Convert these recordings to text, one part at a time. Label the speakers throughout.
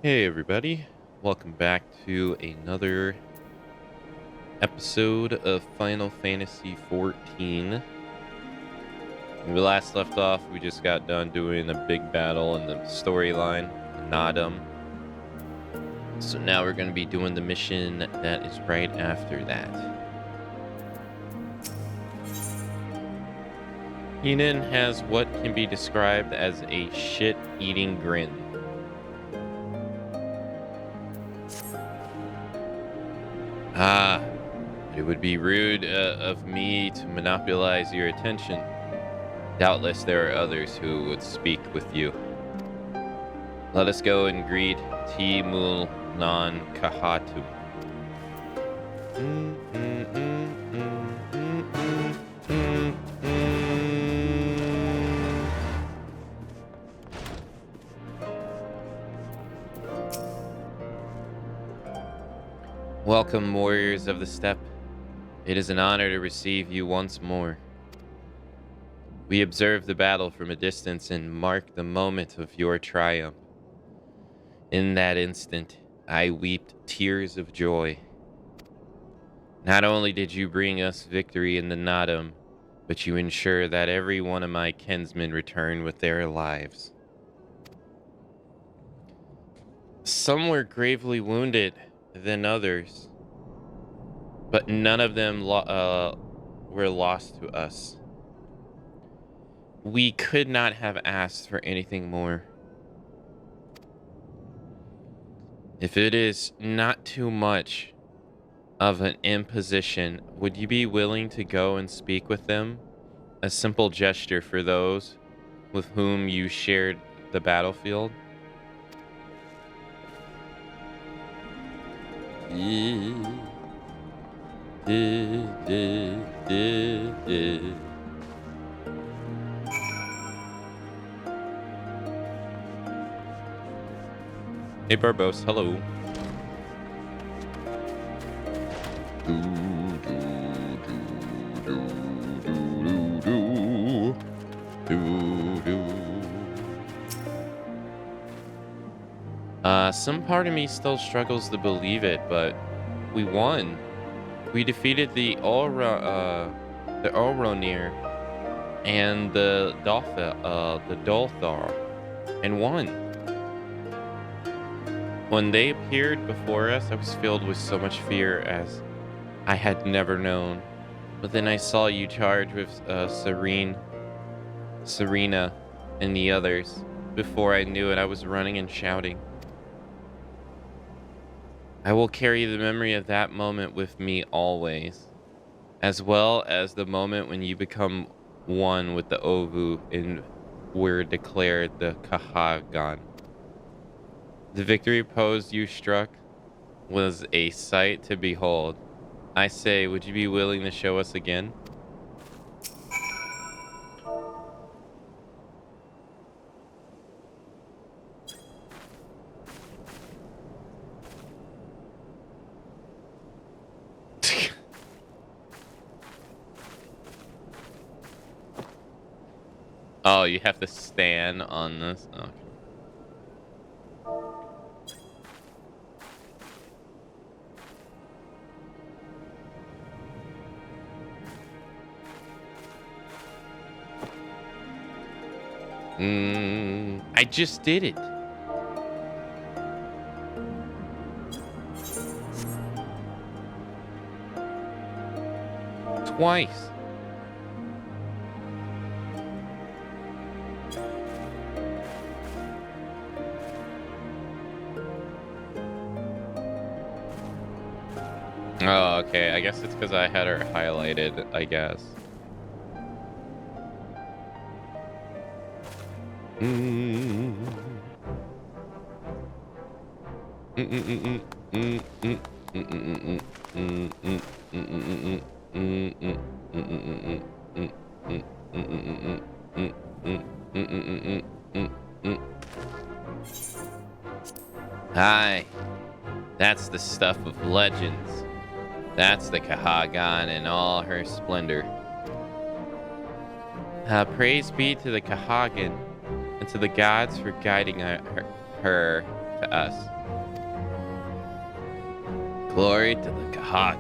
Speaker 1: Hey everybody, welcome back to another episode of Final Fantasy XIV. When we last left off, we just got done doing a big battle in the storyline, Nadam. So now we're going to be doing the mission that is right after that. Heenan has what can be described as a shit-eating grin. It would be rude of me to monopolize your attention. Doubtless there are others who would speak with you. Let us go and greet Timul non Kahatu. Welcome, warriors of the steppe. It is an honor to receive you once more. We observe the battle from a distance and mark the moment of your triumph. In that instant, I wept tears of joy. Not only did you bring us victory in the Nadam, but you ensure that every one of my kinsmen return with their lives. Some were gravely wounded than others, but none of them were lost to us. We could not have asked for anything more. If it is not too much of an imposition, would you be willing to go and speak with them? A simple gesture for those with whom you shared the battlefield? Hey Barbos, hello. Some part of me still struggles to believe it, but we won. We defeated the Olronir and the Dolthar, and won. When they appeared before us, I was filled with so much fear as I had never known. But then I saw you charge with Serena, and the others. Before I knew it, I was running and shouting. I will carry the memory of that moment with me always, as well as the moment when you become one with the Ovu and were declared the Kahagan. The victory pose you struck was a sight to behold. I say, would you be willing to show us again? Oh, you have to stand on this? Okay. I just did it. Twice. Oh, okay. I guess it's because I had her highlighted, I guess. Hi. That's the stuff of legends. That's the Kahagan in all her splendor. Praise be to the Kahagan and to the gods for guiding her to to us. Glory to the Kahak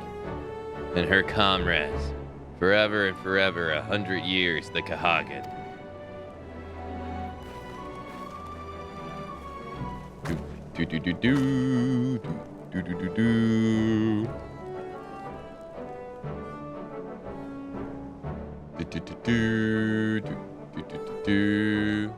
Speaker 1: and her comrades. Forever and forever, 100 years, the Kahagan. Do do do do do do do do do. Do do do do do do do do.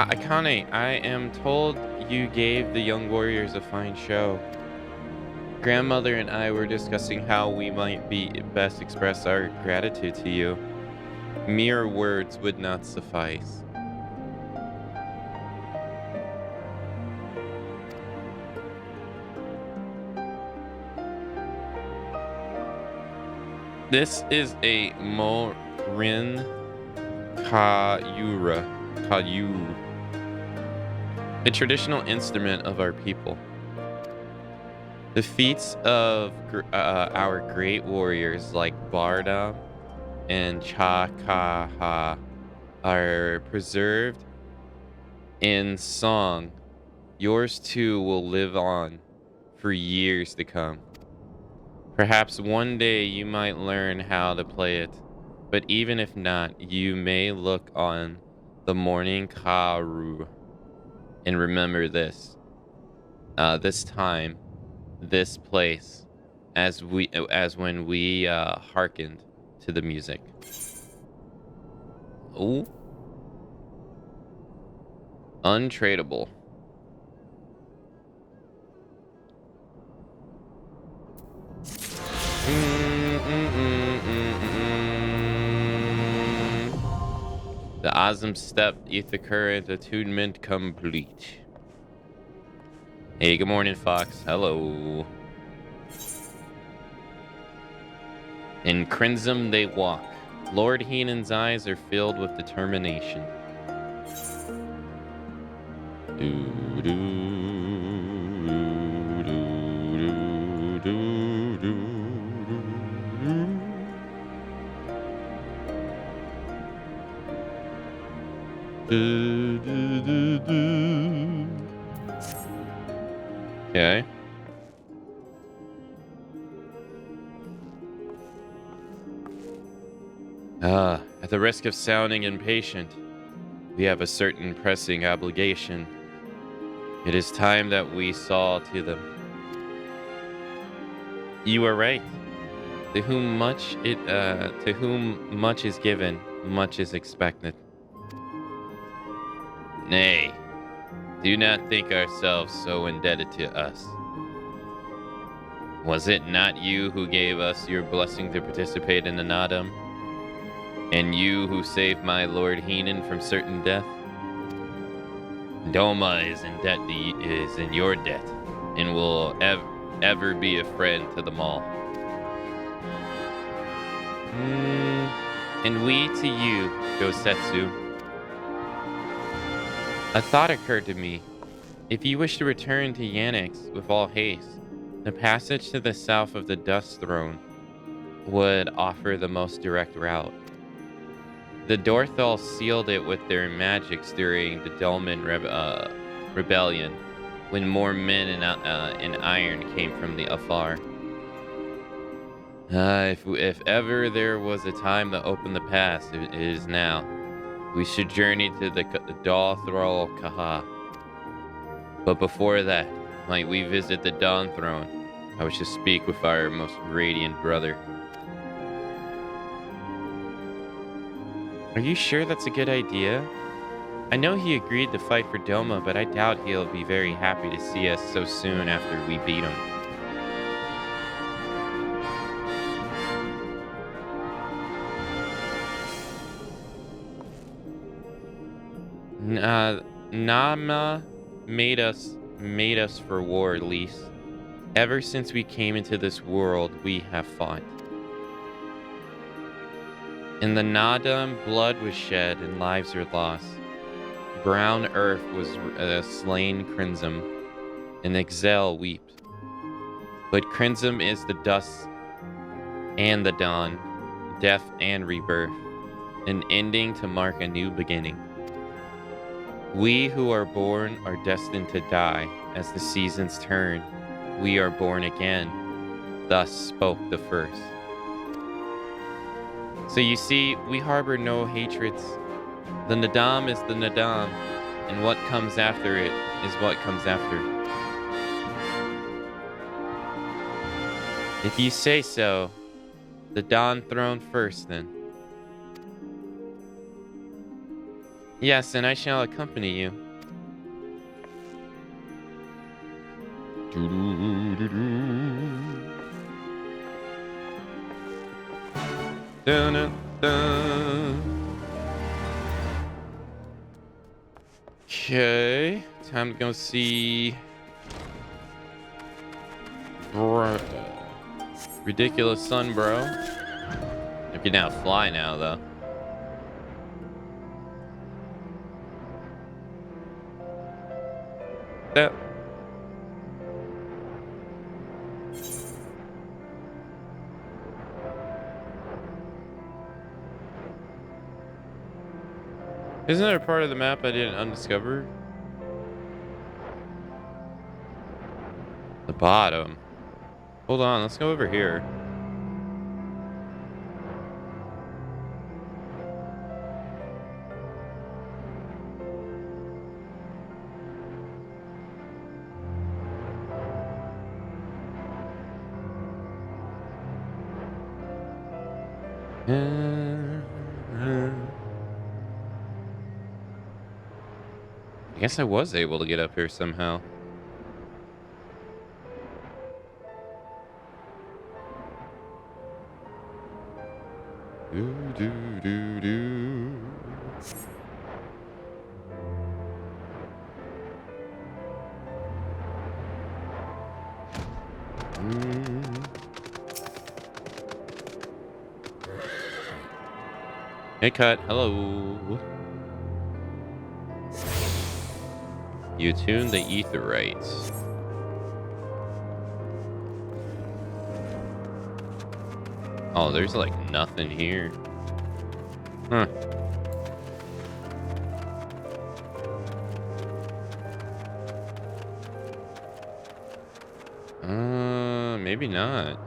Speaker 1: Akane, I am told you gave the young warriors a fine show. Grandmother and I were discussing how we might best express our gratitude to you. Mere words would not suffice. This is a Morin Kayuru, a traditional instrument of our people. The feats of our great warriors like Barda and Chakaha are preserved in song. Yours too will live on for years to come. Perhaps one day you might learn how to play it, but even if not, you may look on the morning Karu and remember this. This time, this place, as when we hearkened to the music. Ooh. Untradeable. The Azam Step, Ether Current, attunement complete. Hey, good morning, Fox. Hello. In crimson they walk. Lord Heenan's eyes are filled with determination. Okay. At the risk of sounding impatient, we have a certain pressing obligation. It is time that we saw to them. You are right. To whom much is given, much is expected. Nay, do not think ourselves so indebted to us. Was it not you who gave us your blessing to participate in the Nadam? And you who saved my Lord Heenan from certain death? Doma is in your debt, and will ever be a friend to them all. And we to you, Gosetsu. A thought occurred to me. If you wish to return to Yanix with all haste, the passage to the south of the Dust Throne would offer the most direct route. The Dorthal sealed it with their magics during the Delman rebellion, when more men in iron came from the afar. If ever there was a time to open the pass, it is now. We should journey to the Dothral Kaha. But before that, might we visit the Dawn Throne? I wish to speak with our most radiant brother. Are you sure that's a good idea? I know he agreed to fight for Doma, but I doubt he'll be very happy to see us so soon after we beat him. Nama made us for war, Lise. Ever since we came into this world, we have fought. In the Nadam, blood was shed and lives were lost. Brown earth was slain Crimson, and Exel wept. But Crimson is the dust and the dawn, death and rebirth, an ending to mark a new beginning. We who are born are destined to die. As the seasons turn, we are born again. Thus spoke the first. So you see, we harbor no hatreds. The Nadam is the Nadam, and what comes after it is what comes after. If you say so, the Dawn Throne first, then. Yes, and I shall accompany you. Okay, time to go see Ridiculous Sun, bro. You can now fly now, though. That. Isn't there a part of the map I didn't undiscover? The bottom. Hold on, let's go over here. I guess I was able to get up here somehow. Hey, Cut. Hello. You tune the Aetherytes. Oh, there's like nothing here. Huh. Maybe not.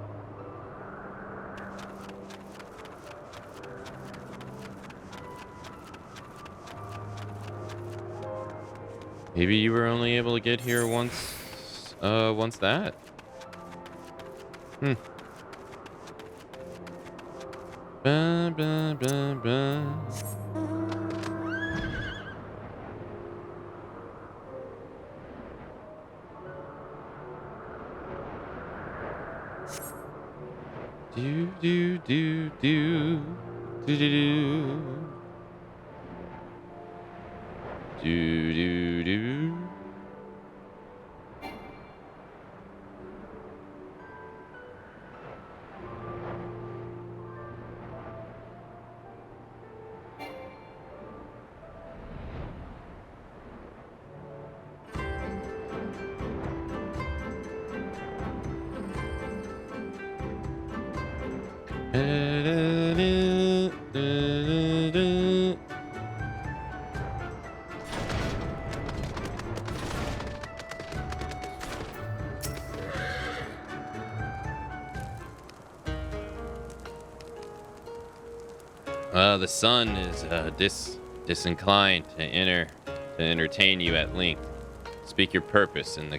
Speaker 1: Maybe you were only able to get here once that. Ba, ba, ba, ba. Do do do do do do do do do do. The sun is disinclined to entertain you at length. Speak your purpose in the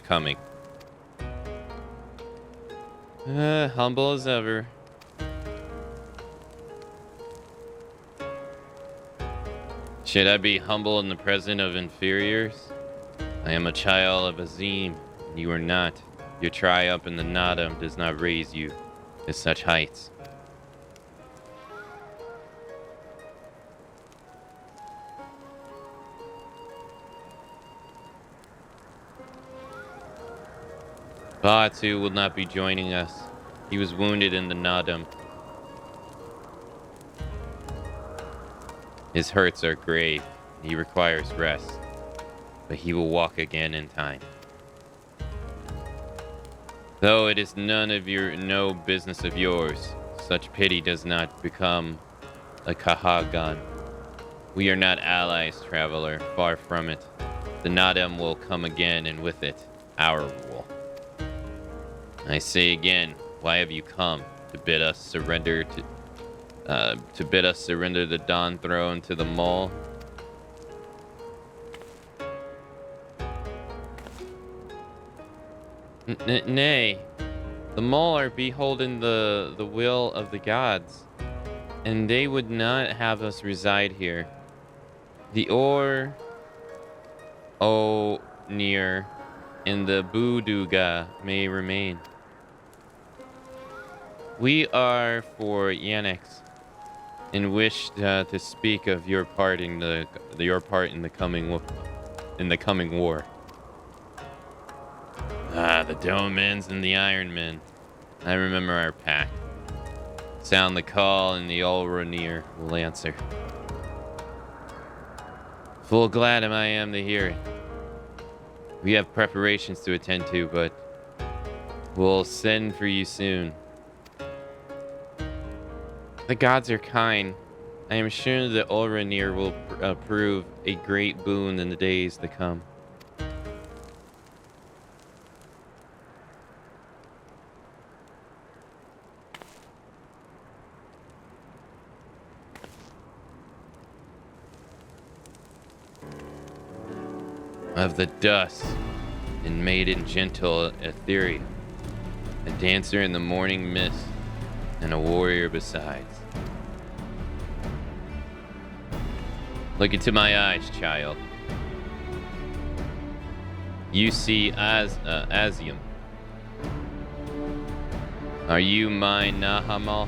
Speaker 1: coming. Humble as ever. Should I be humble in the presence of inferiors? I am a child of Azim, and you are not. Your triumph in the Nadam does not raise you to such heights. Batu will not be joining us. He was wounded in the Nadam. His hurts are grave. He requires rest, but he will walk again in time. Though it is no business of yours, such pity does not become a Kahagan. We are not allies, traveler, far from it. The Nadam will come again, and with it, our rule. I say again, why have you come? To bid us surrender the Dawn Throne to the Mole? Nay, the Mole are beholden the will of the gods, and they would not have us reside here. The Near and the Buduga may remain. We are for Yanix, and wish to speak of your part in the coming war. The Domans and the Iron Men. I remember our pact. Sound the call, and the Ulronir will answer. Full glad I am to hear it. We have preparations to attend to, but we'll send for you soon. The gods are kind. I am sure the Ulronir will prove a great boon in the days to come. Of the dust, and maiden gentle Etheria, a dancer in the morning mist, and a warrior besides. Look into my eyes, child. You see Azium. Are you my Nahamal?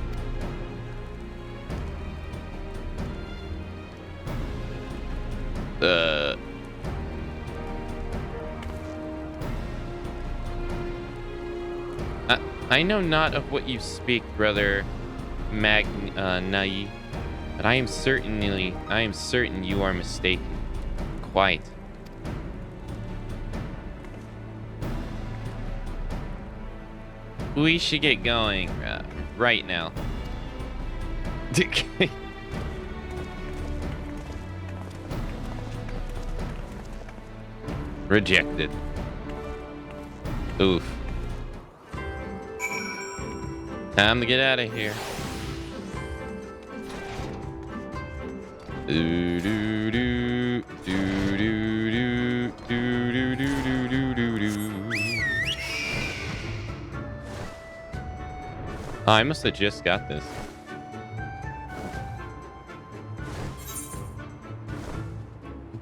Speaker 1: I know not of what you speak, brother Nai, but I am certain you are mistaken. Quite. We should get going right now. Rejected. Oof. Time to get out of here. Do do do do do do do do do do do do. I must have just got this.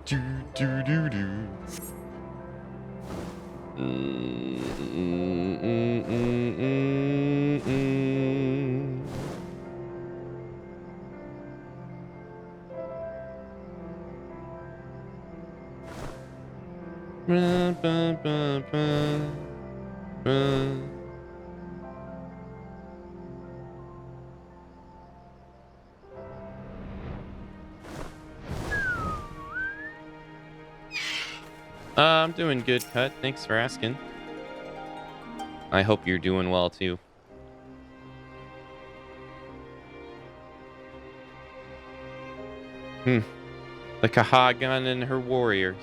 Speaker 1: Do do do do. I'm doing good, Cut. Thanks for asking. I hope you're doing well too. The Kahagan and her warriors.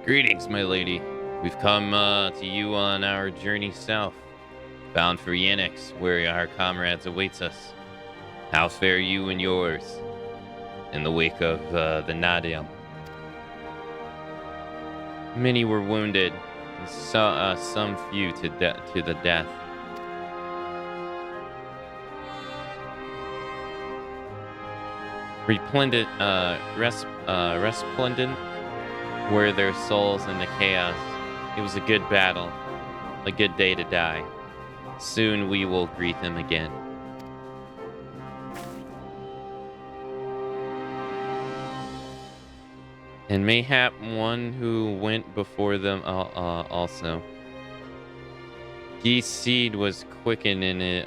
Speaker 1: Greetings, my lady. We've come to you on our journey south, bound for Yanix, where our comrades awaits us. How fare you and yours in the wake of the Nadiam? Many were wounded, and some few to the death. Resplendent were their souls in the chaos. It was a good battle, a good day to die. Soon we will greet them again. And mayhap one who went before them also. Geese seed was quickened in it,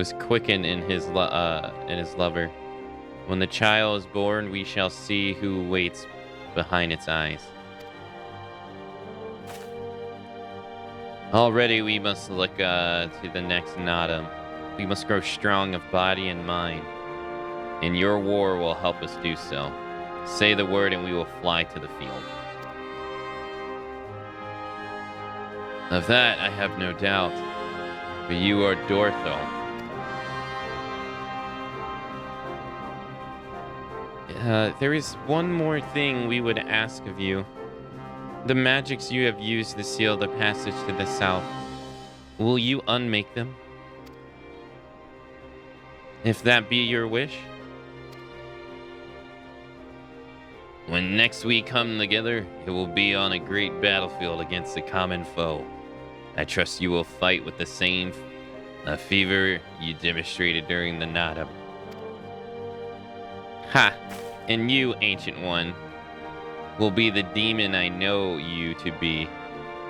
Speaker 1: was quickened in his lover. When the child is born, we shall see who waits behind its eyes. Already we must look to the next Nadam. We must grow strong of body and mind, and your war will help us do so. Say the word and we will fly to the field. Of that I have no doubt, but you are Dorthel. There is one more thing we would ask of you. The magics you have used to seal the passage to the south, will you unmake them? If that be your wish? When next we come together, it will be on a great battlefield against a common foe. I trust you will fight with the same fever you demonstrated during the Nada. Ha! And you, Ancient One, will be the demon I know you to be.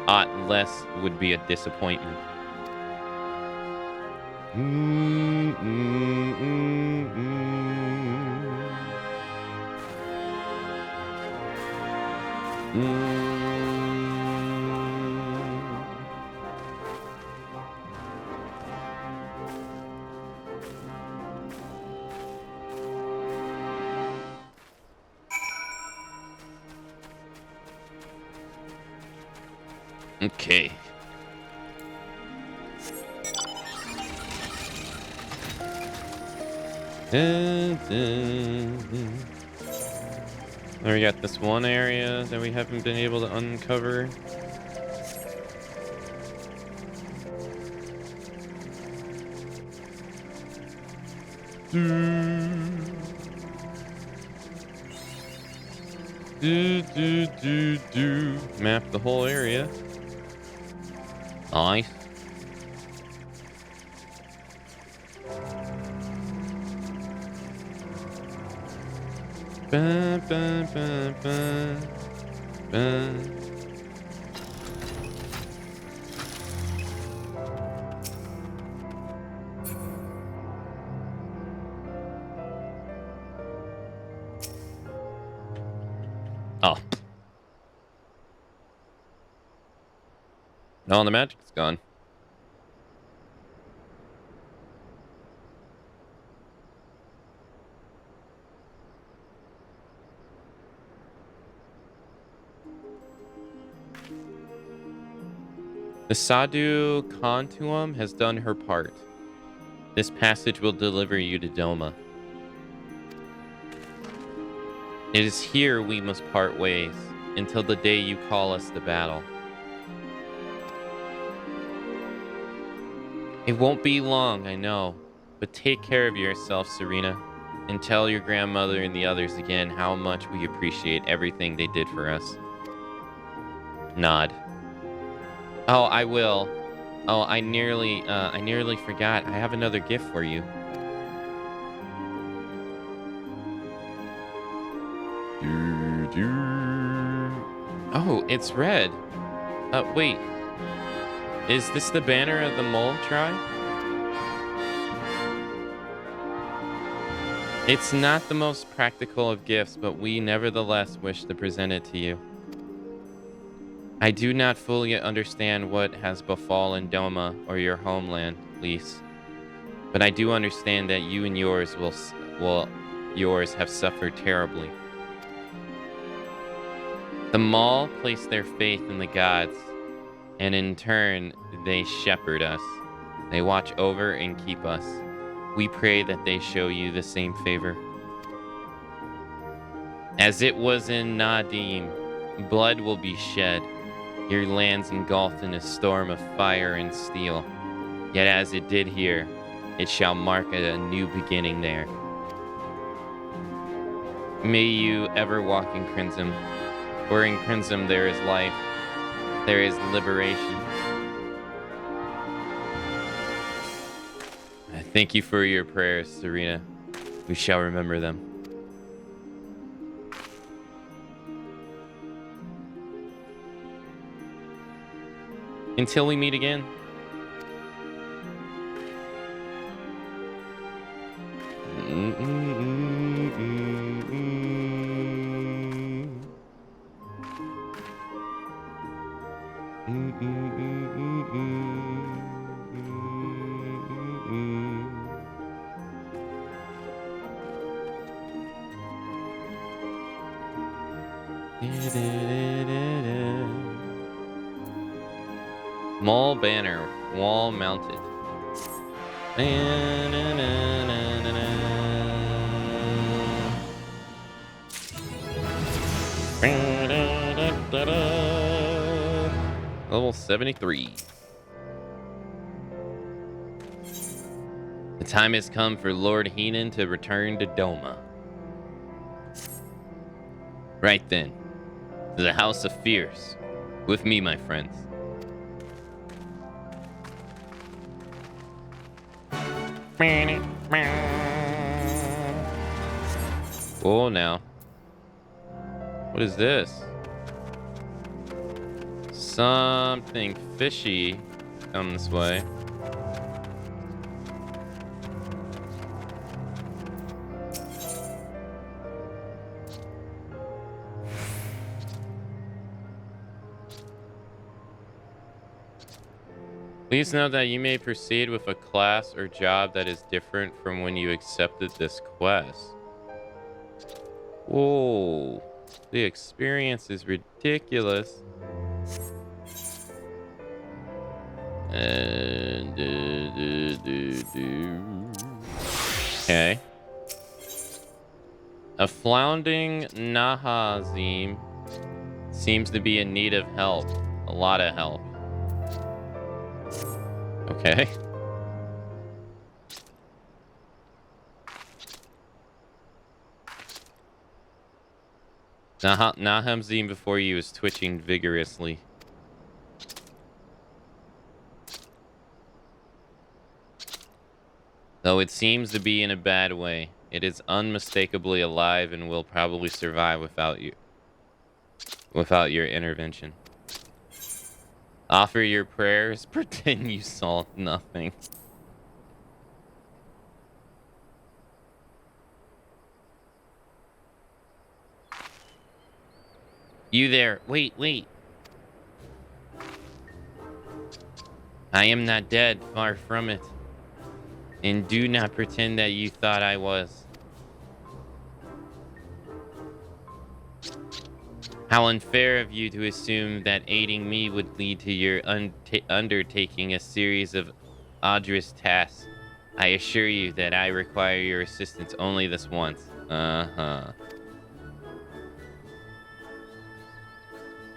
Speaker 1: Aught less would be a disappointment. Okay. Now we got this one area that we haven't been able to uncover. Map the whole area. Nice. Ba, ba, ba, ba, ba. Oh. No, the magic's gone. The Sadhu Kantuum has done her part. This passage will deliver you to Doma. It is here we must part ways, until the day you call us to battle. It won't be long, I know, but take care of yourself, Serena, and tell your grandmother and the others again how much we appreciate everything they did for us. Nod. Oh, I will. Oh, I nearly forgot. I have another gift for you. Oh, it's red. Wait. Is this the banner of the Mole tribe? It's not the most practical of gifts, but we nevertheless wish to present it to you. I do not fully understand what has befallen Doma or your homeland, Lise, but I do understand that you and yours yours have suffered terribly. The Maul place their faith in the gods, and in turn, they shepherd us. They watch over and keep us. We pray that they show you the same favor. As it was in Nadim, blood will be shed. Your lands engulfed in a storm of fire and steel. Yet as it did here, it shall mark a new beginning there. May you ever walk in crimson, for in crimson there is life, there is liberation. I thank you for your prayers, Serena. We shall remember them. Until we meet again. Mall banner, wall mounted. Level 73. The time has come for Lord Heenan to return to Doma. Right then, to the House of Fierce. With me, my friends. Whoa, now. What is this? Something fishy come this way. Please note that you may proceed with a class or job that is different from when you accepted this quest. Whoa, the experience is ridiculous. And okay. A floundering Nahazim seems to be in need of help. A lot of help. Okay. Nahamzim before you is twitching vigorously. Though it seems to be in a bad way, it is unmistakably alive and will probably survive without your intervention. Offer your prayers, pretend you saw nothing. You there, wait. I am not dead, far from it. And do not pretend that you thought I was. How unfair of you to assume that aiding me would lead to your undertaking a series of arduous tasks. I assure you that I require your assistance only this once.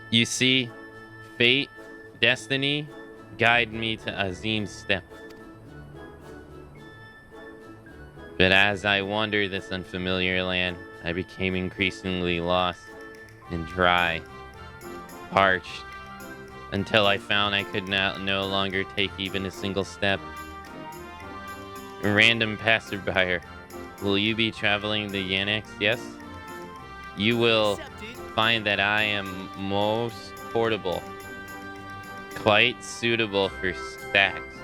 Speaker 1: You see, fate, destiny, guide me to Azim's step. But as I wandered this unfamiliar land, I became increasingly lost and dry, parched, until I found I could no longer take even a single step. A random passerby, will you be traveling the Yannex? Yes? You will find that I am most portable, quite suitable for stacks.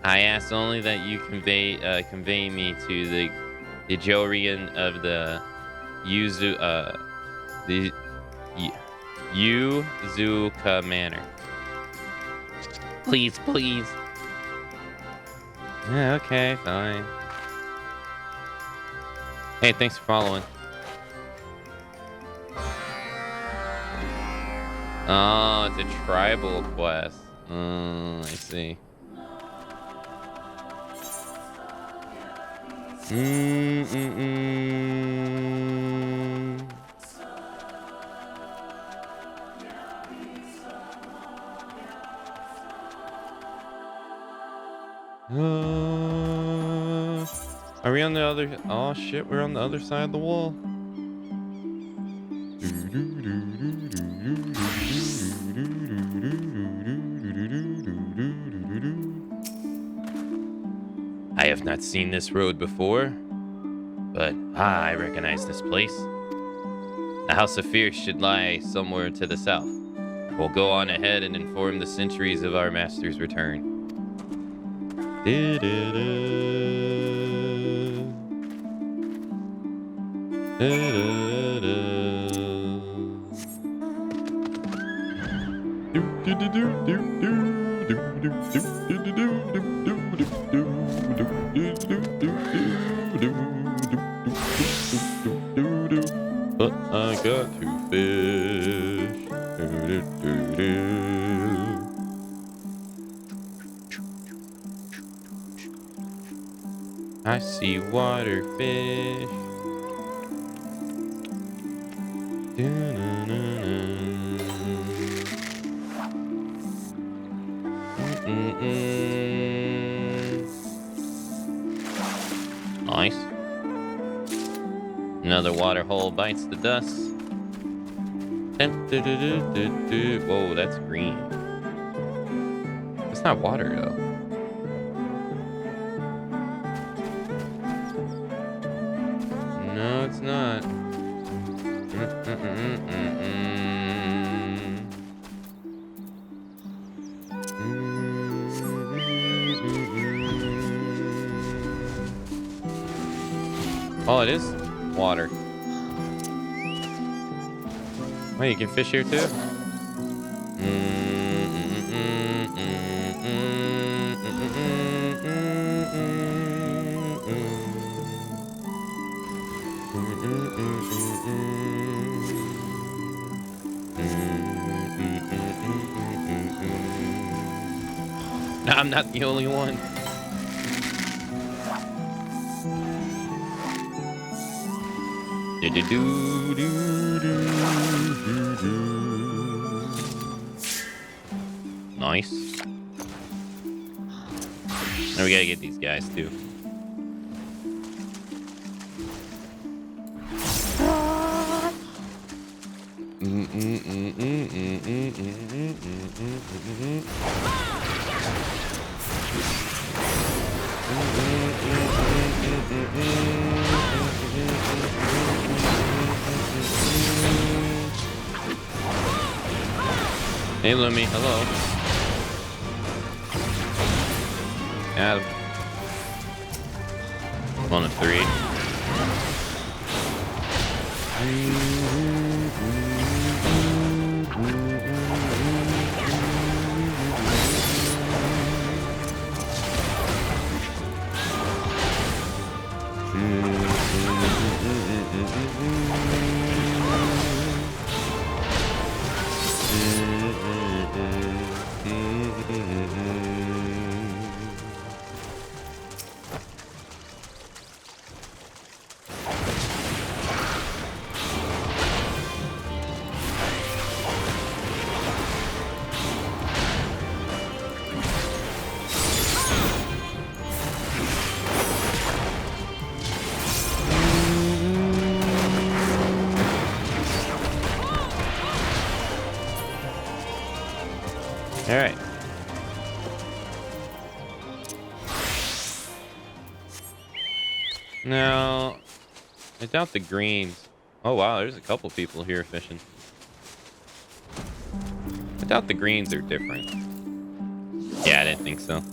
Speaker 1: I ask only that you convey me to the Jorian of the Yuzuka Manor. Please. Yeah, okay, fine. Hey, thanks for following. Oh, it's a tribal quest. I see. Are we on the other? Oh shit, we're on the other side of the wall. I have not seen this road before, but I recognize this place. The House of Fierce should lie somewhere to the south. We'll go on ahead and inform the centuries of our master's return. But I got to fish. I see water fish. Nice. Another water hole bites the dust. Whoa, that's green. It's not water though. No, it's not. Oh, it is water. Wait, you can fish here too? No, I'm not the only one. Nice. Now we gotta get these guys too. Hey, Lumi, hello. Adam. 1 of 3. All right. Now, I doubt the greens. Oh, wow, there's a couple people here fishing. I doubt the greens are different. Yeah, I didn't think so.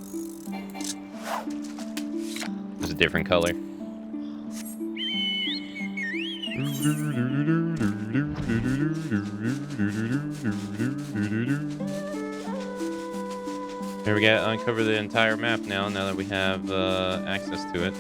Speaker 1: It's a different color. Here we got uncover the entire map now that we have access to it.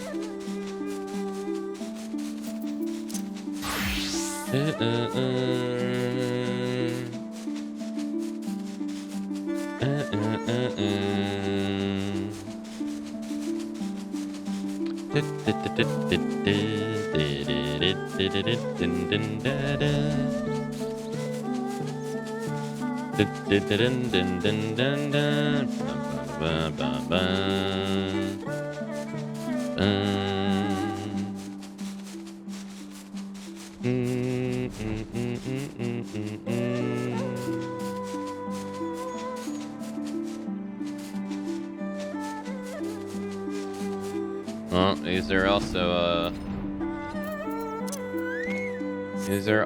Speaker 1: Well, is there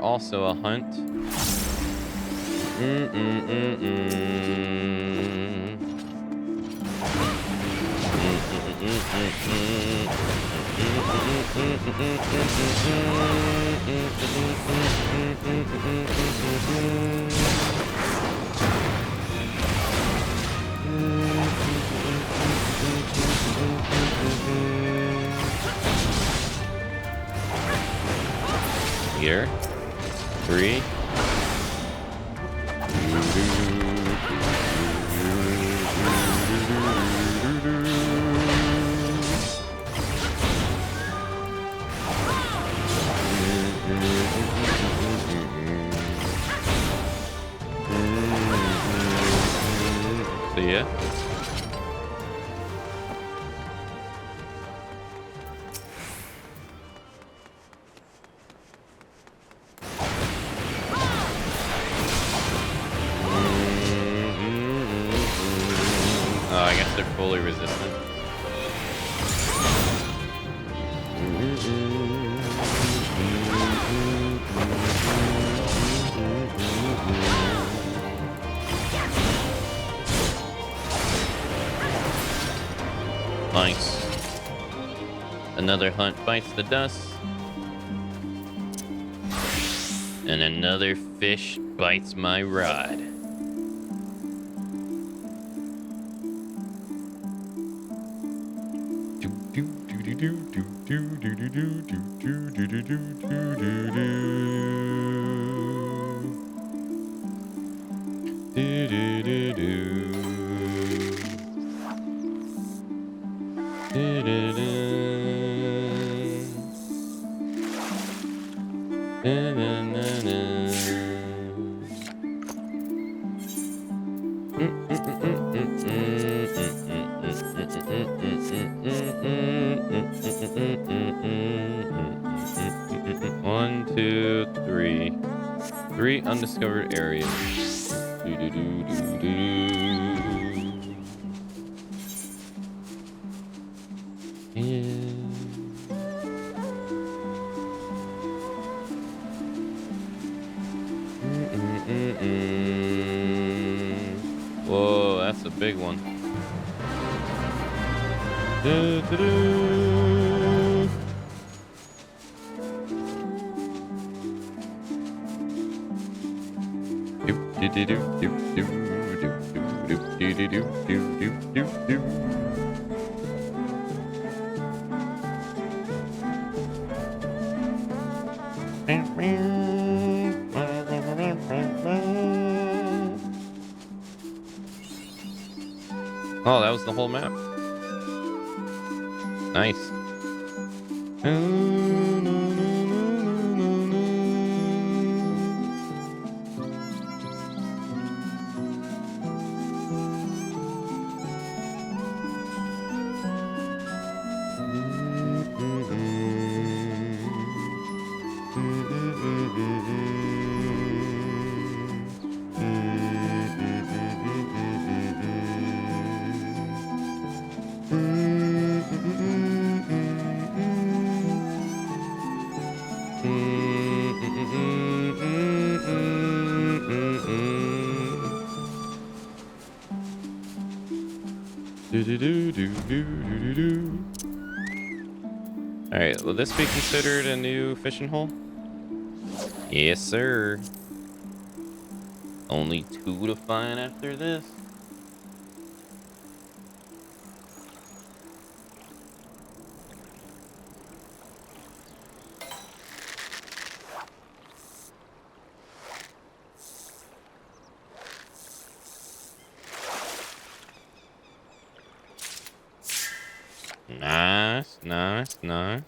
Speaker 1: also a hunt? Here, 3, fully resistant. Nice. Another hunt bites the dust. And another fish bites my rod. One, two, three. Three undiscovered areas. Whoa, that's a big one. Oh, that was the whole map. Nice. Alright, will this be considered a new fishing hole? Yes, sir. Only 2 to find after this. Nice, nice, nice.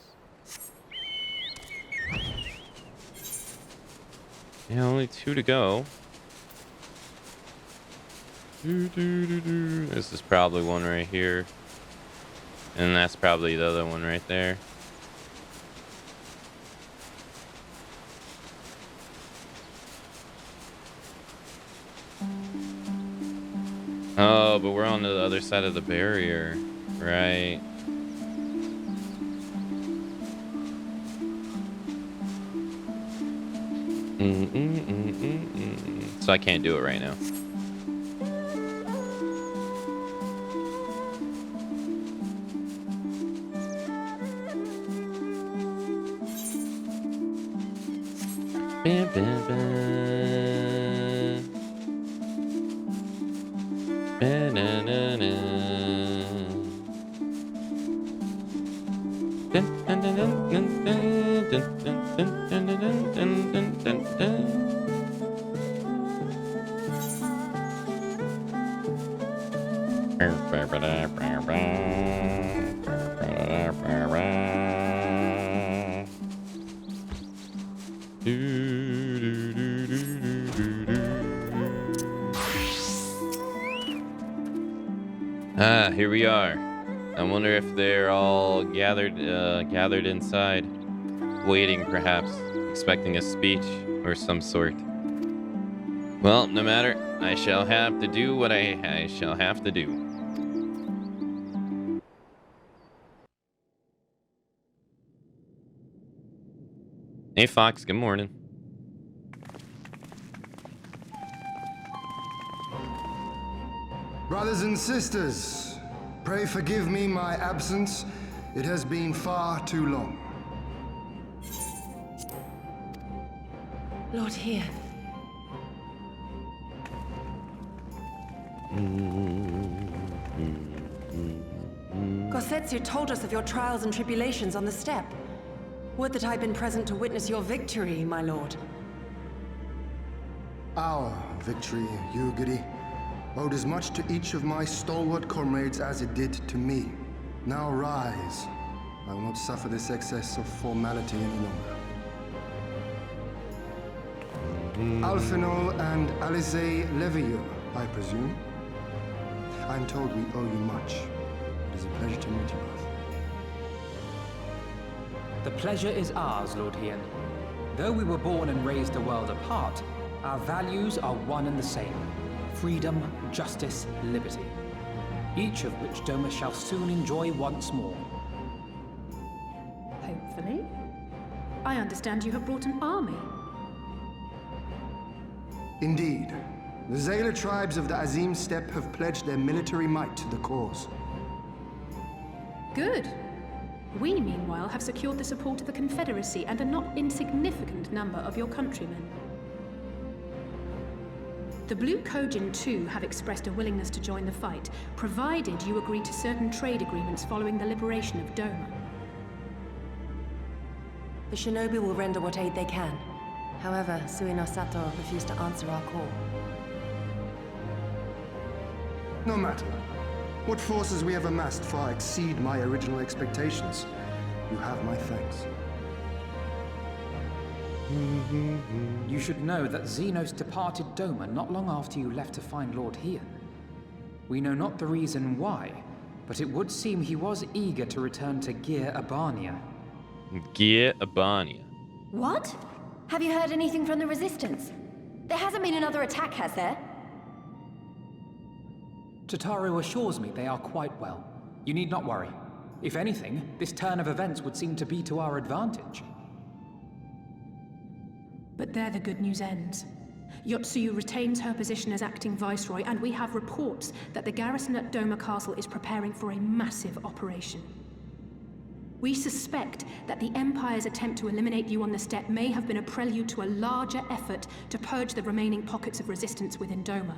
Speaker 1: Yeah, only 2 to go. This is probably one right here. And that's probably the other one right there. Oh, but we're on the other side of the barrier. Right. So I can't do it right now. Ah, here we are. I wonder if they're all gathered inside, waiting perhaps, expecting a speech or some sort. Well, no matter. I shall have to do what I shall have to do. Hey, Fox. Good morning.
Speaker 2: Brothers and sisters, pray forgive me my absence. It has been far too long.
Speaker 3: Lord here. Gosetsu told us of your trials and tribulations on the steppe. Would that I'd been present to witness your victory, my lord.
Speaker 2: Our victory, Yugiri, owed as much to each of my stalwart comrades as it did to me. Now rise. I will not suffer this excess of formality any longer. Alphinaud and Alice Levieux, I presume. I'm told we owe you much. It is a pleasure to meet you both.
Speaker 4: The pleasure is ours, Lord Hien. Though we were born and raised a world apart, our values are one and the same. Freedom, justice, liberty. Each of which Doma shall soon enjoy once more.
Speaker 5: Hopefully. I understand you have brought an army.
Speaker 2: Indeed. The Zayla tribes of the Azim Steppe have pledged their military might to the cause.
Speaker 5: Good. We, meanwhile, have secured the support of the Confederacy and a not insignificant number of your countrymen. The Blue Kojin, too, have expressed a willingness to join the fight, provided you agree to certain trade agreements following the liberation of Doma.
Speaker 3: The shinobi will render what aid they can. However, Suino Sato refused to answer our call.
Speaker 2: No matter. What forces we have amassed far exceed my original expectations. You have my thanks.
Speaker 4: You should know that Xenos departed Doma not long after you left to find Lord Hien. We know not the reason why, but it would seem he was eager to return to Gir Abania.
Speaker 1: Gir Abania.
Speaker 6: What? Have you heard anything from the Resistance? There hasn't been another attack, has there?
Speaker 4: Tataru assures me they are quite well. You need not worry. If anything, this turn of events would seem to be to our advantage.
Speaker 5: But there the good news ends. Yotsuyu retains her position as acting viceroy, and we have reports that the garrison at Doma Castle is preparing for a massive operation. We suspect that the Empire's attempt to eliminate you on the steppe may have been a prelude to a larger effort to purge the remaining pockets of resistance within Doma.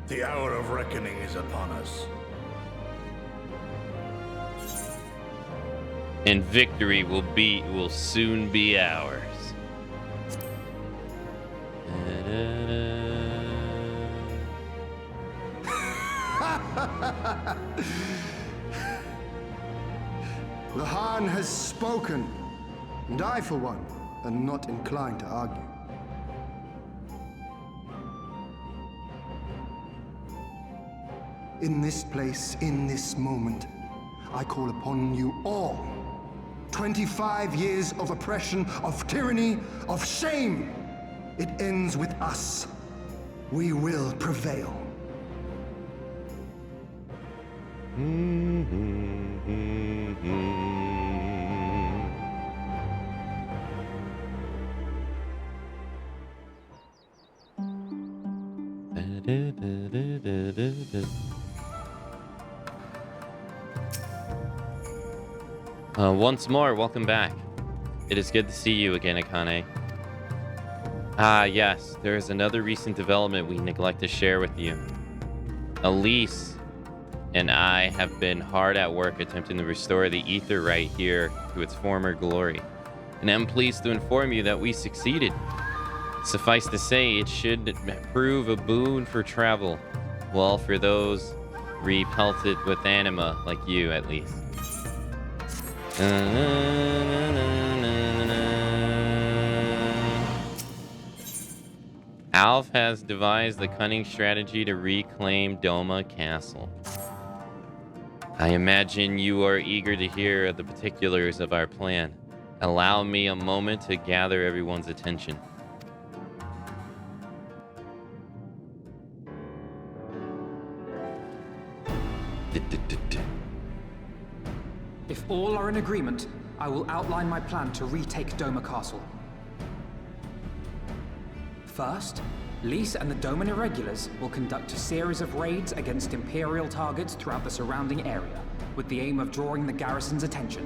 Speaker 7: The hour of reckoning is upon us.
Speaker 1: And victory will soon be ours.
Speaker 2: The Han has spoken, and I, for one, am not inclined to argue. In this place, in this moment, I call upon you all. 25 years of oppression, of tyranny, of shame. It ends with us. We will prevail.
Speaker 1: Once more, welcome back. It is good to see you again, Akane. Ah, yes, there is another recent development we neglect to share with you. Elise and I have been hard at work attempting to restore the ether right here to its former glory. And I'm pleased to inform you that we succeeded. Suffice to say, it should prove a boon for travel. Well, for those repelted with anima, like you, at least. Alf has devised the cunning strategy to reclaim Doma Castle. I imagine you are eager to hear the particulars of our plan. Allow me a moment to gather everyone's attention.
Speaker 4: If all are in agreement, I will outline my plan to retake Doma Castle. First, Lise and the Doman Irregulars will conduct a series of raids against Imperial targets throughout the surrounding area, with the aim of drawing the garrison's attention.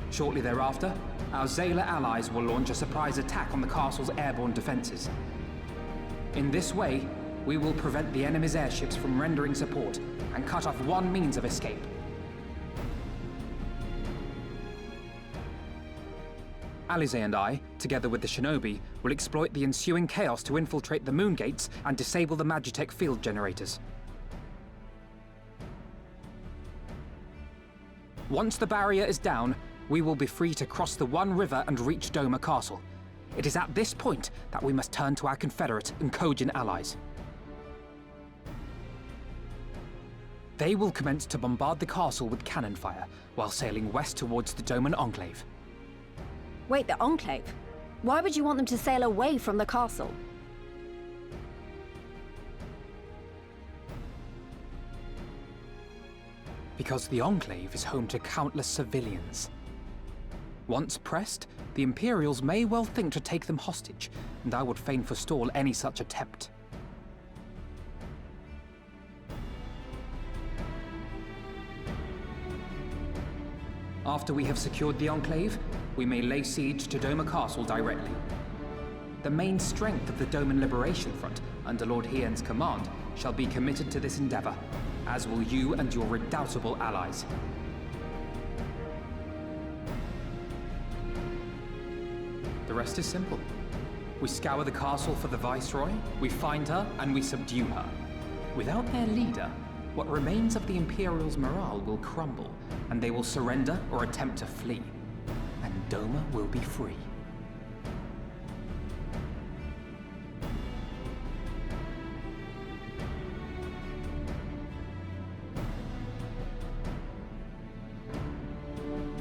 Speaker 4: Shortly thereafter, our Zayla allies will launch a surprise attack on the castle's airborne defenses. In this way, we will prevent the enemy's airships from rendering support and cut off one means of escape. Alize and I, together with the Shinobi, will exploit the ensuing chaos to infiltrate the moon gates and disable the Magitech field generators. Once the barrier is down, we will be free to cross the One River and reach Doma Castle. It is at this point that we must turn to our Confederate and Kojin allies. They will commence to bombard the castle with cannon fire, while sailing west towards the Doman Enclave.
Speaker 6: Wait, the Enclave? Why would you want them to sail away from the castle?
Speaker 4: Because the Enclave is home to countless civilians. Once pressed, the Imperials may well think to take them hostage, and I would fain forestall any such attempt. After we have secured the Enclave, we may lay siege to Doma Castle directly. The main strength of the Doman Liberation Front, under Lord Hien's command, shall be committed to this endeavor, as will you and your redoubtable allies. The rest is simple. We scour the castle for the Viceroy, we find her, and we subdue her. Without their leader, what remains of the Imperials' morale will crumble, and they will surrender or attempt to flee. And Doma will be free.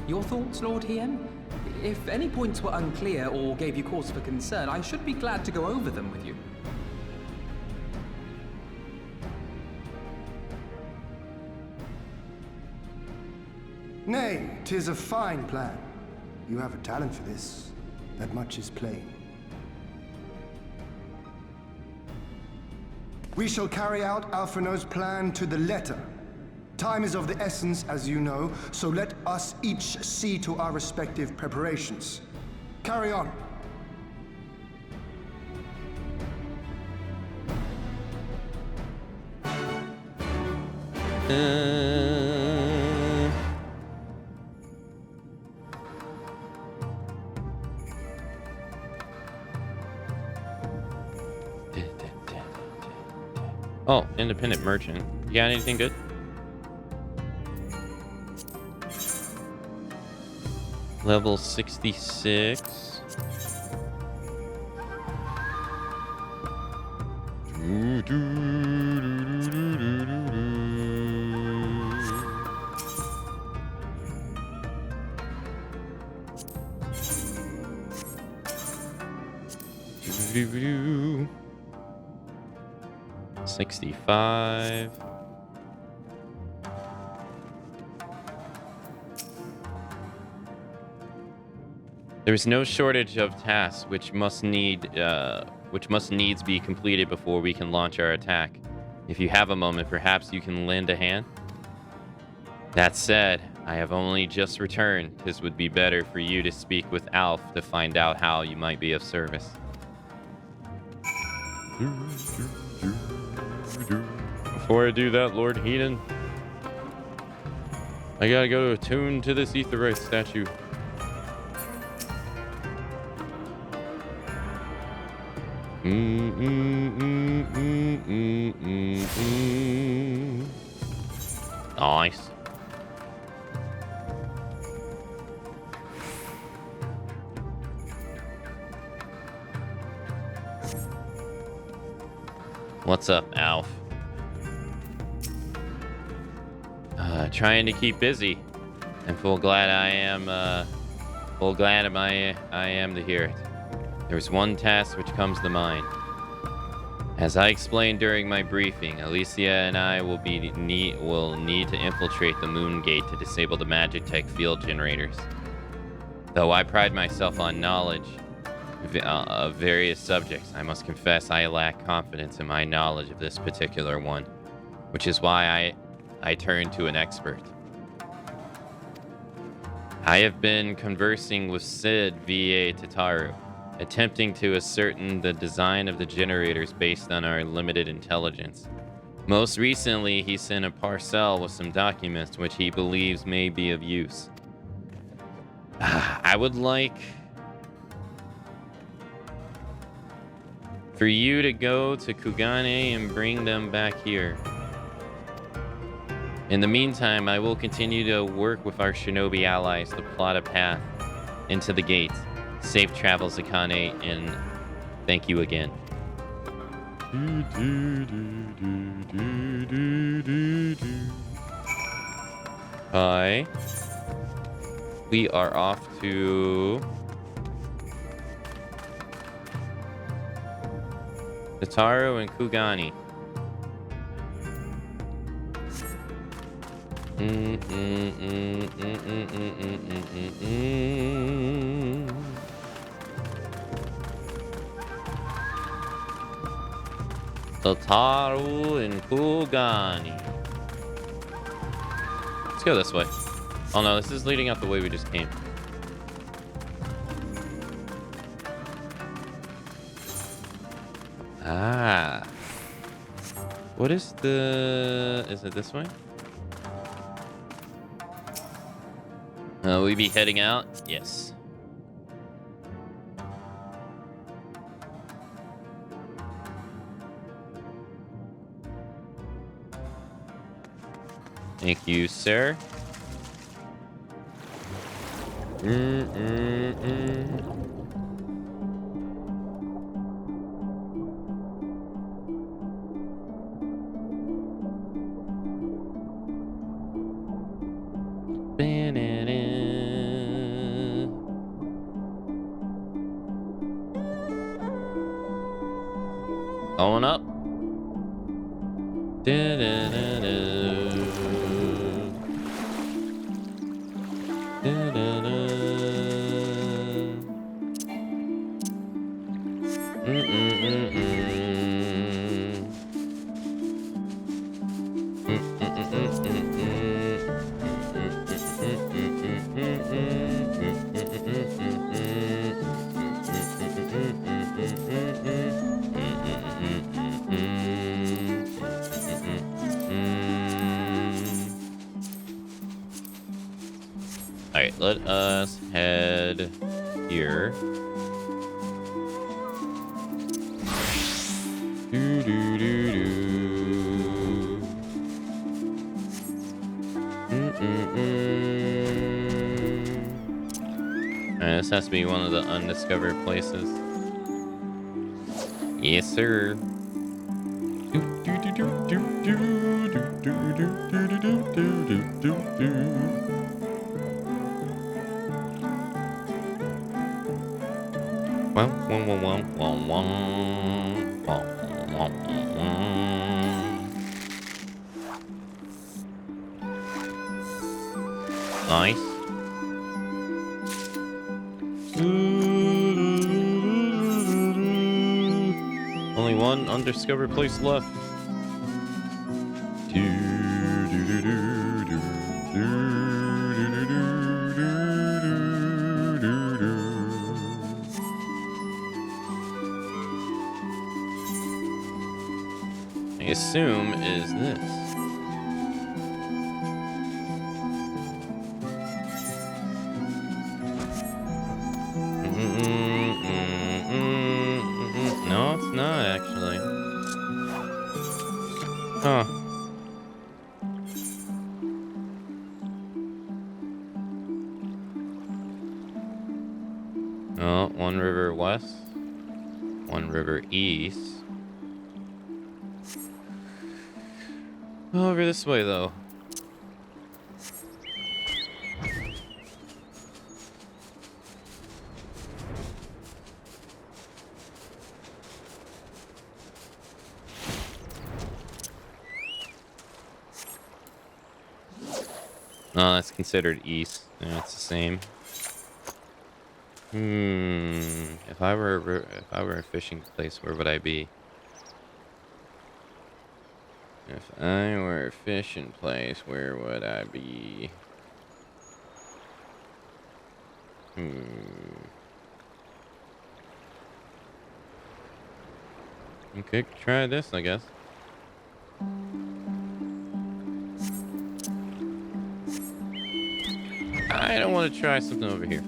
Speaker 4: Your thoughts, Lord Hien? If any points were unclear or gave you cause for concern, I should be glad to go over them with you.
Speaker 2: Nay, 'tis a fine plan. You have a talent for this. That much is plain. We shall carry out Alphino's plan to the letter. Time is of the essence, as you know, so let us each see to our respective preparations. Carry on.
Speaker 1: Oh, independent merchant. You got anything good? Level 66. Do 65. There is no shortage of tasks which must needs be completed before we can launch our attack. If you have a moment, perhaps you can lend a hand. That said, I have only just returned. This would be better for you to speak with Alf to find out how you might be of service. Before I do that, Lord Hedon, I gotta go attune to this Aetheryte statue. Nice. What's up, Alf? Trying to keep busy, and full glad I am to hear it. There is one task which comes to mind. As I explained during my briefing, Alicia and I will need to infiltrate the Moon Gate to disable the Magitech field generators. Though I pride myself on knowledge of various subjects, I must confess I lack confidence in my knowledge of this particular one, which is why I turn to an expert. I have been conversing with Sid V.A. Tataru, attempting to ascertain the design of the generators based on our limited intelligence. Most recently, he sent a parcel with some documents which he believes may be of use. I would like for you to go to Kugane and bring them back here. In the meantime, I will continue to work with our shinobi allies to plot a path into the gate. Safe travels, Akane, and thank you again. Hi. We are off to Tataru and Kugani. Tataru and Kugani. Let's go this way. Oh no, this is leading out the way we just came. Ah. What is the... Is it this way? We be heading out? Yes. Thank you, sir. Going up. Alright, let us head here. Alright, this has to be one of the undiscovered places. Yes, sir. Nice. Only one undiscovered place left. I assume is this. No, it's not actually. Huh. Oh, one river west, one river east. Over this way, though. Oh, that's considered east. Yeah, it's the same. If I were a fishing place, where would I be? If I were a fishing place, where would I be? You could try this, I guess. I don't want to try something over here.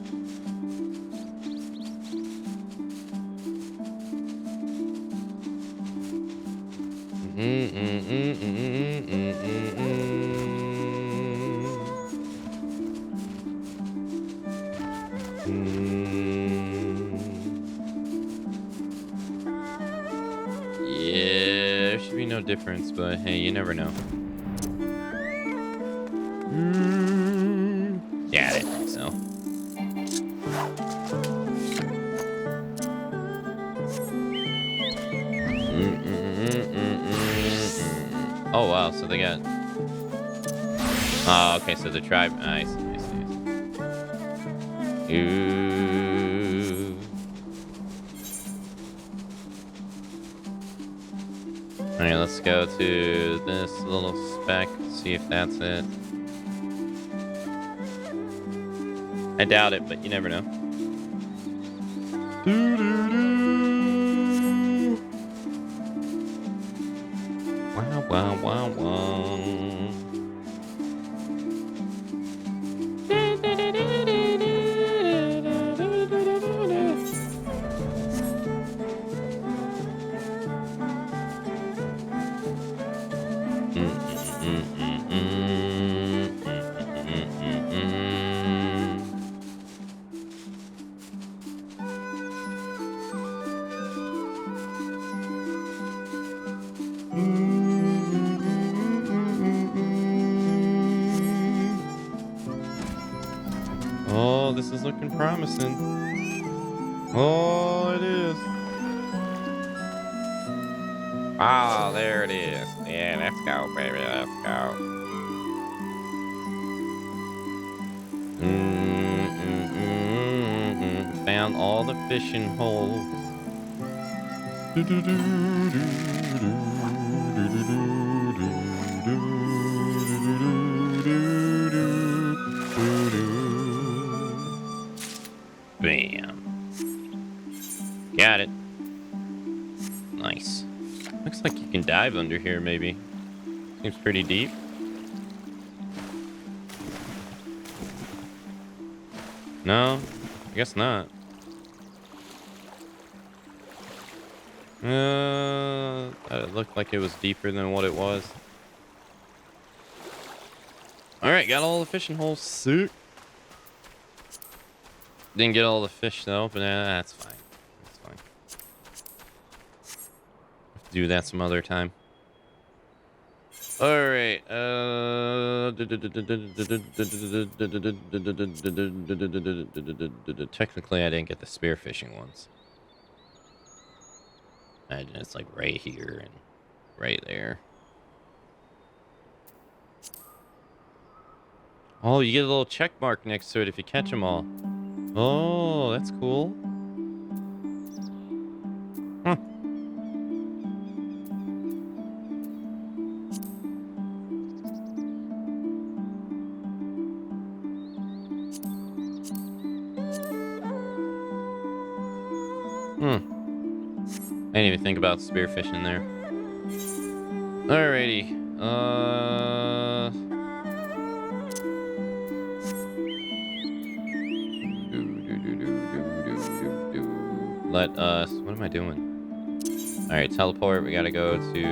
Speaker 1: Yeah, there should be no difference, but hey, you never know. Yeah, I didn't think so. Oh wow, so they got. Oh, okay, so the tribe. Nice. Ooh. All right, let's go to this little speck. See if that's it. I doubt it, but you never know. Wow, wow, wow. Oh, this is looking promising. Oh, it is. Ah, there it is. Yeah, let's go, baby. Let's go. Found all the fishing holes. Bam. Got it. Nice. Looks like you can dive under here, maybe. Seems pretty deep. No, I guess not. It looked like it was deeper than what it was. Alright, got all the fishing holes. Sick. Didn't get all the fish though, but that's fine. That's fine. Have to do that some other time. Alright, technically I didn't get the spearfishing ones. Imagine it's like right here and right there. Oh, you get a little check mark next to it if you catch them all. Oh, that's cool. Huh. I didn't even think about spearfishing there. Alrighty. Let us. What am I doing? Alright, teleport. We gotta go to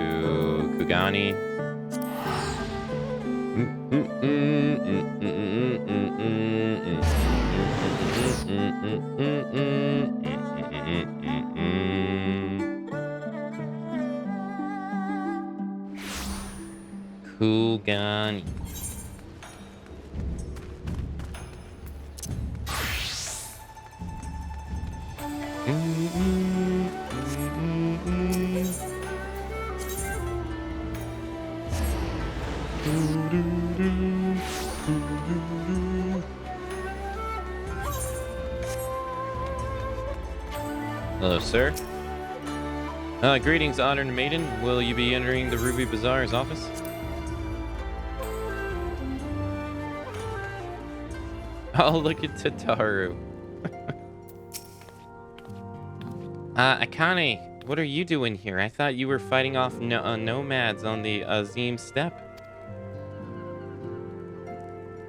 Speaker 1: Kugani. Kugani. Hello, sir. Greetings, honored maiden. Will you be entering the Ruby Bazaar's office? Oh, look at Tataru. Akane, what are you doing here? I thought you were fighting off nomads on the Azim steppe.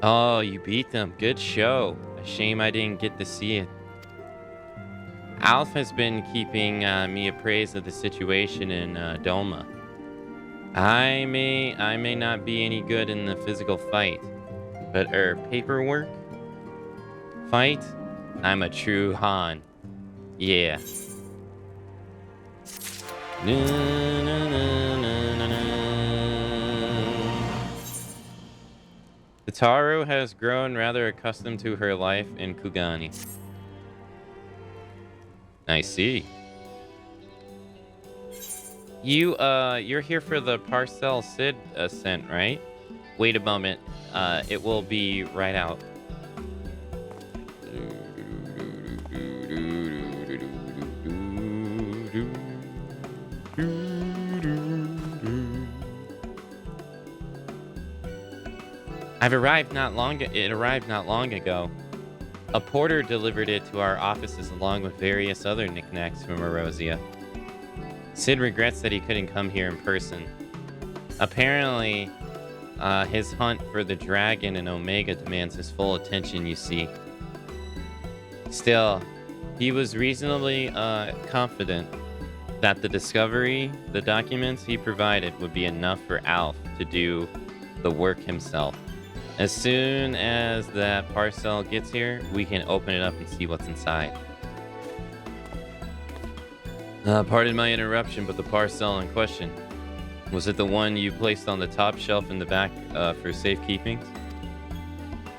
Speaker 1: Oh, you beat them. Good show. A shame I didn't get to see it. Alf has been keeping me appraised of the situation in Doma. I may not be any good in the physical fight, but paperwork fight, I'm a true Han. Yeah. Tataru has grown rather accustomed to her life in Kugani. I see. You're here for the Parcel Sid ascent, right? Wait a moment. It will be right out. It arrived not long ago. A porter delivered it to our offices along with various other knickknacks from Erosia. Sid regrets that he couldn't come here in person. Apparently, his hunt for the dragon in Omega demands his full attention, you see. Still, he was reasonably confident that the documents he provided would be enough for Alf to do the work himself. As soon as that parcel gets here, we can open it up and see what's inside. Pardon my interruption, but the parcel in question, was it the one you placed on the top shelf in the back for safekeeping?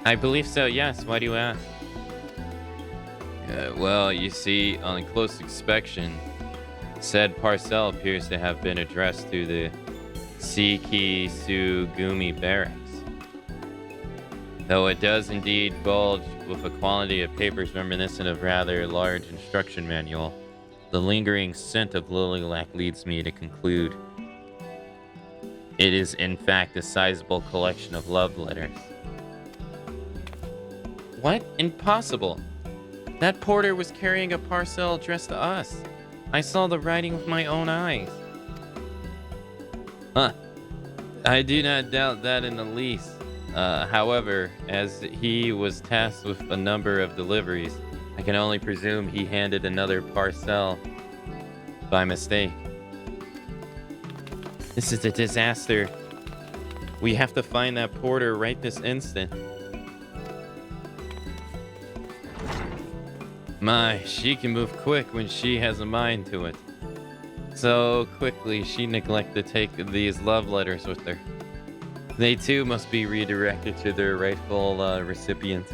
Speaker 1: I believe so, yes. Why do you ask? Well, you see, on close inspection, said parcel appears to have been addressed to the Siki Sugumi barracks. Though it does indeed bulge with a quality of papers reminiscent of rather large instruction manual, the lingering scent of lilac leads me to conclude it is in fact a sizable collection of love letters. What? Impossible! That porter was carrying a parcel addressed to us. I saw the writing with my own eyes. Huh. I do not doubt that in the least. However, as he was tasked with a number of deliveries, I can only presume he handed another parcel by mistake. This is a disaster. We have to find that porter right this instant. My, she can move quick when she has a mind to it. So quickly, she neglected to take these love letters with her. They too must be redirected to their rightful recipients.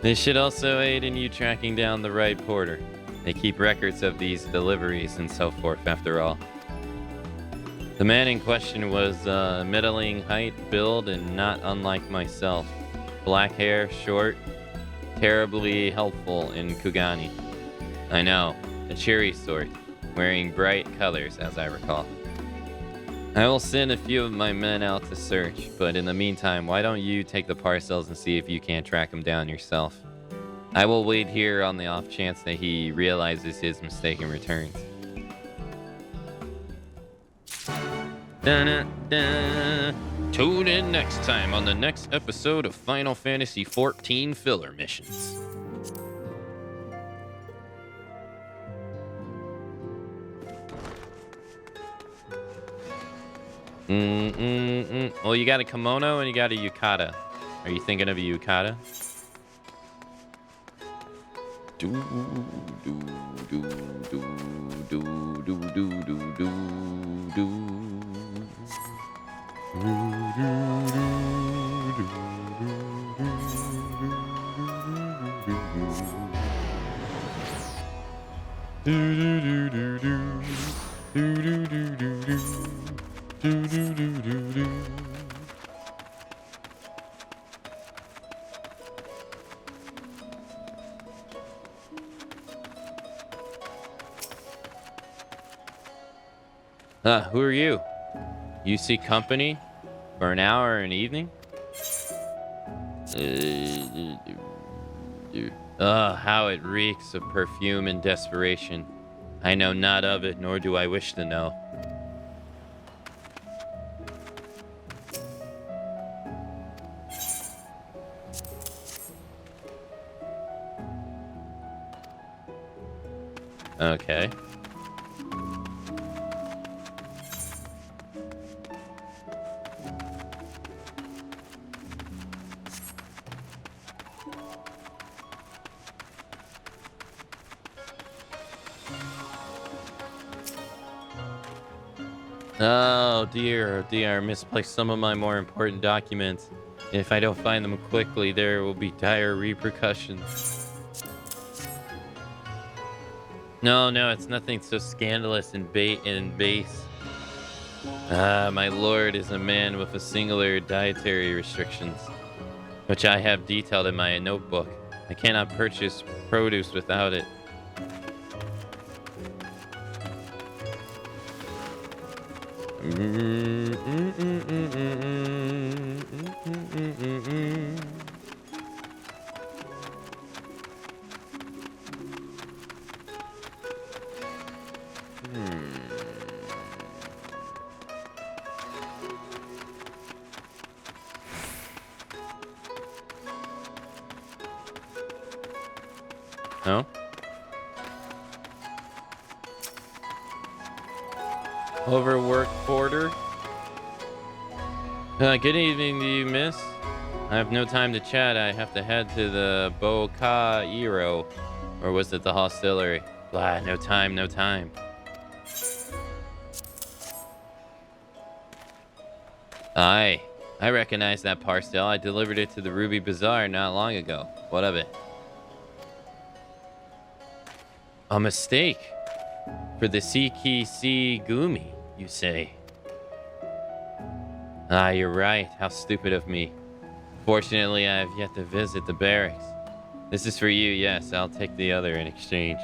Speaker 1: This should also aid in you tracking down the right porter. They keep records of these deliveries and so forth, after all. The man in question was middling height, build, and not unlike myself. Black hair, short, terribly helpful in Kugani. I know. A cheery sort, wearing bright colors, as I recall. I will send a few of my men out to search, but in the meantime, why don't you take the parcels and see if you can't track them down yourself? I will wait here on the off chance that he realizes his mistake and returns. Tune in next time on the next episode of Final Fantasy XIV Filler Missions. Well, you got a kimono and you got a yukata. Are you thinking of a yukata? Who are you? You seek company for an hour or an evening? How it reeks of perfume and desperation. I know not of it, nor do I wish to know. Okay. Oh dear, I misplaced some of my more important documents. If I don't find them quickly, there will be dire repercussions. No, it's nothing so scandalous and base. My lord is a man with a singular dietary restrictions, which I have detailed in my notebook. I cannot purchase produce without it. No? Overworked porter? Good evening to you, miss. I have no time to chat. I have to head to the Bocairo. Or was it the hostelry? Blah, no time. Aye, I recognize that parcel. I delivered it to the Ruby Bazaar not long ago. What of it? A mistake? For the Sikisi Gumi, you say? Ah, you're right. How stupid of me. Fortunately, I have yet to visit the barracks. This is for you, yes. I'll take the other in exchange.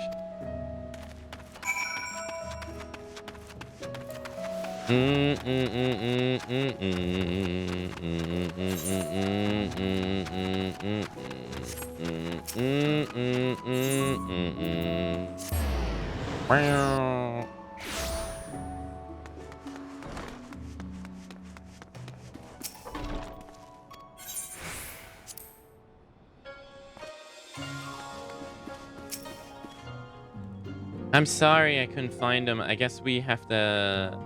Speaker 1: I'm sorry I couldn't find him. I guess we have to...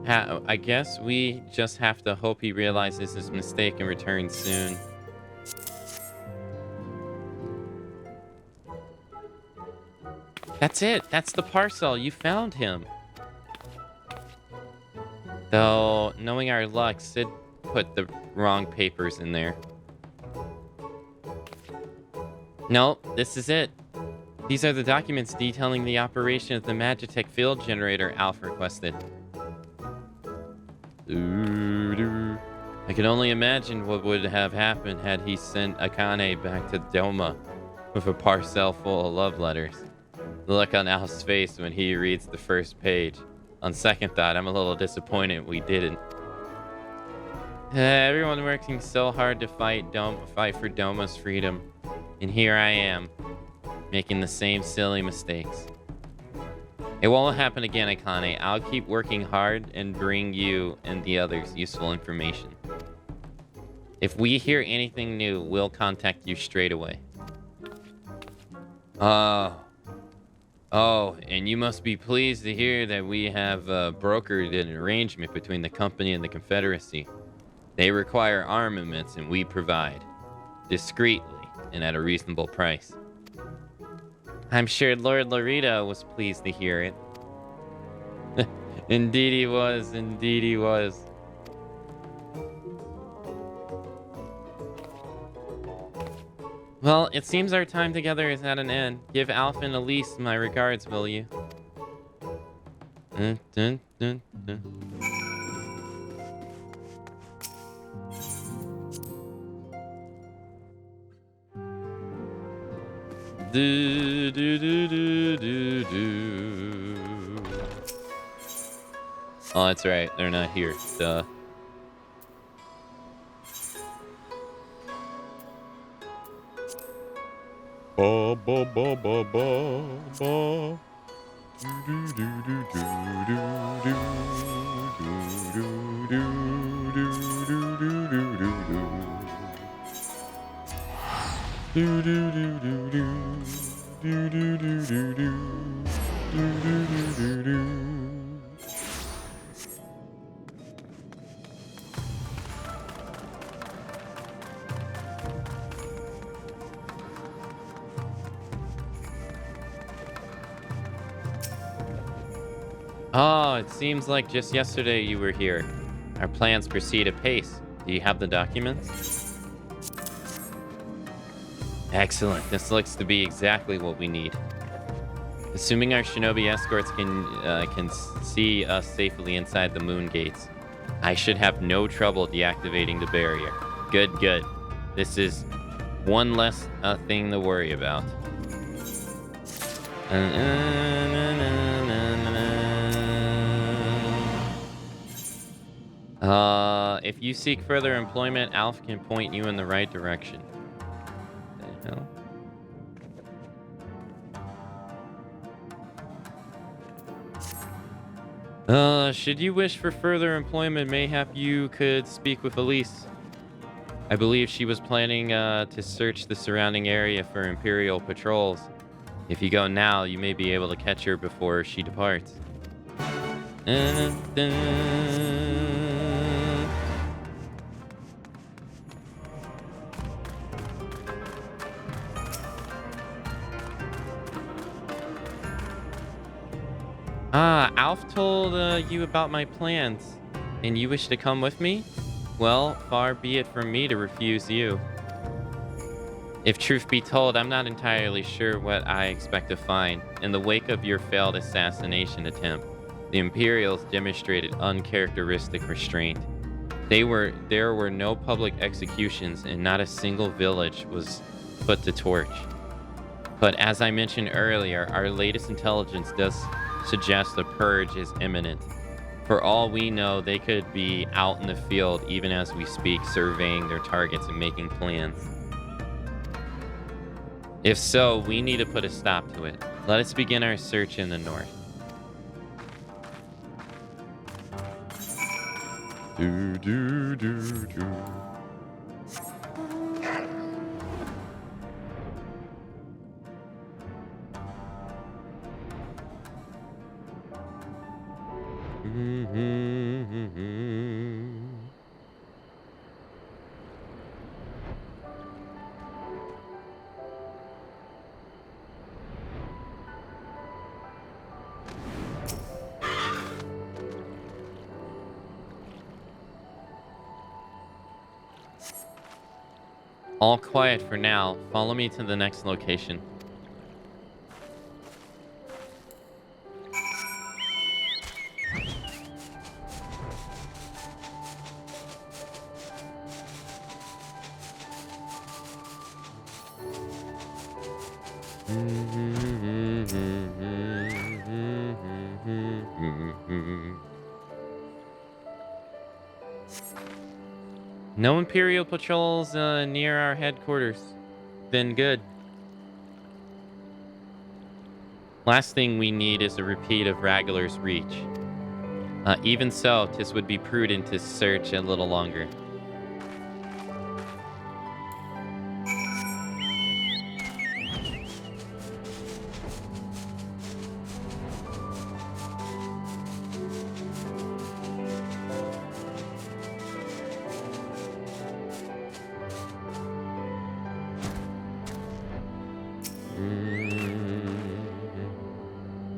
Speaker 1: I guess we just have to hope he realizes his mistake and returns soon. That's it. That's the parcel. You found him. Though, knowing our luck, Sid put the wrong papers in there. Nope, this is it. These are the documents detailing the operation of the Magitech field generator Alf requested. I can only imagine what would have happened had he sent Akane back to Doma with a parcel full of love letters. The look on Alf's face when he reads the first page. On second thought, I'm a little disappointed we didn't. Everyone working so hard to fight for Doma's freedom. And here I am, making the same silly mistakes. It won't happen again, Akane. I'll keep working hard and bring you and the others useful information. If we hear anything new, we'll contact you straight away. Oh, and you must be pleased to hear that we have brokered an arrangement between the company and the Confederacy. They require armaments and we provide. Discreetly and at a reasonable price. I'm sure Lord Lorita was pleased to hear it. Indeed he was. Well, it seems our time together is at an end. Give Alpha and Elise my regards, will you? Dun, dun, dun, dun. Do, do, do, do, do, do. Oh, that's right. They're not here. Duh. Ba, ba, ba, ba, ba, ba. Do, do, do, do, do, do, do, do, do, do, do, do, do, do, do. Do do do do do do do do do do do do do do. Oh, it seems like just yesterday you were here. Our plans proceed apace. Do you have the documents? Excellent. This looks to be exactly what we need. Assuming our shinobi escorts can see us safely inside the moon gates, I should have no trouble deactivating the barrier. Good, good. This is one less thing to worry about. If you seek further employment, Alf can point you in the right direction. Should you wish for further employment, mayhap you could speak with Elise. I believe she was planning to search the surrounding area for Imperial patrols. If you go now, you may be able to catch her before she departs. Alf told you about my plans, and you wish to come with me? Well, far be it from me to refuse you. If truth be told, I'm not entirely sure what I expect to find. In the wake of your failed assassination attempt, the Imperials demonstrated uncharacteristic restraint. There were no public executions, and not a single village was put to torch. But as I mentioned earlier, our latest intelligence does suggest the purge is imminent. For all we know, they could be out in the field even as we speak, surveying their targets and making plans. If so, we need to put a stop to it. Let us begin our search in the north. Do do do do. All quiet for now. Follow me to the next location. No Imperial patrols near our headquarters. Then good. Last thing we need is a repeat of Raglar's Reach. Even so, 'tis would be prudent to search a little longer.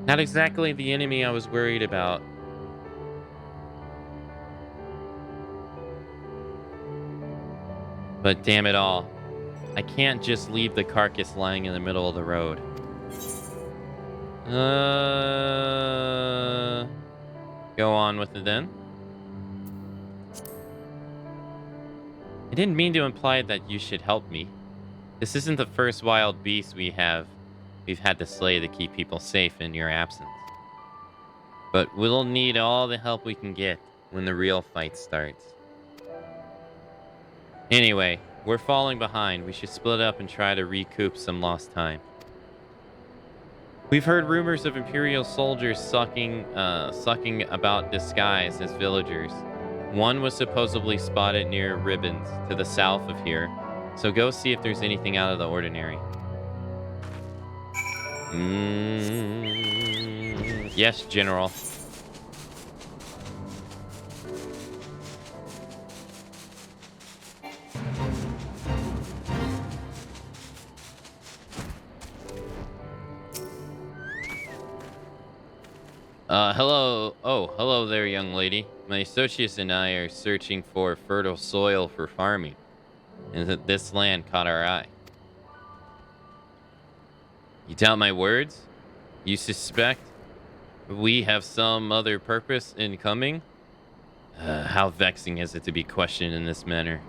Speaker 1: Not exactly the enemy I was worried about. But damn it all, I can't just leave the carcass lying in the middle of the road. go on with it then. I didn't mean to imply that you should help me. This isn't the first wild beast we've had to slay to keep people safe in your absence. But we'll need all the help we can get when the real fight starts. Anyway, we're falling behind. We should split up and try to recoup some lost time. We've heard rumors of Imperial soldiers sucking about disguised as villagers. One was supposedly spotted near Ribbons, to the south of here. So go see if there's anything out of the ordinary. Yes, General. Hello. Oh, hello there, young lady. My associates and I are searching for fertile soil for farming, and this land caught our eye. You doubt my words? You suspect we have some other purpose in coming? How vexing is it to be questioned in this manner?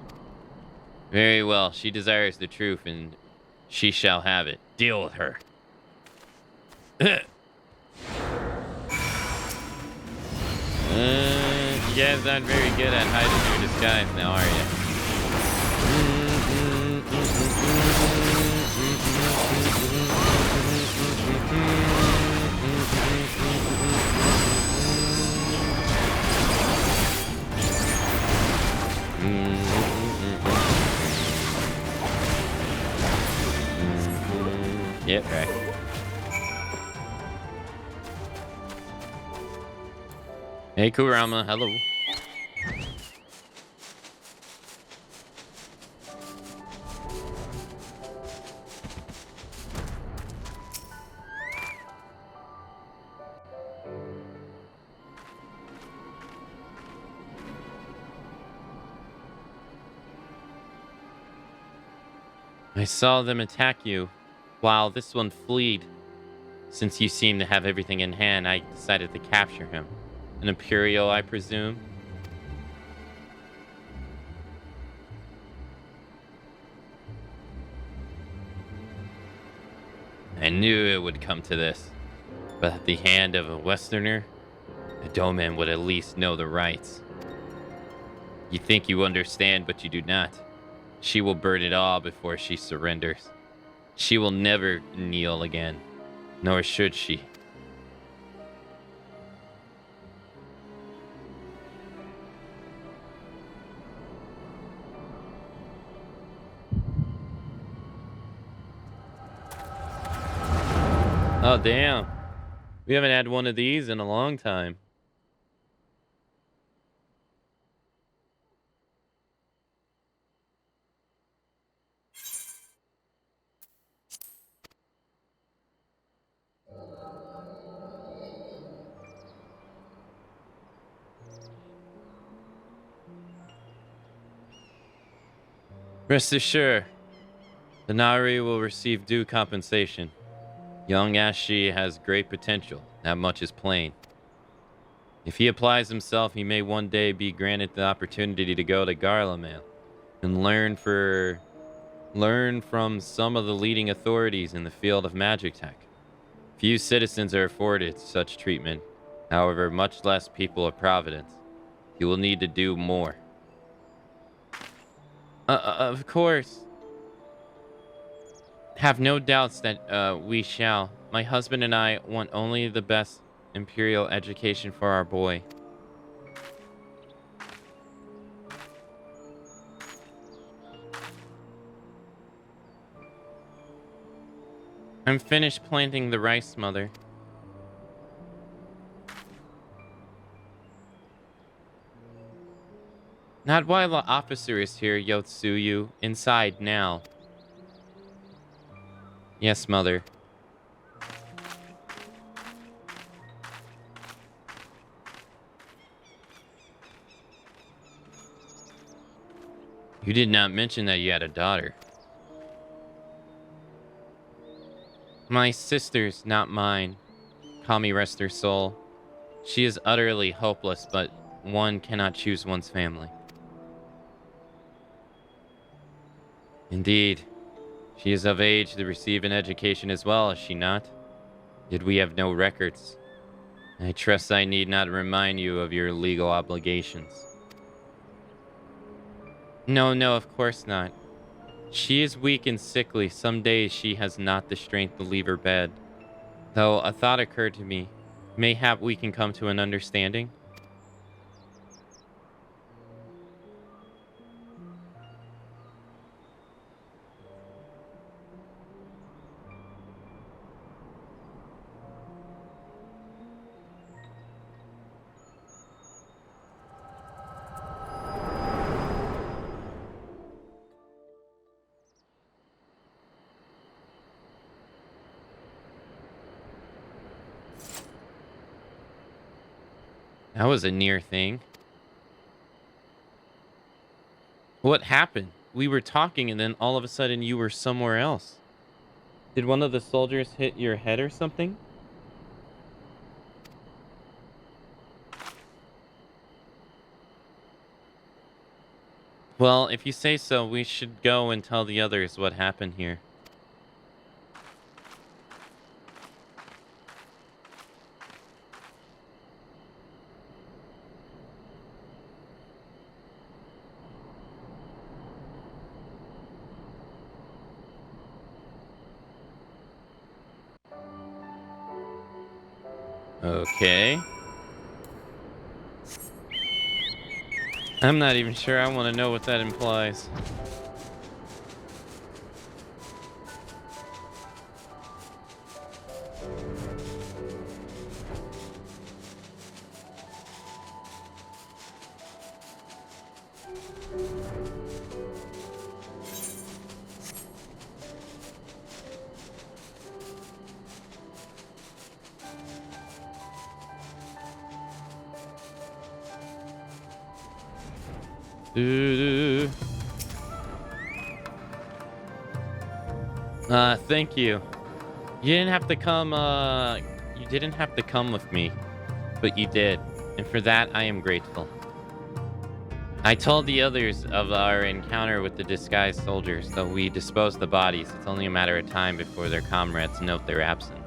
Speaker 1: Very well, she desires the truth, and she shall have it. Deal with her. You guys aren't very good at hiding your disguise now, are you? Yep, right. Hey, Kurama, hello. I saw them attack you while this one fled. Since you seem to have everything in hand, I decided to capture him. An Imperial, I presume? I knew it would come to this. But at the hand of a Westerner, a Doman would at least know the rights. You think you understand, but you do not. She will burn it all before she surrenders. She will never kneel again, nor should she. Oh, damn. We haven't had one of these in a long time. Rest assured, the Nari will receive due compensation. Young Ashi has great potential, that much is plain. If he applies himself, he may one day be granted the opportunity to go to Garlemald and learn from some of the leading authorities in the field of magic tech. Few citizens are afforded such treatment, however, much less people of Providence. He will need to do more. Of course. Have no doubts that we shall. My husband and I want only the best Imperial education for our boy. I'm finished planting the rice, Mother. Not while the officer is here, Yotsuyu. Inside now. Yes, Mother. You did not mention that you had a daughter. My sister's, not mine. Kami rest her soul. She is utterly hopeless, but one cannot choose one's family. Indeed, she is of age to receive an education as well, is she not? Yet we have no records. I trust I need not remind you of your legal obligations. No, no, of course not. She is weak and sickly. Some days she has not the strength to leave her bed. Though a thought occurred to me. Mayhap we can come to an understanding? That was a near thing. What happened? We were talking and then all of a sudden you were somewhere else. Did one of the soldiers hit your head or something? Well, if you say so, we should go and tell the others what happened here. Okay. I'm not even sure I want to know what that implies. Thank you. You didn't have to come, you didn't have to come with me, but you did. And for that, I am grateful. I told the others of our encounter with the disguised soldiers, though we disposed the bodies. It's only a matter of time before their comrades note their absence.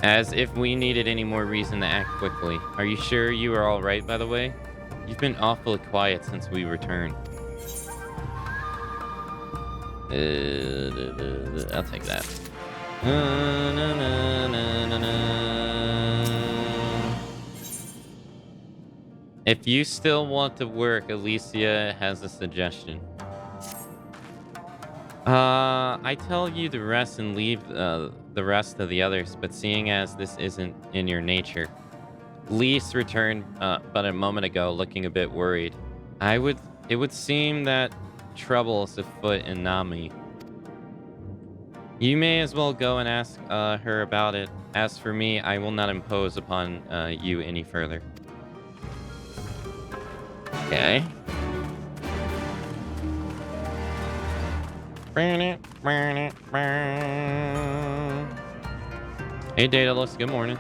Speaker 1: As if we needed any more reason to act quickly. Are you sure you are all right, by the way? You've been awfully quiet since we returned. I'll take that. If you still want to work, Alicia has a suggestion. I tell you to rest and leave the rest of the others, but seeing as this isn't in your nature. Lise returned but a moment ago, looking a bit worried. It would seem that trouble is afoot in Nami. You may as well go and ask her about it. As for me, I will not impose upon you any further. Okay. Hey, Daedalus, good morning.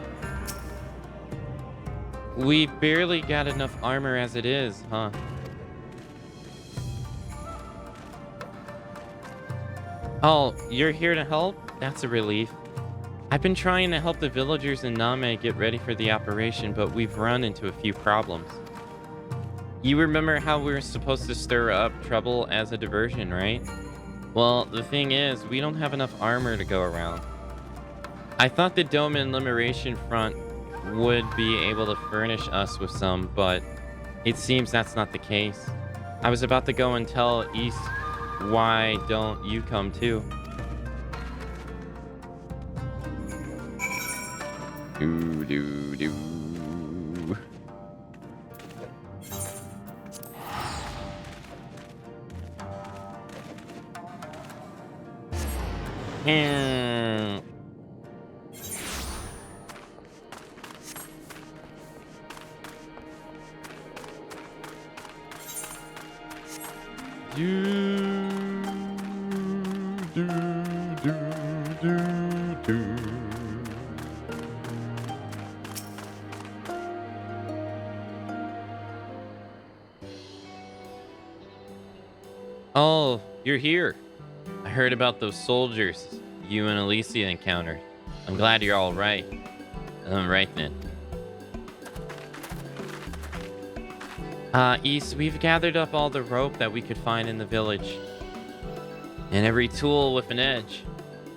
Speaker 1: We barely got enough armor as it is, huh? Oh, you're here to help? That's a relief. I've been trying to help the villagers in Name get ready for the operation, but we've run into a few problems. You remember how we were supposed to stir up trouble as a diversion, right? Well, the thing is, we don't have enough armor to go around. I thought the Dome and Liberation Front would be able to furnish us with some, but it seems that's not the case. I was about to go and tell East, why don't you come too? Do. Oh, you're here. I heard about those soldiers you and Alicia encountered. I'm glad you're all right. Right then. East, we've gathered up all the rope that we could find in the village. And every tool with an edge.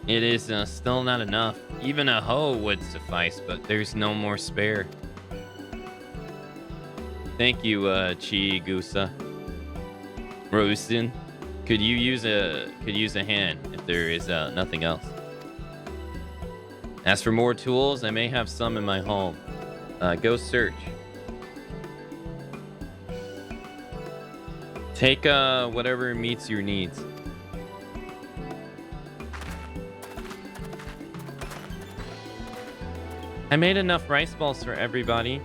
Speaker 1: It is still not enough. Even a hoe would suffice, but there's no more spare. Thank you, Chigusa. Roastin, could use a hand if there is nothing else. As for more tools, I may have some in my home. Go search. Take whatever meets your needs. I made enough rice balls for everyone,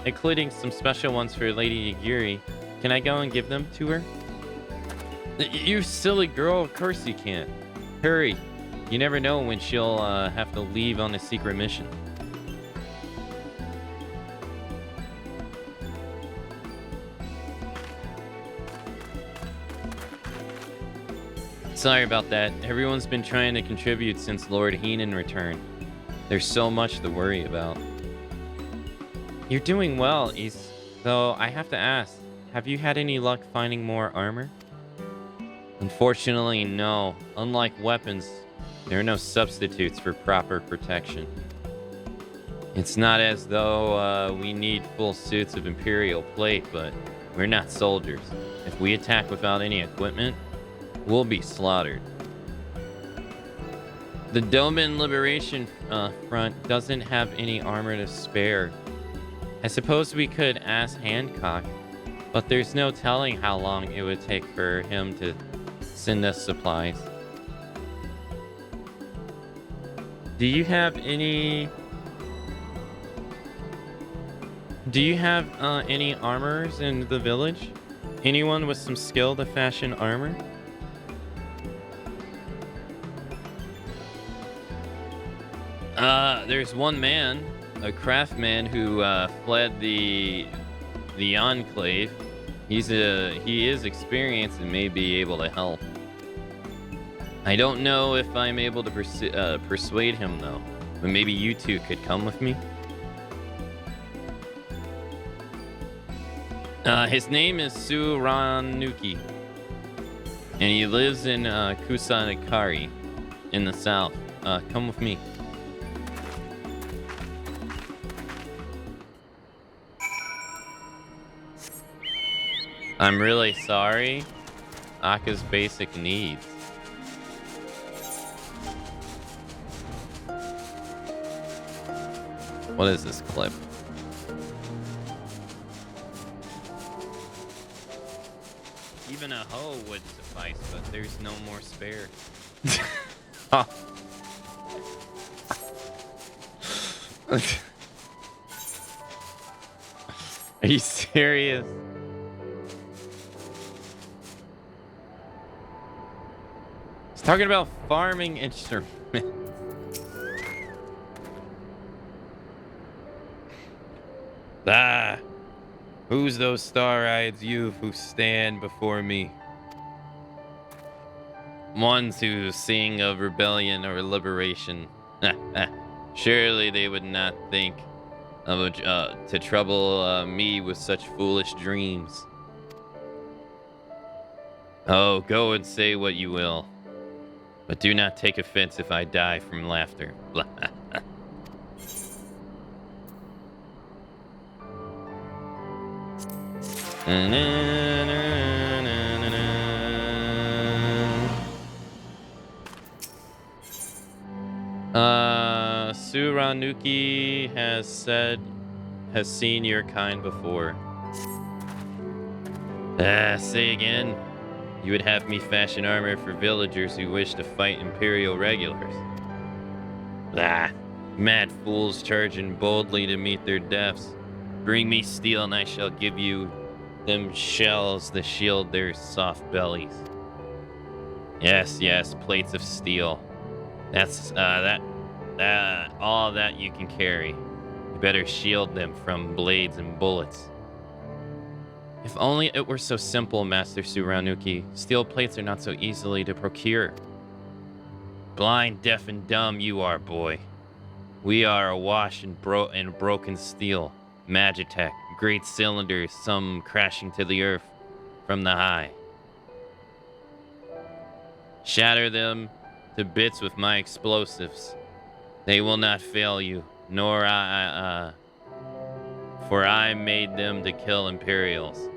Speaker 1: including some special ones for Lady Yagiri. Can I go and give them to her? You silly girl, of course you can. Hurry. You never know when she'll have to leave on a secret mission. Sorry about that. Everyone's been trying to contribute since Lord Heenan returned. There's so much to worry about. You're doing well, East. Though I have to ask, have you had any luck finding more armor? Unfortunately, no. Unlike weapons, there are no substitutes for proper protection. It's not as though we need full suits of Imperial plate, but we're not soldiers. If we attack without any equipment, we'll be slaughtered. The Doman Liberation Front doesn't have any armor to spare. I suppose we could ask Hancock, but there's no telling how long it would take for him to send us supplies. Do you have any armorers in the village? Anyone with some skill to fashion armor? There's one man, a craftsman who fled the Enclave. He is experienced and may be able to help. I don't know if I'm able to persuade him though, but maybe you two could come with me. His name is Suranuki, and he lives in Kusanakari in the south. Come with me. I'm really sorry. Aka's basic needs. What is this clip? Even a hoe would suffice, but there's no more spare. Oh. Are you serious? He's talking about farming instruments. Who's those star-eyed youth who stand before me? Ones who sing of rebellion or liberation. Surely they would not think of to trouble me with such foolish dreams. Oh, go and say what you will, but do not take offense if I die from laughter. Suranuki has seen your kind before. Say again. You would have me fashion armor for villagers who wish to fight Imperial regulars. Mad fools charging boldly to meet their deaths. Bring me steel and I shall give you them shells to shield their soft bellies. Yes, plates of steel. That's all that you can carry. You better shield them from blades and bullets. If only it were so simple, Master Suranuki. Steel plates are not so easily to procure. Blind, deaf, and dumb you are, boy. We are awash in broken steel. Magitech, great cylinders, some crashing to the earth from the high. Shatter them to bits with my explosives. They will not fail you, nor for I made them to kill Imperials.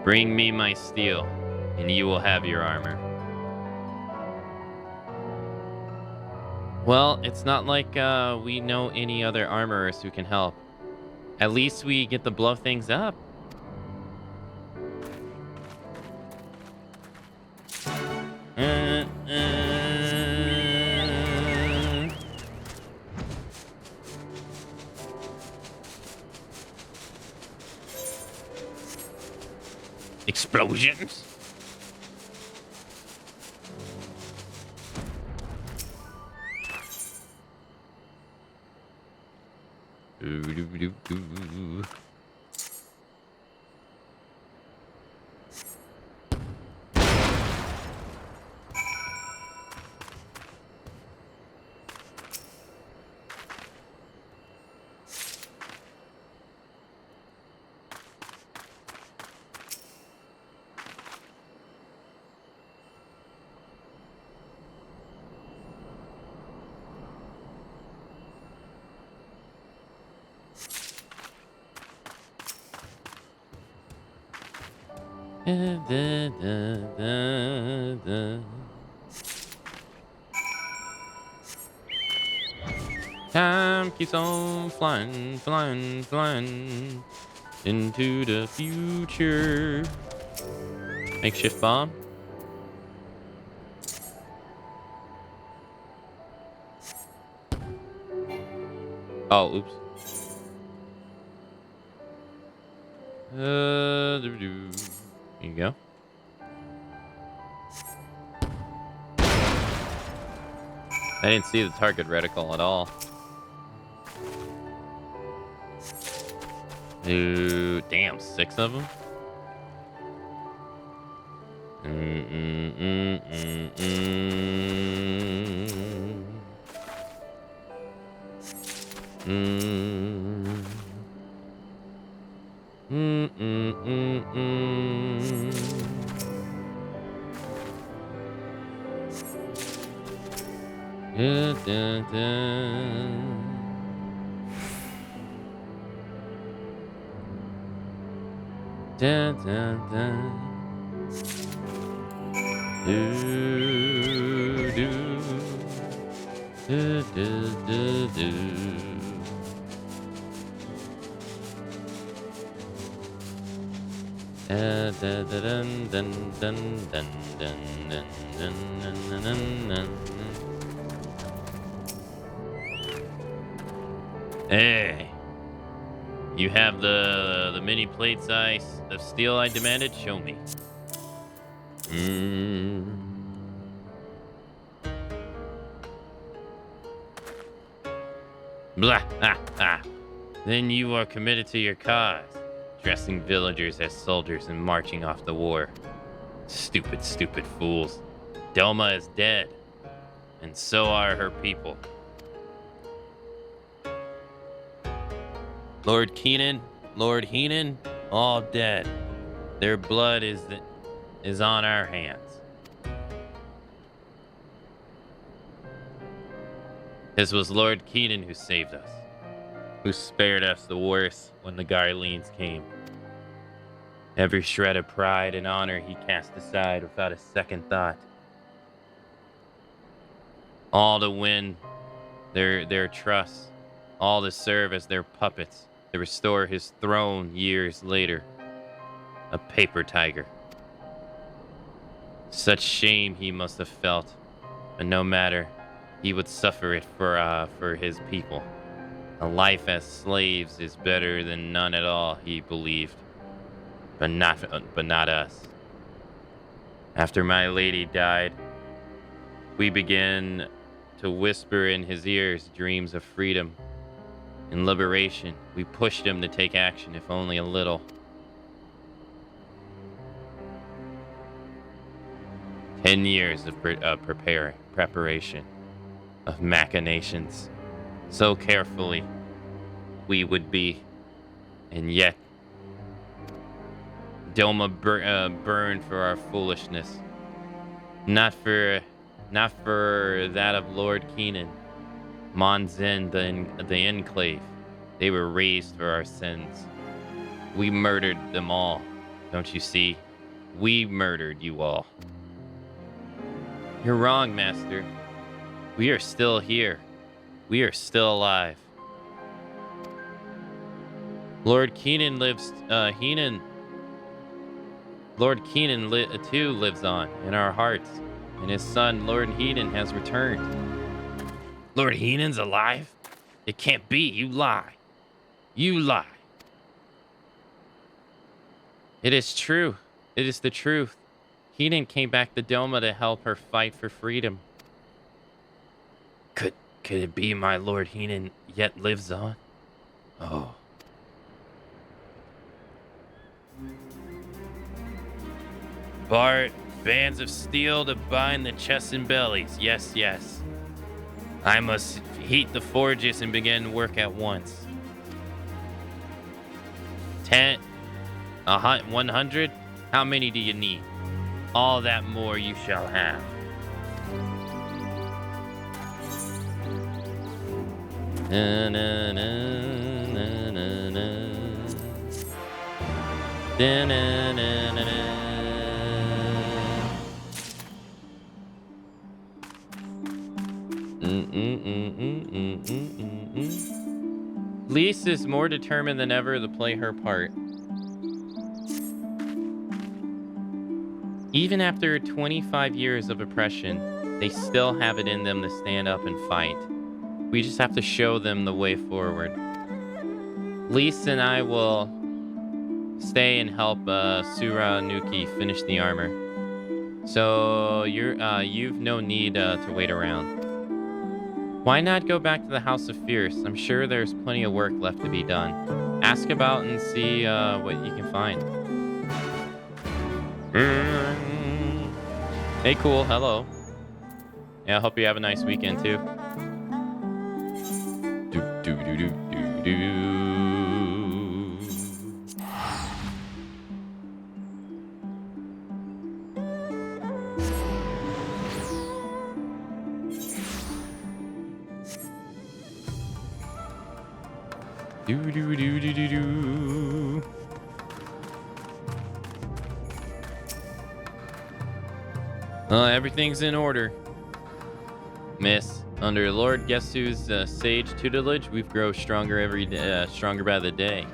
Speaker 1: Bring me my steel, and you will have your armor. Well, it's not like we know any other armorers who can help. At least we get to blow things up. Explosions. Time keeps on flying, flying, flying into the future. Makeshift bomb. Oh, oops. Here you go. I didn't see the target reticle at all. Ooh, damn, 6 of them. Hey, you have the mini plate size of steel I demanded? Show me. Blah, Then you are committed to your cause, dressing villagers as soldiers and marching off the war. Stupid, stupid fools. Delma is dead, and so are her people. Lord Heenan, all dead. Their blood is on our hands. This was Lord Keenan who saved us, who spared us the worst when the Garleans came. Every shred of pride and honor he cast aside without a second thought. All to win their trust, all to serve as their puppets, to restore his throne years later. A paper tiger. Such shame he must have felt, but no matter, he would suffer it for his people. A life as slaves is better than none at all, he believed, but not us. After my lady died, we began to whisper in his ears dreams of freedom. In liberation, we pushed him to take action, if only a little. 10 years of preparation, of machinations. So carefully we would be, and yet Doma burned for our foolishness. Not for that of Lord Keenan. Monzen, the Enclave. They were raised for our sins. We murdered them all. Don't you see? We murdered you all. You're wrong, Master. We are still here. We are still alive. Lord Keenan lives, Lord Keenan too lives on in our hearts, and his son, Lord Heenan, has returned. Lord Heenan's alive? It can't be. You lie. You lie. It is true. It is the truth. Heenan came back to Doma to help her fight for freedom. Could it be my Lord Heenan yet lives on? Oh. Bart, bands of steel to bind the chests and bellies. Yes, yes. I must heat the forges and begin work at once. 10, 100? How many do you need? All that more you shall have. Na, na, na, na, na, na. Da, na, na, na, na. Lise is more determined than ever to play her part. Even after 25 years of oppression, they still have it in them to stand up and fight. We just have to show them the way forward. Lise and I will stay and help Sura Nuki finish the armor. So you've no need to wait around. Why not go back to the House of Fierce? I'm sure there's plenty of work left to be done. Ask about and see what you can find. Hey, cool. Hello. Yeah, I hope you have a nice weekend too. Everything's in order, Miss. Under Lord Gesu's sage tutelage, we've grown stronger every day, stronger by the day.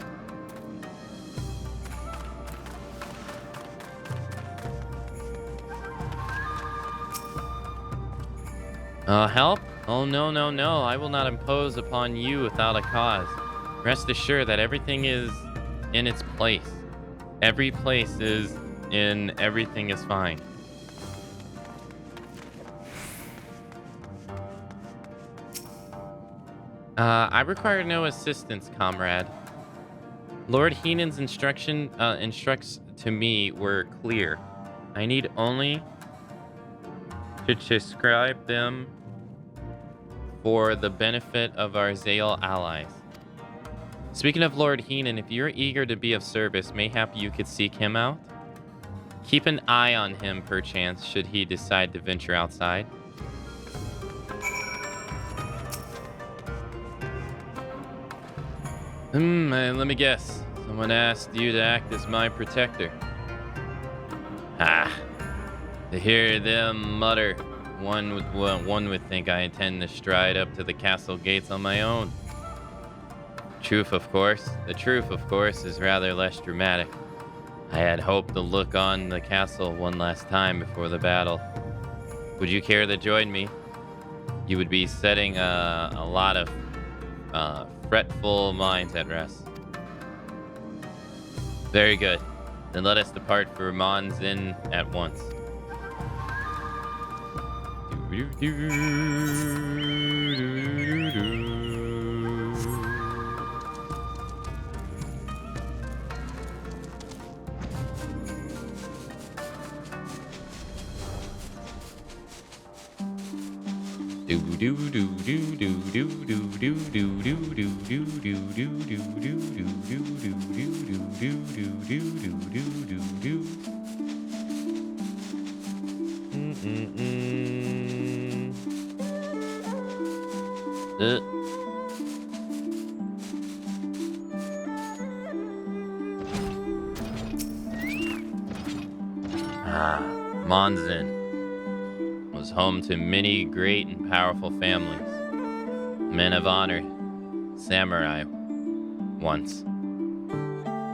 Speaker 1: Help? Oh, no, no, no. I will not impose upon you without a cause. Rest assured that everything is in its place. Every place is in, everything is fine. I require no assistance, comrade. Lord Heenan's instructs to me were clear. I need only to describe them for the benefit of our Zale allies. Speaking of Lord Heenan, if you're eager to be of service, mayhap you could seek him out? Keep an eye on him, perchance, should he decide to venture outside. Let me guess. Someone asked you to act as my protector. Ah, to hear them mutter, one would think I intend to stride up to the castle gates on my own. The truth, of course, is rather less dramatic. I had hoped to look on the castle one last time before the battle. Would you care to join me? You would be setting a lot of fretful minds at rest. Very good. Then let us depart for Monzen at once. Do do do do do do do do do do do do do do do do do. Monzin was home to many great and powerful families, men of honor, samurai once.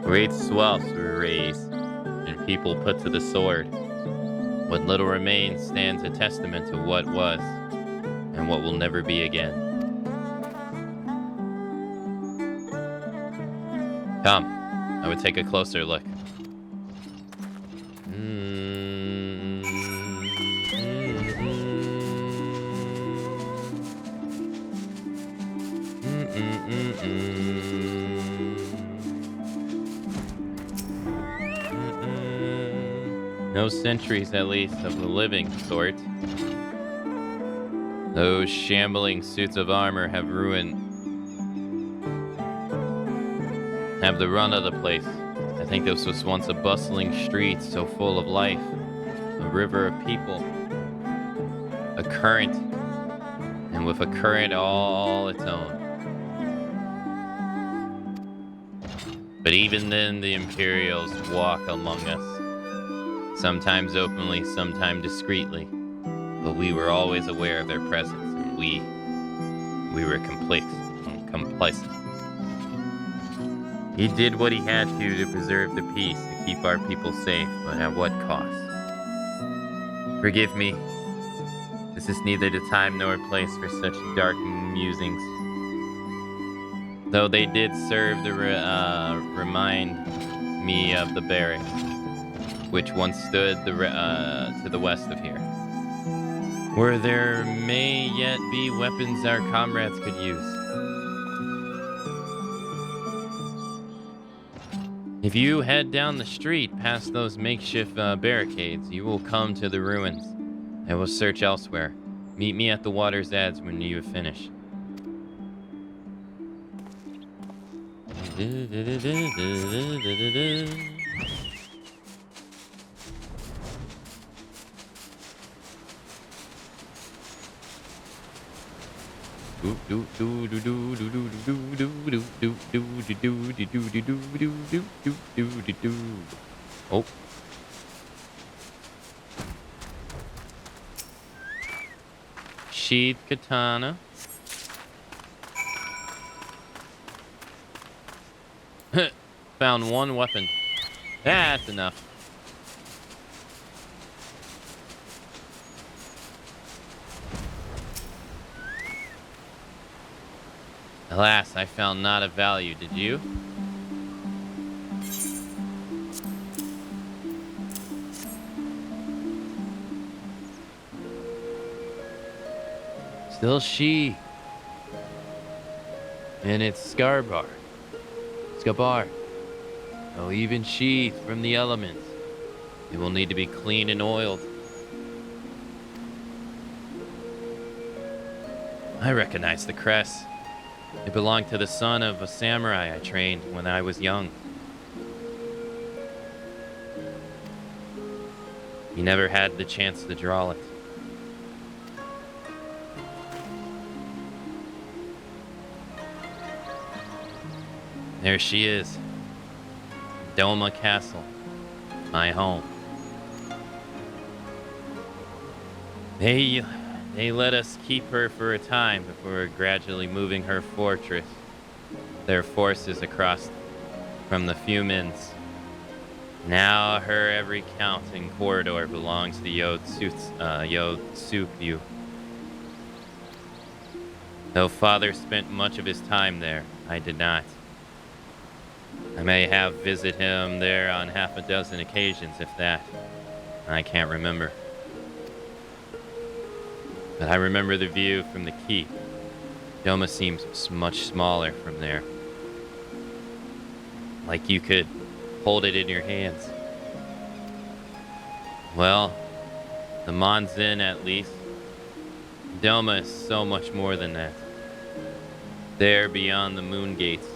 Speaker 1: Great swells were raised, and people put to the sword. What little remains stands a testament to what was, and what will never be again. Come, I would take a closer look. No sentries, at least, of the living sort. Those shambling suits of armor have the run of the place. I think this was once a bustling street so full of life, a river of people, a current, and with a current all its own. But even then, the Imperials walk among us, sometimes openly, sometimes discreetly. But we were always aware of their presence, and we were complacent. He did what he had to preserve the peace, to keep our people safe, but at what cost? Forgive me. This is neither the time nor place for such dark musings. Though they did serve to remind me of the barracks, which once stood to the west of here, where there may yet be weapons our comrades could use. If you head down the street past those makeshift barricades, you will come to the ruins. I will search elsewhere. Meet me at the water's edge when you have finished. Oh. Sheath katana. Found one weapon. That's enough. Alas, I found not of value, did you? Still she. And it's Scabar. Oh, even sheath from the elements. It will need to be cleaned and oiled. I recognize the crest. It belonged to the son of a samurai I trained when I was young. He never had the chance to draw it. There she is. Doma Castle, my home. They let us keep her for a time before gradually moving her fortress, their forces across from the Fumins. Now her every counting corridor belongs to Yotsuyu. Though father spent much of his time there, I did not. I may have visited him there on half a dozen occasions, if that. I can't remember. But I remember the view from the keep. Doma seems much smaller from there. Like you could hold it in your hands. Well, the Monzin at least Doma is so much more than that. There beyond the moon gates,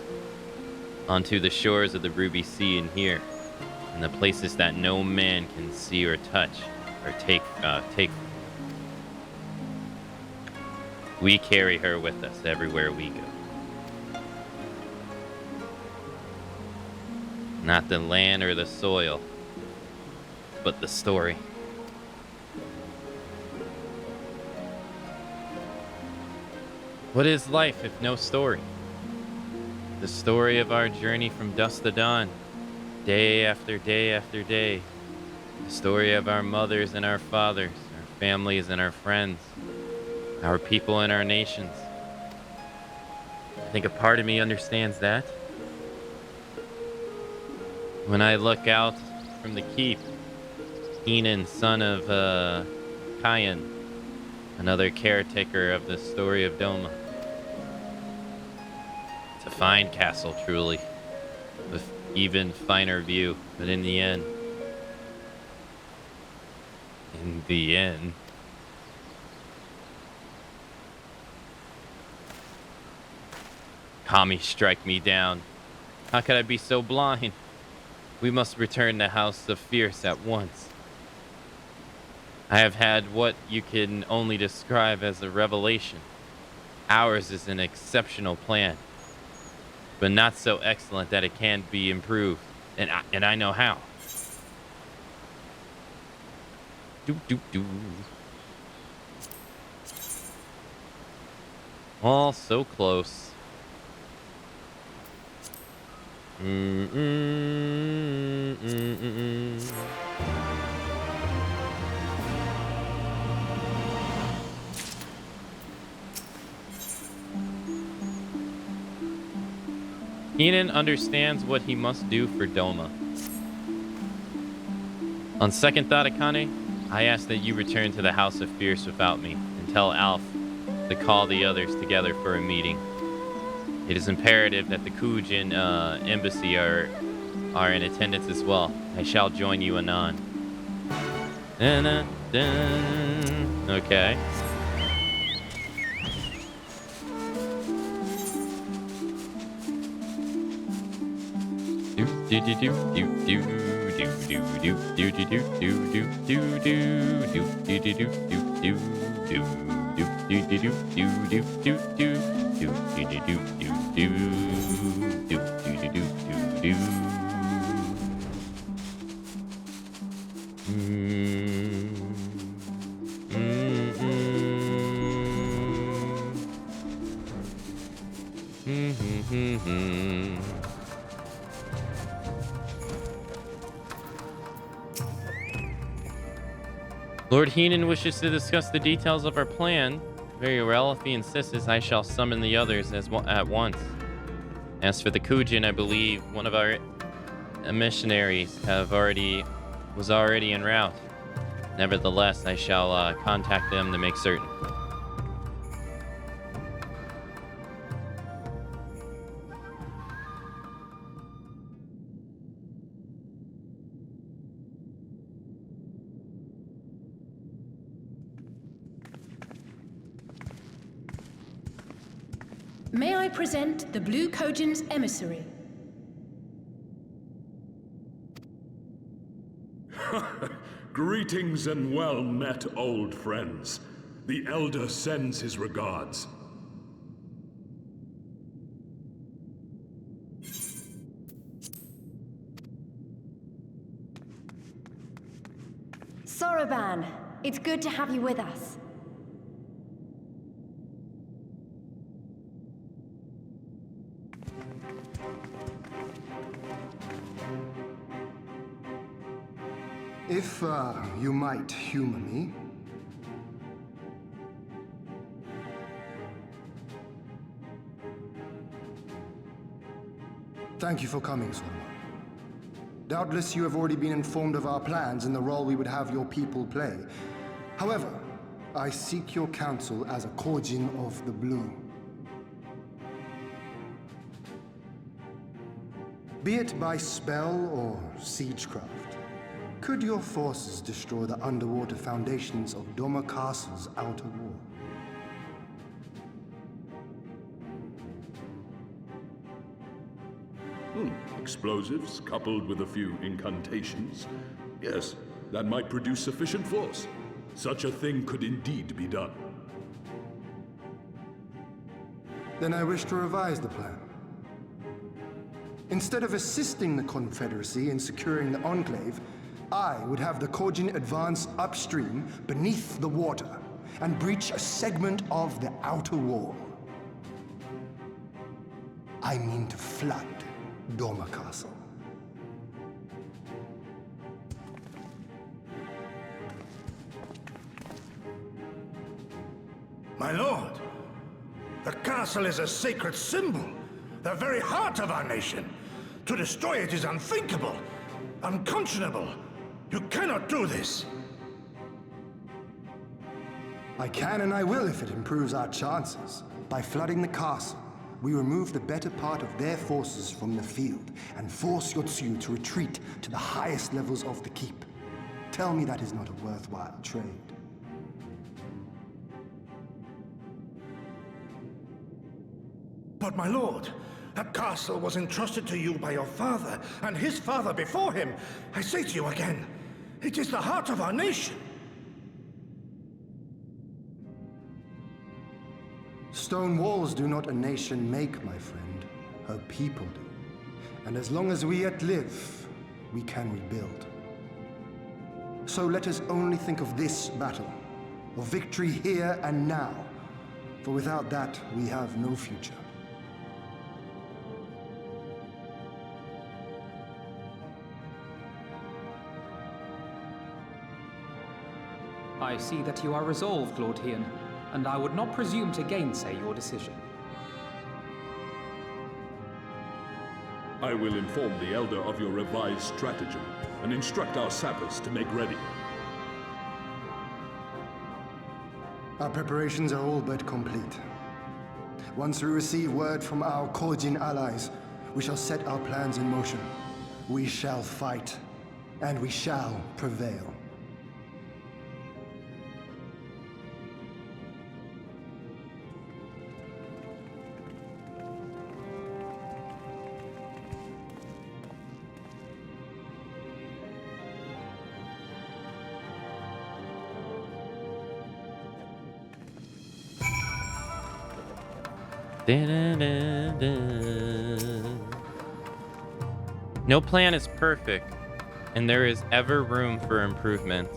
Speaker 1: onto the shores of the Ruby Sea and here, in the places that no man can see or touch or take. We carry her with us everywhere we go. Not the land or the soil, but the story. What is life if no story? The story of our journey from dusk to dawn, day after day after day. The story of our mothers and our fathers, our families and our friends, our people and our nations. I think a part of me understands that. When I look out from the keep, Enan, son of Kayan, another caretaker of the story of Doma. It's a fine castle, truly, with even finer view, but in the end, Kami strike me down. How could I be so blind? We must return to House of Fierce at once. I have had what you can only describe as a revelation. Ours is an exceptional plan, but not so excellent that it can't be improved, and I know how. All so close. Enan understands what he must do for Doma. On second thought, Akane, I ask that you return to the House of Fierce without me and tell Alf to call the others together for a meeting. It is imperative that the Kujin embassy are in attendance as well. I shall join you anon. Okay. Lord Heenan wishes to discuss the details of our plan. Very well, if he insists, I shall summon the others at once. As for the Kujin, I believe one of our missionaries was already en route. Nevertheless, I shall contact them to make certain.
Speaker 5: May I present the Blue Kojin's emissary?
Speaker 8: Greetings and well met, old friends. The Elder sends his regards.
Speaker 6: Soroban, it's good to have you with us.
Speaker 2: If you might humor me. Thank you for coming, Soroban. Doubtless you have already been informed of our plans and the role we would have your people play. However, I seek your counsel as a Kojin of the Blue. Be it by spell or siegecraft, could your forces destroy the underwater foundations of Doma Castle's outer wall?
Speaker 8: Explosives coupled with a few incantations. Yes, that might produce sufficient force. Such a thing could indeed be done.
Speaker 2: Then I wish to revise the plan. Instead of assisting the Confederacy in securing the Enclave, I would have the Kojin advance upstream beneath the water and breach a segment of the outer wall. I mean to flood Doma Castle.
Speaker 7: My lord, the castle is a sacred symbol, the very heart of our nation. To destroy it is unthinkable, unconscionable. You cannot do this.
Speaker 2: I can and I will if it improves our chances. By flooding the castle, we remove the better part of their forces from the field and force Yotsuyu to retreat to the highest levels of the keep. Tell me that is not a worthwhile trade.
Speaker 7: But my lord, that castle was entrusted to you by your father and his father before him. I say to you again, it is the heart of our nation.
Speaker 2: Stone walls do not a nation make, my friend. Her people do. And as long as we yet live, we can rebuild. So let us only think of this battle, of victory here and now. For without that, we have no future.
Speaker 4: I see that you are resolved, Lord Hien, and I would not presume to gainsay your decision.
Speaker 8: I will inform the Elder of your revised stratagem and instruct our sappers to make ready.
Speaker 2: Our preparations are all but complete. Once we receive word from our Kojin allies, we shall set our plans in motion. We shall fight, and we shall prevail.
Speaker 1: No plan is perfect, and there is ever room for improvement.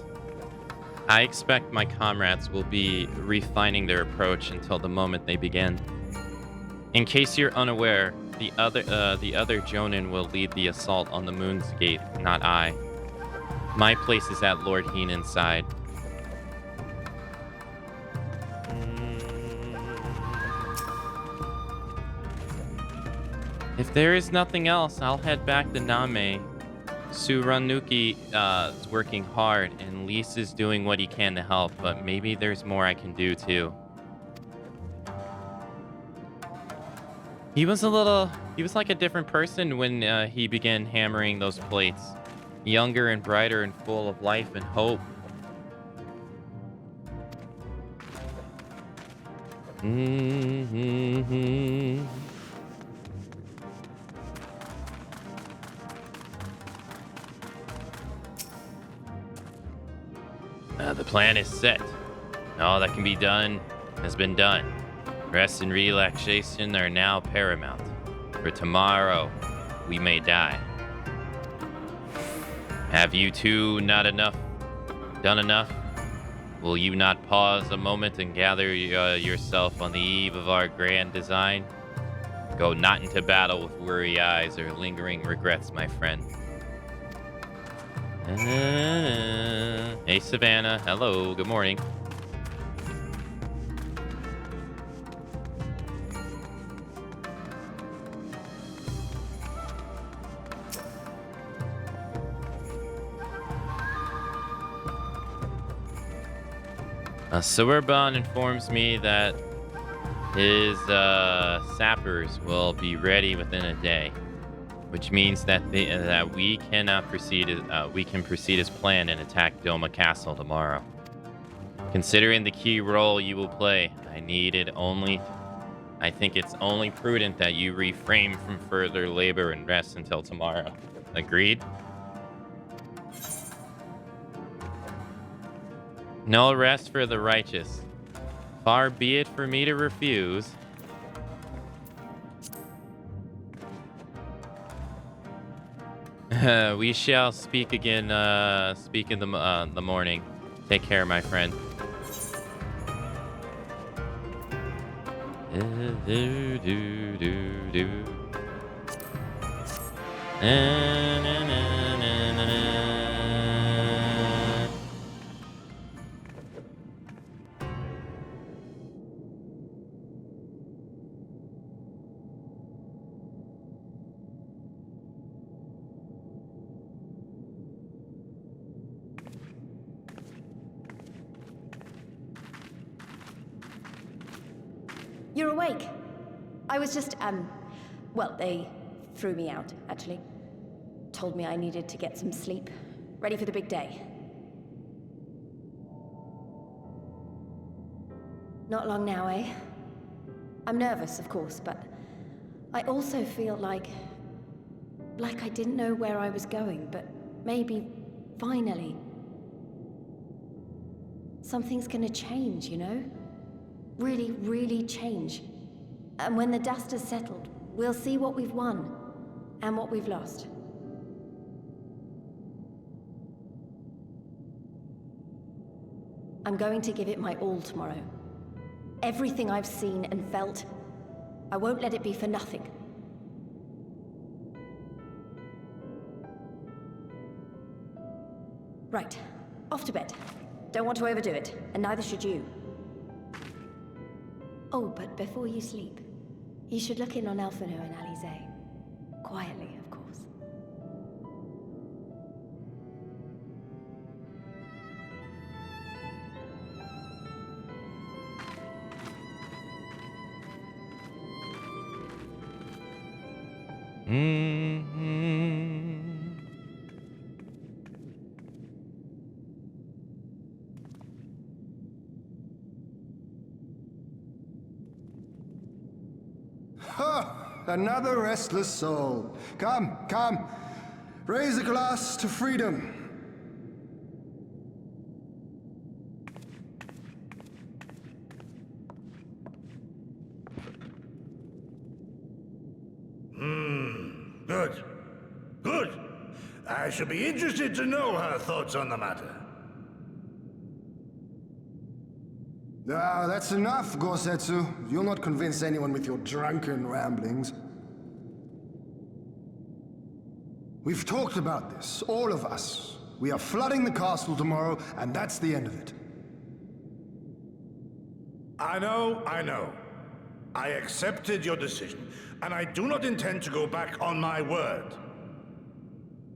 Speaker 1: I expect my comrades will be refining their approach until the moment they begin. In case you're unaware, the other Jonin will lead the assault on the Moon's Gate, not I. My place is at Lord Hienen's side. If there is nothing else, I'll head back to Name. Suranuki is working hard, and Lise is doing what he can to help, but maybe there's more I can do too. He was like a different person when he began hammering those plates. Younger and brighter and full of life and hope. The plan is set. All that can be done has been done. Rest and relaxation are now paramount. For tomorrow, we may die. Have you two done enough? Will you not pause a moment and gather yourself on the eve of our grand design? Go not into battle with weary eyes or lingering regrets, my friend. Hey, Savannah. Hello. Good morning. Suburban informs me that his sappers will be ready within a day, which means that we can proceed as planned and attack Doma Castle tomorrow. Considering the key role you will play, I needed only I think it's only prudent that you refrain from further labor and rest until tomorrow. Agreed? No rest for the righteous. Far be it for me to refuse. We shall speak again, speak in the morning. Take care, my friend.
Speaker 6: You're awake. I was just, well, they threw me out, actually. Told me I needed to get some sleep. Ready for the big day. Not long now, eh? I'm nervous, of course, but I also feel like I didn't know where I was going, but maybe, finally, something's gonna change, you know? Really, really change. And when the dust has settled, we'll see what we've won and what we've lost. I'm going to give it my all tomorrow. Everything I've seen and felt, I won't let it be for nothing. Right, off to bed. Don't want to overdo it, and neither should you. Oh, but before you sleep, you should look in on Elfino and Alize. Quietly, of course.
Speaker 2: Ha! Another restless soul. Come, come. Raise a glass to freedom.
Speaker 7: Good. Good. I shall be interested to know her thoughts on the matter.
Speaker 2: Ah, that's enough, Gosetsu. You'll not convince anyone with your drunken ramblings. We've talked about this, all of us. We are flooding the castle tomorrow, and that's the end of it.
Speaker 7: I know. I accepted your decision, and I do not intend to go back on my word.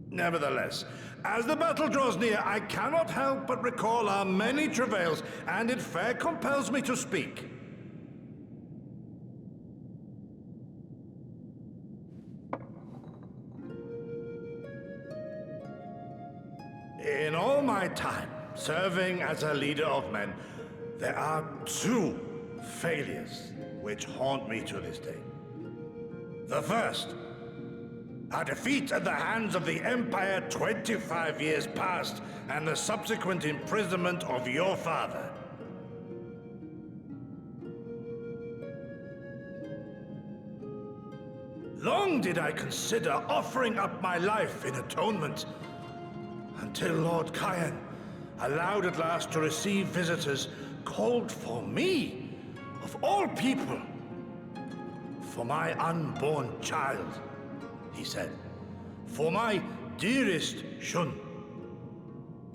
Speaker 7: Nevertheless, as the battle draws near, I cannot help but recall our many travails, and it fair compels me to speak. In all my time serving as a leader of men, there are two failures which haunt me to this day. The first, our defeat at the hands of the Empire 25 years past, and the subsequent imprisonment of your father. Long did I consider offering up my life in atonement, until Lord Kyan allowed at last to receive visitors called for me, of all people, for my unborn child, he said, for my dearest Shun,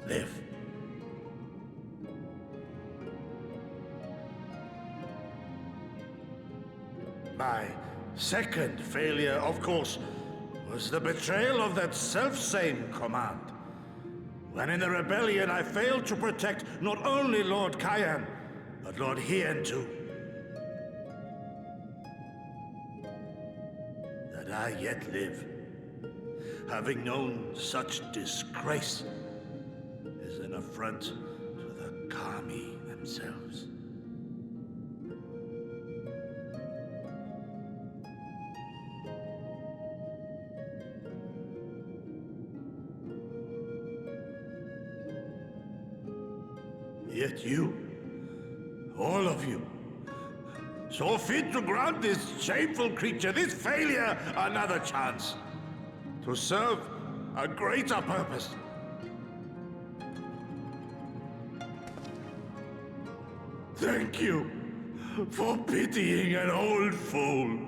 Speaker 7: live. My second failure, of course, was the betrayal of that self-same command. When in the rebellion I failed to protect not only Lord Kyan, but Lord Hien too. That I yet live, having known such disgrace, is an affront to the Kami themselves. Yet you, all of you, saw fit to grant this shameful creature, this failure, another chance to serve a greater purpose. Thank you for pitying an old fool.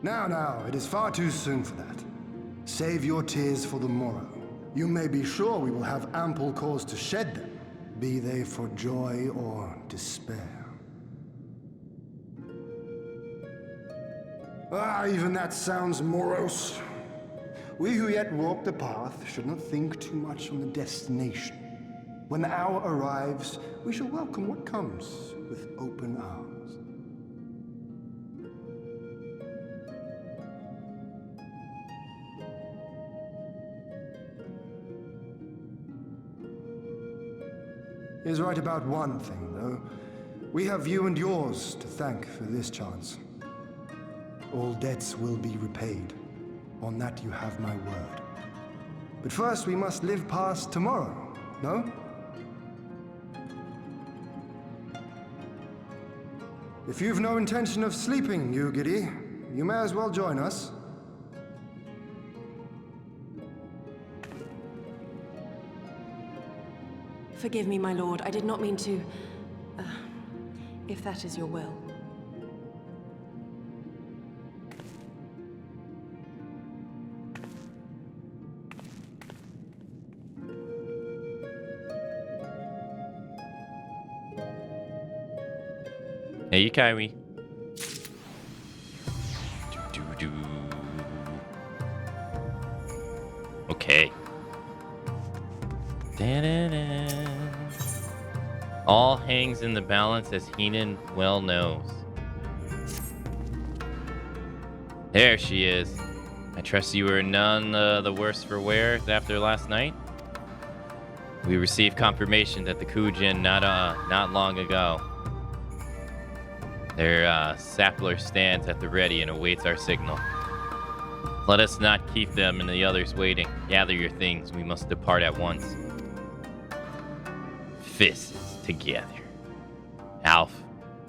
Speaker 2: Now, it is far too soon for that. Save your tears for the morrow. You may be sure we will have ample cause to shed them, be they for joy or despair. Even that sounds morose. We who yet walk the path should not think too much on the destination. When the hour arrives, we shall welcome what comes with open arms. He is right about one thing, though. We have you and yours to thank for this chance. All debts will be repaid. On that you have my word. But first we must live past tomorrow, no? If you've no intention of sleeping, you giddy, you may as well join us.
Speaker 3: Forgive me, my lord. I did not mean to... if that is your will.
Speaker 1: Hey, Kaiwi. Do. Okay. All hangs in the balance, as Heenan well knows. There she is. I trust you were none the worse for wear after last night? We received confirmation that the Kujin not long ago. Their sapler stands at the ready and awaits our signal. Let us not keep them and the others waiting. Gather your things. We must depart at once. Fists together. Alf,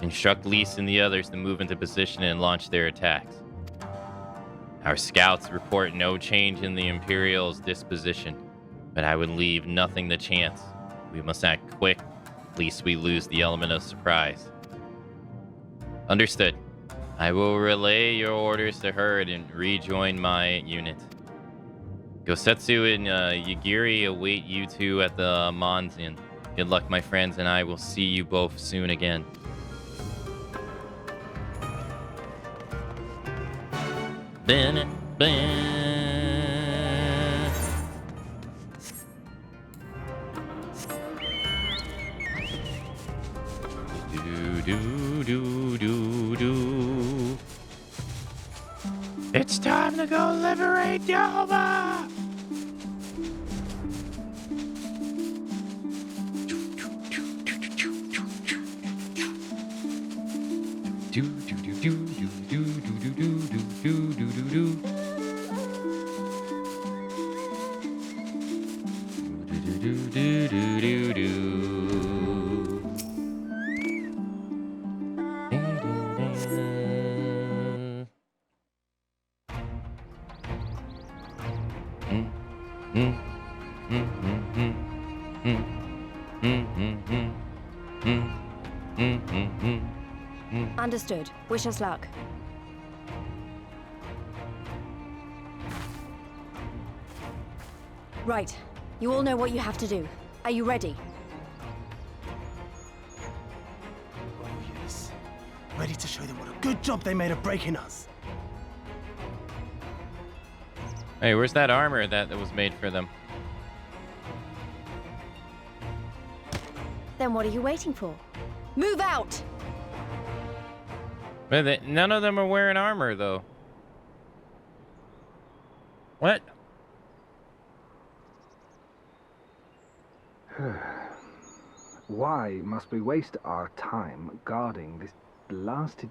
Speaker 1: instruct Lise and the others to move into position and launch their attacks. Our scouts report no change in the Imperial's disposition, but I would leave nothing to chance. We must act quick, lest we lose the element of surprise. Understood. I will relay your orders to her and rejoin my unit. Gosetsu and Yagiri await you two at the Monzin. Good luck, my friends, and I will see you both soon again. It's time to go liberate Doma!
Speaker 6: Understood. Wish us luck. Right. You all know what you have to do. Are you ready?
Speaker 9: Oh yes. Ready to show them what a good job they made of breaking us.
Speaker 1: Hey, where's that armor that was made for them?
Speaker 6: Then what are you waiting for? Move out!
Speaker 1: But none of them are wearing armor, though. What?
Speaker 10: Why must we waste our time guarding this blasted...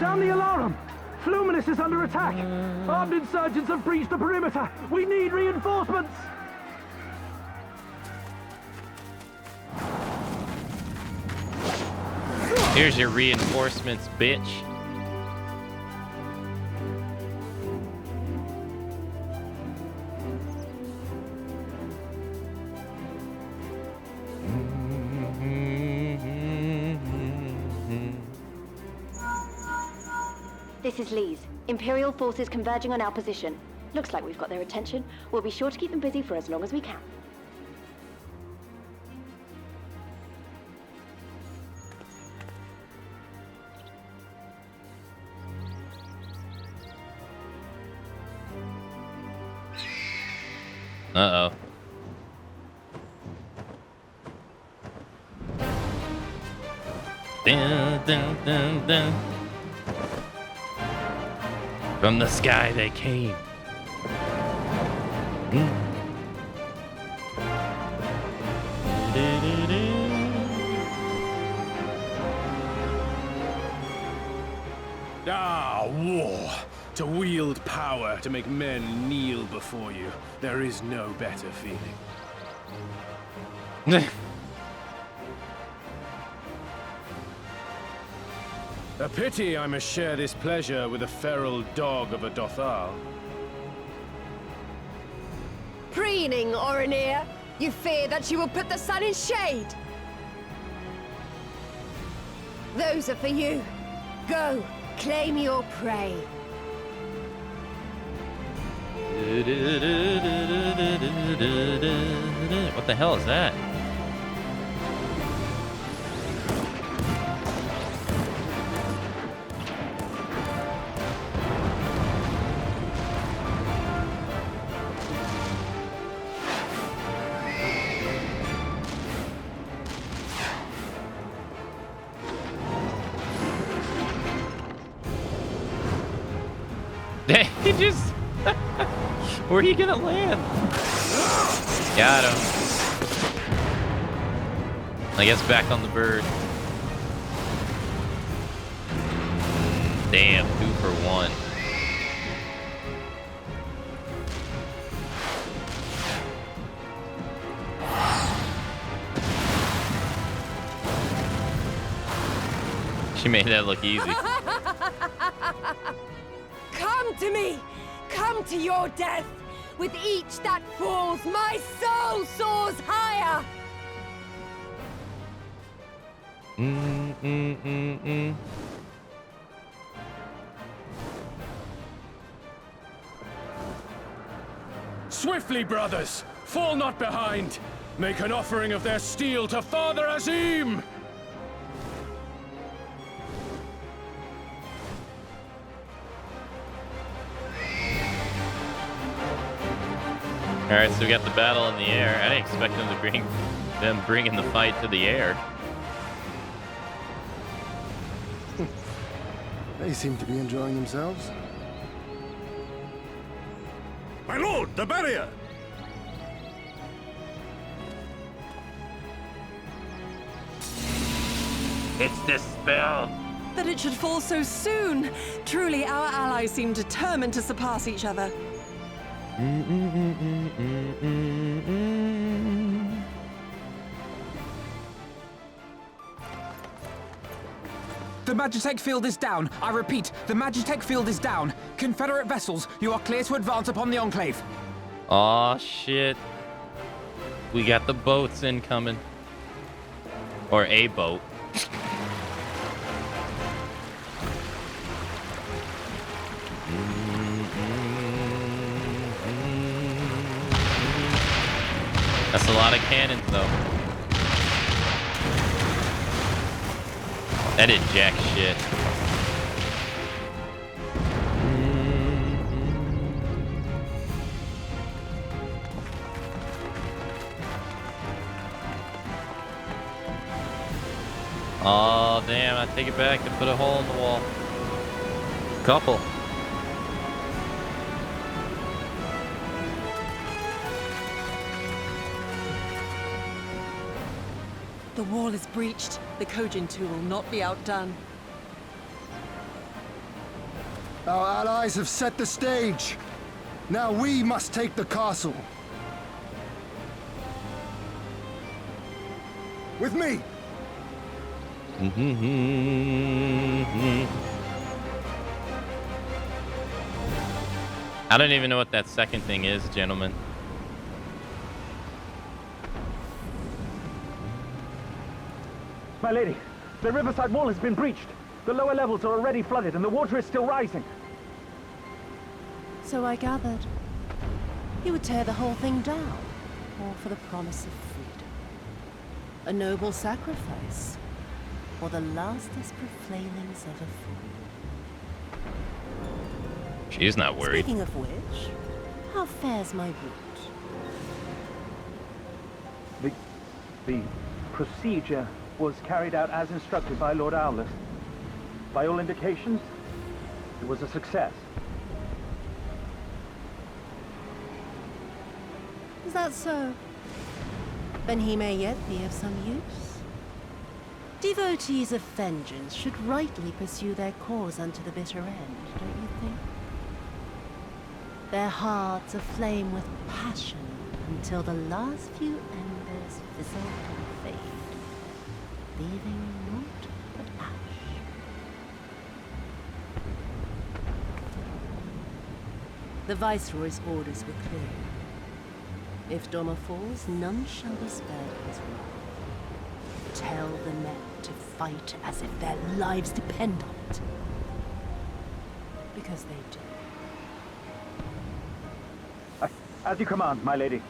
Speaker 9: Sound the alarm! Fluminous is under attack! Armed insurgents have breached the perimeter! We need reinforcements!
Speaker 1: Here's your reinforcements, bitch.
Speaker 6: This is Lee's. Imperial forces converging on our position. Looks like we've got their attention. We'll be sure to keep them busy for as long as we can.
Speaker 1: Uh-oh. Dun, dun, dun, dun. From the sky they came.
Speaker 11: Ah, war. To wield power, to make men kneel before you. There is no better feeling. A pity I must share this pleasure with a feral dog of a Dothal.
Speaker 12: Preening, Oreneer. You fear that she will put the sun in shade. Those are for you. Go, claim your prey.
Speaker 1: What the hell is that? He just... Where are you gonna land? Got him. I guess back on the bird. Damn, 2 for 1. She made that look easy.
Speaker 12: Come to me! Come to your death! With each that falls, my soul soars higher!
Speaker 11: Swiftly, brothers! Fall not behind! Make an offering of their steel to Father Azim!
Speaker 1: Alright, so we got the battle in the air. I didn't expect them to bringing the fight to the air.
Speaker 2: They seem to be enjoying themselves.
Speaker 7: My lord, the barrier!
Speaker 1: It's the spell!
Speaker 3: That it should fall so soon! Truly, our allies seem determined to surpass each other.
Speaker 4: The Magitech field is down. I repeat, the Magitech field is down. Confederate vessels, you are clear to advance upon the Enclave.
Speaker 1: Aw, shit. We got the boats incoming. Or a boat. That's a lot of cannons, though. That did jack shit. Oh, damn, I take it back and put a hole in the wall. Couple.
Speaker 3: The wall is breached. The Kojin 2 will not be outdone.
Speaker 2: Our allies have set the stage. Now we must take the castle. With me!
Speaker 1: I don't even know what that second thing is, gentlemen.
Speaker 9: My lady, the riverside wall has been breached. The lower levels are already flooded and the water is still rising.
Speaker 12: So I gathered. He would tear the whole thing down, all for the promise of freedom. A noble sacrifice, or the lastest flailings of a fool.
Speaker 1: She's not worried.
Speaker 12: Speaking of which, how fares my route?
Speaker 9: The procedure was carried out as instructed by Lord Owless. By all indications, it was a success.
Speaker 12: Is that so? Then he may yet be of some use. Devotees of vengeance should rightly pursue their cause unto the bitter end, don't you think? Their hearts aflame with passion until the last few embers fizzle and fade, leaving naught but ash. The Viceroy's orders were clear. If Doma falls, none shall be spared his wrath. Tell the men to fight as if their lives depend on it. Because they do.
Speaker 9: As you command, my lady.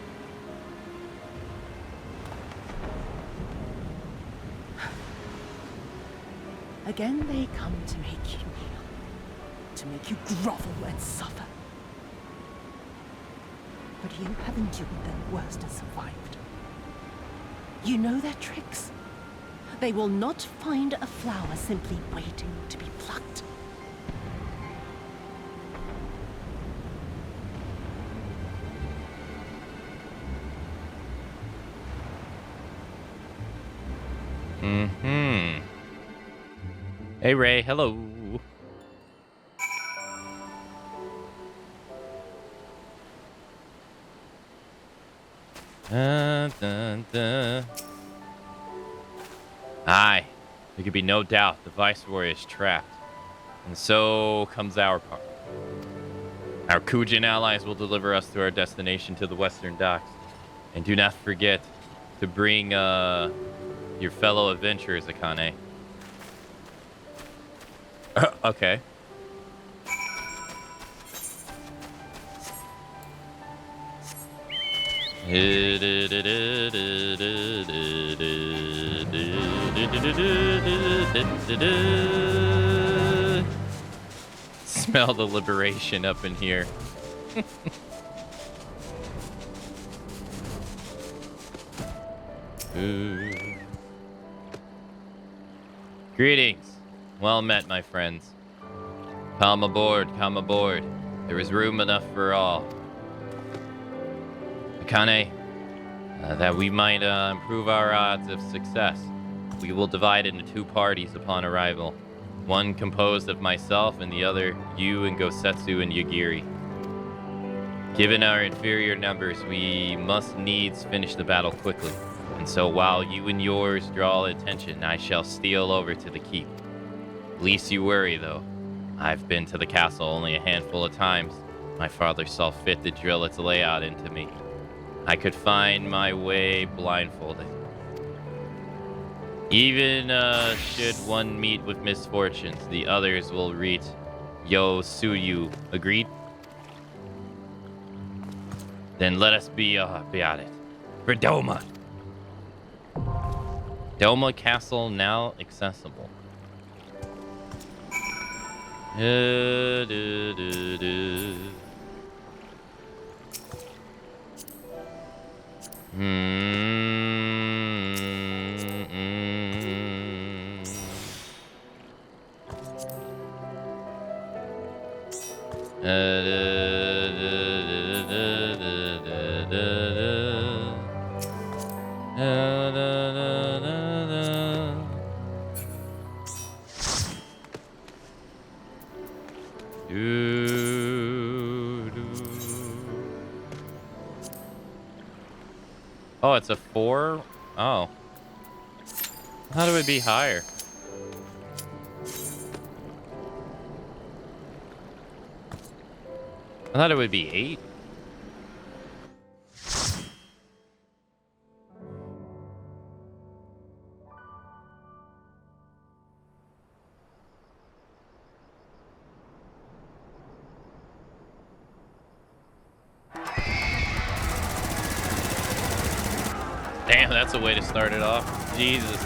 Speaker 12: Again they come to make you kneel, to make you grovel and suffer. But you have endured their worst and survived. You know their tricks. They will not find a flower simply waiting to be plucked.
Speaker 1: Hey Ray, hello. Dun, dun, dun. Aye, there could be no doubt the Viceroy is trapped. And so comes our part. Our Kujin allies will deliver us to our destination to the Western Docks. And do not forget to bring your fellow adventurers, Akane. Okay. Smell the liberation up in here. Greetings. Well met, my friends. Come aboard, come aboard. There is room enough for all. Akane, that we might improve our odds of success, we will divide into two parties upon arrival. One composed of myself and the other you and Gosetsu and Yagiri. Given our inferior numbers, we must needs finish the battle quickly. And so while you and yours draw attention, I shall steal over to the keep. Least you worry, though. I've been to the castle only a handful of times. My father saw fit to drill its layout into me. I could find my way blindfolded. Even should one meet with misfortunes, the others will reach Yosuyu. Agreed? Then let us be about it. For Doma! Doma Castle now accessible. Oh, it's a 4? Oh. How do it be higher? I thought it would be 8. Damn, that's a way to start it off. Jesus.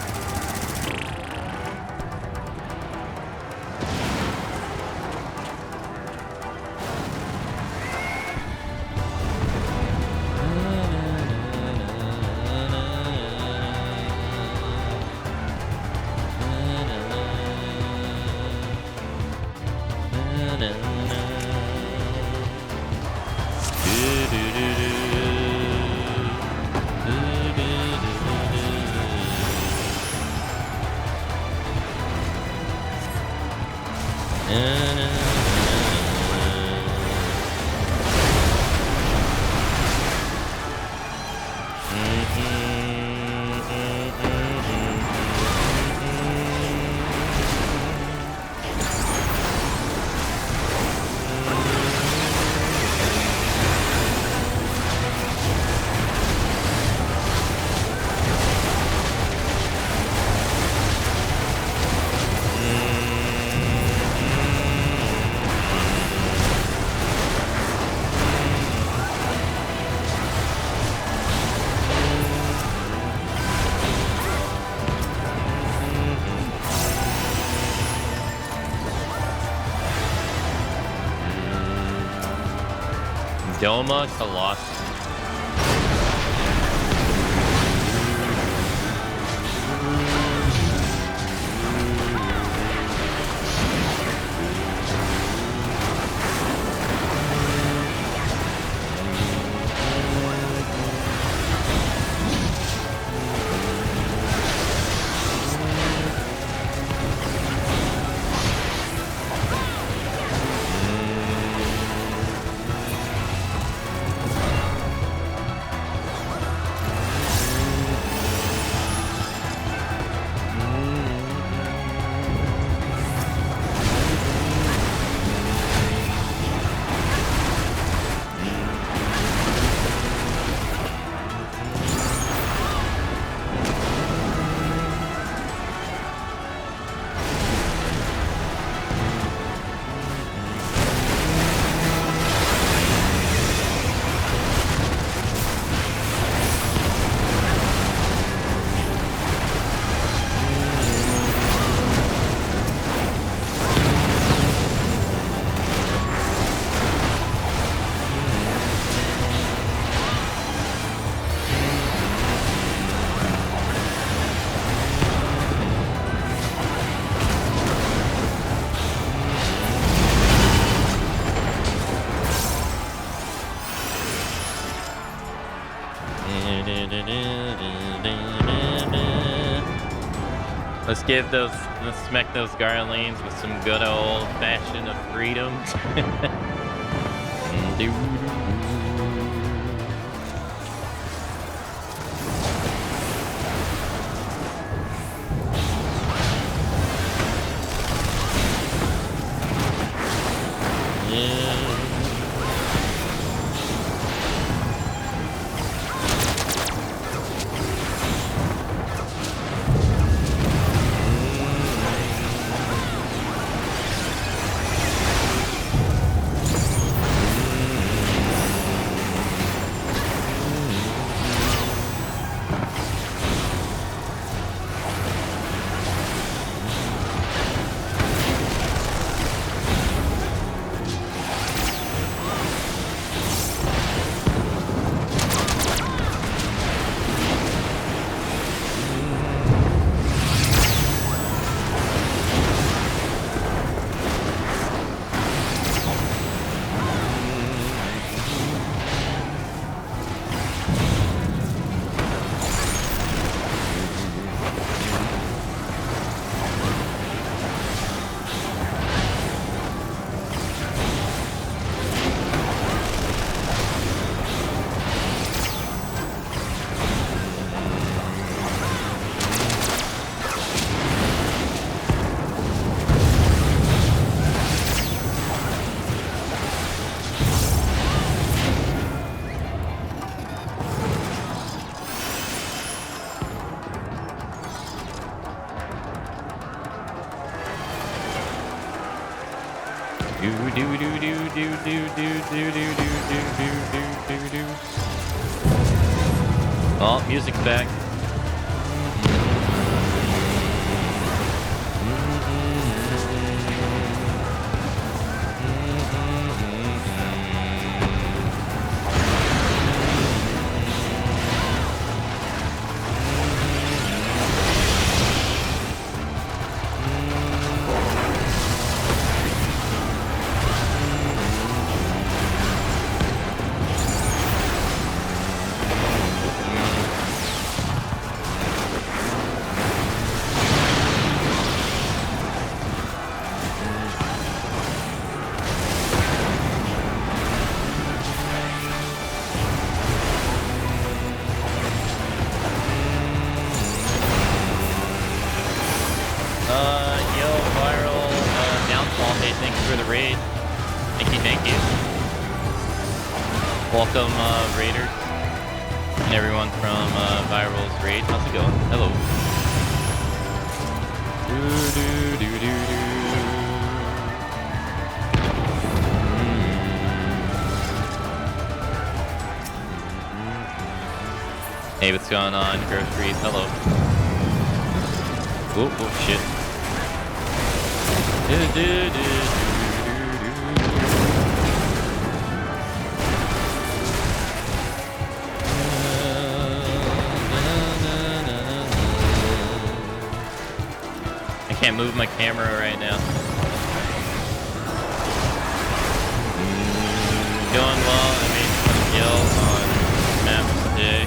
Speaker 1: Doma Colossus. Let's smack those Garleans with some good old fashioned of freedom. Oh, music's back. Welcome, Raiders, and everyone from Viral's Raid. How's it going? Hello. Hey, what's going on, Groceries? Hello. Oh, shit. I can't move my camera right now. Going well. I made some kills on maps today.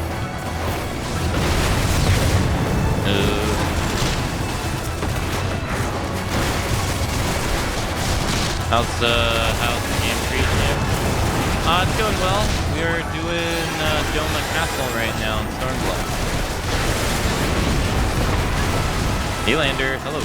Speaker 1: How's the game treating you? It's going well. We're doing Doma Castle right now in Stormblood. Helander, hello.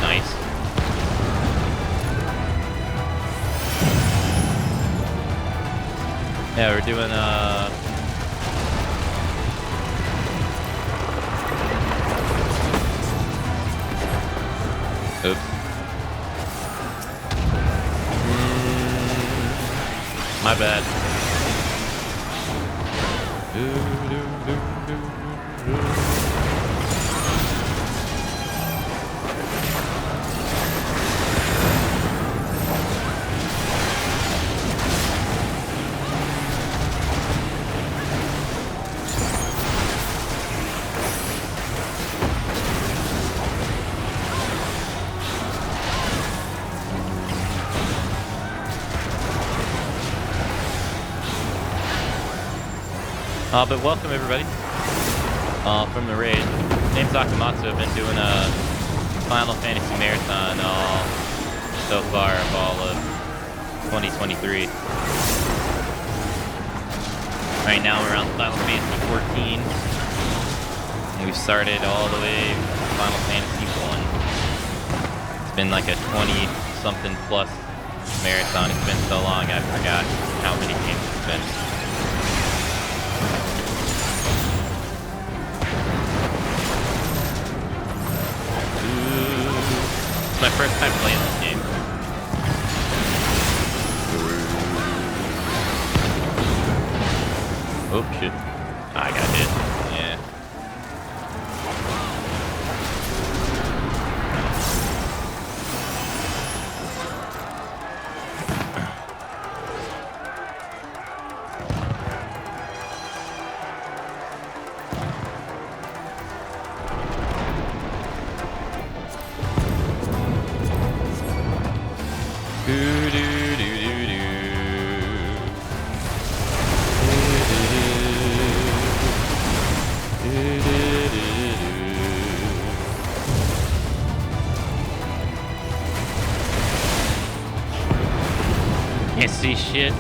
Speaker 1: Nice. Yeah, we're doing oops. My bad. But welcome everybody from the raid. Name's Akamatzu. I've been doing a Final Fantasy marathon so far of all of 2023. Right now we're on Final Fantasy XIV. And we've started all the way from Final Fantasy 1. It's been like a 20-something plus marathon. It's been so long I forgot how many games it's been. It's my first time playing this game. Oh shit. I got hit. Yeah. Can't see shit.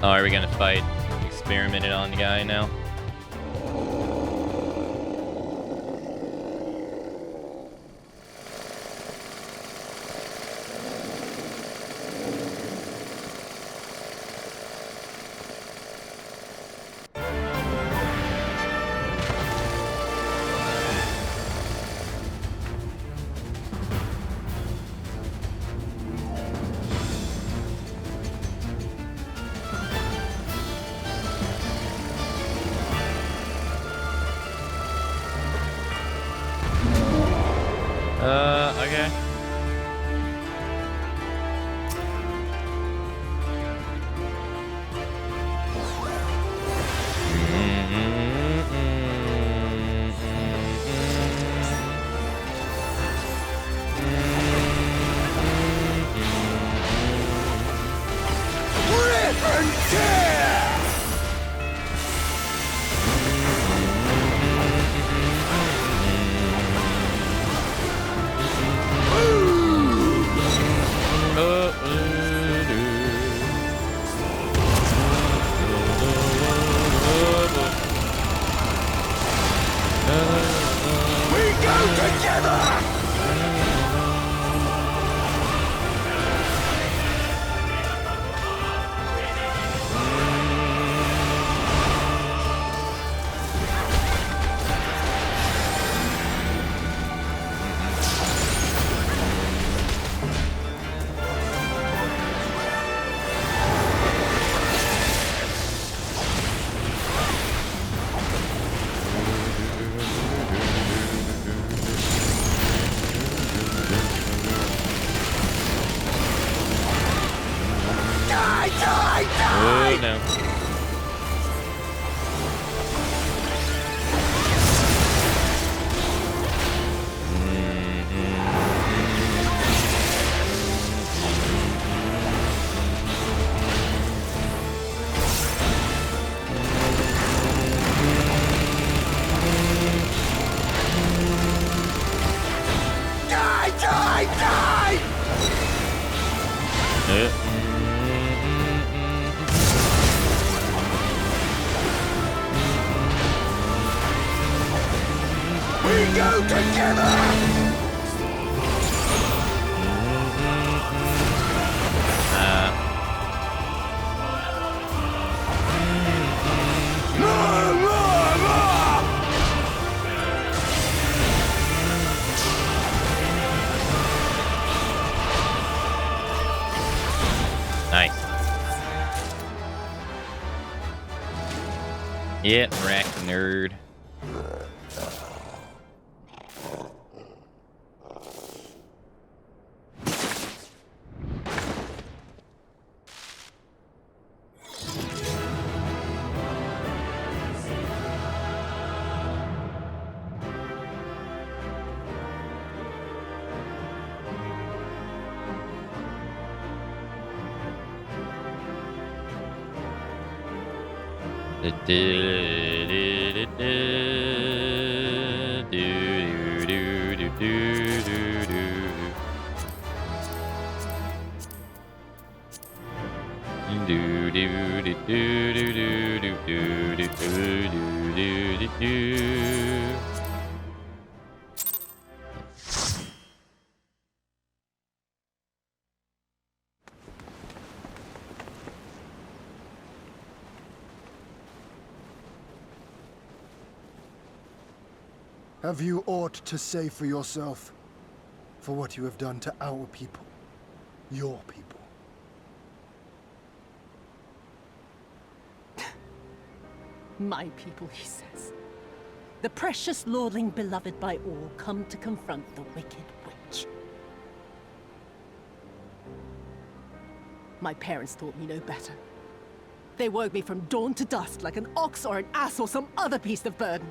Speaker 1: Oh, are we gonna fight experimented on guy now? Okay. Oh no. Nice. Yep, wreck nerd.
Speaker 2: Have you aught to say for yourself? For what you have done to our people? Your people?
Speaker 12: My people, he says. The precious lordling beloved by all, come to confront the wicked witch. My parents taught me no better. They worked me from dawn to dusk like an ox or an ass or some other beast of burden.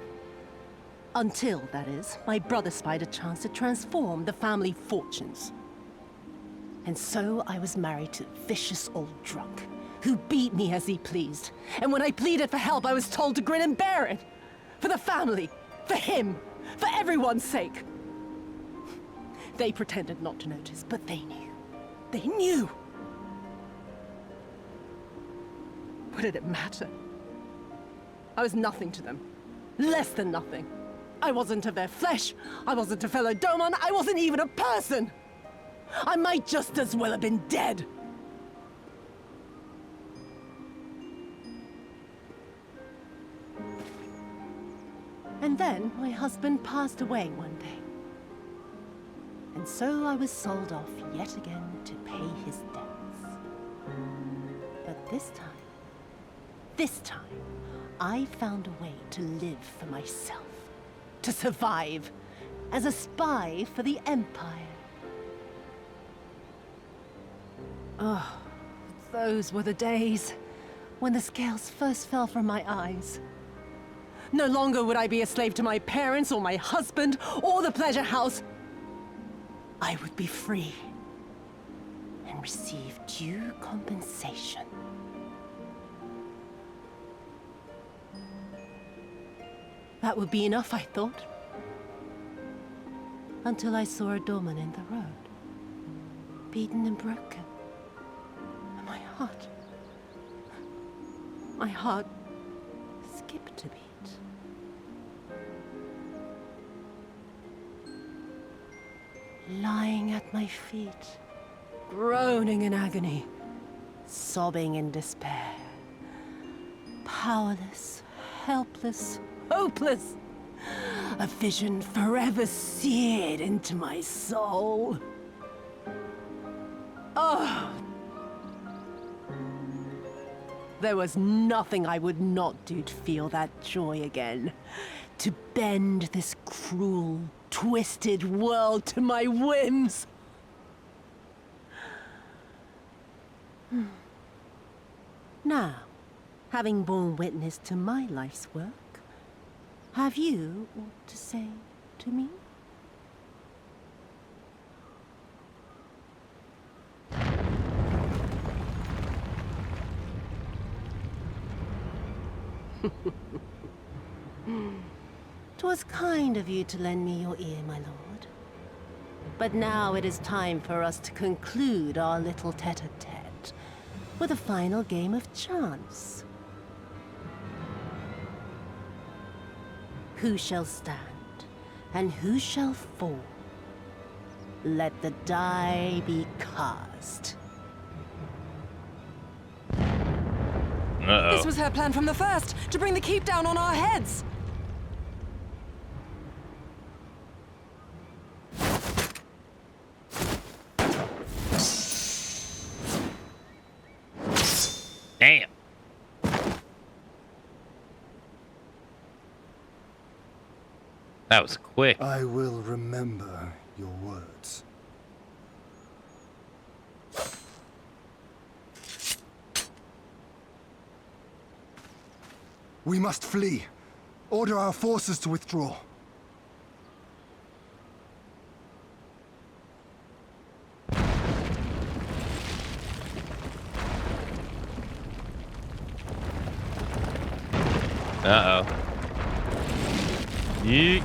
Speaker 12: Until, that is, my brother spied a chance to transform the family fortunes. And so I was married to a vicious old drunk, who beat me as he pleased. And when I pleaded for help, I was told to grin and bear it. For the family, for him, for everyone's sake. They pretended not to notice, but they knew. They knew! What did it matter? I was nothing to them. Less than nothing. I wasn't of their flesh. I wasn't a fellow Domon. I wasn't even a person. I might just as well have been dead. And then my husband passed away one day. And so I was sold off yet again to pay his debts. But this time, I found a way to live for myself. To survive as a spy for the Empire. Oh, those were the days when the scales first fell from my eyes. No longer would I be a slave to my parents or my husband or the pleasure house. I would be free and receive due compensation. That would be enough, I thought. Until I saw a Doman in the road, beaten and broken. And my heart skipped a beat. Lying at my feet, groaning in agony, sobbing in despair. Powerless, helpless, hopeless. A vision forever seared into my soul. Oh! There was nothing I would not do to feel that joy again. To bend this cruel, twisted world to my whims. Now, having borne witness to my life's work, have you aught to say to me? "'Twas kind of you to lend me your ear, my lord. But now it is time for us to conclude our little tete-a-tete with a final game of chance. Who shall stand, and who shall fall? Let the die be cast."
Speaker 1: Uh-oh.
Speaker 3: This was her plan from the first, to bring the keep down on our heads.
Speaker 1: Damn. That was quick.
Speaker 2: I will remember your words. We must flee. Order our forces to withdraw.
Speaker 1: Uh-oh. Yeet.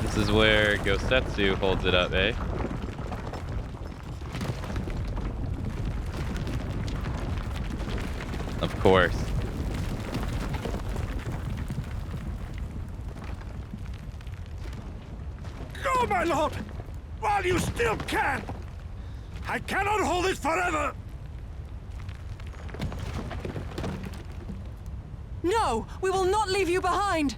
Speaker 1: This is where Gosetsu holds it up, eh? Of course.
Speaker 7: Go, my lord! While you still can! I cannot hold it forever!
Speaker 3: No! We will not leave you behind!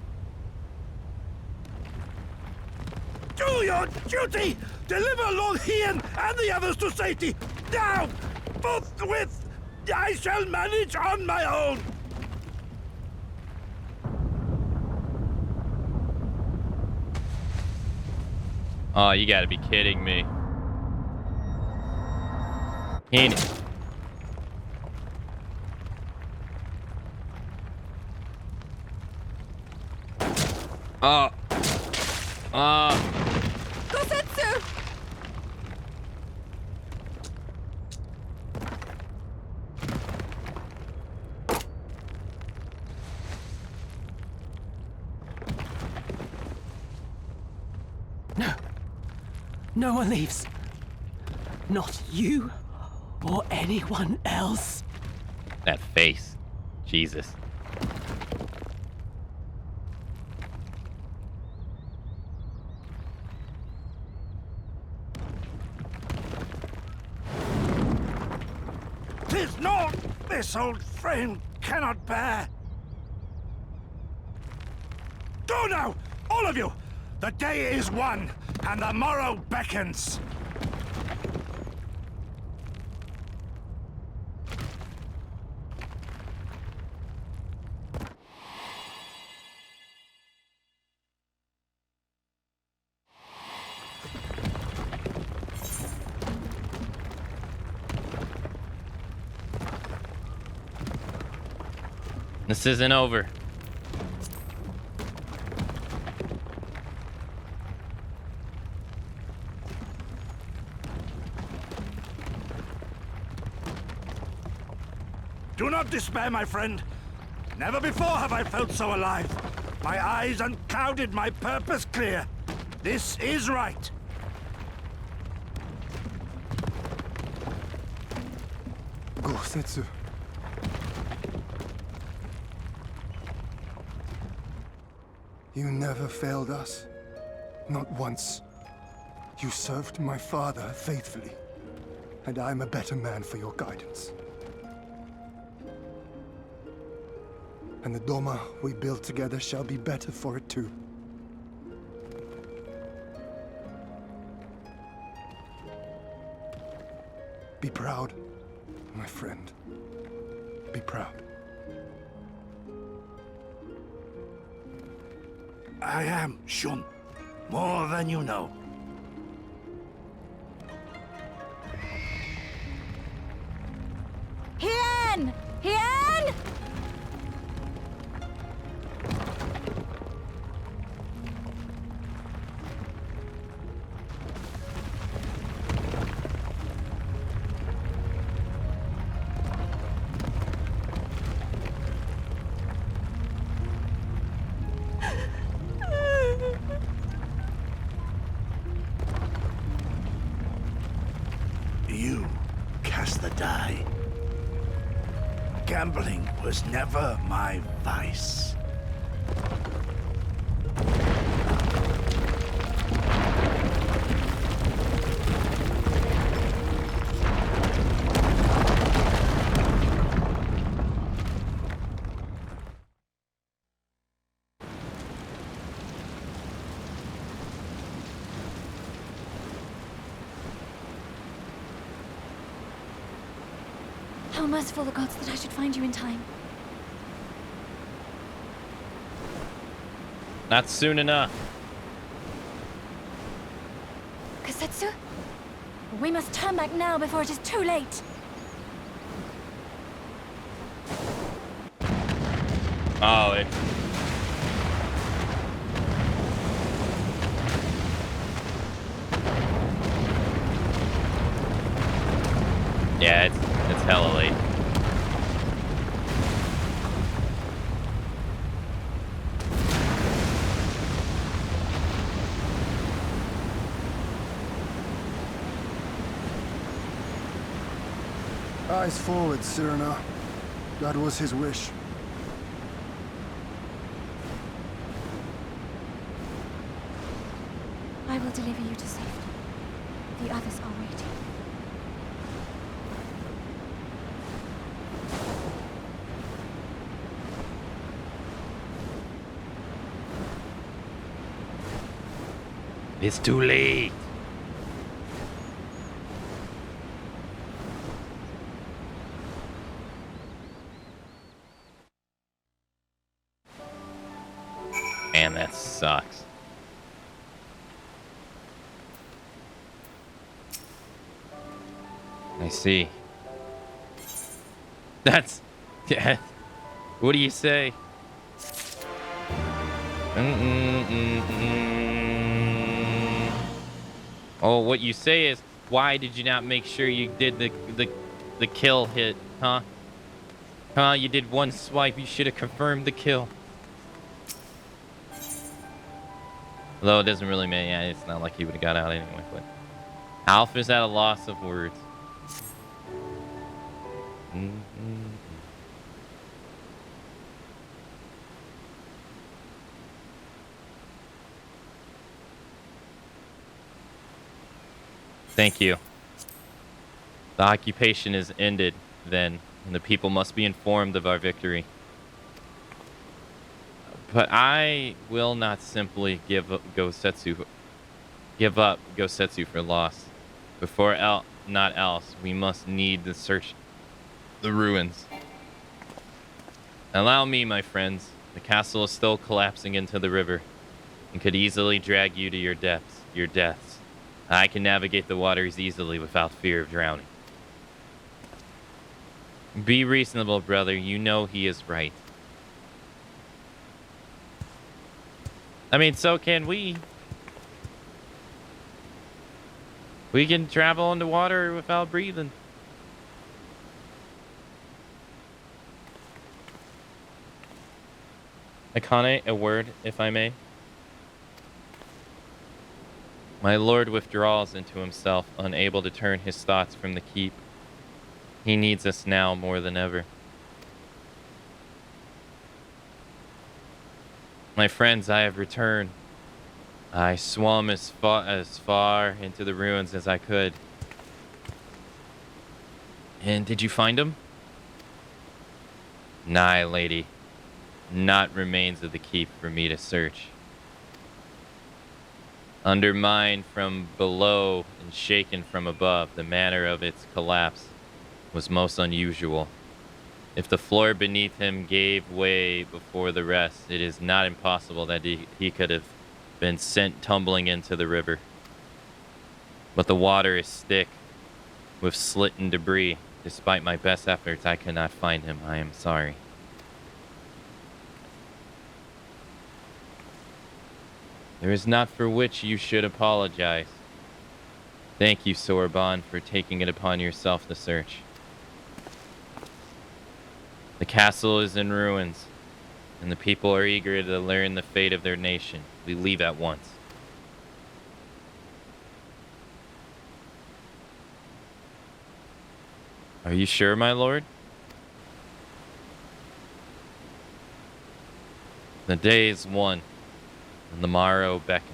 Speaker 7: Do your duty! Deliver Lord Hien and the others to safety! Now! Forthwith! I shall manage on my own!
Speaker 1: Oh, you gotta be kidding me. Hien.
Speaker 3: Gosetsu!
Speaker 12: No one leaves. Not you or anyone else.
Speaker 1: That face. Jesus.
Speaker 7: "'Tis naught this old frame cannot bear. Go now, all of you! The day is won, and the morrow beckons.
Speaker 1: This isn't over.
Speaker 7: Do not despair, my friend. Never before have I felt so alive. My eyes unclouded, my purpose clear. This is right.
Speaker 2: Gosetsu. You never failed us. Not once. You served my father faithfully. And I'm a better man for your guidance. And the Doma we build together shall be better for it too. Be proud, my friend. Be proud.
Speaker 7: I am, Shun. More than you know.
Speaker 6: Hien! Hien!
Speaker 7: You cast the die. Gambling was never my vice.
Speaker 6: How merciful the gods that I should find you in time.
Speaker 1: Not soon enough.
Speaker 6: Kasetsu? We must turn back now before it is too late.
Speaker 1: Oh, it... Yeah, it's hella late.
Speaker 2: Eyes forward, Cyrano. That was his wish.
Speaker 6: I will deliver you to safety. The others are waiting.
Speaker 1: It's too late. Man, that sucks. I see. That's... Yeah. What do you say? Oh, what you say is, why did you not make sure you did the kill hit, huh? Huh? You did one swipe, you should have confirmed the kill. Although it doesn't really matter, yeah, it's not like he would have got out anyway, but... Alf is at a loss of words. Thank you. The occupation is ended, then, and the people must be informed of our victory. But I will not simply give up Gosetsu for loss. Before not else, we must need to search the ruins. Allow me, my friends. The castle is still collapsing into the river and could easily drag you to your deaths. I can navigate the waters easily without fear of drowning. Be reasonable, brother. You know he is right. I mean, so can we. We can travel underwater without breathing. Akane, a word, if I may. My lord withdraws into himself, unable to turn his thoughts from the keep. He needs us now more than ever. My friends, I have returned. I swam as far into the ruins as I could. And did you find him? Nay, lady. Not remains of the keep for me to search. Undermined from below and shaken from above, the manner of its collapse was most unusual. If the floor beneath him gave way before the rest, it is not impossible that he could have been sent tumbling into the river. But the water is thick with slit and debris. Despite my best efforts, I could not find him. I am sorry. There is not for which you should apologize. Thank you, Sorbonne, for taking it upon yourself to search. The castle is in ruins, and the people are eager to learn the fate of their nation. We leave at once. Are you sure, my lord? The day is won, and the morrow beckons.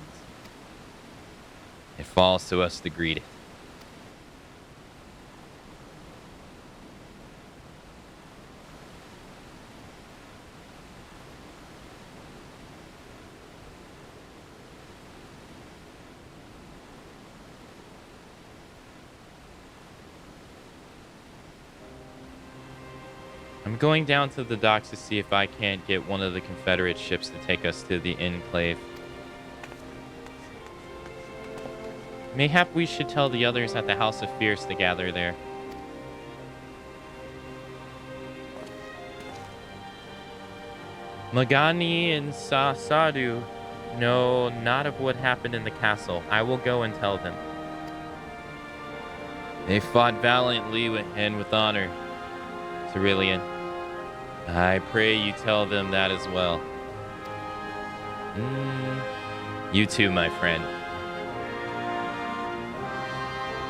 Speaker 1: It falls to us to greet it. I'm going down to the docks to see if I can't get one of the Confederate ships to take us to the enclave. Mayhap we should tell the others at the House of Fierce to gather there. Magani and Sadu know not of what happened in the castle. I will go and tell them. They fought valiantly and with honor, Cerulean. I pray you tell them that as well. You too, my friend,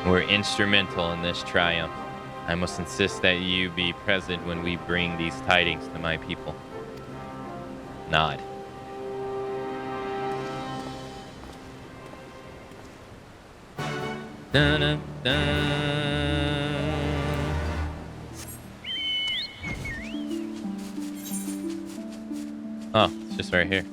Speaker 1: were instrumental in this triumph. I must insist that you be present when we bring these tidings to my people. Nod. Dun, dun, dun. Oh, it's just right here.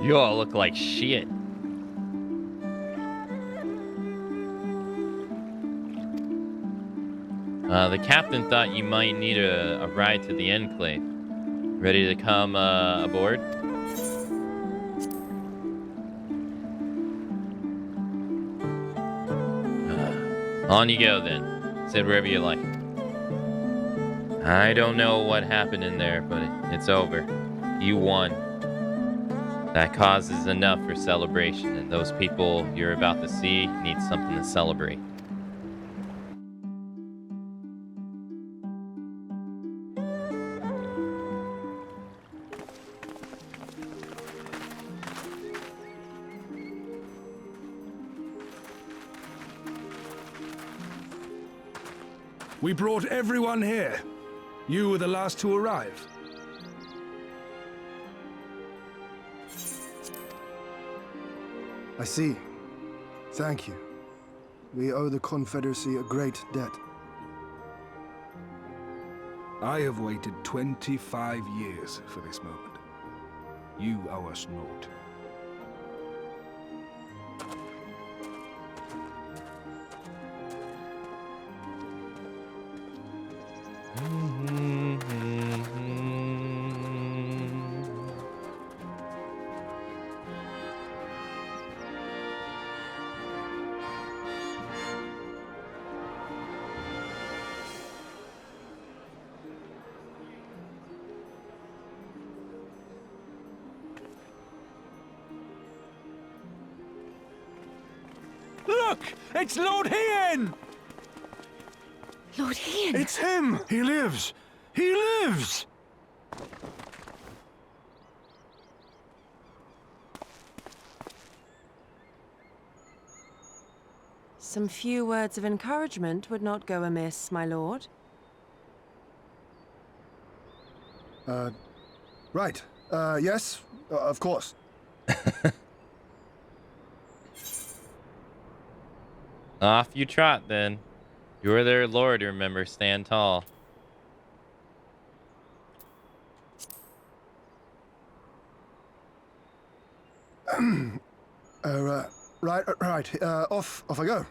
Speaker 1: You all look like shit. The captain thought you might need a ride to the enclave. Ready to come aboard? On you go then. Sit wherever you like. I don't know what happened in there, but it's over. You won. That causes enough for celebration, and those people you're about to see need something to celebrate.
Speaker 13: We brought everyone here. You were the last to arrive.
Speaker 2: I see. Thank you. We owe the Confederacy a great debt.
Speaker 13: I have waited 25 years for this moment. You owe us naught. Look! It's Lord Hien!
Speaker 6: Lord Hien!
Speaker 7: It's him! He lives! He lives!
Speaker 3: Some few words of encouragement would not go amiss, my lord.
Speaker 2: Right. Yes, of course.
Speaker 1: Off you trot, then. You're their lord, remember. Stand tall.
Speaker 2: Right. Off I go.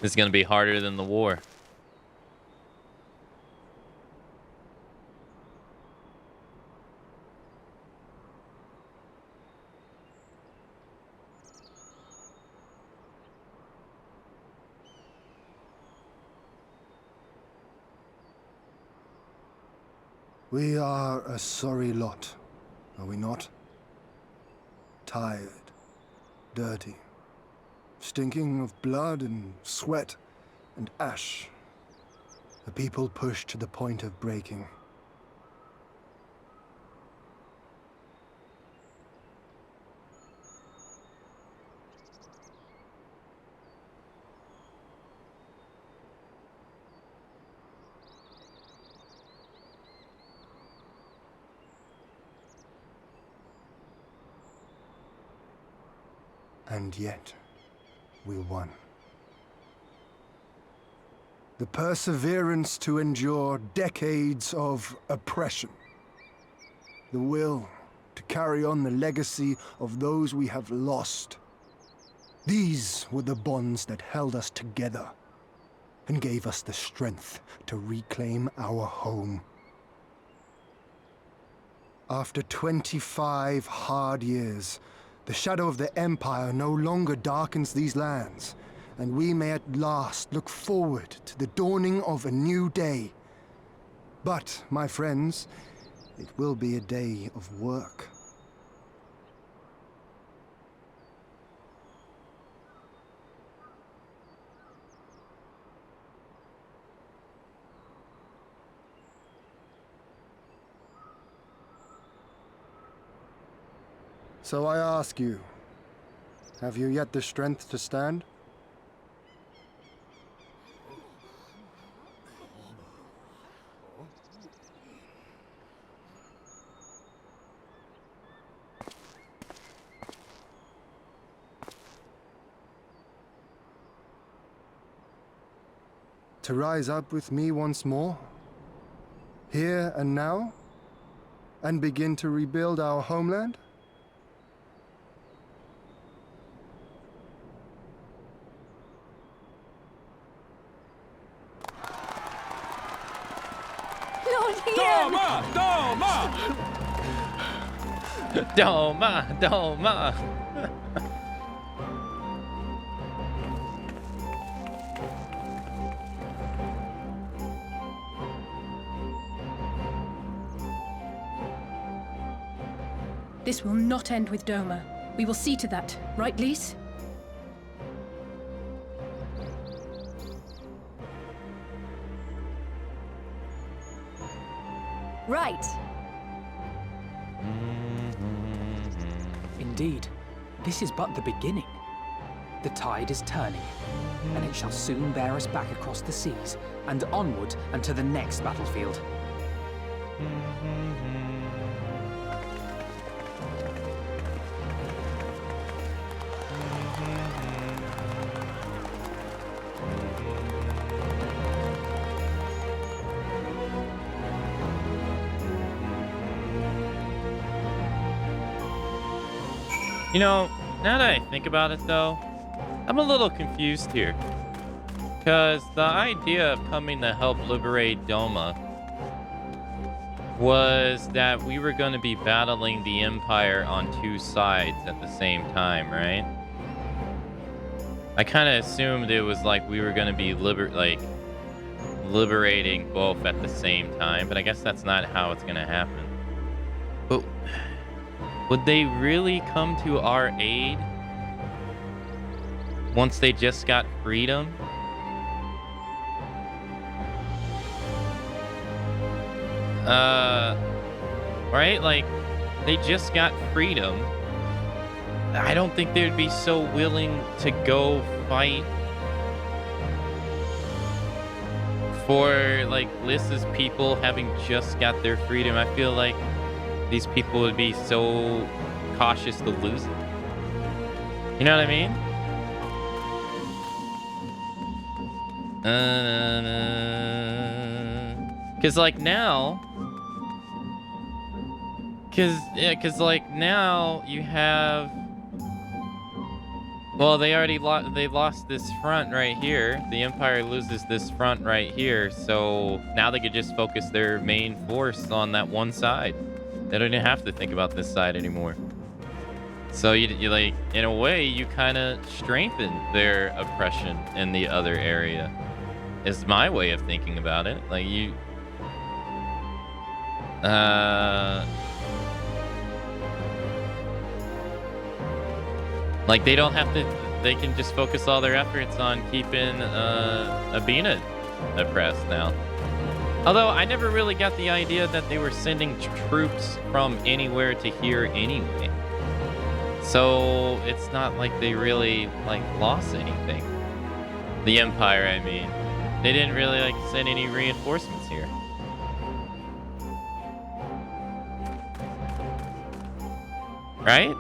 Speaker 1: This is going to be harder than the war.
Speaker 2: We are a sorry lot, are we not? Tired, dirty, stinking of blood and sweat and ash. A people pushed to the point of breaking. And yet, we won. The perseverance to endure decades of oppression. The will to carry on the legacy of those we have lost. These were the bonds that held us together and gave us the strength to reclaim our home. After 25 hard years, the shadow of the Empire no longer darkens these lands, and we may at last look forward to the dawning of a new day. But, my friends, it will be a day of work. So I ask you, have you yet the strength to stand? To rise up with me once more? Here and now? And begin to rebuild our homeland?
Speaker 1: Doma!
Speaker 5: This will not end with Doma. We will see to that, right, Lise?
Speaker 6: Right.
Speaker 4: Indeed, this is but the beginning. The tide is turning, and it shall soon bear us back across the seas and onward and to the next battlefield.
Speaker 1: You know, now that I think about it though, I'm a little confused here. Because the idea of coming to help liberate Doma was that we were going to be battling the Empire on two sides at the same time, right? I kind of assumed it was like we were going to be liberating both at the same time, but I guess that's not how it's going to happen. But would they really come to our aid once they just got freedom? Right? Like, they just got freedom. I don't think they'd be so willing to go fight for, like, Lys's people having just got their freedom. I feel like these people would be so cautious to lose it. You know what I mean? Cause like now, cause like now you have. Well, they already lost this front right here. The Empire loses this front right here, so now they could just focus their main force on that one side. They don't even have to think about this side anymore. So you like, in a way, you kind of strengthen their oppression in the other area. Is my way of thinking about it. Like you, like they don't have to. They can just focus all their efforts on keeping Abina oppressed now. Although I never really got the idea that they were sending troops from anywhere to here anyway. So it's not like they really like lost anything. The Empire, I mean. They didn't really like send any reinforcements here. Right?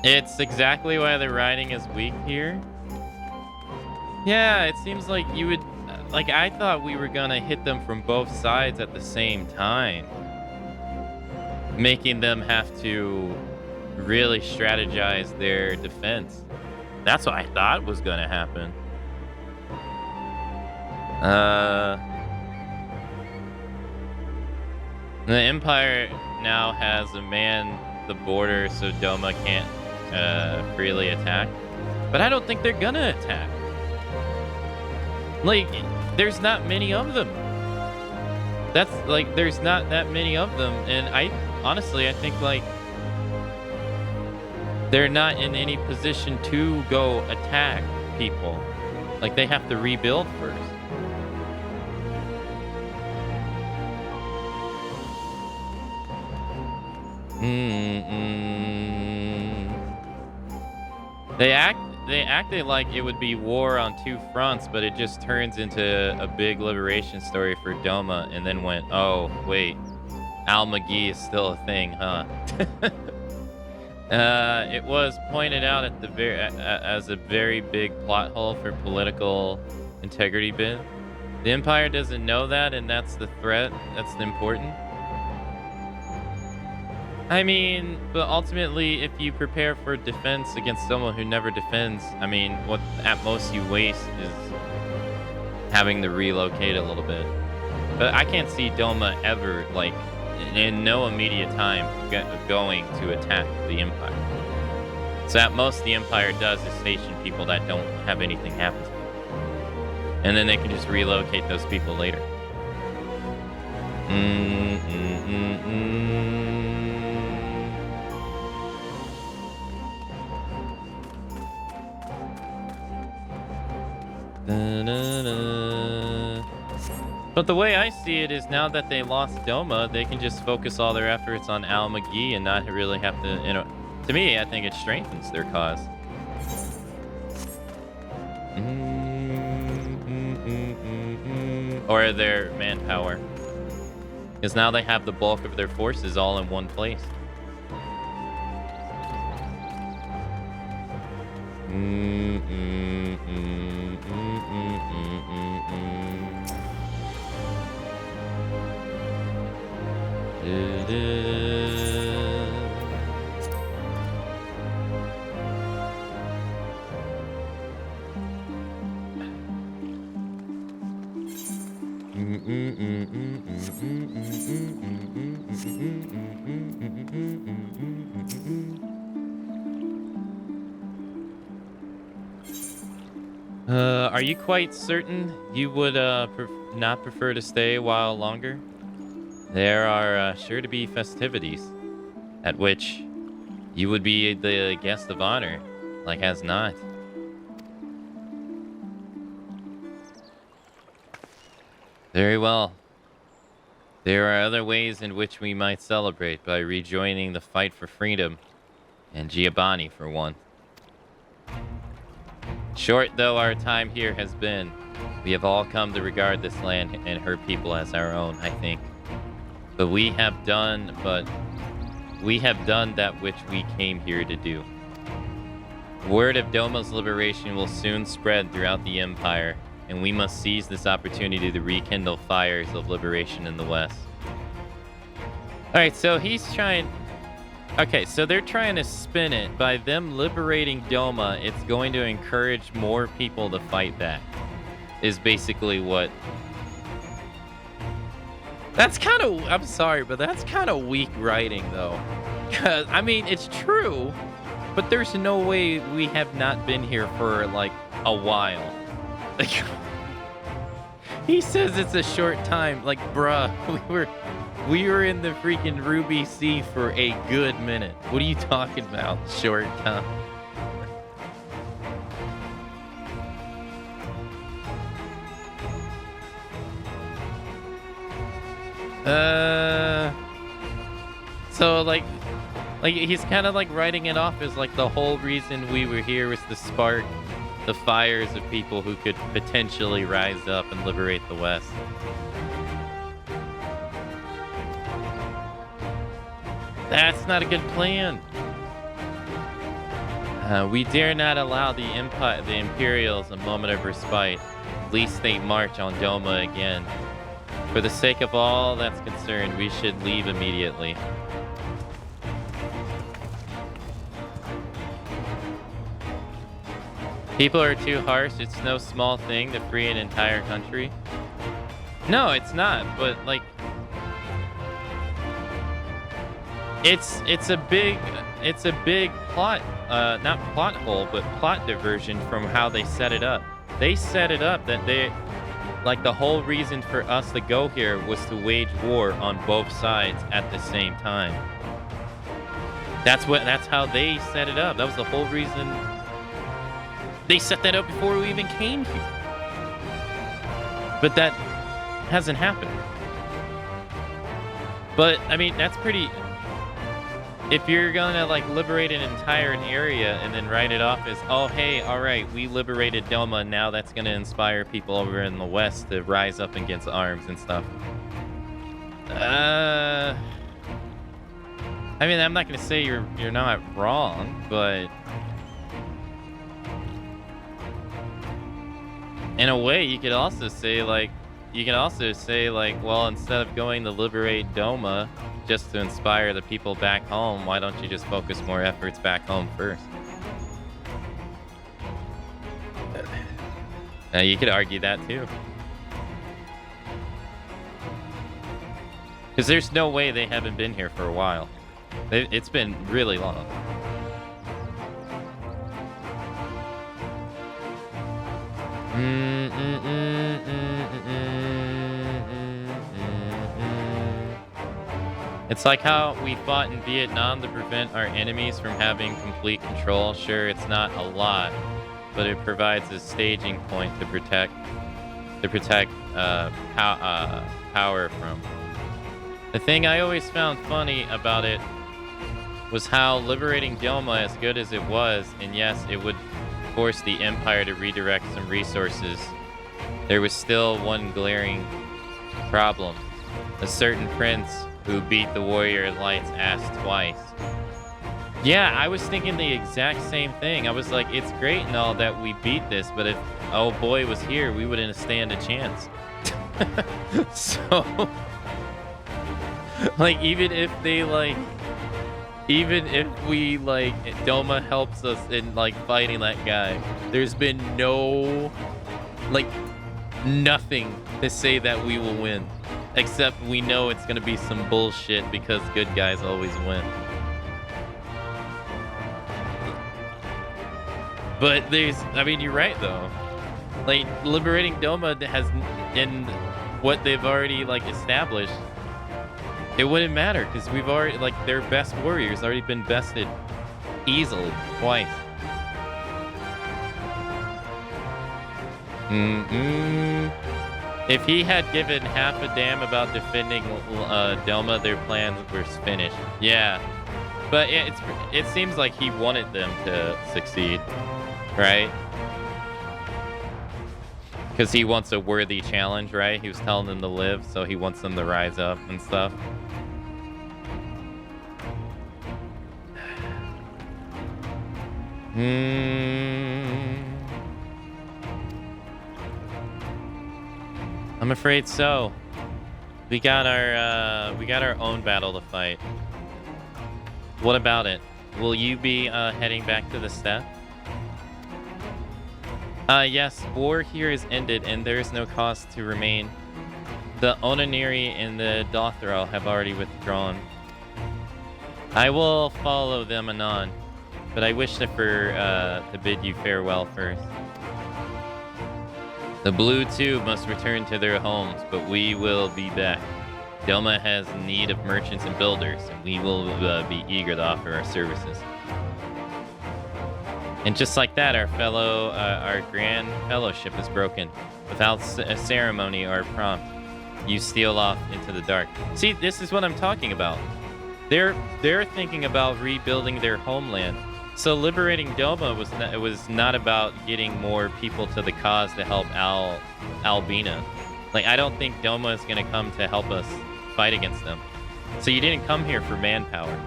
Speaker 1: It's exactly why the riding is weak here. Yeah, it seems like you would... Like, I thought we were gonna hit them from both sides at the same time. Making them have to really strategize their defense. That's what I thought was gonna happen. The Empire now has manned the border so Doma can't freely attack. But I don't think they're gonna attack. Like, there's not many of them. That's like, there's not that many of them. And honestly, I think like they're not in any position to go attack people. Like, they have to rebuild first. They acted like it would be war on two fronts, but it just turns into a big liberation story for Doma, and then went, oh wait, Al-Magi is still a thing, huh? It was pointed out at the as a very big plot hole for political integrity bit. The Empire doesn't know that, and that's the threat. That's important. I mean, but ultimately, if you prepare for defense against someone who never defends, I mean, what at most you waste is having to relocate a little bit. But I can't see Doma ever, like, in no immediate time going to attack the Empire. So at most the Empire does is station people that don't have anything happen to them. And then they can just relocate those people later. But the way I see it is now that they lost Doma, they can just focus all their efforts on Al McGee and not really have to, you know, to me, I think it strengthens their cause. Or their manpower. Because now they have the bulk of their forces all in one place. Are you quite certain you would not prefer to stay a while longer? There are sure to be festivities at which you would be the guest of honor, like as not. Very well. There are other ways in which we might celebrate by rejoining the fight for freedom, and Giovanni for one. Short though our time here has been, we have all come to regard this land and her people as our own, I think. But we have done that which we came here to do. Word of Doma's liberation will soon spread throughout the Empire, and we must seize this opportunity to rekindle fires of liberation in the West. Alright, so he's trying... Okay, so they're trying to spin it. By them liberating Doma, it's going to encourage more people to fight back. Is basically what... That's kind of... I'm sorry, but that's kind of weak writing, though. Because, I mean, it's true, but there's no way we have not been here for, like, a while. Like... He says it's a short time. Like, bruh, we were in the freaking Ruby Sea for a good minute. What are you talking about? Short time. So like he's kind of like writing it off as like the whole reason we were here was to spark the fires of people who could potentially rise up and liberate the West. That's not a good plan. We dare not allow the Imperials a moment of respite, lest they march on Doma again. For the sake of all that's concerned, we should leave immediately. People are too harsh. It's no small thing to free an entire country. No, it's not. But like, it's a big plot, not plot hole, but plot diversion from how they set it up. They set it up that like the whole reason for us to go here was to wage war on both sides at the same time. That's how they set it up. That was the whole reason. They set that up before we even came here. But that hasn't happened. But, I mean, that's pretty... If you're gonna, like, liberate an entire area and then write it off as, oh, hey, alright, we liberated Doma, now that's gonna inspire people over in the West to rise up against arms and stuff. I mean, I'm not gonna say you're not wrong, but... In a way, you could also say, like, well, instead of going to liberate Doma just to inspire the people back home, why don't you just focus more efforts back home first? Now, you could argue that too. Because there's no way they haven't been here for a while. It's been really long. It's like how we fought in Vietnam to prevent our enemies from having complete control. Sure, it's not a lot, but it provides a staging point to protect to protect power from. The thing I always found funny about it was how liberating Doma, as good as it was, and yes, it would force the Empire to redirect some resources, there was still one glaring problem. A certain prince who beat the warrior light's ass twice. Yeah, I was thinking the exact same thing. I was like, it's great and all that we beat this, but if old boy was here, we wouldn't stand a chance. So, like, even if we, like, Doma helps us in, like, fighting that guy, there's been no, like, nothing to say that we will win. Except we know it's gonna be some bullshit because good guys always win. But I mean, you're right though. Like, liberating Doma has, in what they've already, like, established, it wouldn't matter because we've already, like, their best warriors already been bested easily twice. If he had given half a damn about defending Doma, their plans were finished. Yeah, but it seems like he wanted them to succeed, right? Because he wants a worthy challenge, right? He was telling them to live, so he wants them to rise up and stuff. I'm afraid so. We got our own battle to fight. What about it? Will you be heading back to the steppe? Yes, war here is ended and there is no cause to remain. The Onaniri and the Dothro have already withdrawn. I will follow them anon, but I wish to bid you farewell first. The Blue too must return to their homes, but we will be back. Doma has need of merchants and builders, and we will be eager to offer our services. And just like that, our grand fellowship is broken. Without a ceremony or a prompt, you steal off into the dark. See, this is what I'm talking about. They're thinking about rebuilding their homeland. So liberating Doma was not about getting more people to the cause to help Albina. Like, I don't think Doma is going to come to help us fight against them. So you didn't come here for manpower,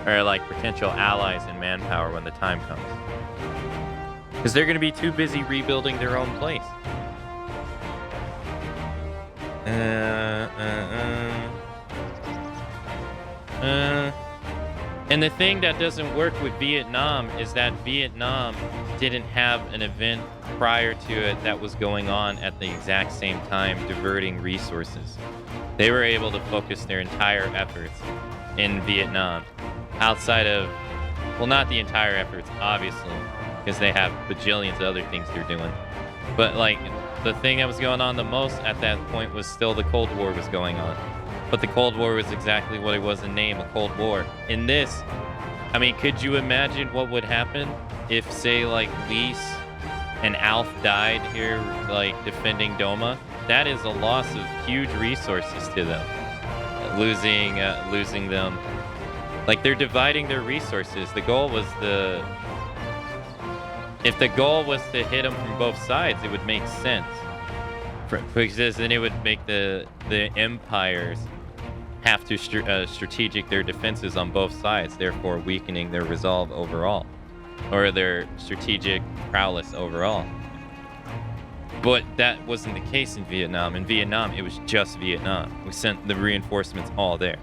Speaker 1: or like potential allies in manpower when the time comes. Because they're going to be too busy rebuilding their own place. And the thing that doesn't work with Vietnam is that Vietnam didn't have an event prior to it that was going on at the exact same time, diverting resources. They were able to focus their entire efforts in Vietnam outside of, well, not the entire efforts, obviously, because they have bajillions of other things they're doing. But, like, the thing that was going on the most at that point was still the Cold War was going on. But the Cold War was exactly what it was in name, a Cold War. In this, I mean, could you imagine what would happen if, say, like, Lise and Alf died here, like, defending Doma? That is a loss of huge resources to them. Losing them. Like, they're dividing their resources. The goal was if the goal was to hit them from both sides, it would make sense. Because then it would make the empires have to strategic their defenses on both sides, therefore weakening their resolve overall, or their strategic prowess overall. But that wasn't the case in Vietnam. In Vietnam, it was just Vietnam. We sent the reinforcements all there.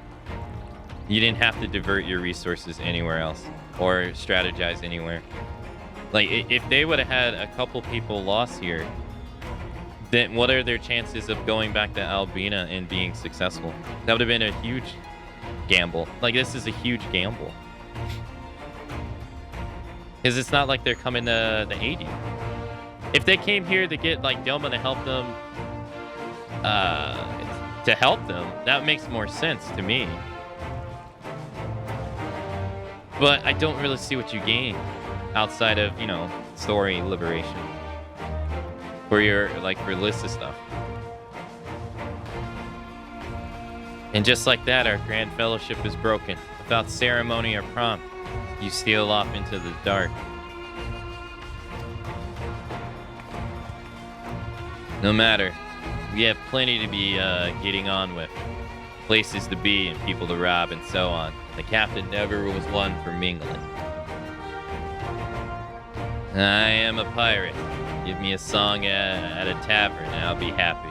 Speaker 1: You didn't have to divert your resources anywhere else or strategize anywhere. Like, if they would have had a couple people lost here, then what are their chances of going back to Albina and being successful? That would have been a huge gamble. Like, this is a huge gamble. Because it's not like they're coming to aid you. If they came here to get, like, Doma to help them, that makes more sense to me. But I don't really see what you gain outside of, you know, story liberation. for your for Lyssa stuff. And just like that, our grand fellowship is broken. Without ceremony or prompt, you steal off into the dark. No matter, we have plenty to be getting on with. Places to be and people to rob and so on. The captain never was one for mingling. I am a pirate. Give me a song at a tavern and I'll be happy.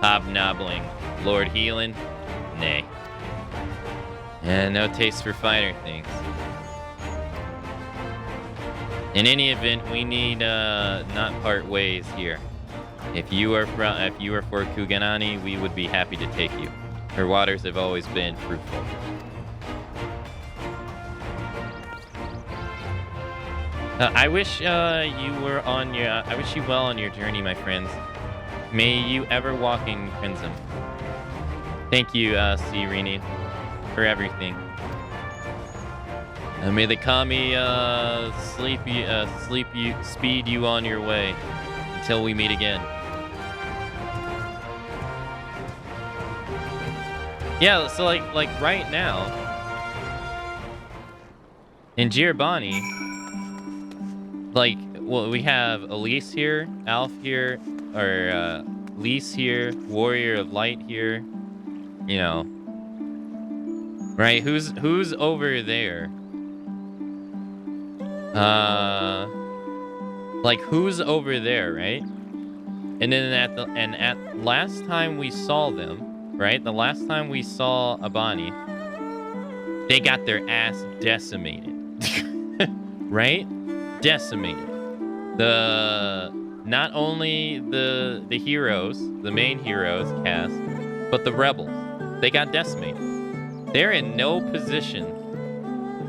Speaker 1: Hobnobbling, Lord Healing? Nay. And no taste for finer things. In any event, we need not part ways here. If you are for Kuganani, we would be happy to take you. Her waters have always been fruitful. I wish you were on your. I wish you well on your journey, my friends. May you ever walk in crimson. Thank you, Sirini, for everything. May the kami speed you on your way until we meet again. Yeah, so like right now in Girbani, well, we have Elise here, Alf here, or Lise here, Warrior of Light here. You know, right? Who's over there? Who's over there, right? And then at last time we saw them, right? The last time we saw Abani, they got their ass decimated, right? Decimated. Not only the heroes, the main heroes cast, but the rebels. They got decimated. They're in no position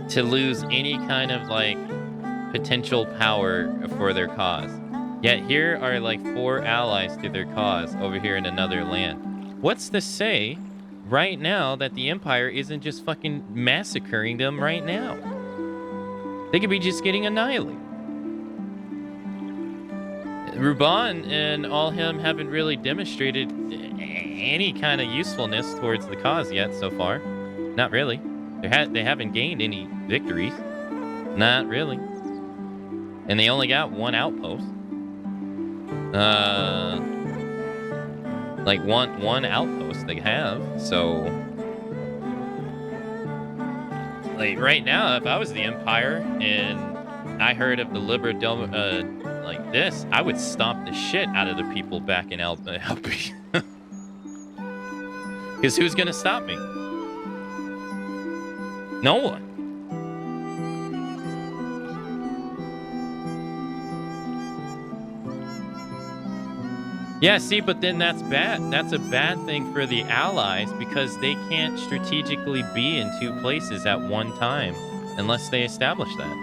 Speaker 1: to lose any kind of potential power for their cause. Yet here are 4 allies to their cause over here in another land. What's to say right now that the Empire isn't just fucking massacring them right now? They could be just getting annihilated. Ruban and all him haven't really demonstrated any kind of usefulness towards the cause yet so far. Not really. They haven't gained any victories. Not really. And they only got 1 outpost. One outpost they have. So right now, if I was the Empire and I heard of the Liberdome like this, I would stomp the shit out of the people back in Albi. Because who's gonna stop me? No one. Yeah, see, but then that's bad. That's a bad thing for the allies because they can't strategically be in 2 places at one time unless they establish that.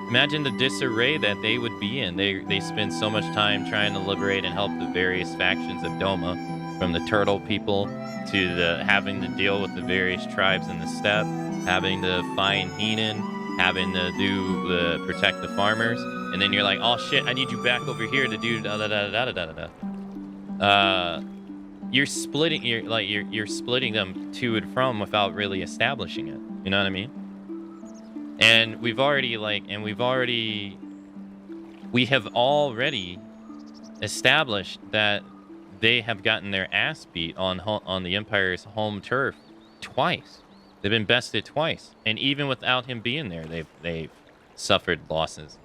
Speaker 1: Imagine the disarray that they would be in. They spend so much time trying to liberate and help the various factions of Doma, from the turtle people to having to deal with the various tribes in the steppe, having to find Heenan, having to protect the farmers. And then you're like, oh shit, I need you back over here to do da da da da da da da. You're splitting you're splitting them to and from without really establishing it. You know what I mean? And we have already established that they have gotten their ass beat on the Empire's home turf twice. They've been bested twice, and even without him being there, they've suffered losses.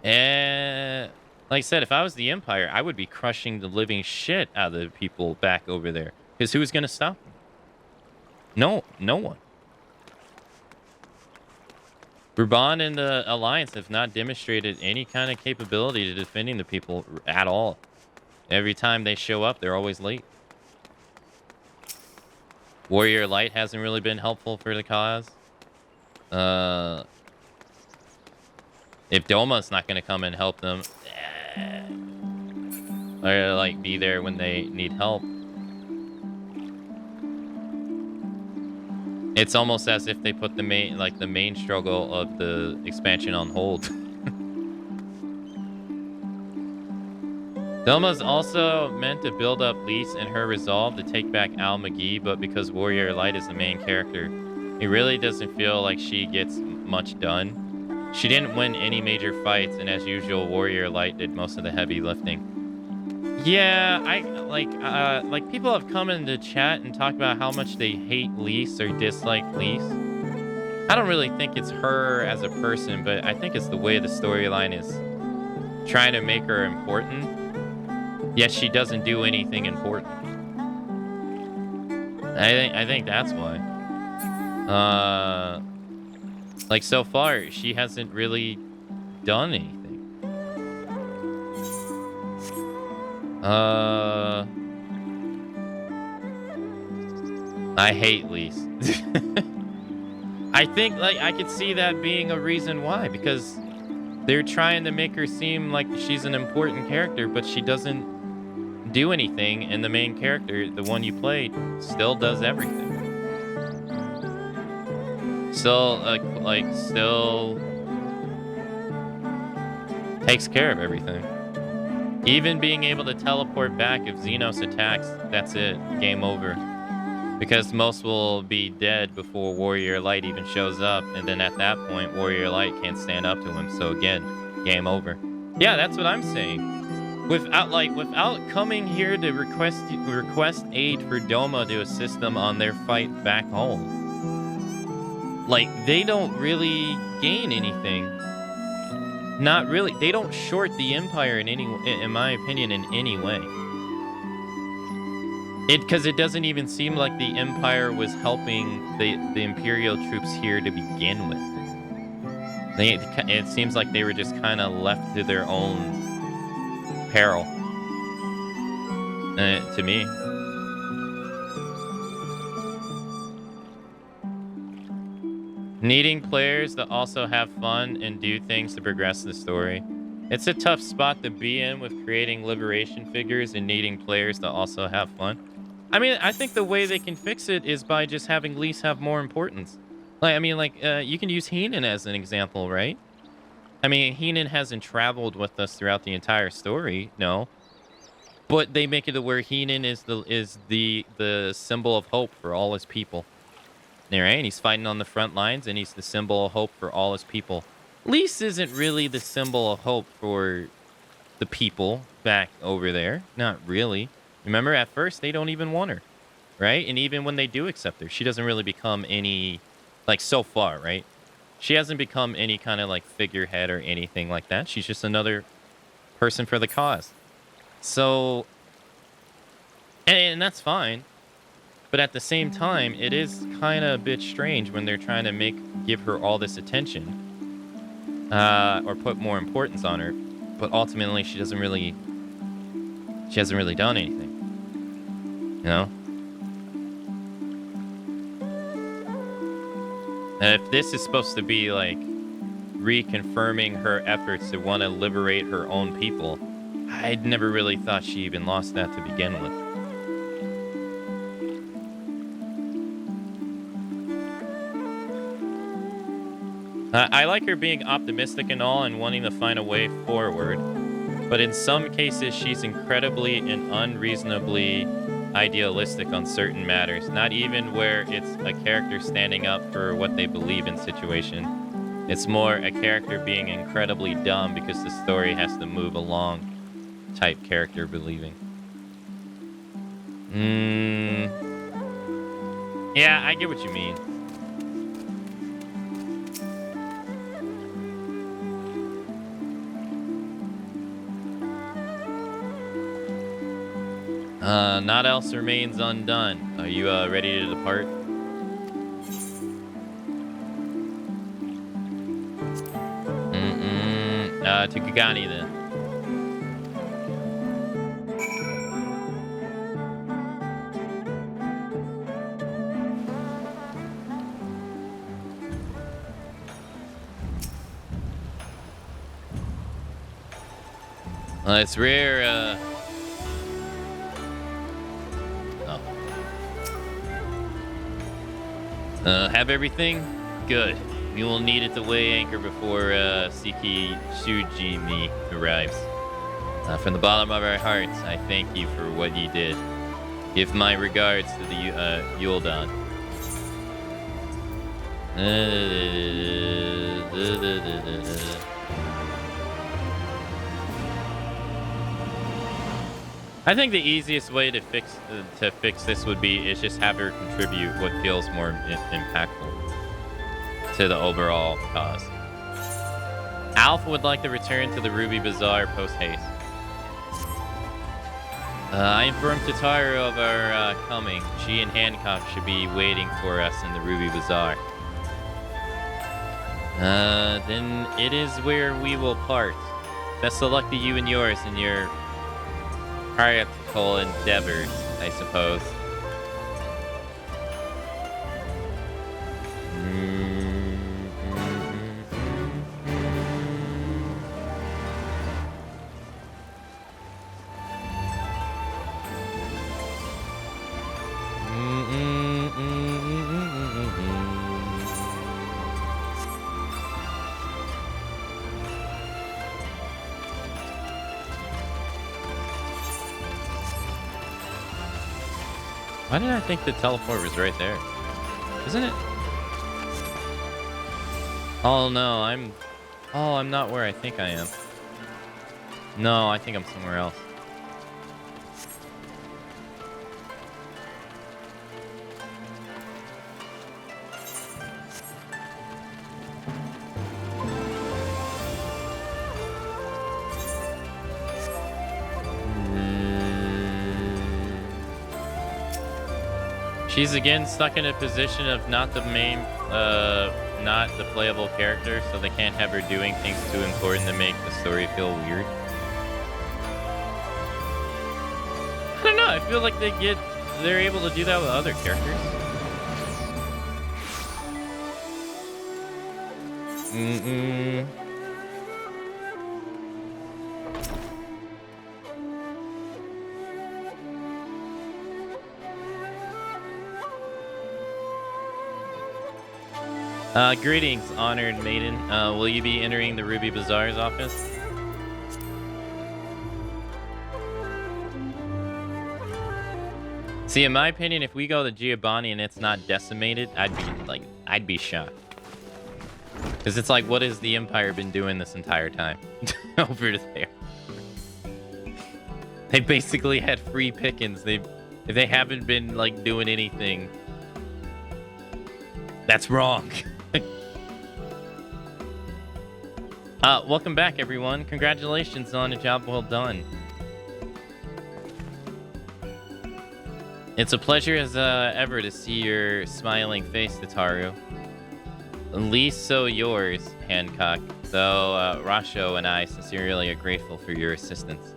Speaker 1: And like I said, if I was the Empire, I would be crushing the living shit out of the people back over there. Because who's going to stop them? No one. Ruban and the Alliance have not demonstrated any kind of capability to defending the people at all. Every time they show up, they're always late. Warrior Light hasn't really been helpful for the cause. If Doma's not going to come and help them, or be there when they need help, it's almost as if they put the main struggle of the expansion on hold. Doma's also meant to build up Lise and her resolve to take back Al McGee, but because Warrior Light is the main character, it really doesn't feel like she gets much done. She didn't win any major fights, and as usual, Warrior Light did most of the heavy lifting. Yeah, like people have come into chat and talked about how much they hate Lise or dislike Lise. I don't really think it's her as a person, but I think it's the way the storyline is trying to make her important. Yet she doesn't do anything important. I think that's why. Like so far, she hasn't really done anything. I hate Lise. I think like I could see that being a reason why, because they're trying to make her seem like she's an important character, but she doesn't do anything, and the main character, the one you played, still does everything. Still still takes care of everything. Even being able to teleport back if Xenos attacks, that's it. Game over. Because most will be dead before Warrior Light even shows up, and then at that point, Warrior Light can't stand up to him. So again, game over. Yeah, that's what I'm saying. Without coming here to request aid for Doma to assist them on their fight back home, like they don't really gain anything. Not really. They don't short the Empire in my opinion, in any way. Because it doesn't even seem like the Empire was helping the Imperial troops here to begin with. It seems like they were just kind of left to their own peril. To me. Needing players that also have fun and do things to progress the story. It's a tough spot to be in with creating liberation figures and needing players to also have fun. I mean, I think the way they can fix it is by just having Lise have more importance. You can use Heenan as an example, right? I mean, Heenan hasn't traveled with us throughout the entire story, no. But they make it to where Heenan is the symbol of hope for all his people. Right? And he's fighting on the front lines, and he's the symbol of hope for all his people. Lise isn't really the symbol of hope for the people back over there. Not really. Remember, at first, they don't even want her, right? And even when they do accept her, she doesn't really become any, like, so far, right? She hasn't become any kind of, like, figurehead or anything like that. She's just another person for the cause. So, and that's fine. But at the same time, it is kind of a bit strange when they're trying to give her all this attention, or put more importance on her. But ultimately, she hasn't really done anything. You know? And if this is supposed to be, like, reconfirming her efforts to want to liberate her own people, I'd never really thought she even lost that to begin with. I like her being optimistic and all and wanting to find a way forward, but in some cases she's incredibly and unreasonably idealistic on certain matters, not even where it's a character standing up for what they believe in situation. It's more a character being incredibly dumb because the story has to move along type character believing. Yeah, I get what you mean. Not else remains undone. Are you ready to depart? To Kagani then. It's rare, have everything? Good. We will need it to weigh anchor before Siki Shujimi arrives. From the bottom of our hearts, I thank you for what you did. Give my regards to the Yul'dan. I think the easiest way to fix this would be is just have her contribute what feels more impactful to the overall cause. Alpha would like to return to the Ruby Bazaar post-haste. I informed Tataru of our coming. She and Hancock should be waiting for us in the Ruby Bazaar. Then it is where we will part. Best of luck to you and yours in your practical endeavors, I suppose. Why did I think the teleport was right there? Isn't it? Oh no, I'm not where I think I am. No, I think I'm somewhere else. She's again stuck in a position of not the main, not the playable character, so they can't have her doing things too important to make the story feel weird. I don't know, I feel like they're able to do that with other characters. Greetings, honored maiden. Will you be entering the Ruby Bazaar's office? See, in my opinion, if we go to Giovanni and it's not decimated, I'd be shocked. Because it's like, what has the Empire been doing this entire time? Over there. They basically had free pickings. If they haven't been, like, doing anything, that's wrong. Welcome back, everyone. Congratulations on a job well done. It's a pleasure as ever to see your smiling face, Tataru. At least so yours, Hancock, though Rasho and I sincerely are grateful for your assistance.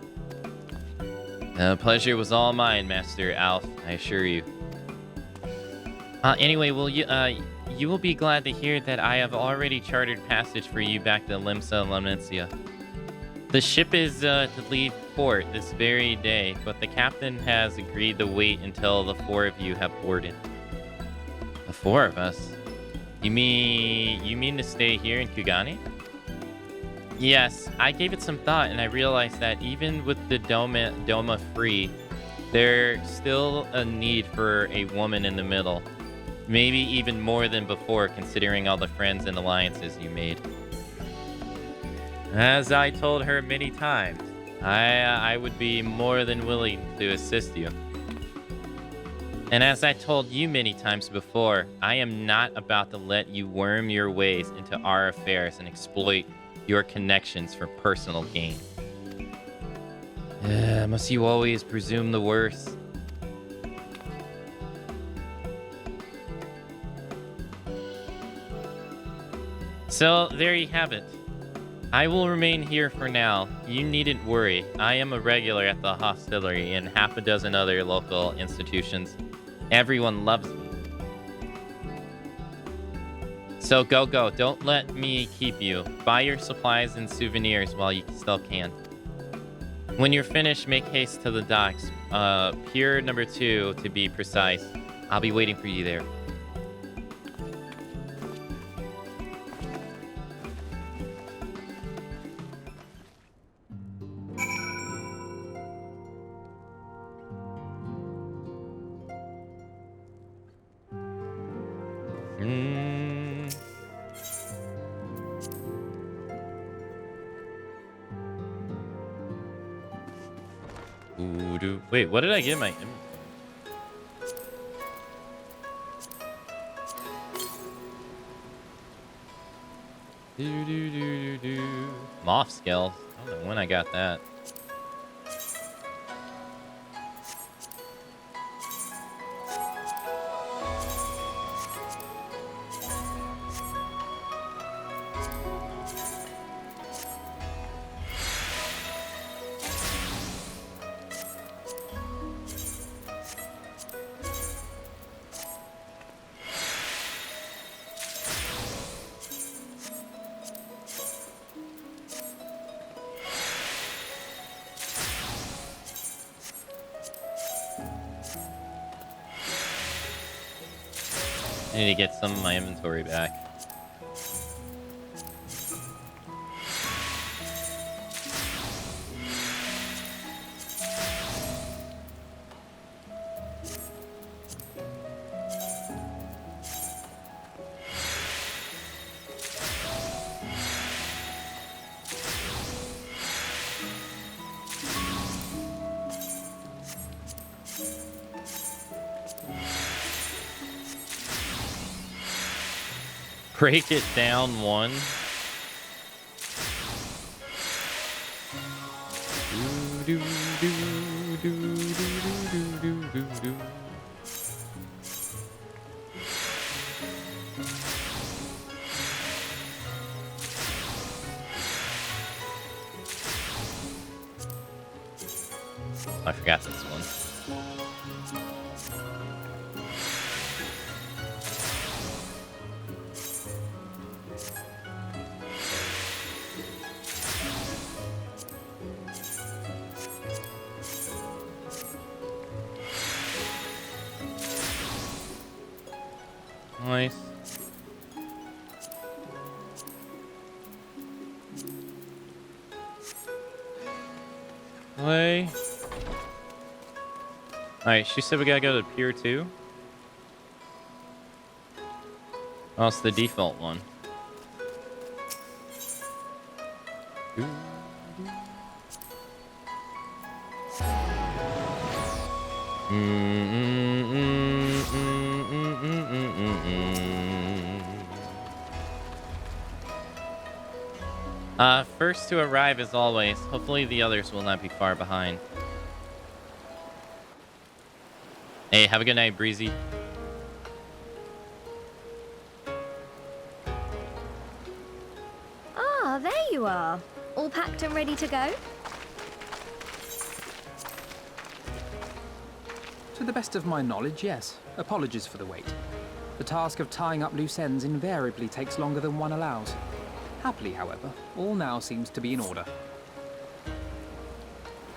Speaker 1: Pleasure was all mine, Master Alf, I assure you. Anyway, you will be glad to hear that I have already chartered passage for you back to Limsa Lemnitia. The ship is to leave port this very day, but the captain has agreed to wait until the 4 of you have boarded. The 4 of us? You mean to stay here in Kugani? Yes, I gave it some thought and I realized that even with the Doma free, there's still a need for a woman in the middle. Maybe even more than before, considering all the friends and alliances you made. As I told her many times, I would be more than willing to assist you. And as I told you many times before, I am not about to let you worm your ways into our affairs and exploit your connections for personal gain. Must you always presume the worst? So, there you have it. I will remain here for now. You needn't worry. I am a regular at the hostelry and half a dozen other local institutions. Everyone loves me. So go. Don't let me keep you. Buy your supplies and souvenirs while you still can. When you're finished, make haste to the docks. Pier number 2 to be precise. I'll be waiting for you there. Wait, what did I get my... Moth skills. I don't know when I got that. I need to get some of my inventory back. Break it down one. I forgot this one. Nice. Play. Alright, she said we gotta go to Pier 2. Oh, it's the default one. First to arrive as always. Hopefully the others will not be far behind. Hey, have a good night, Breezy.
Speaker 14: Ah, there you are. All packed and ready to go?
Speaker 4: To the best of my knowledge, yes. Apologies for the wait. The task of tying up loose ends invariably takes longer than one allows. Happily, however, all now seems to be in order.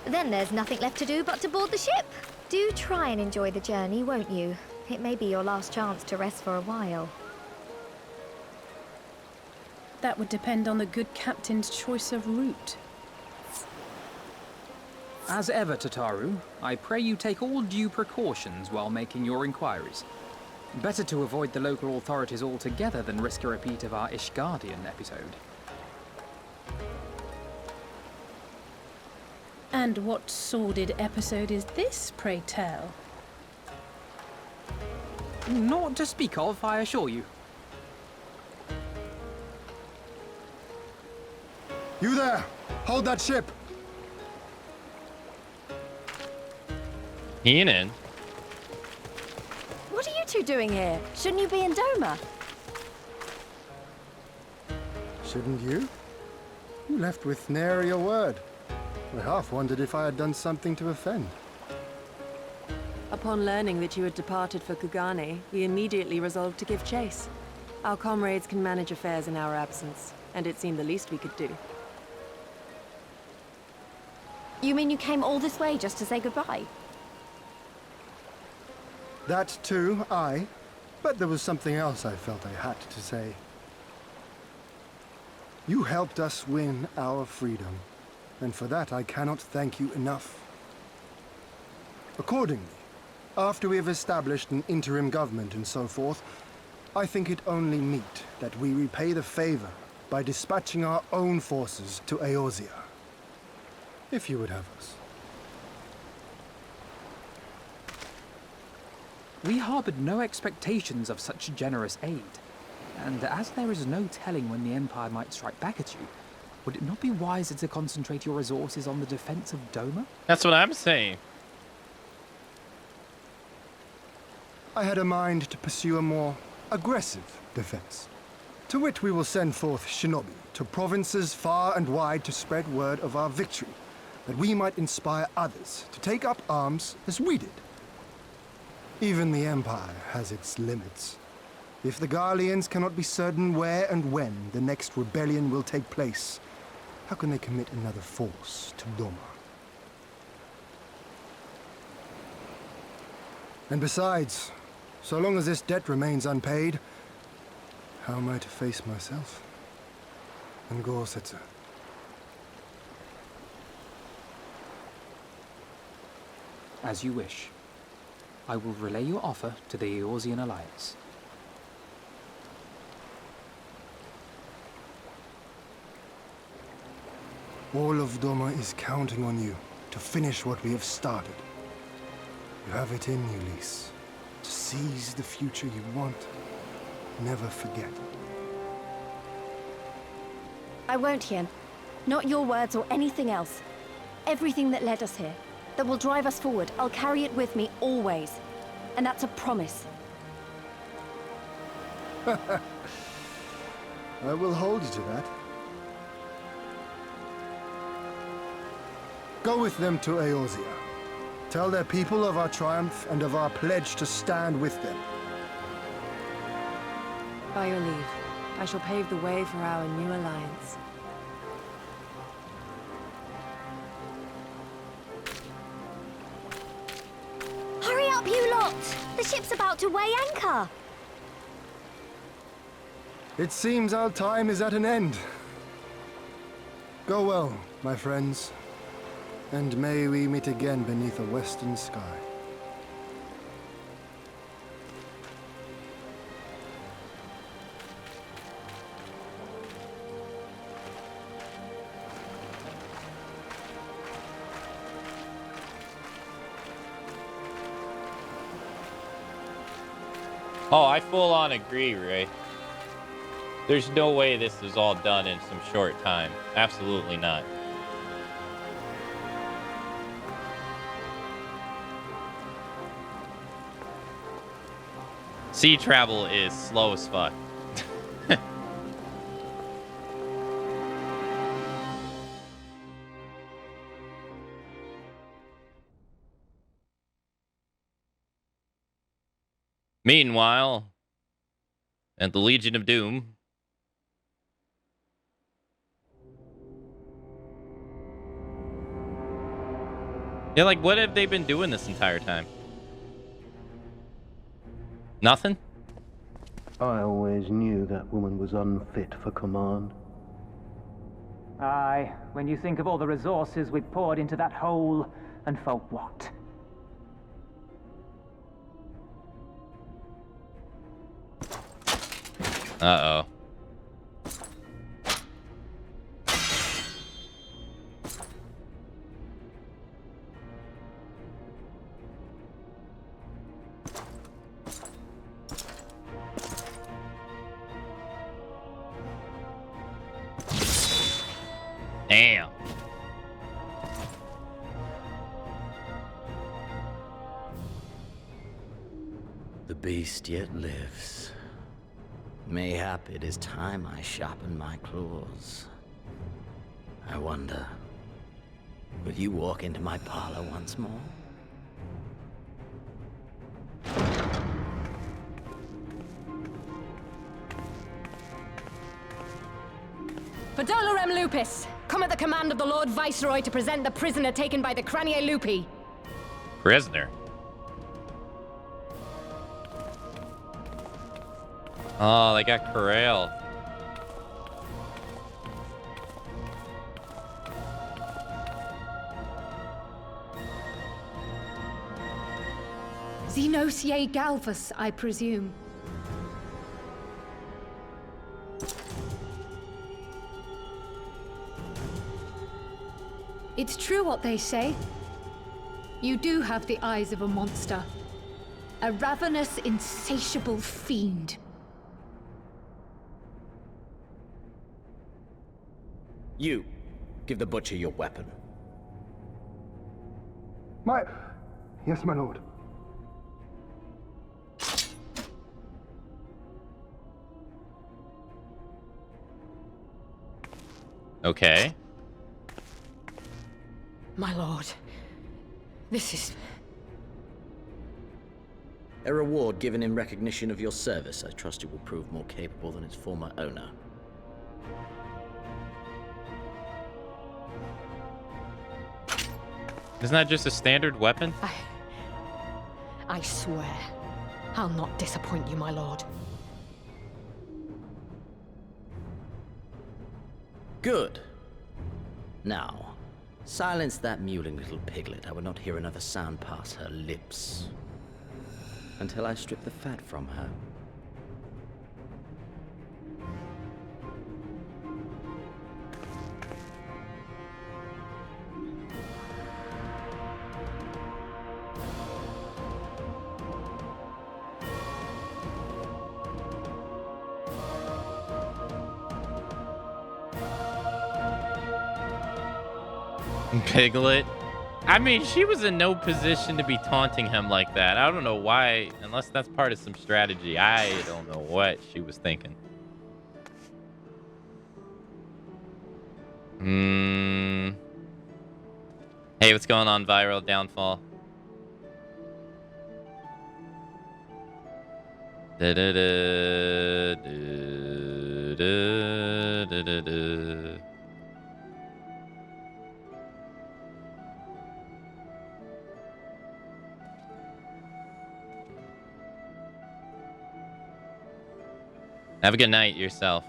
Speaker 14: Then there's nothing left to do but to board the ship. Do try and enjoy the journey, won't you? It may be your last chance to rest for a while.
Speaker 5: That would depend on the good captain's choice of route.
Speaker 4: As ever, Tataru, I pray you take all due precautions while making your inquiries. Better to avoid the local authorities altogether than risk a repeat of our Ishgardian episode.
Speaker 5: And what sordid episode is this, pray tell?
Speaker 4: Naught to speak of, I assure you.
Speaker 2: You there! Hold that ship!
Speaker 1: Enid?
Speaker 6: What are you two doing here? Shouldn't you be in Doma?
Speaker 2: Shouldn't you? You left with nary a word. I half wondered if I had done something to offend.
Speaker 15: Upon learning that you had departed for Kugane, we immediately resolved to give chase. Our comrades can manage affairs in our absence, and it seemed the least we could do.
Speaker 6: You mean you came all this way just to say goodbye?
Speaker 2: That too, aye. But there was something else I felt I had to say. You helped us win our freedom, and for that I cannot thank you enough. Accordingly, after we have established an interim government and so forth, I think it only meet that we repay the favor by dispatching our own forces to Eorzea. If you would have us.
Speaker 4: We harbored no expectations of such generous aid. And as there is no telling when the Empire might strike back at you, would it not be wiser to concentrate your resources on the defense of Doma?
Speaker 1: That's what I'm saying.
Speaker 2: I had a mind to pursue a more aggressive defense, to which we will send forth shinobi to provinces far and wide to spread word of our victory, that we might inspire others to take up arms as we did. Even the Empire has its limits. If the Garleans cannot be certain where and when the next rebellion will take place, how can they commit another force to Doma? And besides, so long as this debt remains unpaid, how am I to face myself and Gorsetzer?
Speaker 4: As you wish. I will relay your offer to the Eorzean Alliance.
Speaker 2: All of Doma is counting on you to finish what we have started. You have it in you, Lys, to seize the future you want. Never forget.
Speaker 6: I won't, Hien. Not your words or anything else. Everything that led us here, that will drive us forward, I'll carry it with me always. And that's a promise.
Speaker 2: I will hold you to that. Go with them to Eorzea. Tell their people of our triumph and of our pledge to stand with them.
Speaker 15: By your leave, I shall pave the way for our new alliance.
Speaker 14: Hurry up, you lot! The ship's about to weigh anchor!
Speaker 2: It seems our time is at an end. Go well, my friends, and may we meet again beneath a western sky.
Speaker 1: Oh, I full on agree, Ray. There's no way this was all done in some short time. Absolutely not. Sea travel is slow as fuck. Meanwhile, at the Legion of Doom, yeah, like, what have they been doing this entire time? Nothing?
Speaker 10: I always knew that woman was unfit for command.
Speaker 9: Aye, when you think of all the resources we've poured into that hole, and for what?
Speaker 1: Uh-oh. Damn.
Speaker 16: The beast yet lives. Mayhap it is time I sharpen my claws. I wonder, will you walk into my parlor once more?
Speaker 17: For Dolorem Lupus, come at the command of the Lord Viceroy to present the prisoner taken by the Cranier Lupi.
Speaker 1: Prisoner? Oh, they got corralled.
Speaker 17: Xenosier Galvus, I presume. It's true what they say. You do have the eyes of a monster. A ravenous, insatiable fiend.
Speaker 16: You, give the butcher your weapon.
Speaker 2: Yes, my lord.
Speaker 1: Okay.
Speaker 17: My lord, this is...
Speaker 16: A reward given in recognition of your service. I trust it will prove more capable than its former owner.
Speaker 1: Isn't that just a standard weapon?
Speaker 17: I swear, I'll not disappoint you, my lord.
Speaker 16: Good. Now, silence that mewling little piglet. I will not hear another sound pass her lips. Until I strip the fat from her.
Speaker 1: Piglet? I mean, she was in no position to be taunting him like that. I don't know why, unless that's part of some strategy. I don't know what she was thinking. Hey, what's going on, Viral Downfall? Have a good night yourself.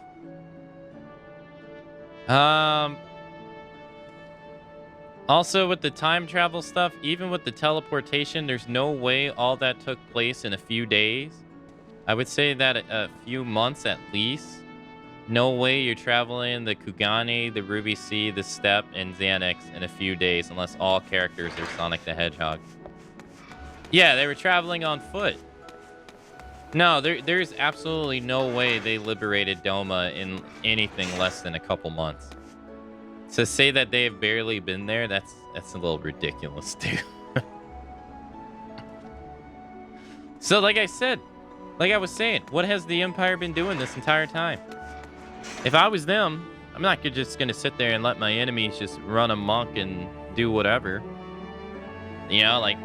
Speaker 1: Also, with the time travel stuff, even with the teleportation, there's no way all that took place in a few days. I would say that a few months at least. No way you're traveling the Kugane, the Ruby Sea, the Steppe, and Xanax in a few days, unless all characters are Sonic the Hedgehog. Yeah, they were traveling on foot. No, there's absolutely no way they liberated Doma in anything less than a couple months. To say that they've barely been there, that's a little ridiculous, too. So, like I said, like I was saying, what has the Empire been doing this entire time? If I was them, I'm not just going to sit there and let my enemies just run amok and do whatever. You know, like,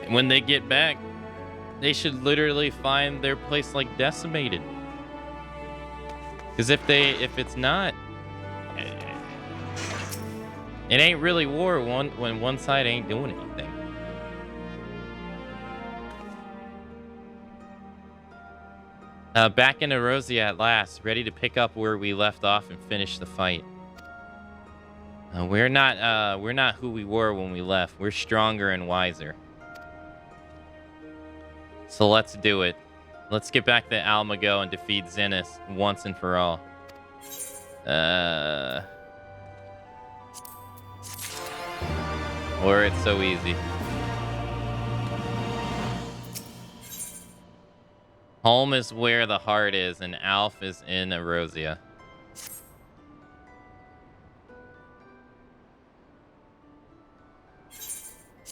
Speaker 1: when they get back, they should literally find their place like decimated. Because if it's not, it ain't really war when one side ain't doing anything. Back in Erosia at last, ready to pick up where we left off and finish the fight. We're not who we were when we left. We're stronger and wiser. So let's do it. Let's get back to Almago and defeat Zenith once and for all. Or it's so easy. Home is where the heart is, and Alf is in Erosia.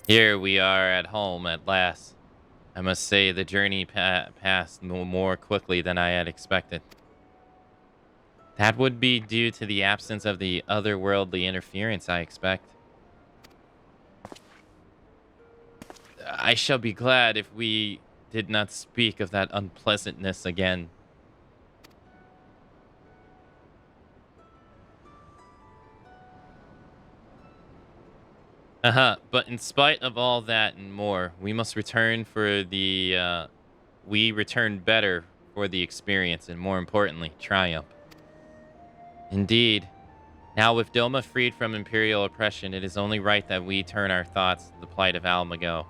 Speaker 1: Here we are at home at last. I must say the journey passed more quickly than I had expected. That would be due to the absence of the otherworldly interference, I expect. I shall be glad if we did not speak of that unpleasantness again. But in spite of all that and more, we must return for the, we return better for the experience and, more importantly, triumph. Indeed. Now with Doma freed from Imperial oppression, it is only right that we turn our thoughts to the plight of Almago.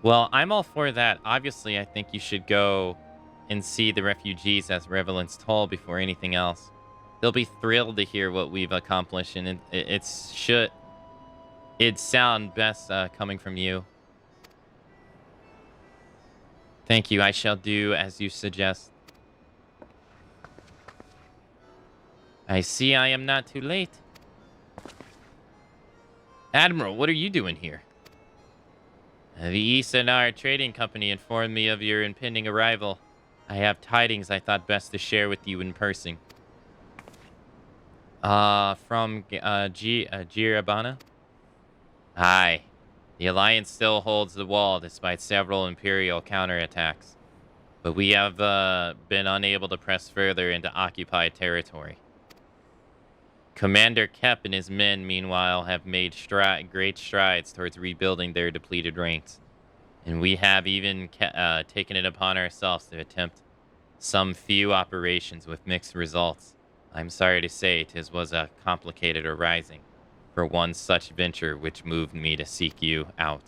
Speaker 1: Well, I'm all for that. Obviously, I think you should go and see the refugees, as Revelance told, before anything else. They'll be thrilled to hear what we've accomplished, and it should... It'd sound best coming from you. Thank you. I shall do as you suggest. I see I am not too late. Admiral, what are you doing here? The Isanar Trading Company informed me of your impending arrival. I have tidings I thought best to share with you in person. From Jirabana? Aye. The Alliance still holds the wall despite several Imperial counterattacks. But we have been unable to press further into occupied territory. Commander Kep and his men, meanwhile, have made great strides towards rebuilding their depleted ranks. And we have even taken it upon ourselves to attempt some few operations with mixed results. I'm sorry to say, 'tis was a complicated arising for one such venture which moved me to seek you out.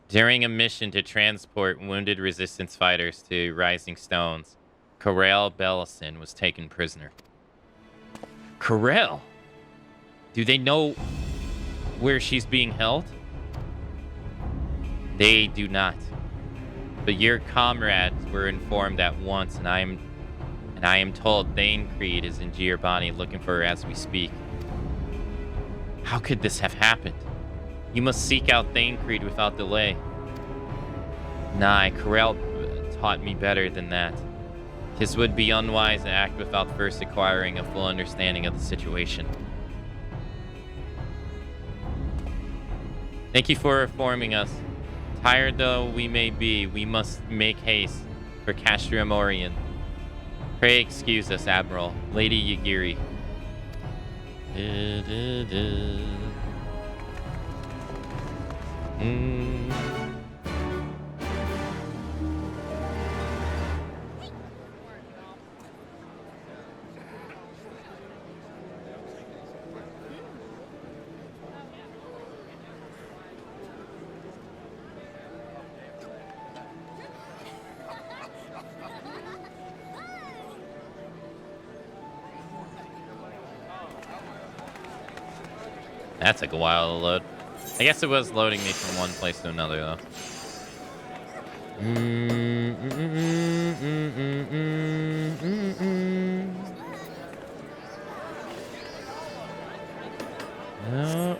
Speaker 1: During a mission to transport wounded resistance fighters to Rising Stones, Karel Bellison was taken prisoner. Karel? Do they know where she's being held? They do not. But your comrades were informed at once, and I am told Thane Creed is in Giovanni looking for her as we speak. How could this have happened? You must seek out Thane Creed without delay. Nah, Karel taught me better than that. 'Tis would be unwise to act without first acquiring a full understanding of the situation. Thank you for informing us. Tired though we may be, we must make haste for Castrum Orient. Pray excuse us, Admiral. Lady Yagiri. That took a while to load. I guess it was loading me from one place to another, though. No.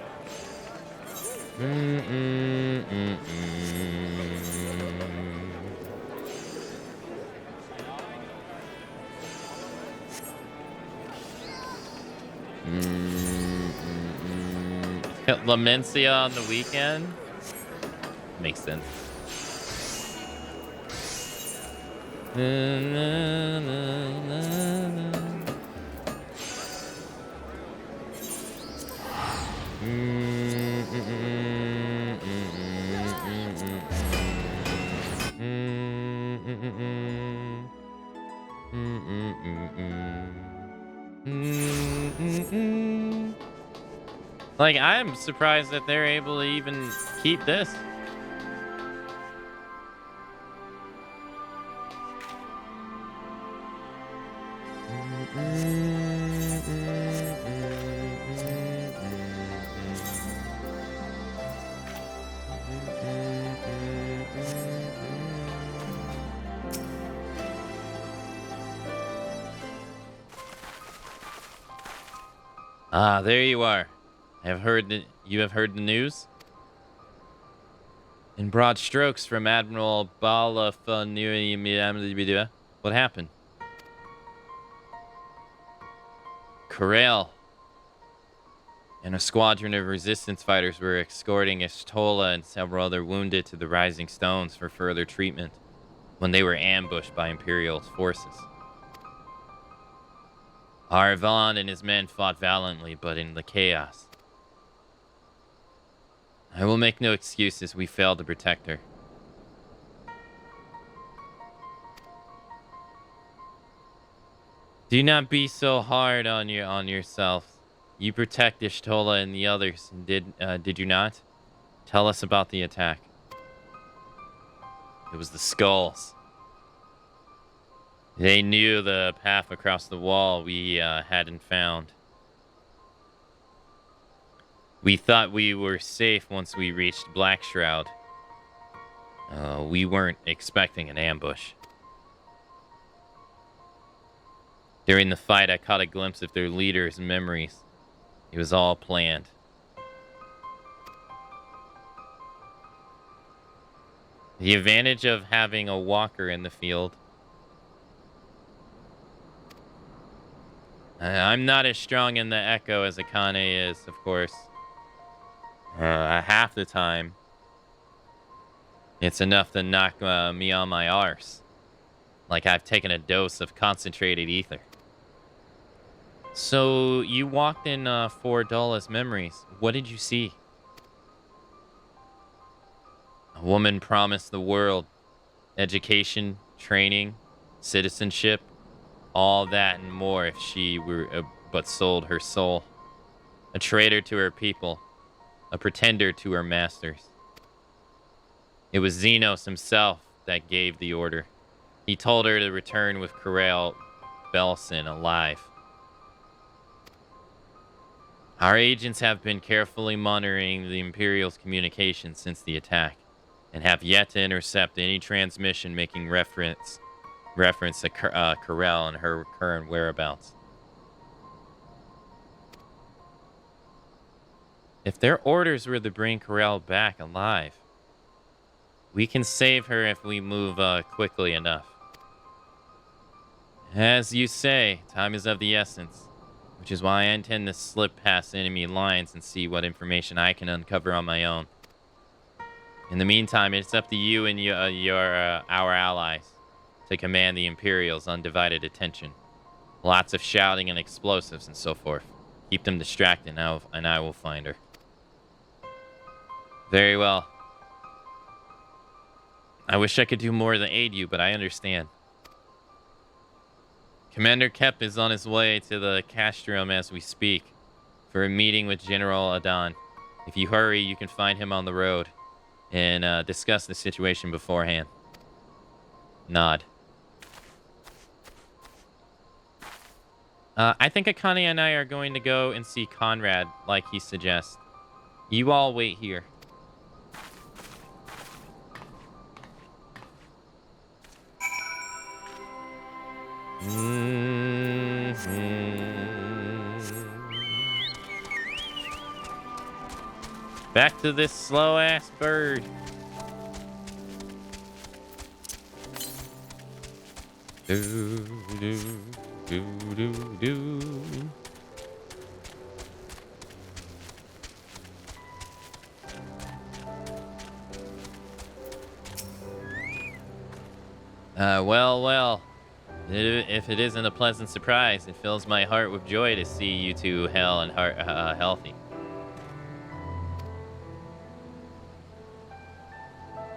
Speaker 1: Lamencia on the weekend? Makes sense. Like, I'm surprised that they're able to even keep this. Ah, there you are. You have heard the news? In broad strokes from Admiral Balafanui. What happened? Karel and a squadron of resistance fighters were escorting Estola and several other wounded to the Rising Stones for further treatment when they were ambushed by Imperial forces. Arvan and his men fought valiantly, but in the chaos. I will make no excuses. We failed to protect her. Do not be so hard on yourself. You protect Ishtola and the others, did you not? Tell us about the attack. It was the skulls. They knew the path across the wall we hadn't found. We thought we were safe once we reached Black Shroud. We weren't expecting an ambush. During the fight, I caught a glimpse of their leader's memories. It was all planned. The advantage of having a walker in the field. I'm not as strong in the Echo as Akane is, of course. Half the time, it's enough to knock me on my arse. Like I've taken a dose of concentrated ether. So, you walked in for Dola's memories. What did you see? A woman promised the world education, training, citizenship, all that and more if she were but sold her soul. A traitor to her people, a pretender to her masters. It was Xenos himself that gave the order. He told her to return with Corel Belson alive. Our agents have been carefully monitoring the Imperial's communications since the attack, and have yet to intercept any transmission making reference to Corel and her current whereabouts. If their orders were to bring Corel back alive, we can save her if we move quickly enough. As you say, time is of the essence, which is why I intend to slip past enemy lines and see what information I can uncover on my own. In the meantime, it's up to you and our allies to command the Imperial's undivided attention. Lots of shouting and explosives and so forth. Keep them distracted and I will find her. Very well. I wish I could do more than aid you, but I understand. Commander Kep is on his way to the Castrum as we speak for a meeting with General Adan. If you hurry, you can find him on the road and discuss the situation beforehand. Nod. I think Akane and I are going to go and see Conrad, like he suggests. You all wait here. Back to this slow-ass bird. Do, do, do, do, do. Well. If it isn't a pleasant surprise, it fills my heart with joy to see you two hale and healthy.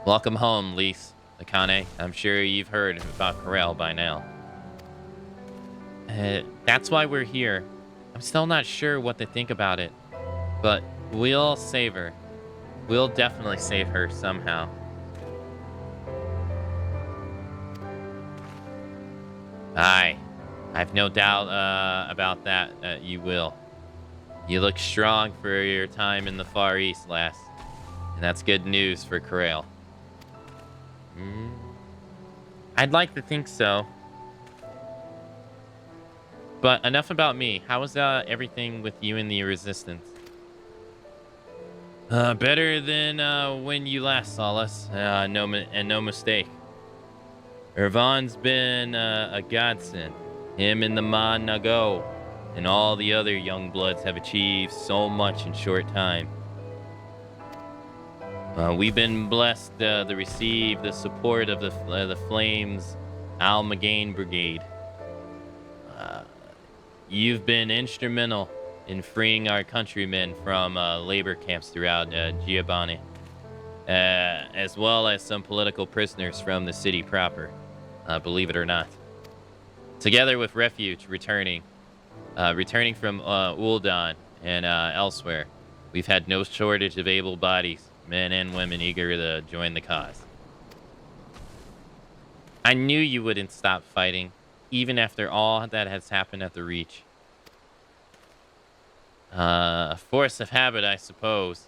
Speaker 1: Welcome home, Lise, Akane. I'm sure you've heard about Corel by now. That's why we're here. I'm still not sure what to think about it, but we'll save her. We'll definitely save her somehow. Aye, I've no doubt about that. You will. You look strong for your time in the Far East, lass, and that's good news for Corel. I'd like to think so. But enough about me. How was everything with you and the Resistance? Better than when you last saw us. No mistake. Irvan's been a godsend. Him and the Man Nago and all the other young bloods have achieved so much in short time. We've been blessed to receive the support of the Flames Almagain Brigade. You've been instrumental in freeing our countrymen from labor camps throughout Giovanni, as well as some political prisoners from the city proper, believe it or not. Together with refuge returning from Ul'dan and elsewhere, we've had no shortage of able bodies, men and women eager to join the cause. I knew you wouldn't stop fighting. even after all that has happened at the Reach. A force of habit, I suppose.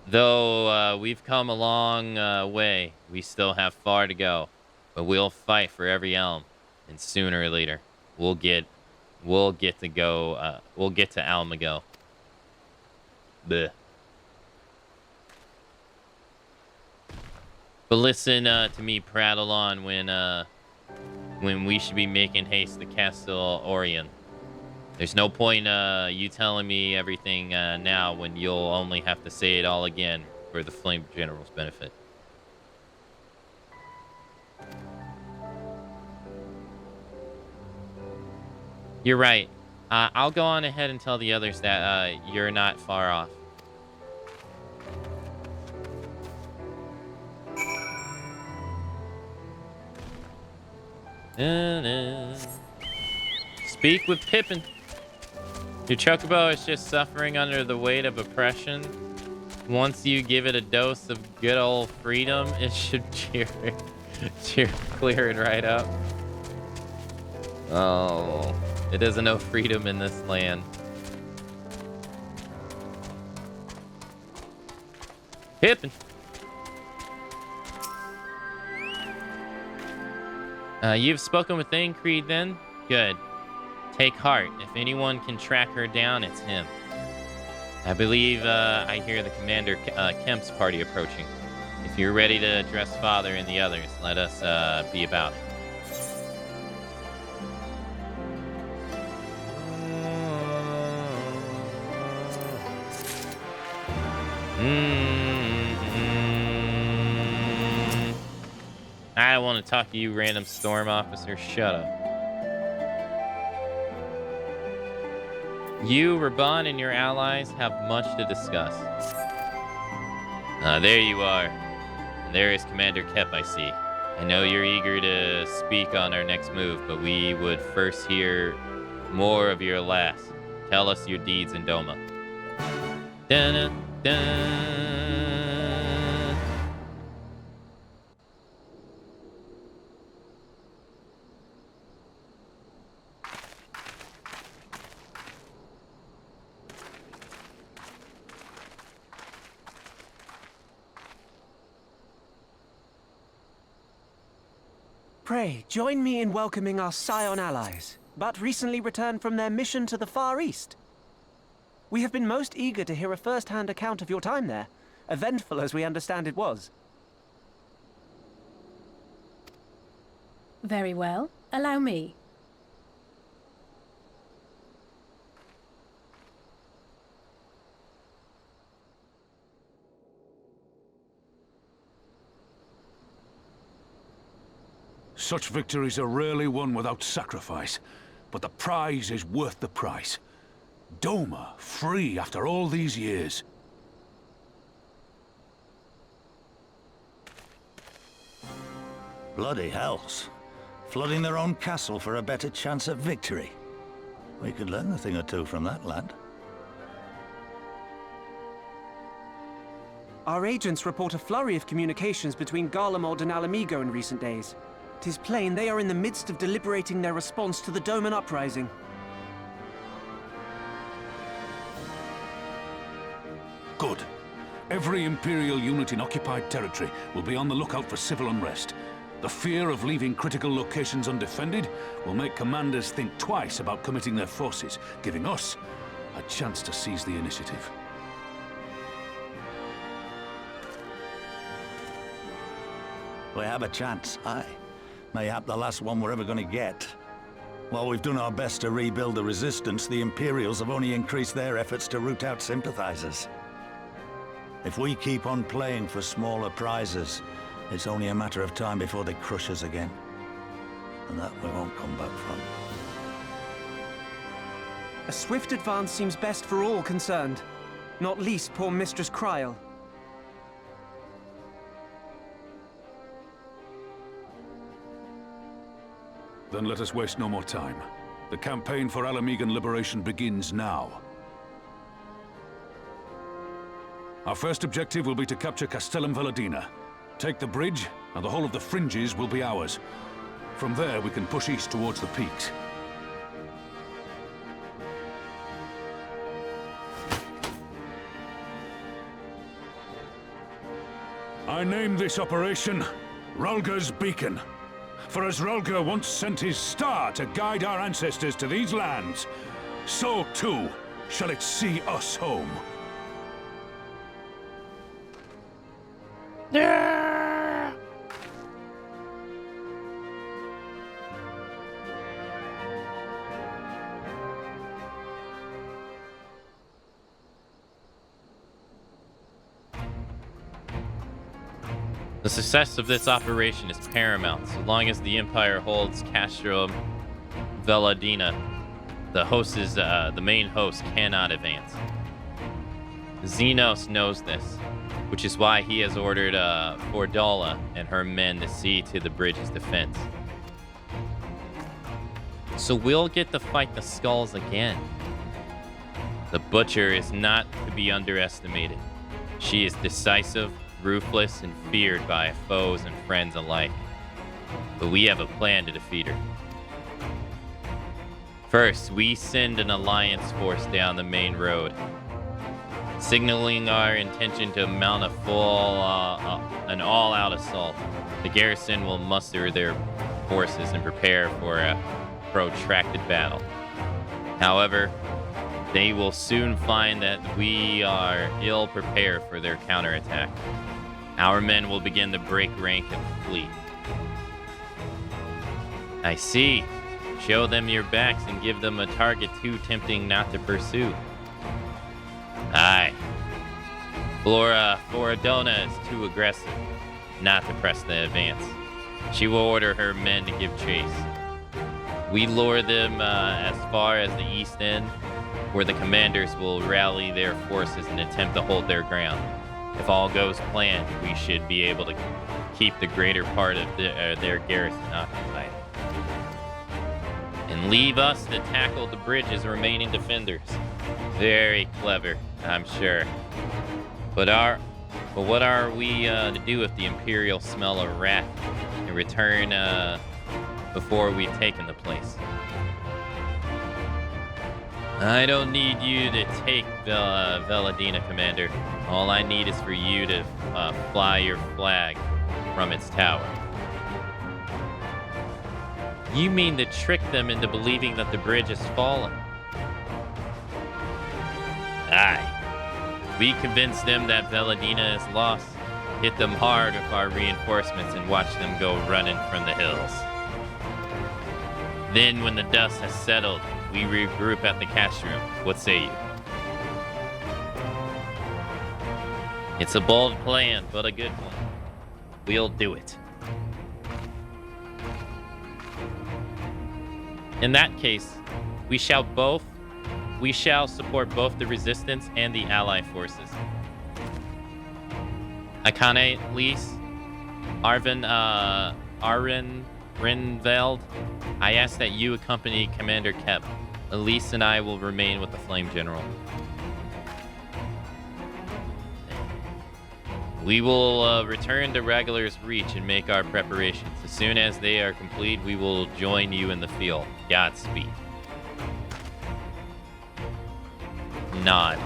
Speaker 1: Though we've come a long way, we still have far to go. But we'll fight for every elm, and sooner or later, we'll get to go. We'll get to Almago. Bleh. But listen to me prattle on when we should be making haste to Castle Orion. There's no point you telling me everything now when you'll only have to say it all again for the Flame General's benefit. You're right. I'll go on ahead and tell the others that you're not far off. Speak with Pippin. Your chocobo is just suffering under the weight of oppression. Once you give it a dose of good old freedom, it should clear it right up. Oh, it isn't no freedom in this land. Pippin. You've spoken with Increed then? Good. Take heart. If anyone can track her down, it's him. I believe I hear the Commander Kemp's party approaching. If you're ready to address Father and the others, let us be about it. I don't want to talk to you, random storm officer. Shut up. You, Raban, and your allies have much to discuss. There you are. And there is Commander Kep, I see. I know you're eager to speak on our next move, but we would first hear more of your last. Tell us your deeds in Doma. Dun-dun-dun.
Speaker 18: Pray, join me in welcoming our Scion allies, but recently returned from their mission to the Far East. We have been most eager to hear a first-hand account of your time there, eventful as we understand it was.
Speaker 5: Very well. Allow me.
Speaker 13: Such victories are rarely won without sacrifice, but the prize is worth the price. Doma, free after all these years.
Speaker 16: Bloody hells. Flooding their own castle for a better chance at victory. We could learn a thing or two from that lad.
Speaker 18: Our agents report a flurry of communications between Garlemald and Alamigo in recent days. 'Tis plain they are in the midst of deliberating their response to the Doman uprising.
Speaker 13: Good. Every Imperial unit in occupied territory will be on the lookout for civil unrest. The fear of leaving critical locations undefended will make commanders think twice about committing their forces, giving us a chance to seize the initiative.
Speaker 16: We have a chance, aye. Mayhap the last one we're ever going to get. While we've done our best to rebuild the resistance, the Imperials have only increased their efforts to root out sympathizers. If we keep on playing for smaller prizes, it's only a matter of time before they crush us again. And that we won't come back from.
Speaker 18: A swift advance seems best for all concerned, not least poor Mistress Kryl.
Speaker 13: Then let us waste no more time. The campaign for Alamigan liberation begins now. Our first objective will be to capture Castellum Valadina. Take the bridge, and the whole of the fringes will be ours. From there, we can push east towards the peaks. I named this operation Rulga's Beacon. For as Rulga once sent his star to guide our ancestors to these lands, so too shall it see us home.
Speaker 1: The success of this operation is paramount. So long as the Empire holds Castro Veladina, the main host cannot advance. Xenos knows this, which is why he has ordered Fordala and her men to see to the bridge's defense. So we'll get to fight the skulls again. The Butcher is not to be underestimated. She is decisive, ruthless, and feared by foes and friends alike. But we have a plan to defeat her. First, we send an alliance force down the main road, signaling our intention to mount an all-out assault. The garrison will muster their forces and prepare for a protracted battle. However, they will soon find that we are ill prepared for their counterattack. Our men will begin to break rank and flee. I see. Show them your backs and give them a target too tempting not to pursue. Aye. Floridona is too aggressive not to press the advance. She will order her men to give chase. We lure them as far as the east end, where the commanders will rally their forces and attempt to hold their ground. If all goes planned, we should be able to keep the greater part of their garrison occupied. And leave us to tackle the bridge's remaining defenders. Very clever, I'm sure. But what are we to do if the Imperial smell a rat and return before we've taken the place? I don't need you to take Veladina, Commander. All I need is for you to fly your flag from its tower. You mean to trick them into believing that the bridge has fallen? Aye. We convince them that Veladina is lost, hit them hard with our reinforcements, and watch them go running from the hills. Then, when the dust has settled, we regroup at the cash room. What say you? It's a bold plan, but a good one. We'll do it. In that case, we shall support both the Resistance and the Allied forces. Akane, Lise, Arren, Rinveld, I ask that you accompany Commander Kep. Elise and I will remain with the Flame General. We will return to Regular's Reach and make our preparations. As soon as they are complete, we will join you in the field. Godspeed. Nod.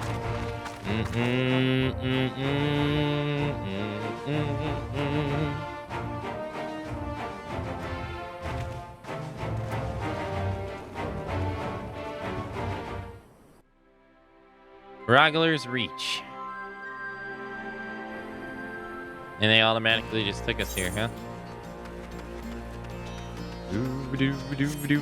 Speaker 1: Regular's Reach. And they automatically just took us here, huh? Doo-doo-doo-doo.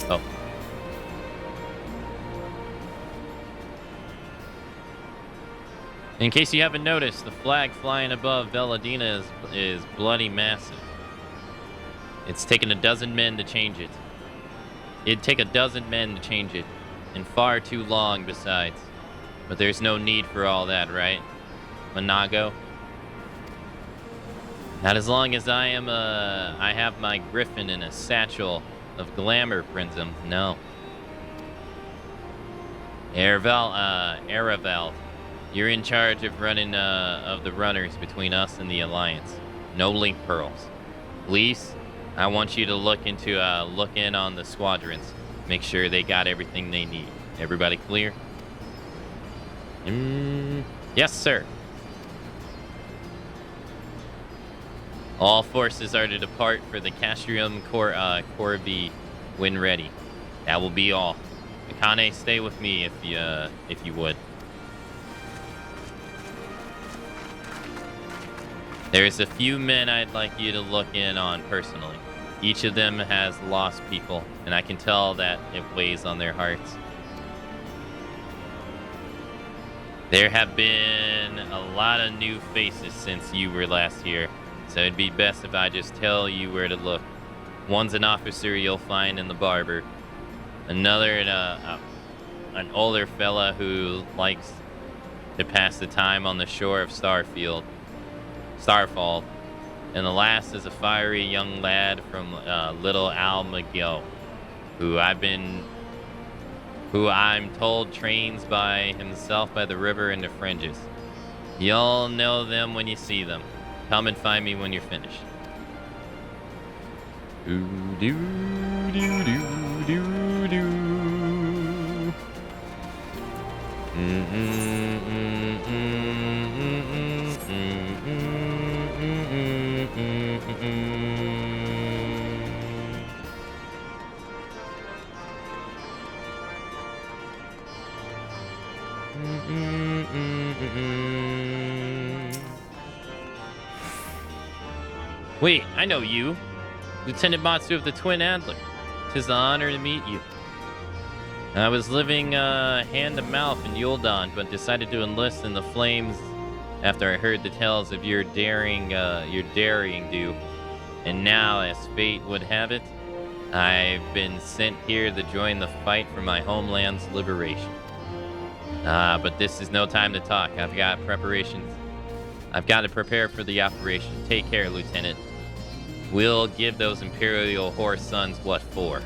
Speaker 1: Oh. In case you haven't noticed, the flag flying above Veladina is bloody massive. It's taken a dozen men to change it. It'd take a dozen men to change it, and far too long besides. But there's no need for all that, right, Monago? Not as long as I have my griffin in a satchel of glamour prisms, no. Aravel, you're in charge of running of the runners between us and the Alliance. No link pearls. Lise, I want you to look in on the squadrons. Make sure they got everything they need. Everybody clear? Yes, sir. All forces are to depart for the Castrium Corby when ready. That will be all. Akane, stay with me if you would. There's a few men I'd like you to look in on personally. Each of them has lost people, and I can tell that it weighs on their hearts. There have been a lot of new faces since you were last here, so it'd be best if I just tell you where to look. One's an officer you'll find in the barber. Another, an older fella who likes to pass the time on the shore of Starfall. And the last is a fiery young lad from Little Al McGill, who I'm told trains by himself by the river in the fringes. You'll know them when you see them. Come and find me when you're finished. Wait, I know you. Lieutenant Matsu of the Twin Antler. 'Tis an honor to meet you. I was living hand to mouth in Yuldon, but decided to enlist in the flames after I heard the tales of your daring do. And now, as fate would have it, I've been sent here to join the fight for my homeland's liberation. But this is no time to talk. I've got preparations. I've got to prepare for the operation. Take care, Lieutenant. We'll give those Imperial Horse Sons what for.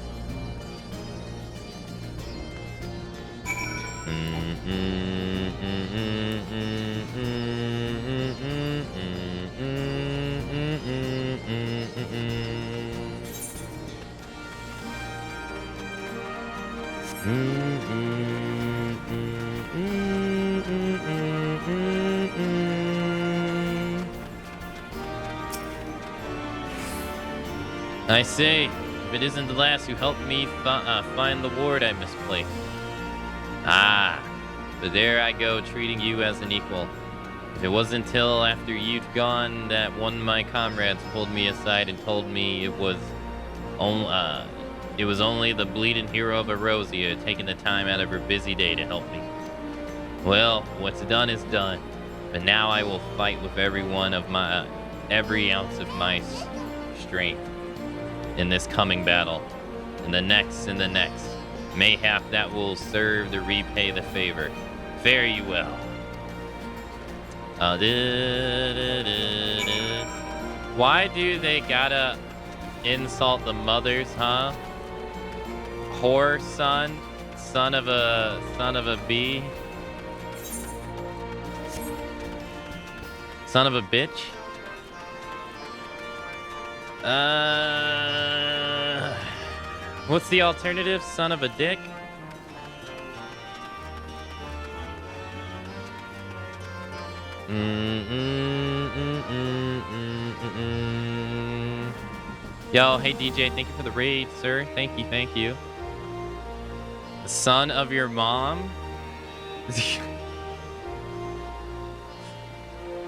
Speaker 1: I say, if it isn't the lass who helped me find the ward I misplaced. But there I go, treating you as an equal. It wasn't until after you'd gone that one of my comrades pulled me aside and told me it was only the bleeding hero of Erosia taking the time out of her busy day to help me. Well, what's done is done. But now I will fight with every ounce of my strength in this coming battle, and the next and the next. Mayhap that will serve to repay the favor. Fare you well. Why do they gotta insult the mothers, huh? Whore son of a bee, son of a bitch. What's the alternative? Son of a dick? Yo, hey DJ, thank you for the raid, sir. Thank you. The son of your mom?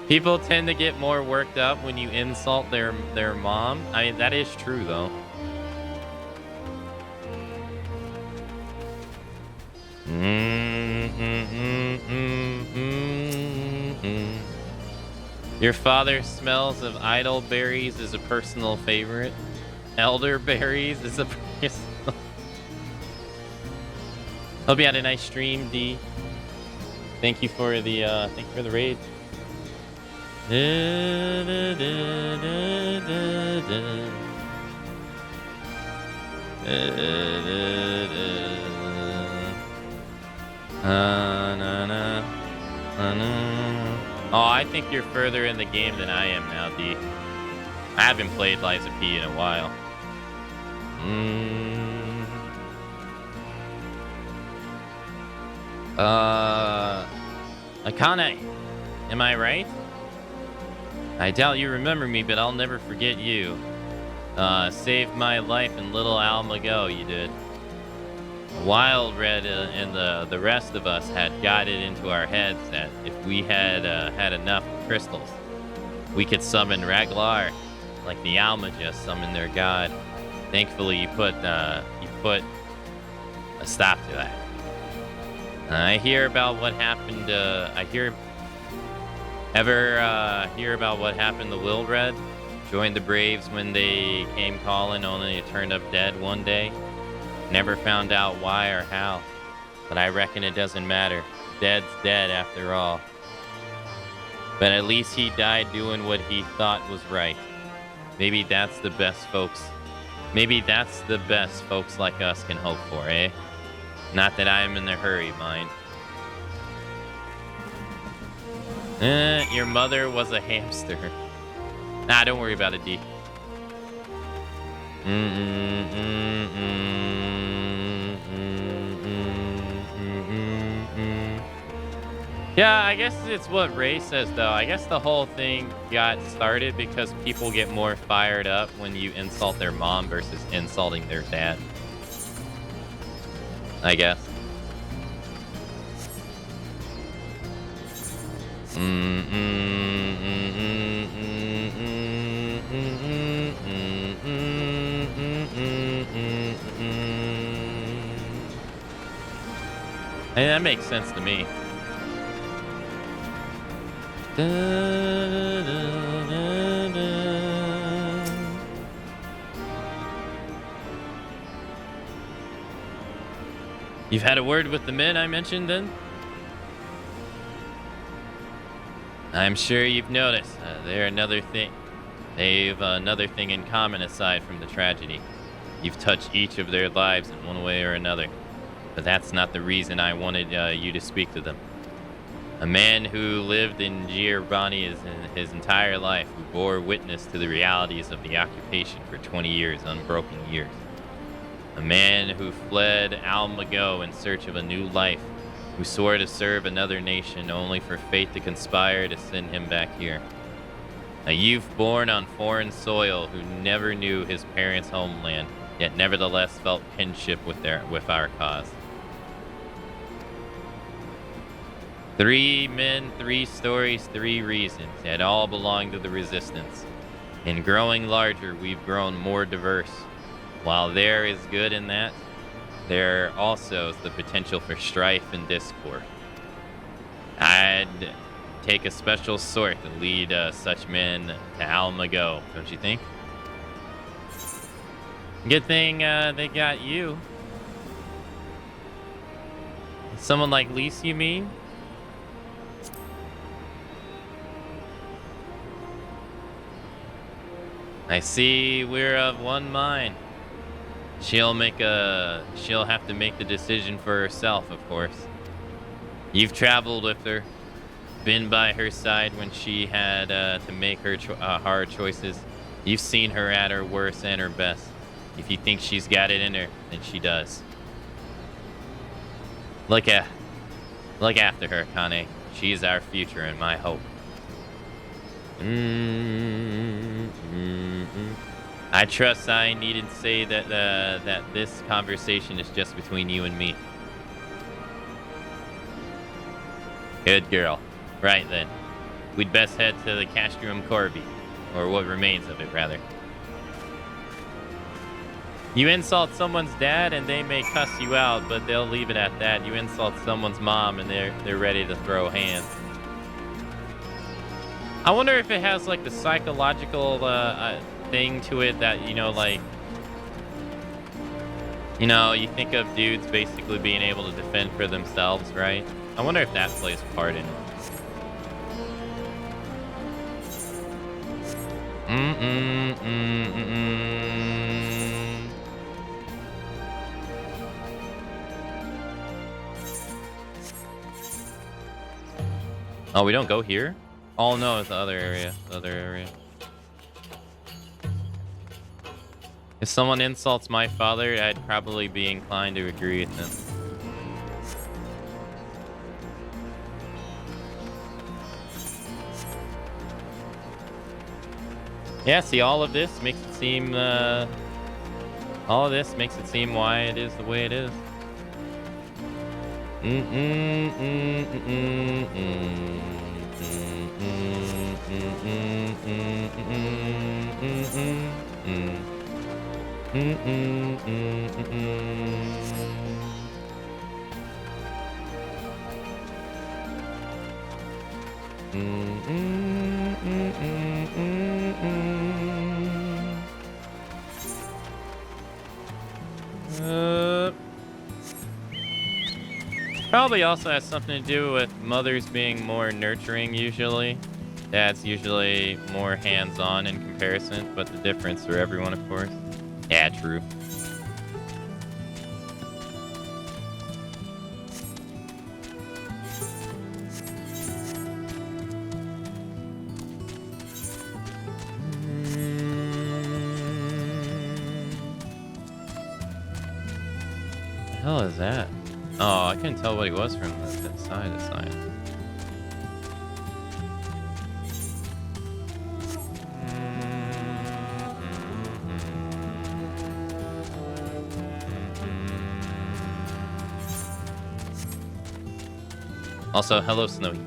Speaker 1: People tend to get more worked up when you insult their mom. I mean, that is true, though. Your father smells of idleberries is a personal favorite. Elderberries is a personal. Hope you had a nice stream, D. Thank you for the raid. Oh, I think you're further in the game than I am now, D. I haven't played Lies of P in a while. Akane, am I right? I doubt you remember me, but I'll never forget you. Saved my life in Little Almago, you did. Wild Red and the rest of us had got it into our heads that if we had had enough crystals, we could summon Raglar, like the Alma just summoned their god. Thankfully, you put a stop to that. I hear about what happened. Hear about what happened to Will Red? Joined the Braves when they came calling, only it turned up dead one day. Never found out why or how, but I reckon it doesn't matter. Dead's dead after all. But at least he died doing what he thought was right. Maybe that's the best folks. Maybe that's the best folks like us can hope for, eh? Not that I'm in a hurry, mind. Your mother was a hamster. Nah, don't worry about it, D. Yeah, I guess it's what Ray says, though. I guess the whole thing got started because people get more fired up when you insult their mom versus insulting their dad. I guess. And that makes sense to me. You've had a word with the men I mentioned, then? I'm sure you've noticed they've another thing in common aside from the tragedy. You've touched each of their lives in one way or another. But that's not the reason I wanted you to speak to them. A man who lived in Giovanni his entire life, who bore witness to the realities of the occupation for 20 years, unbroken years. A man who fled Almago in search of a new life, who swore to serve another nation only for fate to conspire to send him back here. A youth born on foreign soil who never knew his parents' homeland, yet nevertheless felt kinship with our cause. 3 men, 3 stories, 3 reasons, yet all belong to the Resistance. In growing larger, we've grown more diverse. While there is good in that, there also is the potential for strife and discord. I'd take a special sort to lead such men to Almago, don't you think? Good thing they got you. Someone like Lise, you mean? I see we're of one mind. She'll have to make the decision for herself, of course. You've traveled with her, been by her side when she had to make her hard choices. You've seen her at her worst and her best. If you think she's got it in her, then she does. Look after her, Kane. She's our future and my hope. I trust I needn't say that that this conversation is just between you and me. Good girl. Right then. We'd best head to the Castrum Corby, or what remains of it, rather. You insult someone's dad and they may cuss you out, but they'll leave it at that. You insult someone's mom and they're ready to throw hands. I wonder if it has like the psychological thing to it that, you know, like, you know, you think of dudes basically being able to defend for themselves, right? I wonder if that plays a part in it. Oh, we don't go here? Oh no, it's the other area. The other area. If someone insults my father, I'd probably be inclined to agree with them. Yeah, see, all of this makes it seem, why it is the way it is. Probably also has something to do with mothers being more nurturing usually. Dads usually more hands-on in comparison, but the difference for everyone, of course. Yeah, true. What the hell is that? Oh, I couldn't tell what he was from the side to side. Also, hello, Snowy.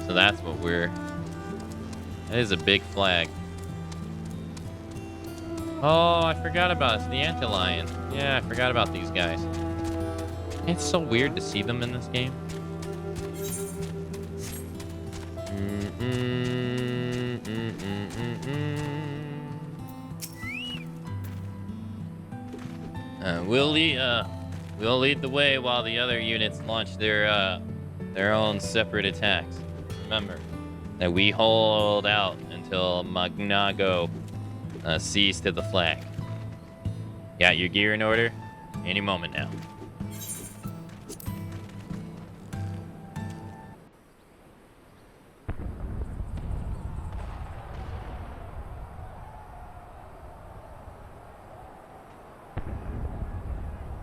Speaker 1: So that's what we're... That is a big flag. Oh, I forgot about it. It's the Antlion. Yeah, I forgot about these guys. It's so weird to see them in this game. We'll lead the way while the other units launch their own separate attacks. Remember that we hold out until Magnago sees to the flag. Got your gear in order? Any moment now.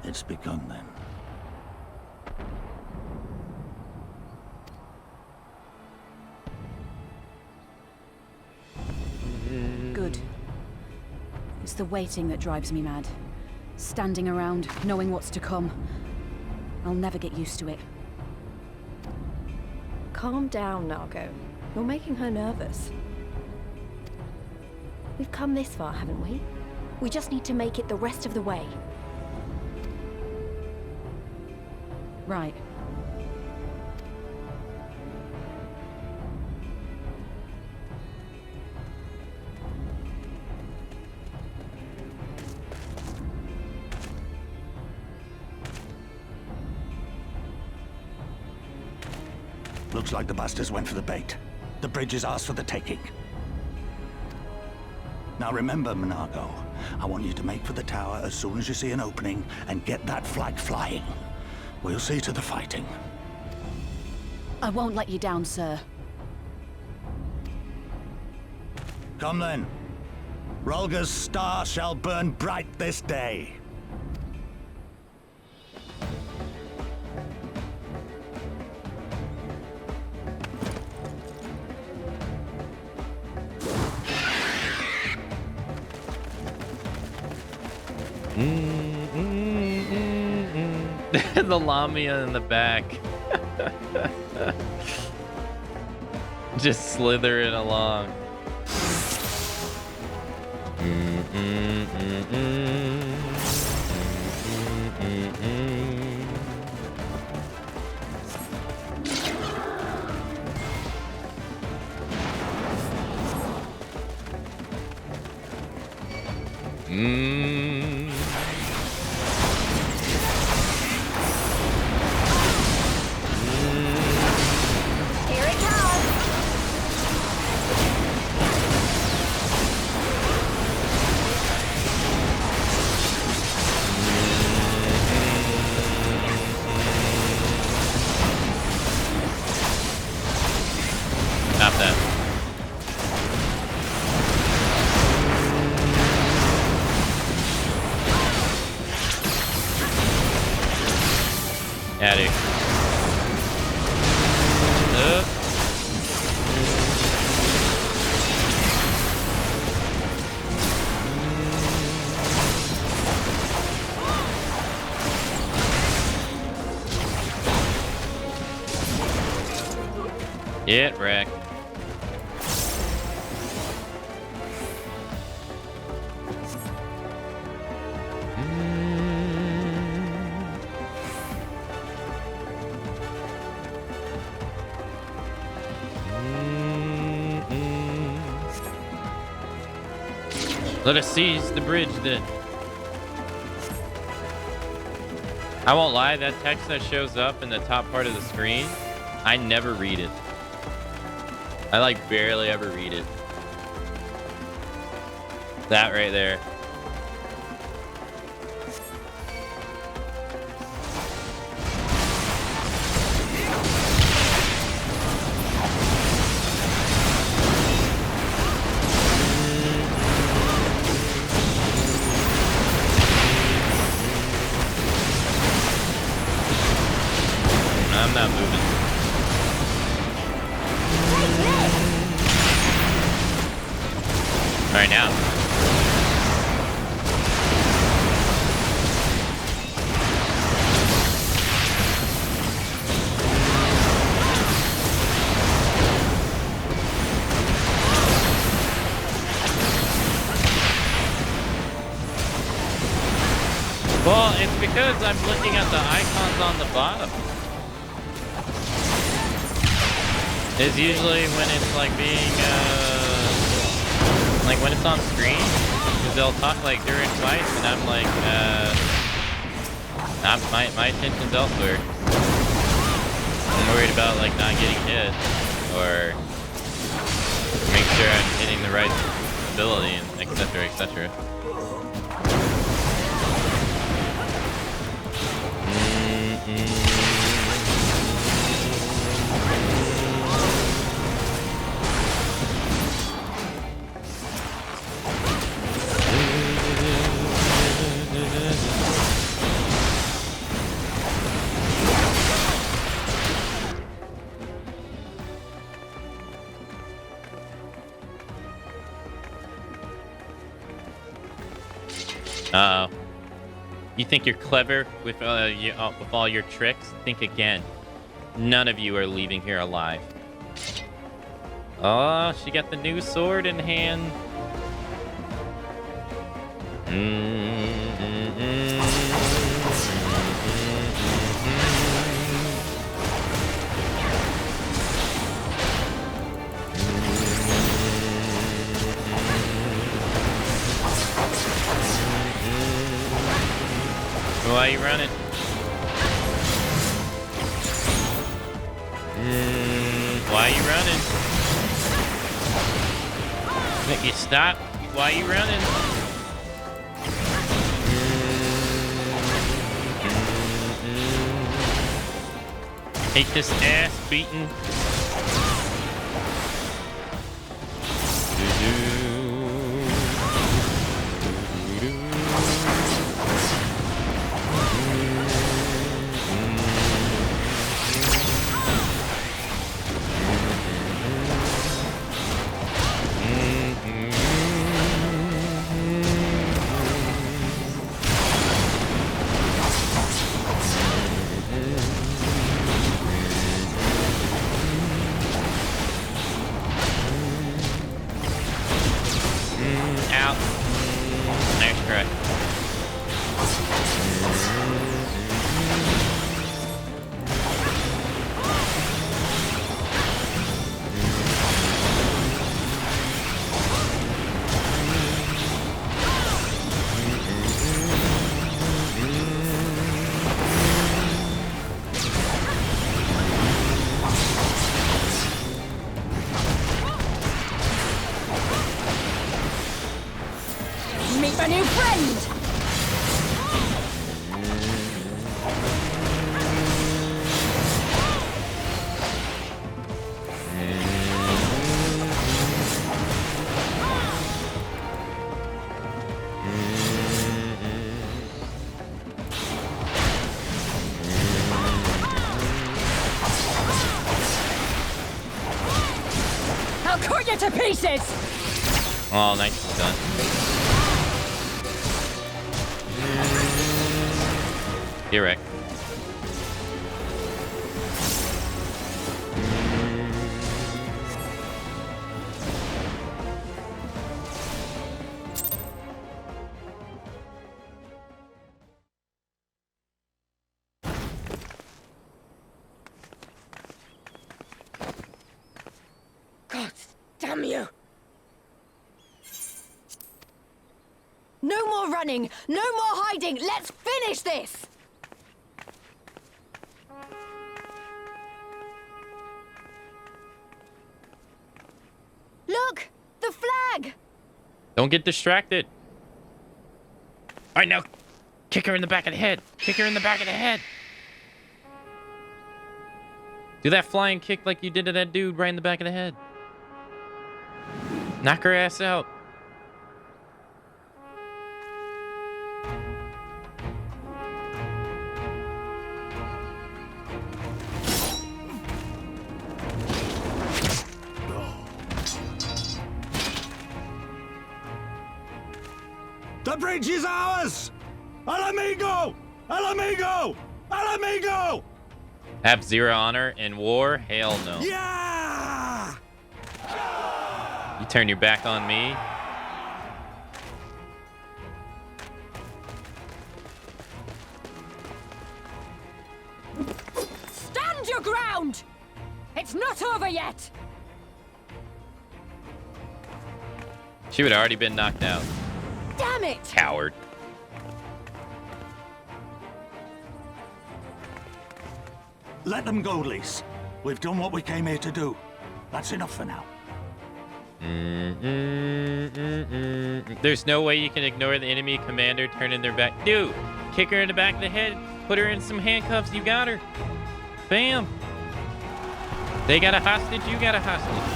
Speaker 19: It's begun then.
Speaker 20: Good. It's the waiting that drives me mad. Standing around, knowing what's to come. I'll never get used to it.
Speaker 6: Calm down, Nargo. You're making her nervous. We've come this far, haven't we? We just need to make it the rest of the way.
Speaker 20: Right.
Speaker 19: Looks like the bastards went for the bait. The bridge is ours for the taking. Now remember, Monago, I want you to make for the tower as soon as you see an opening and get that flag flying. We'll see to the fighting.
Speaker 20: I won't let you down, sir.
Speaker 19: Come then. Rolga's star shall burn bright this day.
Speaker 1: The Lamia in the back. Just slithering along.
Speaker 14: Here it comes.
Speaker 1: Stop that. Addy. Get wrecked. Let us seize the bridge then. I won't lie, that text that shows up in the top part of the screen, I never read it. I like barely ever read it. That right there. I'm not moving. All right, now. Well, it's because I'm looking at the icons on the bottom. It's usually when it's like being, like when it's on screen, because they'll talk like during fights, and I'm like, my attention's elsewhere. I'm worried about like not getting hit, or make sure I'm hitting the right ability, and etc., etc. Uh-oh. You think you're clever with all your tricks? Think again. None of you are leaving here alive. Oh, she got the new sword in hand. Why are you running? Why are you running? Make you stop. Why are you running? Take this ass beating.
Speaker 17: cut you to pieces!
Speaker 1: Oh, nicely done. You're right.
Speaker 17: God damn you!
Speaker 15: No more running! No more hiding! Let's finish this! Look! The flag!
Speaker 1: Don't get distracted. All right, now kick her in the back of the head. Kick her in the back of the head. Do that flying kick like you did to that dude right in the back of the head. Knock her ass out.
Speaker 7: The bridge is ours! Al amigo! Al amigo! Al amigo!
Speaker 1: Have zero honor in war? Hell no.
Speaker 7: Yeah!
Speaker 1: You turn your back on me?
Speaker 17: Stand your ground! It's not over yet!
Speaker 1: She would have already been knocked out.
Speaker 17: Damn it!
Speaker 1: Coward.
Speaker 19: Let them go, Lise. We've done what we came here to do. That's enough for now.
Speaker 1: There's no way you can ignore the enemy commander turning their back. Dude, kick her in the back of the head. Put her in some handcuffs. You got her. Bam. They got a hostage. You got a hostage.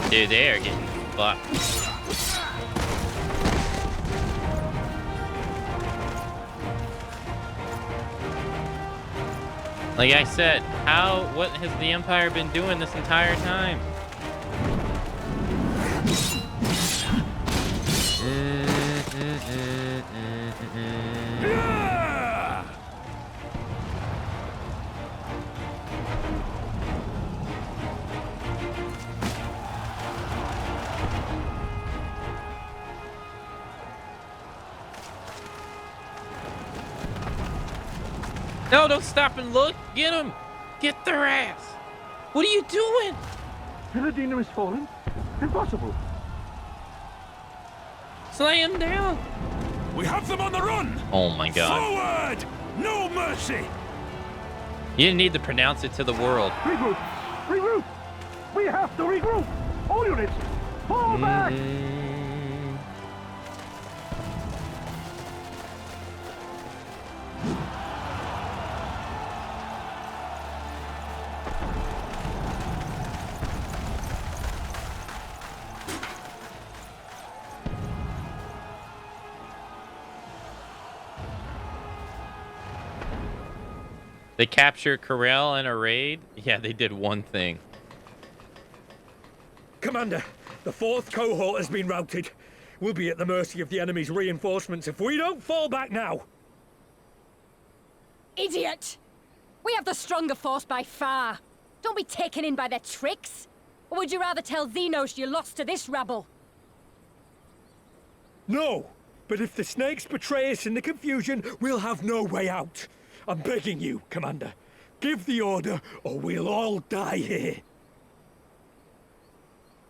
Speaker 1: Dude, they are getting fucked. Like I said, what has the Empire been doing this entire time? No, don't stop and look. Get them. Get their ass. What are you doing?
Speaker 9: Piladina is fallen? Impossible.
Speaker 1: Slay him down.
Speaker 8: We have them on the run.
Speaker 1: Oh my god.
Speaker 8: Forward! No mercy.
Speaker 1: You didn't need to pronounce it to the world.
Speaker 9: Regroup! Regroup! We have to regroup! All units, fall back!
Speaker 1: They captured Corel in a raid? Yeah, they did one thing.
Speaker 21: Commander, the 4th cohort has been routed. We'll be at the mercy of the enemy's reinforcements if we don't fall back now.
Speaker 17: Idiot! We have the stronger force by far. Don't be taken in by their tricks. Or would you rather tell Xenos you lost to this rabble?
Speaker 21: No, but if the snakes betray us in the confusion, we'll have no way out. I'm begging you, Commander. Give the order, or we'll all die here.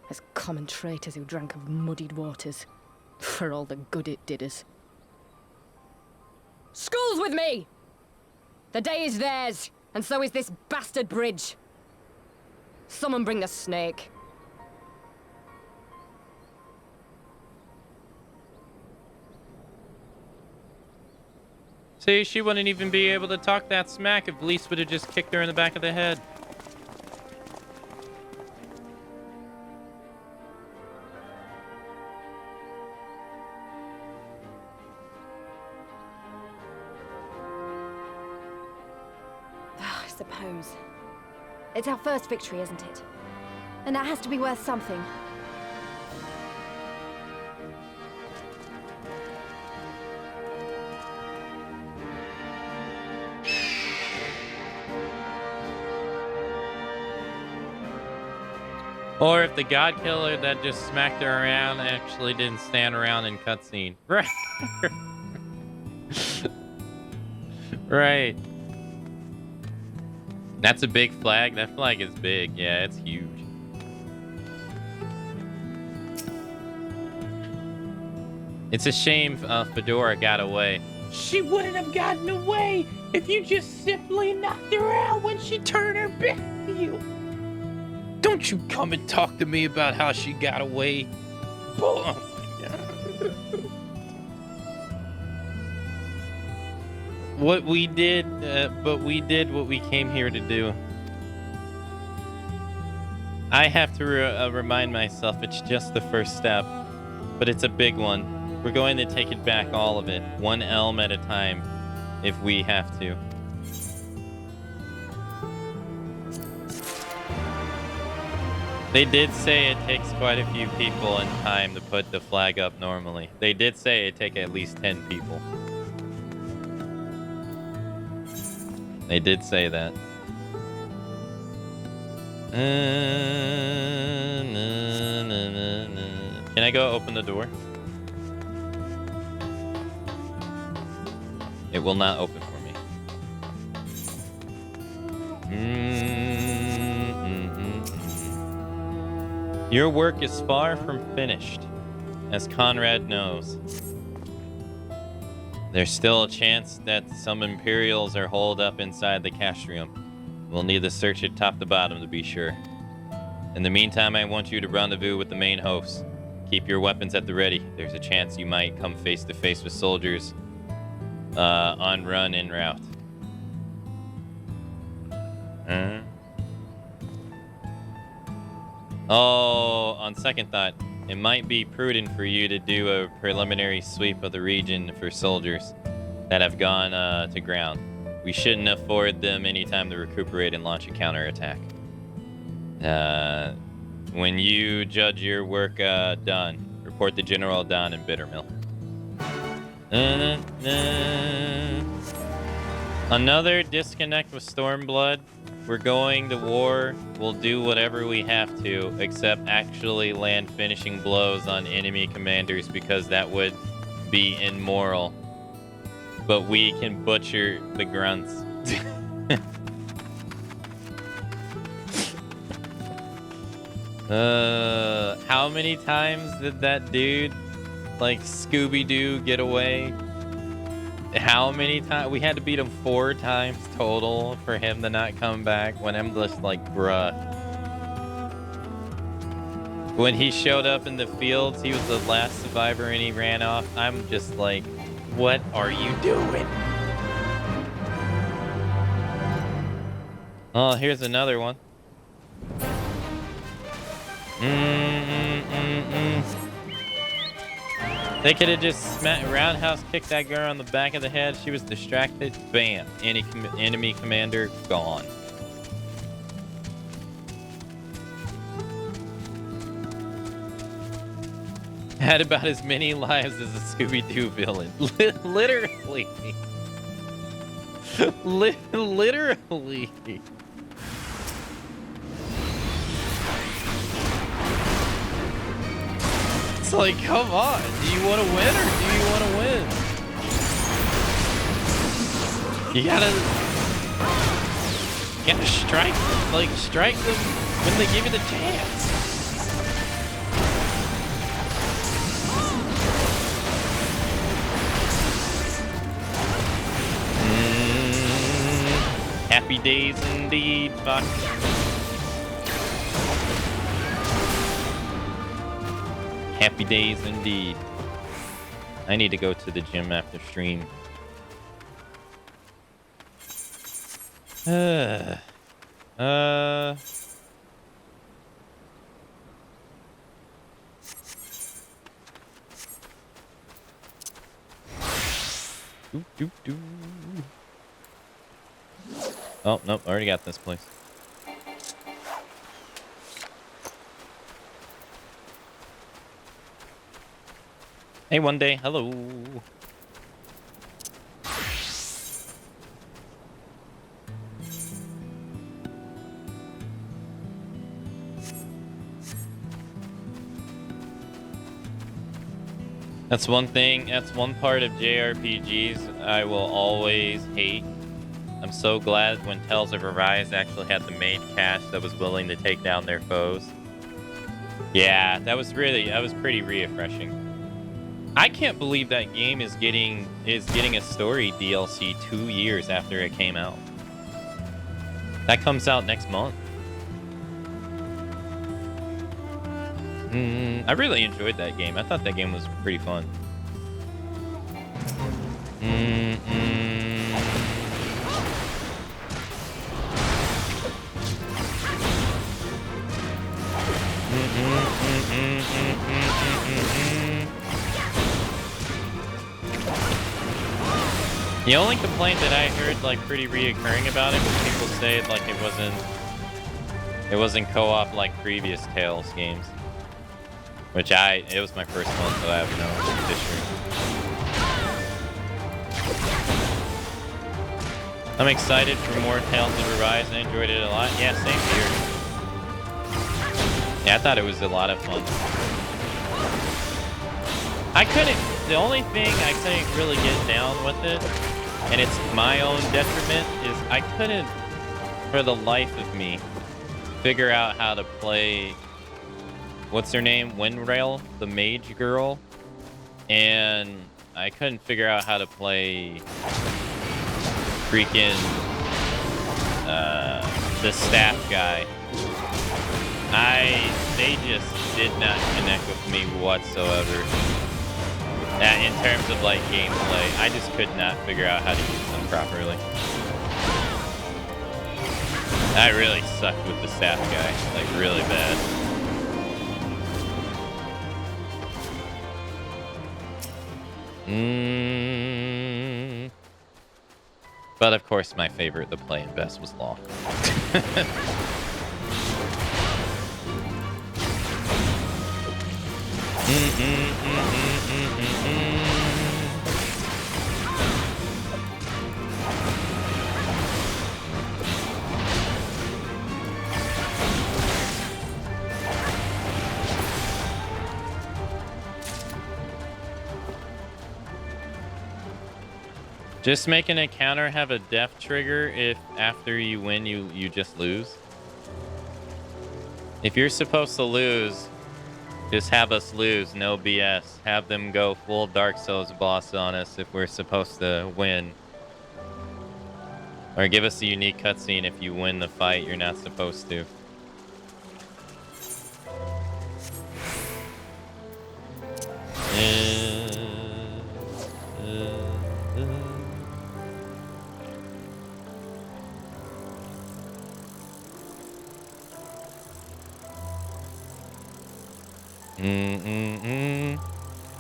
Speaker 17: As common traitors who drank of muddied waters. For all the good it did us. Skulls with me! The day is theirs, and so is this bastard bridge. Someone bring the snake.
Speaker 1: See, she wouldn't even be able to talk that smack if Lise would have just kicked her in the back of the head.
Speaker 6: suppose. It's our first victory, isn't it? And that has to be worth something.
Speaker 1: Or if the god killer that just smacked her around actually didn't stand around in cutscene. Right. Right. That's a big flag. That flag is big. Yeah, it's huge. It's a shame Fedora got away.
Speaker 11: She wouldn't have gotten away if you just simply knocked her out when she turned her back to you.
Speaker 1: Don't you come and talk to me about how she got away. Oh my God. What we did, but we did what we came here to do. I have to remind myself it's just the first step, but it's a big one. We're going to take it back, all of it, one elm at a time, if we have to. They did say it takes quite a few people in time to put the flag up normally. They did say it'd take at least 10 people. They did say that. Can I go open the door? It will not open for me. Your work is far from finished, as Conrad knows. There's still a chance that some Imperials are holed up inside the cache room. We'll need to search it top to bottom to be sure. In the meantime, I want you to rendezvous with the main host. Keep your weapons at the ready. There's a chance you might come face to face with soldiers on run en route. Oh, on second thought, it might be prudent for you to do a preliminary sweep of the region for soldiers that have gone to ground. We shouldn't afford them any time to recuperate and launch a counterattack. When you judge your work done, report to General Don in Bittermill. Another disconnect with Stormblood. We're going to war. We'll do whatever we have to, except actually land finishing blows on enemy commanders, because that would be immoral. But we can butcher the grunts. How many times did that dude, like Scooby-Doo, get away? How many times? We had to beat him 4 times total for him to not come back, when I'm just like, bruh. When he showed up in the fields, he was the last survivor and he ran off. I'm just like, what are you doing? Oh, here's another one. They could have just roundhouse kicked that girl on the back of the head. She was distracted. Bam. Enemy commander gone. Had about as many lives as a Scooby-Doo villain. Literally. Literally. It's like, come on. Do you want to win or do you want to win? You gotta strike them. Like, strike them when they give you the chance. Happy days indeed, Fox. Happy days indeed. I need to go to the gym after stream. Doo, doo, doo. Oh, nope, already got this place. Hey, one day, hello. That's one thing, that's one part of JRPGs I will always hate. I'm so glad when Tales of Arise actually had the main cast that was willing to take down their foes. Yeah, that was pretty refreshing. I can't believe that game is getting a story DLC 2 years after it came out. That comes out next month. I really enjoyed that game. I thought that game was pretty fun. The only complaint that I heard, like, pretty reoccurring about it was people say, like, it wasn't co-op like previous Tales games. Which it was my first one, so I have no history. I'm excited for more Tales of Arise. I enjoyed it a lot. Yeah, same here. Yeah, I thought it was a lot of fun. The only thing I couldn't really get down with it, and it's my own detriment, is I couldn't, for the life of me, figure out how to play, what's her name? Windrail, the mage girl. And I couldn't figure out how to play freaking the staff guy. They just did not connect with me whatsoever. In terms of like gameplay, I just could not figure out how to use them properly. I really sucked with the staff guy, like really bad. But of course, my favorite to play and best was Law. Just make an encounter have a death trigger if after you win you just lose. If you're supposed to lose, just have us lose, no BS. Have them go full Dark Souls boss on us if we're supposed to win. Or give us a unique cutscene if you win the fight you're not supposed to.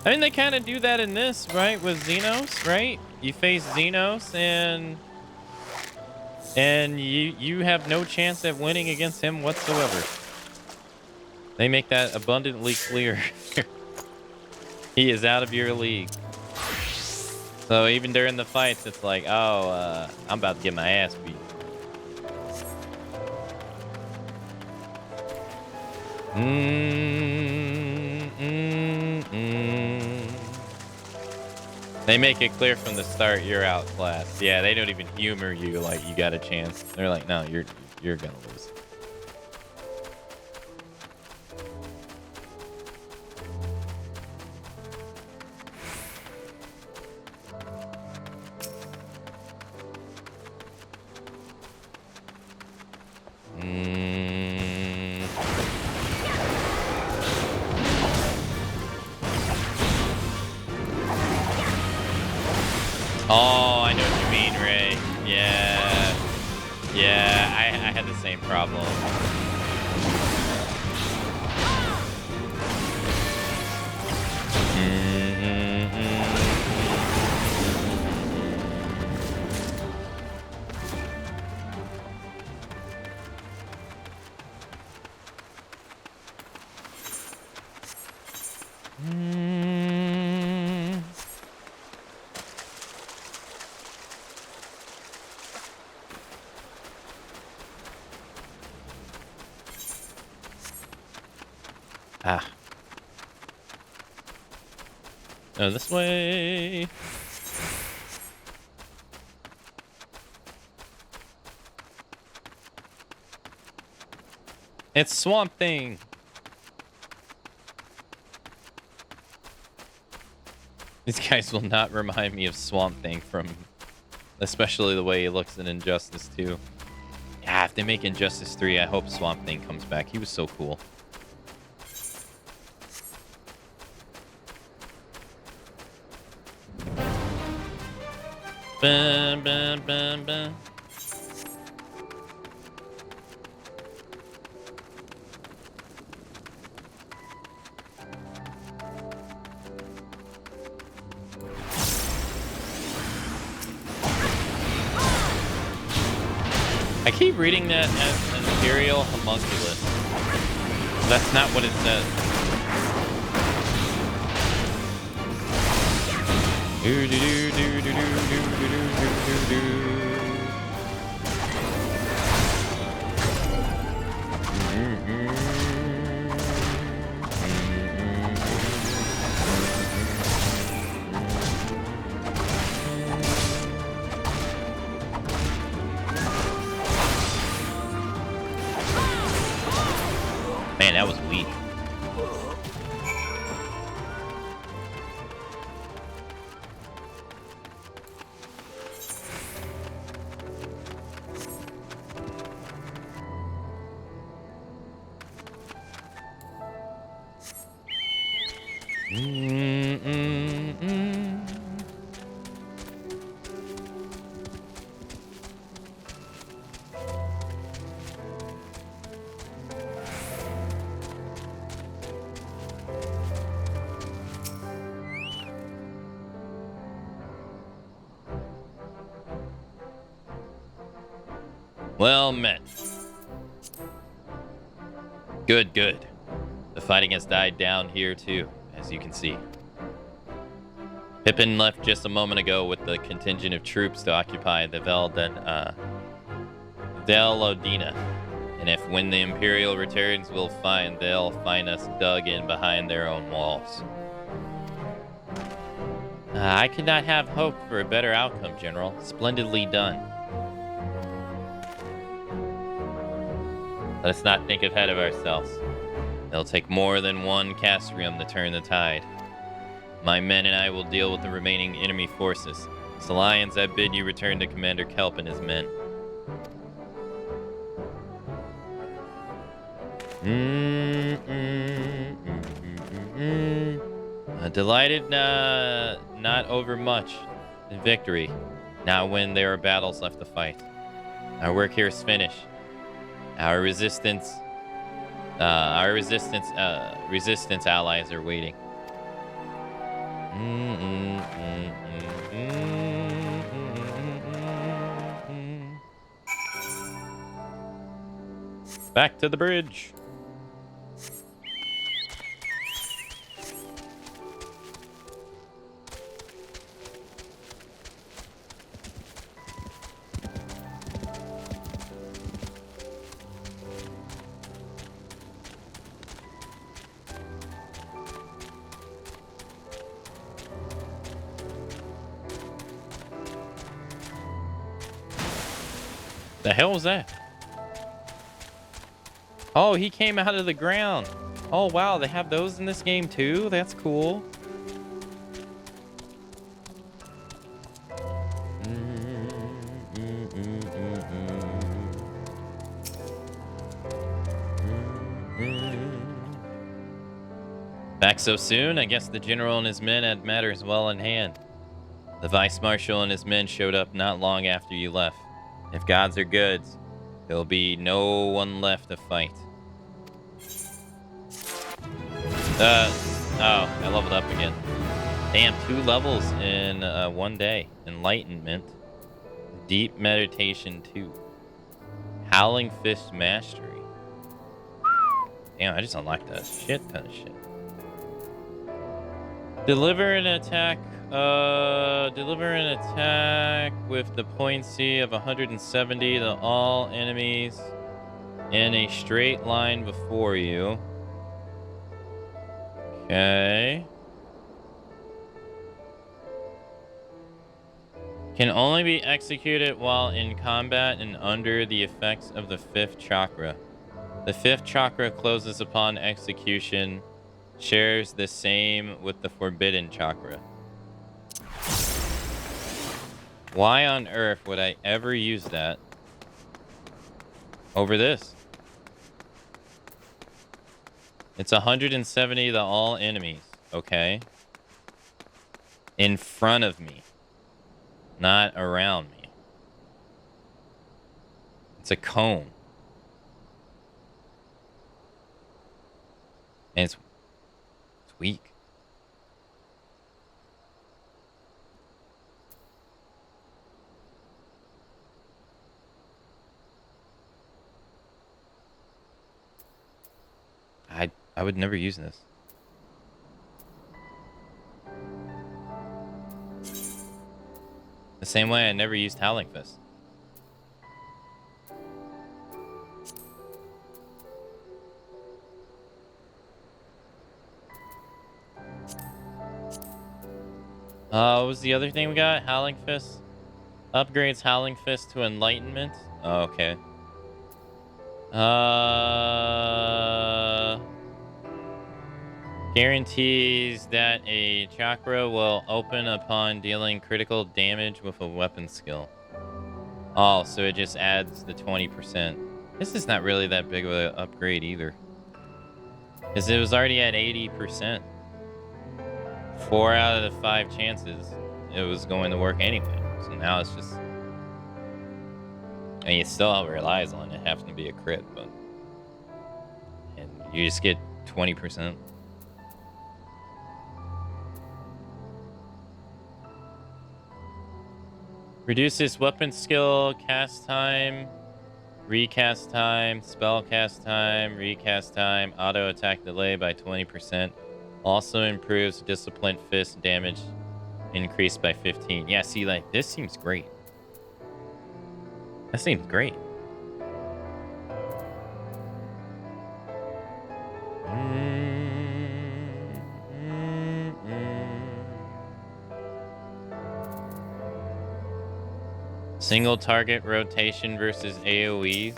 Speaker 1: I mean, they kind of do that in this, right? With Xenos, right? You face Xenos and you have no chance at winning against him whatsoever. They make that abundantly clear. He is out of your league. So even during the fights, it's like, oh, I'm about to get my ass beat. They make it clear from the start you're outclassed. Yeah, they don't even humor you like you got a chance. They're like, no, you're gonna lose. Oh, I know what you mean, Ray. Yeah. Yeah, I had the same problem. Ah. Oh, this way. It's Swamp Thing. These guys will not remind me of Swamp Thing from, especially the way he looks in Injustice 2. Yeah, if they make Injustice 3, I hope Swamp Thing comes back. He was so cool. Bum, bum, bum, bum. I keep reading that as an Imperial homunculus. That's not what it says. Man, that was weak. Well met. Good, good. The fighting has died down here too, as you can see. Pippin left just a moment ago with the contingent of troops to occupy the Delodina. And if when the Imperial returns, they'll find us dug in behind their own walls. I could not have hoped for a better outcome, General. Splendidly done. Let us not think ahead of ourselves. It'll take more than one castrium to turn the tide. My men and I will deal with the remaining enemy forces. Salians, I bid you return to Commander Kelp and his men. Delighted not over much in victory. Now when there are battles left to fight. Our work here is finished. Our resistance allies are waiting. Back to the bridge. The hell was that? Oh, he came out of the ground. Oh, wow. They have those in this game, too? That's cool. Back so soon? I guess the general and his men had matters well in hand. The vice marshal and his men showed up not long after you left. If gods are goods, there'll be no one left to fight. Oh, I leveled up again. Damn, 2 levels in 1 day. Enlightenment. Deep Meditation 2. Howling Fist Mastery. Damn, I just unlocked a shit ton of shit. Deliver an attack with the potency of 170 to all enemies in a straight line before you. Okay. Can only be executed while in combat and under the effects of the 5th chakra. The 5th chakra closes upon execution, shares the same with the forbidden chakra. Why on earth would I ever use that over this? It's 170 to all enemies, okay? In front of me, not around me. It's a cone. And it's weak. I would never use this. The same way I never used Howling Fist. What was the other thing we got? Howling Fist? Upgrades Howling Fist to Enlightenment? Oh, okay. Guarantees that a chakra will open upon dealing critical damage with a weapon skill. Oh, so it just adds the 20%. This is not really that big of an upgrade either. Because it was already at 80%. 4 out of the 5 chances it was going to work anyway. So now it's just... I mean, it still relies on it having to be a crit, but... And you just get 20%. Reduces weapon skill, cast time, recast time, spell cast time, recast time, auto attack delay by 20%. Also improves disciplined fist damage increased by 15. Yeah, see, like, this seems great. That seems great. Single target rotation versus AoEs.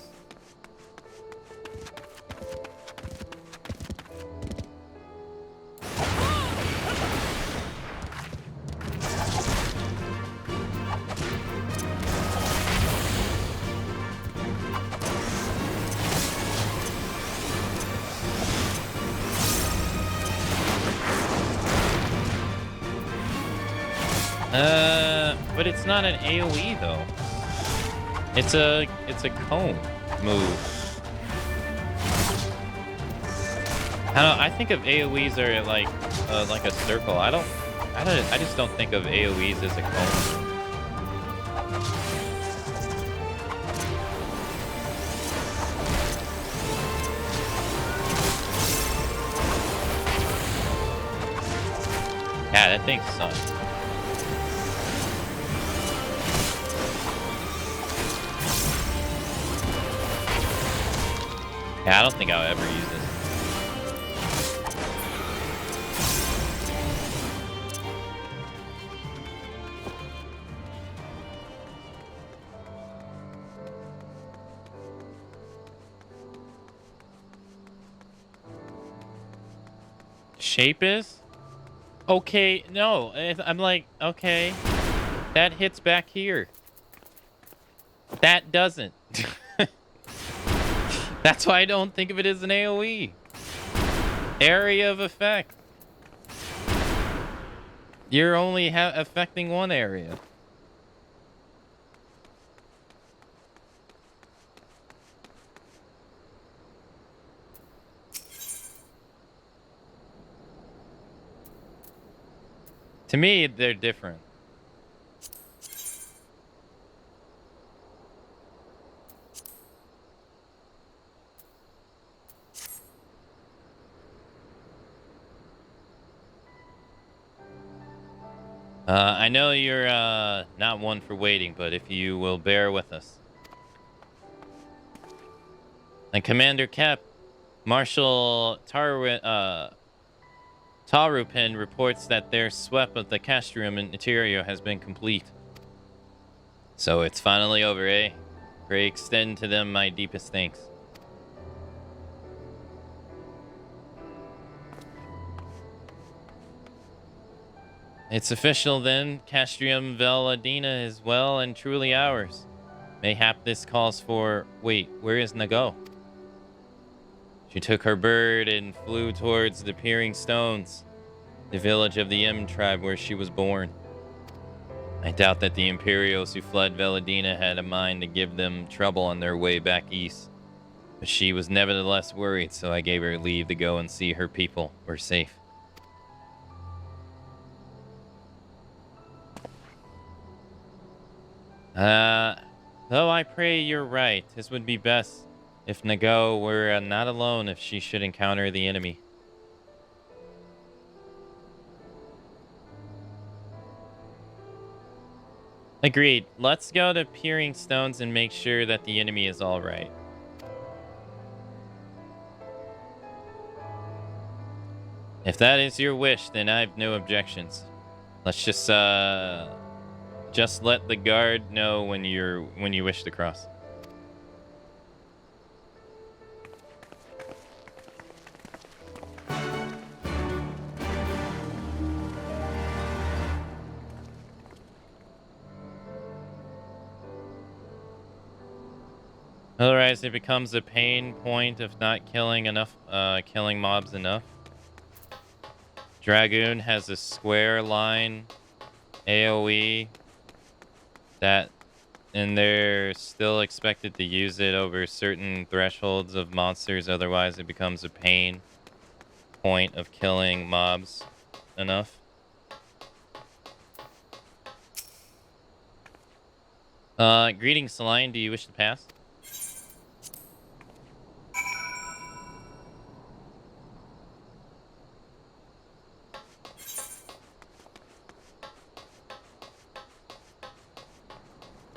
Speaker 1: But it's not an AoE though. It's a cone move. I think of AoEs are like a circle. I just don't think of AoEs as a cone. Yeah, that thing sucks. Yeah, I don't think I'll ever use this. Shape is? Okay, no. I'm like, okay. That hits back here. That doesn't. That's why I don't think of it as an AoE. Area of effect. You're only affecting one area. To me, they're different. I know you're not one for waiting, but if you will bear with us. And Commander Cap, Marshal Tarupin reports that their sweep of the castrium interior has been complete. So it's finally over, eh? Pray extend to them my deepest thanks. It's official then. Castrium Veladina is well and truly ours. Mayhap this calls for... Wait, where is Nago? She took her bird and flew towards the Peering Stones, the village of the M tribe where she was born. I doubt that the Imperials who fled Veladina had a mind to give them trouble on their way back east. But she was nevertheless worried, so I gave her leave to go and see her people were safe. Though I pray you're right, this would be best if Nago were not alone if she should encounter the enemy. Agreed. Let's go to Peering Stones and make sure that the enemy is all right. If that is your wish, then I have no objections. Let's just let the guard know when you wish to cross. Otherwise, it becomes a pain point of not killing mobs enough. Dragoon has a square line AoE and they're still expected to use it over certain thresholds of monsters. Otherwise, it becomes a pain point of killing mobs enough. Greetings, Celine. Do you wish to pass?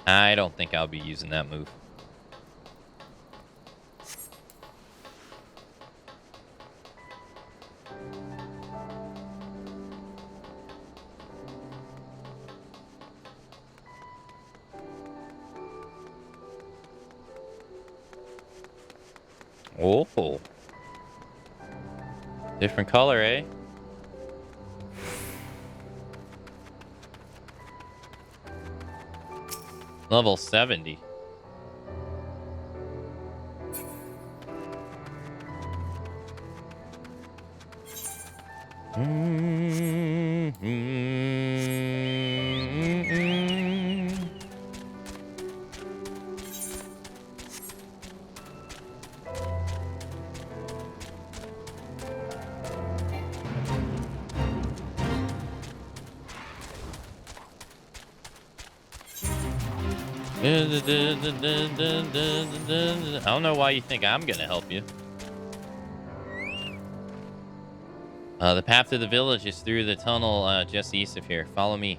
Speaker 1: I don't think I'll be using that move. Oh. Different color, eh? Level 70. I don't know why you think I'm gonna help you. The path to the village is through the tunnel just east of here. Follow me.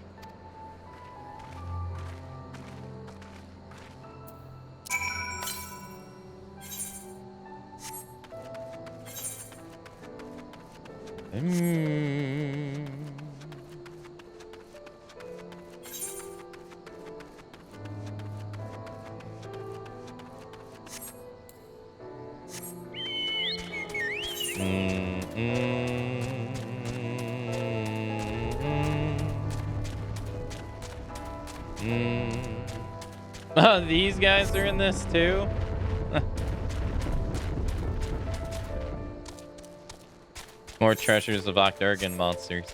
Speaker 1: Oh, these guys are in this too? More treasures of Octargan monsters.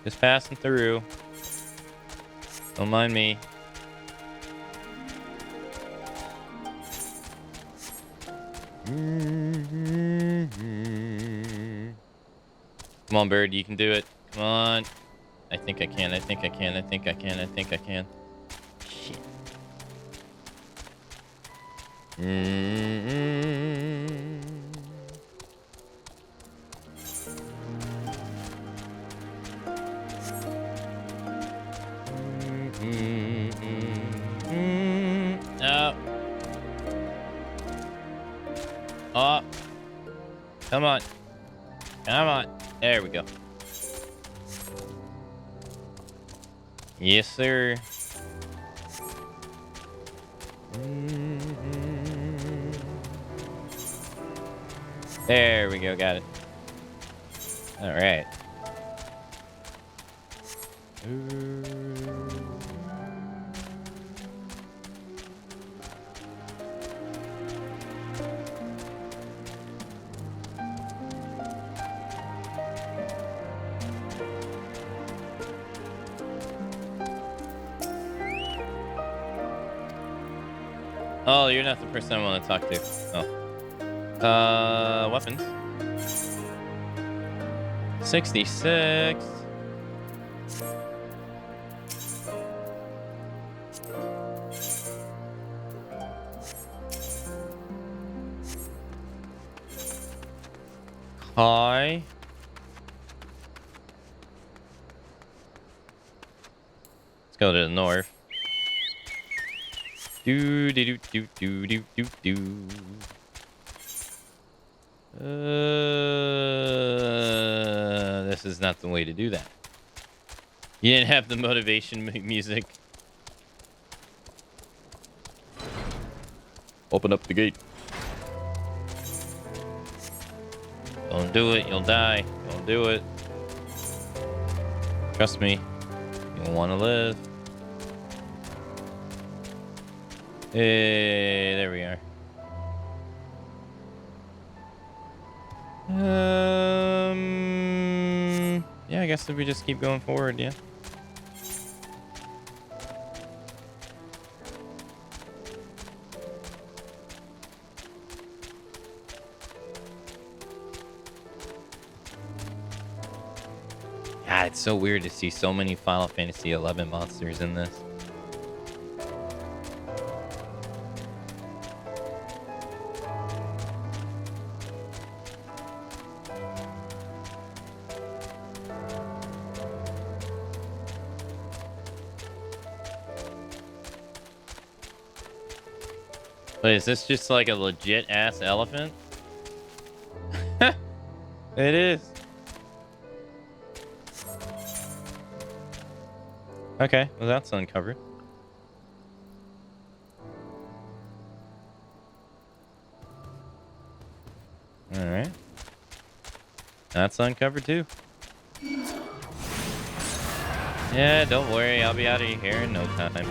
Speaker 1: Just passing through. Don't mind me. Come on, bird. You can do it. Come on. I think I can. I think I can. I think I can. I think I can. Shit. No. Oh. Come on. Come on. There we go. Yes, sir. There we go. Got it. All right. Oh, you're not the person I want to talk to. Oh. Weapons. 66. Hi. Let's go to the north. Do do do do do do do. This is not the way to do that. You didn't have the motivation music. Open up the gate. Don't do it, you'll die. Don't do it. Trust me, you'll want to live. Hey, there we are. Yeah, I guess if we just keep going forward, yeah. God, it's so weird to see so many Final Fantasy XI monsters in this. Wait, is this just like a legit ass elephant? It is. Okay, well that's uncovered. Alright. That's uncovered too. Yeah, don't worry, I'll be out of here in no time.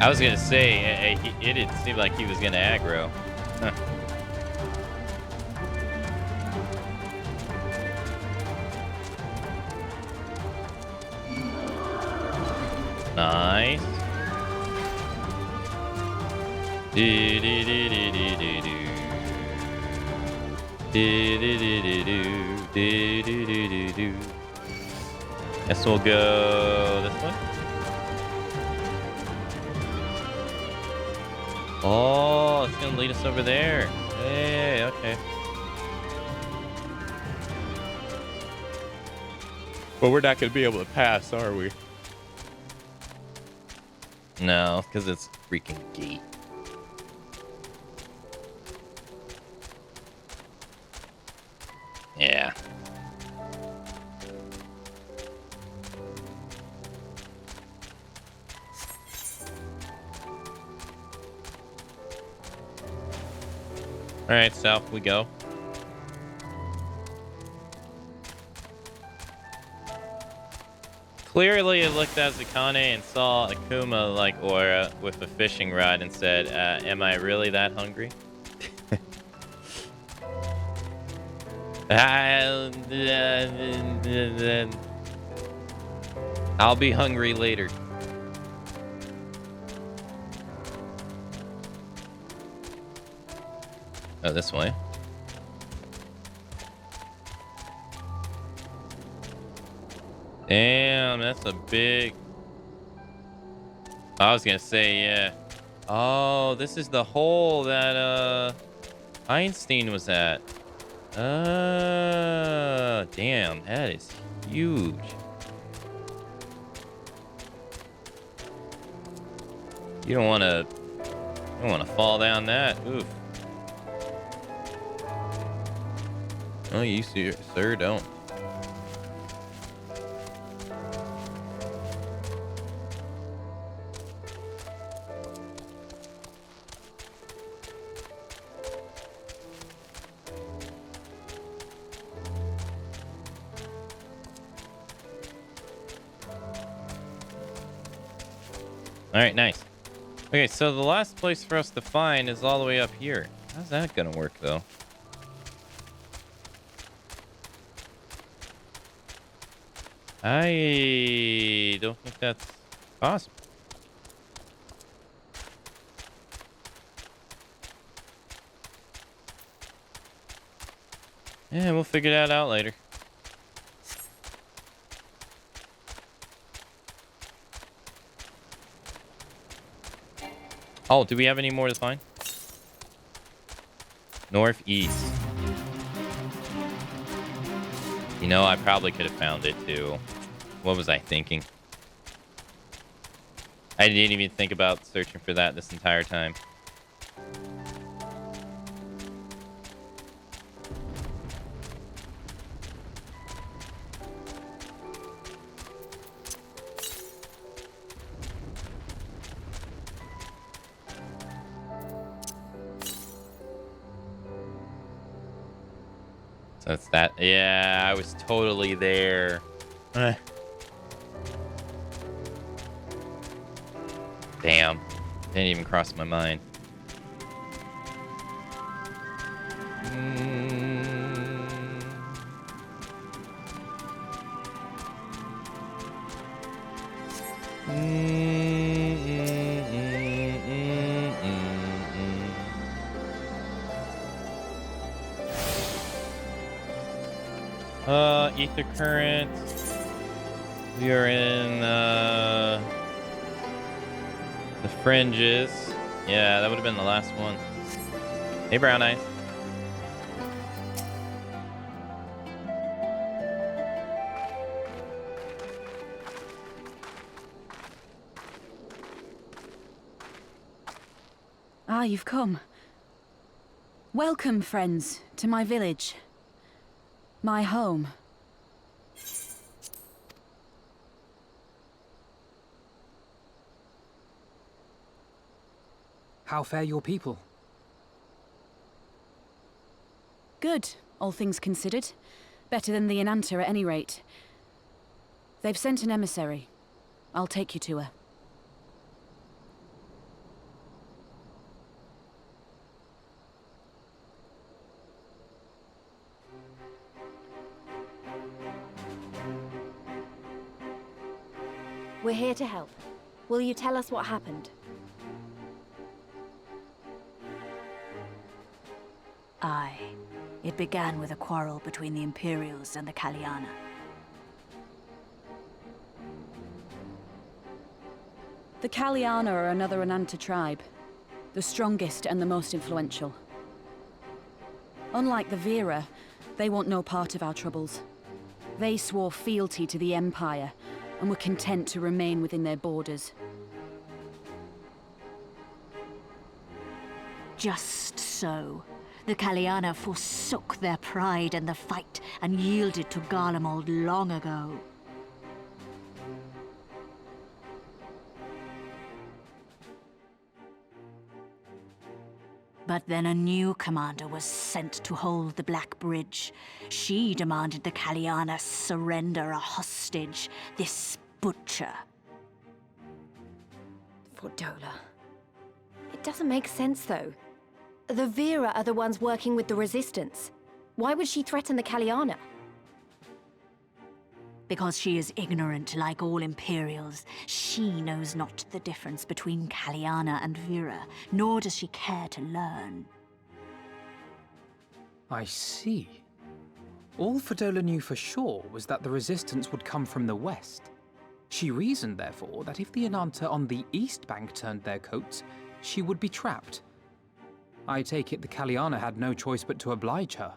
Speaker 1: I was gonna say, it didn't seem like he was gonna aggro. Huh. Nice. Do do do do do do do. Do do do do do do do do do. Guess we'll go this way. Oh, it's gonna lead us over there. Hey, okay. But we're not gonna be able to pass, are we? No, because it's a freaking gate. Yeah. All right, south we go. Clearly, it looked at Zakane and saw Akuma like Aura with a fishing rod and said, "Am I really that hungry?" I'll be hungry later. Oh, this way. Damn, that's a big... I was gonna say, yeah. Oh, this is the hole that, Einstein was at. Damn, that is huge. You don't wanna fall down that. Oof. Oh, you sir don't. All right, nice. Okay, so the last place for us to find is all the way up here. How's that gonna work, though? I don't think that's possible. Yeah, we'll figure that out later. Oh, do we have any more to find? Northeast. You know, I probably could have found it too. What was I thinking? I didn't even think about searching for that this entire time. So that's that. Yeah, I was totally there. Damn. Didn't even cross my mind. Ether current. We are in the fringes. Yeah, that would have been the last one. Hey, Brown Eyes.
Speaker 20: Ah, you've come. Welcome, friends, to my village. My home.
Speaker 4: How fare your people?
Speaker 20: Good, all things considered. Better than the Ananta at any rate. They've sent an emissary. I'll take you to her.
Speaker 6: We're here to help. Will you tell us what happened?
Speaker 12: Aye. It began with a quarrel between the Imperials and the Kaliana.
Speaker 20: The Kaliana are another Ananta tribe. The strongest and the most influential. Unlike the Vera, they want no part of our troubles. They swore fealty to the Empire, and were content to remain within their borders.
Speaker 12: Just so. The Kaliana forsook their pride in the fight and yielded to Garlemald long ago. But then a new commander was sent to hold the Black Bridge. She demanded the Kaliana surrender a hostage, this Butcher.
Speaker 6: Fordola. It doesn't make sense, though. The Vera are the ones working with the Resistance. Why would she threaten the Kaliana?
Speaker 12: Because she is ignorant like all Imperials. She knows not the difference between Kaliana and Vera, nor does she care to learn.
Speaker 4: I see. All Fordola knew for sure was that the Resistance would come from the west. She reasoned, therefore, that if the Ananta on the east bank turned their coats, she would be trapped. I take it the Kaliana had no choice but to oblige her.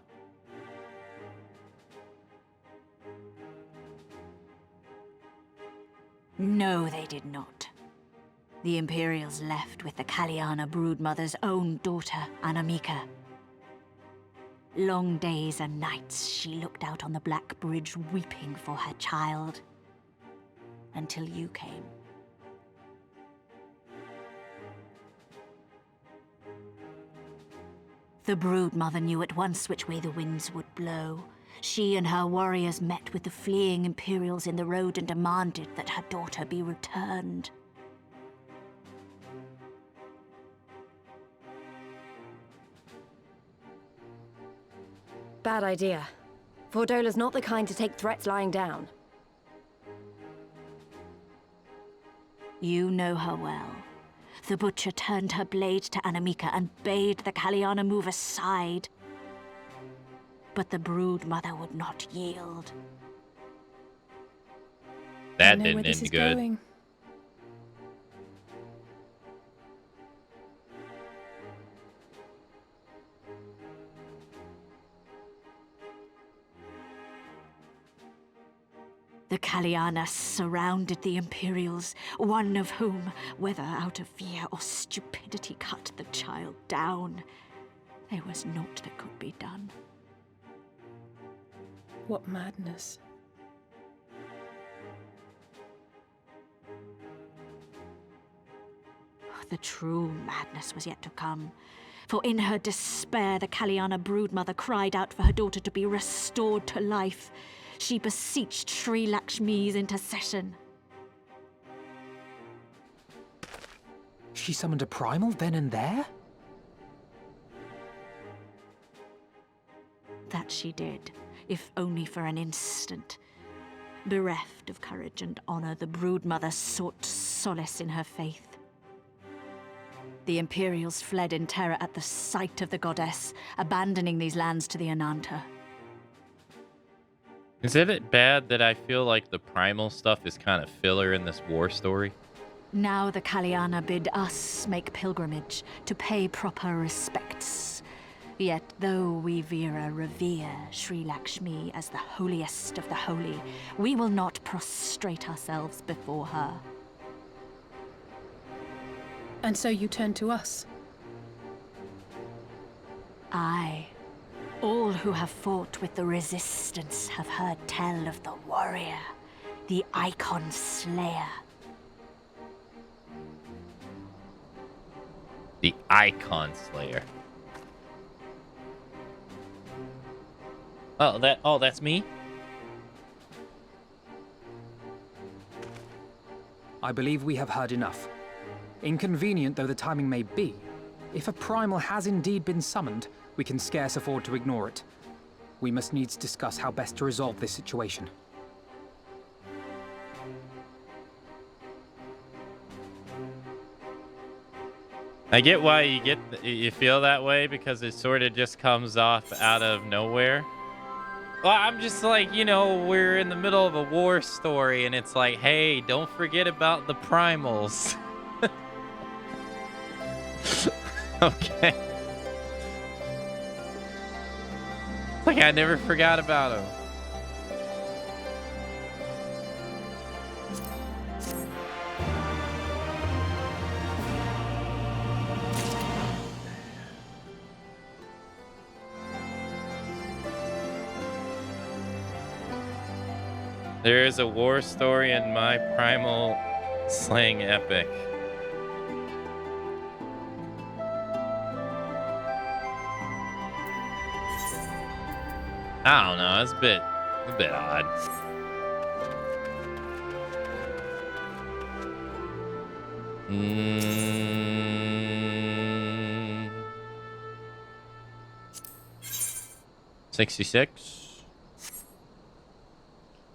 Speaker 12: No, they did not. The Imperials left with the Kaliana broodmother's own daughter, Anamika. Long days and nights she looked out on the Black Bridge weeping for her child. Until you came. The broodmother knew at once which way the winds would blow. She and her warriors met with the fleeing Imperials in the road and demanded that her daughter be returned.
Speaker 6: Bad idea. Fordola's not the kind to take threats lying down.
Speaker 12: You know her well. The Butcher turned her blade to Anamika and bade the Kaliana move aside. But the broodmother would not yield.
Speaker 1: That didn't end good.
Speaker 20: Going.
Speaker 12: The Kaliana surrounded the Imperials, one of whom, whether out of fear or stupidity, cut the child down. There was naught that could be done.
Speaker 20: What madness.
Speaker 12: The true madness was yet to come. For in her despair, the Kaliana broodmother cried out for her daughter to be restored to life. She beseeched Sri Lakshmi's intercession.
Speaker 4: She summoned a primal then and there?
Speaker 12: That she did, if only for an instant. Bereft of courage and honor, the broodmother sought solace in her faith. The Imperials fled in terror at the sight of the goddess, abandoning these lands to the Ananta.
Speaker 1: Is it bad that I feel like the primal stuff is kind of filler in this war story?
Speaker 12: Now the Kaliana bid us make pilgrimage to pay proper respects. Yet though we Vera revere Sri Lakshmi as the holiest of the holy, we will not prostrate ourselves before her.
Speaker 20: And so you turn to us?
Speaker 12: Aye. All who have fought with the Resistance have heard tell of the warrior, the Icon Slayer.
Speaker 1: The Icon Slayer. Oh, that's me?
Speaker 4: I believe we have heard enough. Inconvenient though the timing may be, if a primal has indeed been summoned, we can scarce afford to ignore it. We must needs discuss how best to resolve this situation.
Speaker 1: I get why you feel that way, because it sort of just comes off out of nowhere. Well, I'm just like, you know, we're in the middle of a war story and it's like, hey, don't forget about the primals. Okay. Like I never forgot about him. There is a war story in my primal slaying epic. I don't know, it's a bit odd. Mm, 66.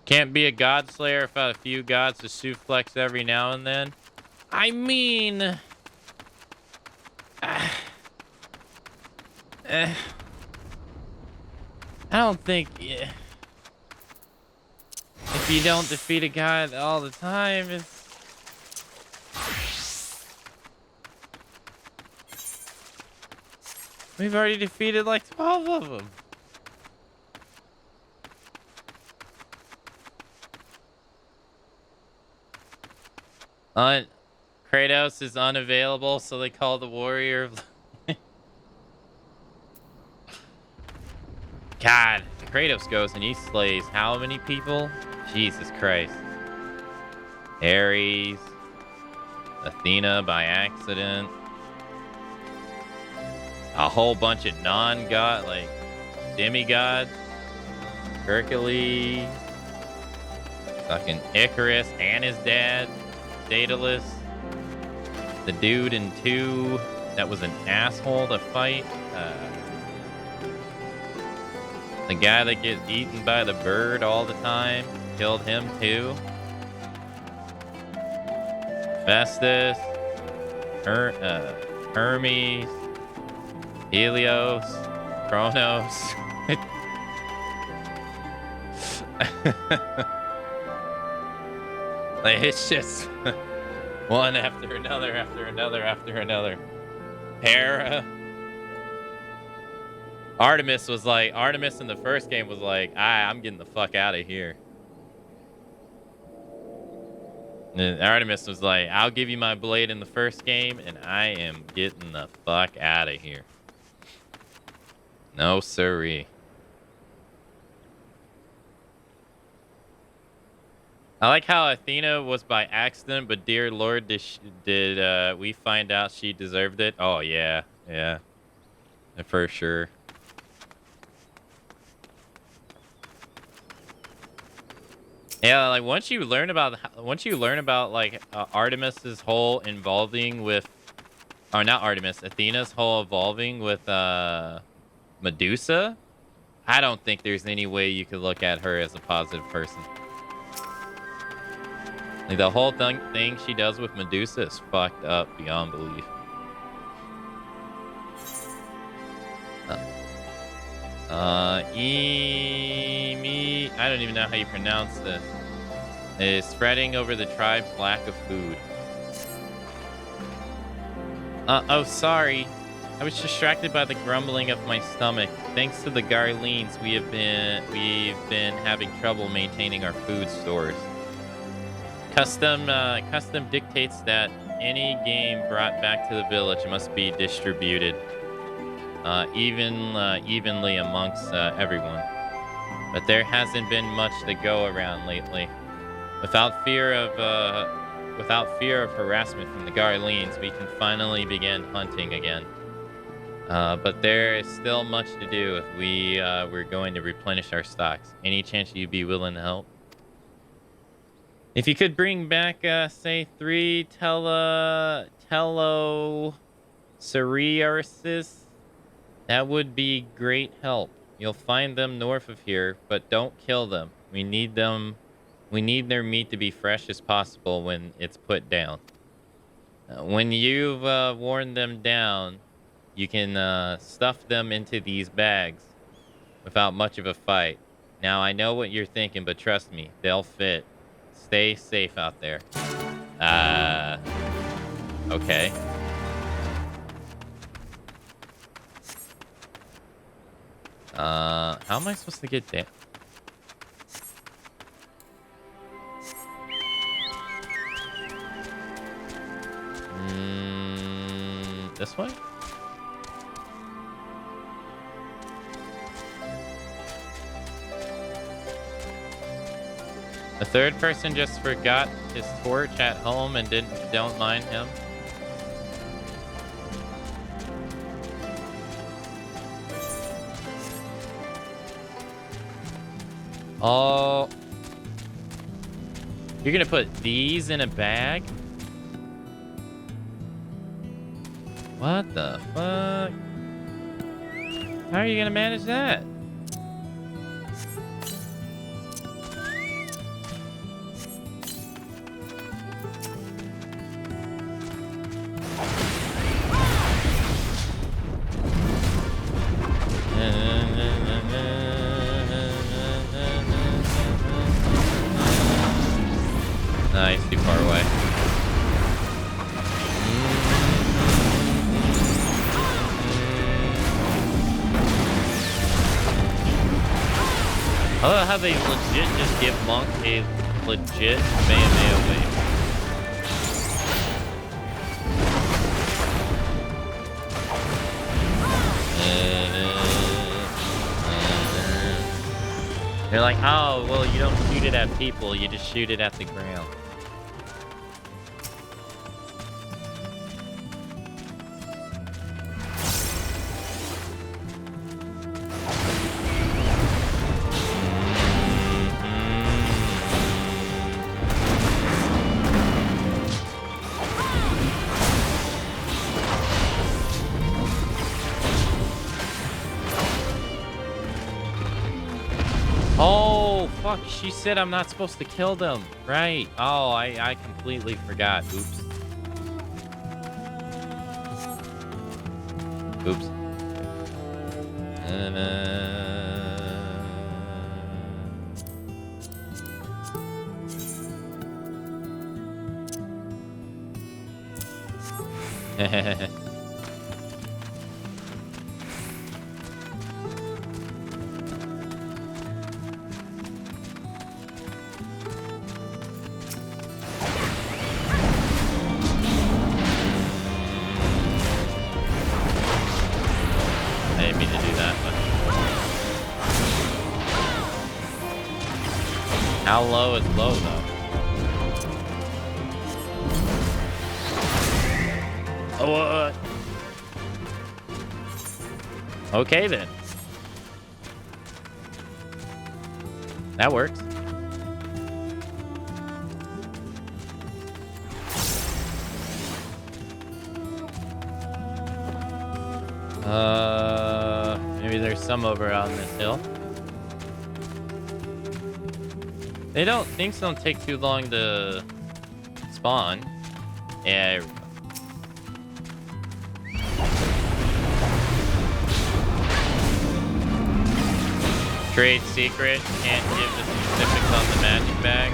Speaker 1: Can't be a god slayer without a few gods to suplex every now and then. I mean, I don't think if you don't defeat a god all the time, it's we've already defeated like 12 of them. Kratos is unavailable, so they call the warrior of God, Kratos goes and he slays how many people? Jesus Christ. Ares, Athena by accident, a whole bunch of non-god, like demigods, Hercules, fucking Icarus and his dad, Daedalus, the dude in 2 that was an asshole to fight, the guy that gets eaten by the bird all the time, killed him too. Festus, Hermes, Helios, Kronos. Like, it's just one after another, after another, after another. Hera. Artemis was like, Artemis in the first game was like, I'm getting the fuck out of here. And Artemis was like, I'll give you my blade in the first game, and I am getting the fuck out of here. No siree. I like how Athena was by accident, but dear Lord, did we find out she deserved it? Oh, yeah. Yeah. For sure. Yeah, like once you learn about like Artemis's whole involving with, or not Artemis, Athena's whole evolving with Medusa, I don't think there's any way you could look at her as a positive person. Like the whole thing she does with Medusa is fucked up beyond belief. I don't even know how you pronounce this. Is spreading over the tribe's lack of food. Oh, sorry. I was distracted by the grumbling of my stomach. Thanks to the Garleans, we've been having trouble maintaining our food stores. Custom dictates that any game brought back to the village must be distributed. Evenly amongst everyone. But there hasn't been much to go around lately. Without fear of harassment from the Garleans, we can finally begin hunting again. But there is still much to do if we're going to replenish our stocks. Any chance you'd be willing to help? If you could bring back, say, 3 Telocereursis, that would be great help. You'll find them north of here, but don't kill them. We need their meat to be fresh as possible when it's put down. When you've worn them down, you can stuff them into these bags without much of a fight. Now, I know what you're thinking, but trust me, they'll fit. Stay safe out there. Okay. How am I supposed to get there? This way? The third person just forgot his torch at home and don't mind him. Oh. You're gonna put these in a bag? What the fuck? How are you gonna manage that? Nice, too far away. I love how they legit just give Monk a legit Kamehameha wave. They're like, oh, well, you don't shoot it at people, you just shoot it at the ground. Oh, fuck, she said I'm not supposed to kill them. Right. Oh, I completely forgot. Oops. Oops. I didn't mean to do that, but... How low is low, though? Oh, okay, then. That works. Maybe there's some over on this hill. Things don't take too long to spawn. Yeah. Trade secret, can't give the specifics on the magic bag.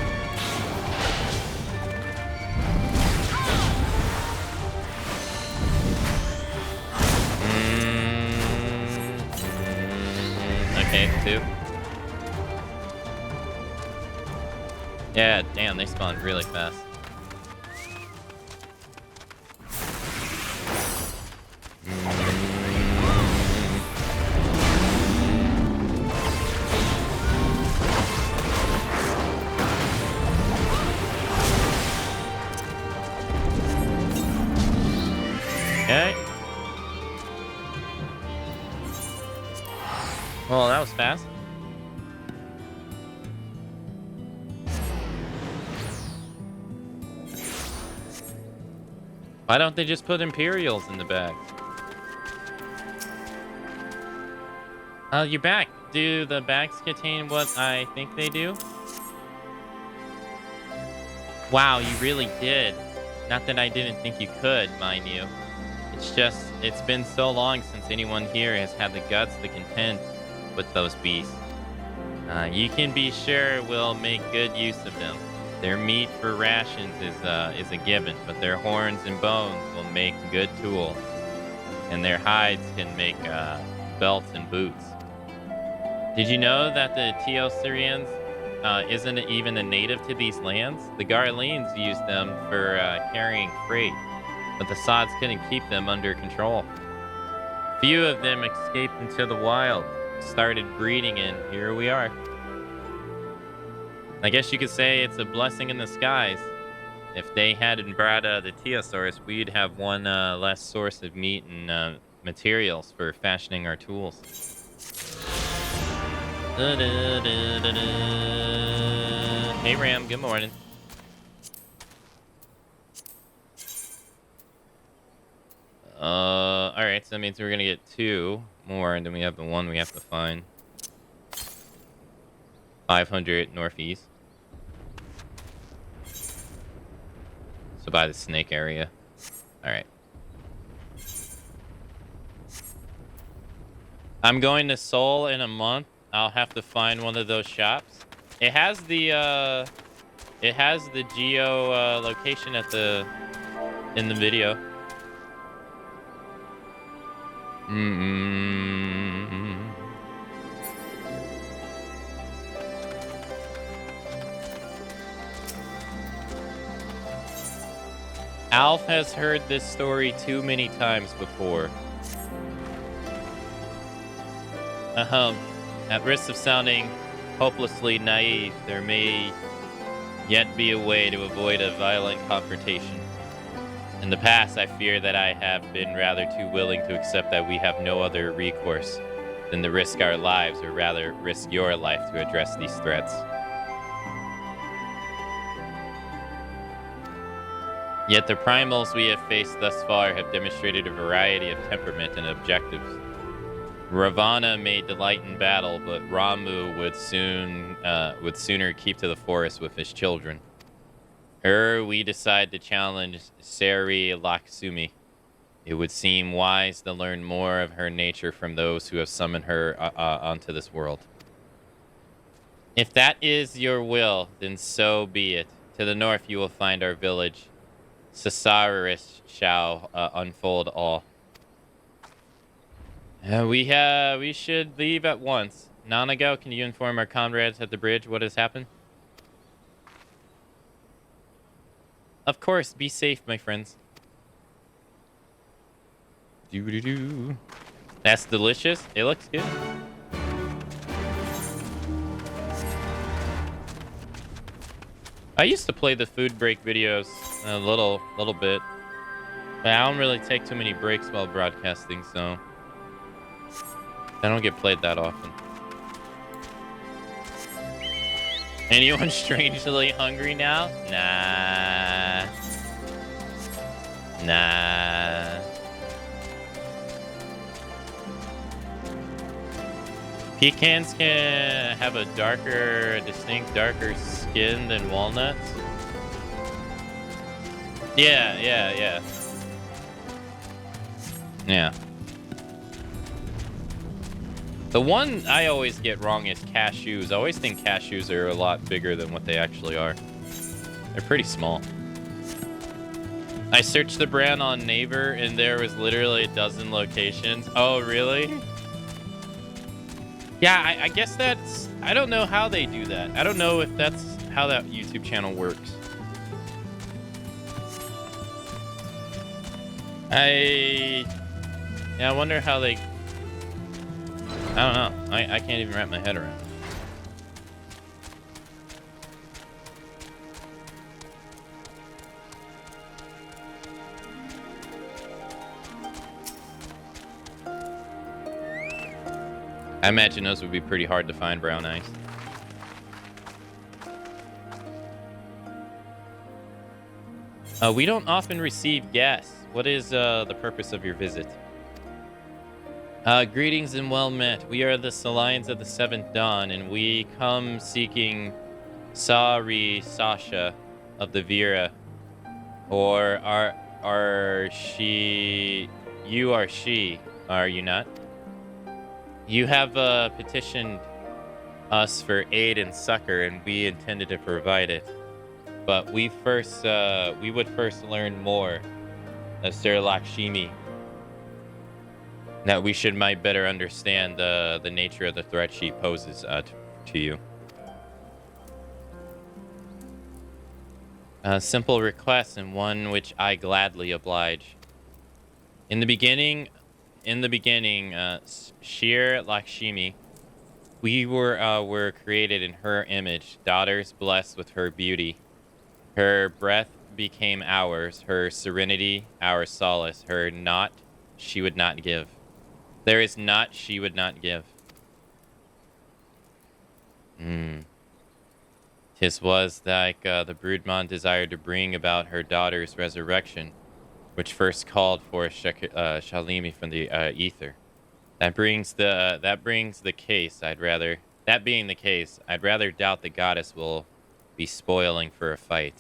Speaker 1: Okay, 2. Yeah, damn, they spawned really fast. Okay. Well, that was fast. Why don't they just put Imperials in the bag? You're back. Do the bags contain what I think they do? Wow, you really did. Not that I didn't think you could, mind you. It's just, it's been so long since anyone here has had the guts to contend with those beasts. You can be sure we'll make good use of them. Their meat for rations is a given, but their horns and bones will make good tools. And their hides can make belts and boots. Did you know that the Teosirians isn't even a native to these lands? The Garleans used them for carrying freight, but the Sods couldn't keep them under control. Few of them escaped into the wild, started breeding, and here we are. I guess you could say it's a blessing in disguise. If they hadn't brought the Teosaurus, we'd have one less source of meat and materials for fashioning our tools. Hey Ram, good morning. Alright, so that means we're gonna get 2 more, and then we have the one we have to find. 500 northeast. So by the snake area. Alright. I'm going to Seoul in a month. I'll have to find one of those shops. It has the geo location in the video. Alf has heard this story too many times before. At risk of sounding hopelessly naive, there may yet be a way to avoid a violent confrontation. In the past, I fear that I have been rather too willing to accept that we have no other recourse than to risk our lives, or rather risk your life, to address these threats. Yet the primals we have faced thus far have demonstrated a variety of temperament and objectives. Ravana may delight in battle, but Ramu would sooner keep to the forest with his children. We decide to challenge Seri Laksumi. It would seem wise to learn more of her nature from those who have summoned her onto this world. If that is your will, then so be it. To the north you will find our village. Cesaris shall unfold all. We should leave at once. Nanago, can you inform our comrades at the bridge what has happened? Of course, be safe, my friends. Doo-doo-doo. That's delicious. It looks good. I used to play the food break videos a little bit. But I don't really take too many breaks while broadcasting, so I don't get played that often. Anyone strangely hungry now? Nah. Pecans can have a distinct darker skin than walnuts. Yeah. The one I always get wrong is cashews. I always think cashews are a lot bigger than what they actually are. They're pretty small. I searched the brand on Naver and there was literally a dozen locations. Oh, really? Yeah, I guess that's... I don't know how they do that. I don't know if that's how that YouTube channel works. I wonder how they... I don't know. I can't even wrap my head around it. I imagine those would be pretty hard to find, brown ice. We don't often receive guests. What is the purpose of your visit? Greetings and well met. We are the Salines of the Seventh Dawn, and we come seeking Sari Sasha of the Vera. Or are she... You are she, are you not? You have petitioned us for aid and succor, and we intended to provide it. But we would first learn more of Sir Lakshmi, that we might better understand the nature of the threat she poses to you. A simple request, and one which I gladly oblige. In the beginning, Shir Lakshmi, we were created in her image, daughters blessed with her beauty. Her breath became ours, her serenity our solace, her naught she would not give. There is naught she would not give. 'Tis was like the broodmon desired to bring about her daughter's resurrection. which first called for Shalimi from the ether. That being the case, I'd rather doubt the goddess will be spoiling for a fight.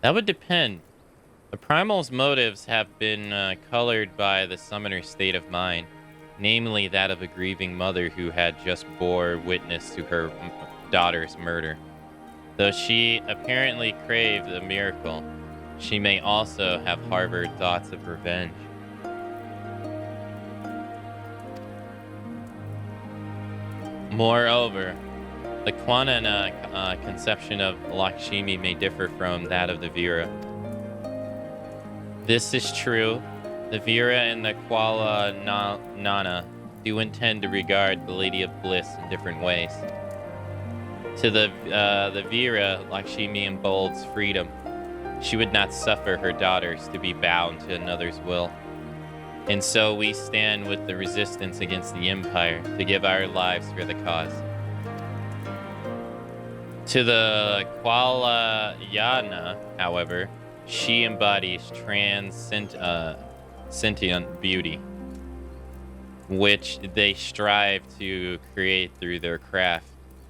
Speaker 1: That would depend. The primal's motives have been colored by the summoner's state of mind, namely that of a grieving mother who had just bore witness to her daughter's murder. Though she apparently craved a miracle, she may also have harbored thoughts of revenge. Moreover, the Kwanana conception of Lakshmi may differ from that of the Vira. This is true. The Vira and the Kuala Nana do intend to regard the Lady of Bliss in different ways. To the Vira, Lakshmi embolds freedom. She would not suffer her daughters to be bound to another's will. And so we stand with the resistance against the Empire to give our lives for the cause. To the Kuala Yana, however, she embodies sentient beauty, which they strive to create through their craft.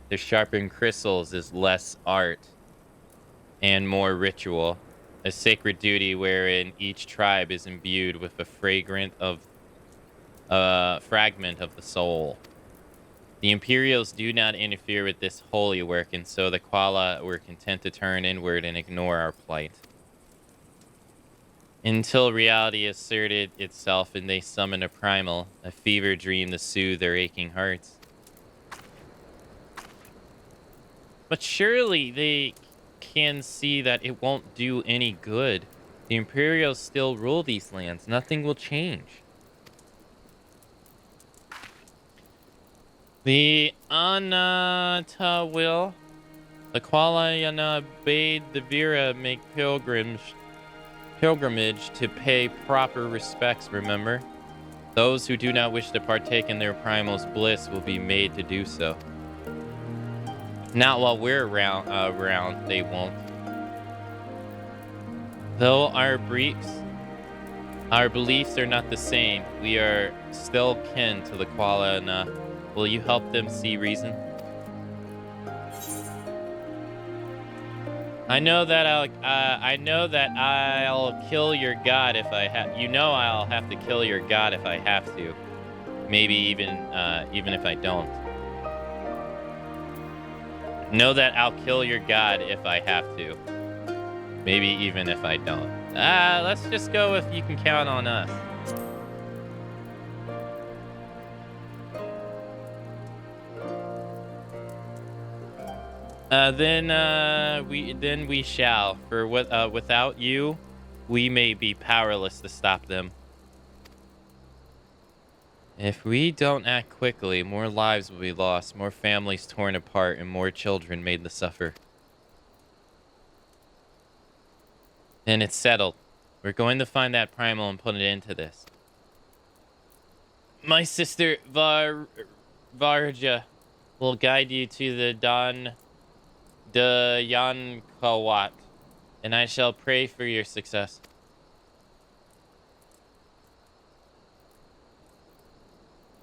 Speaker 1: The sharpened crystals is less art and more ritual, a sacred duty wherein each tribe is imbued with a fragment of the soul. The Imperials do not interfere with this holy work, and so the Kuala were content to turn inward and ignore our plight. Until reality asserted itself and they summon a primal, a fever dream to soothe their aching hearts. But surely they can see that it won't do any good. The Imperials still rule these lands. Nothing will change. The Anata will. The Kuala bade the Vira make pilgrimage to pay proper respects, remember? Those who do not wish to partake in their primal's bliss will be made to do so. Not while we're around, they won't. Though our beliefs are not the same, we are still kin to the Kuala Na. Will you help them see reason? I know that I'll kill your god if I have. You know I'll have to kill your god if I have to. Maybe even if I don't. Know that I'll kill your god if I have to. Maybe even if I don't. Let's just go with you can count on us. Then we shall. For without you, we may be powerless to stop them. If we don't act quickly, more lives will be lost, more families torn apart, and more children made to suffer. Then it's settled. We're going to find that primal and put an end to this. My sister Varja will guide you to the Yankawat, and I shall pray for your success.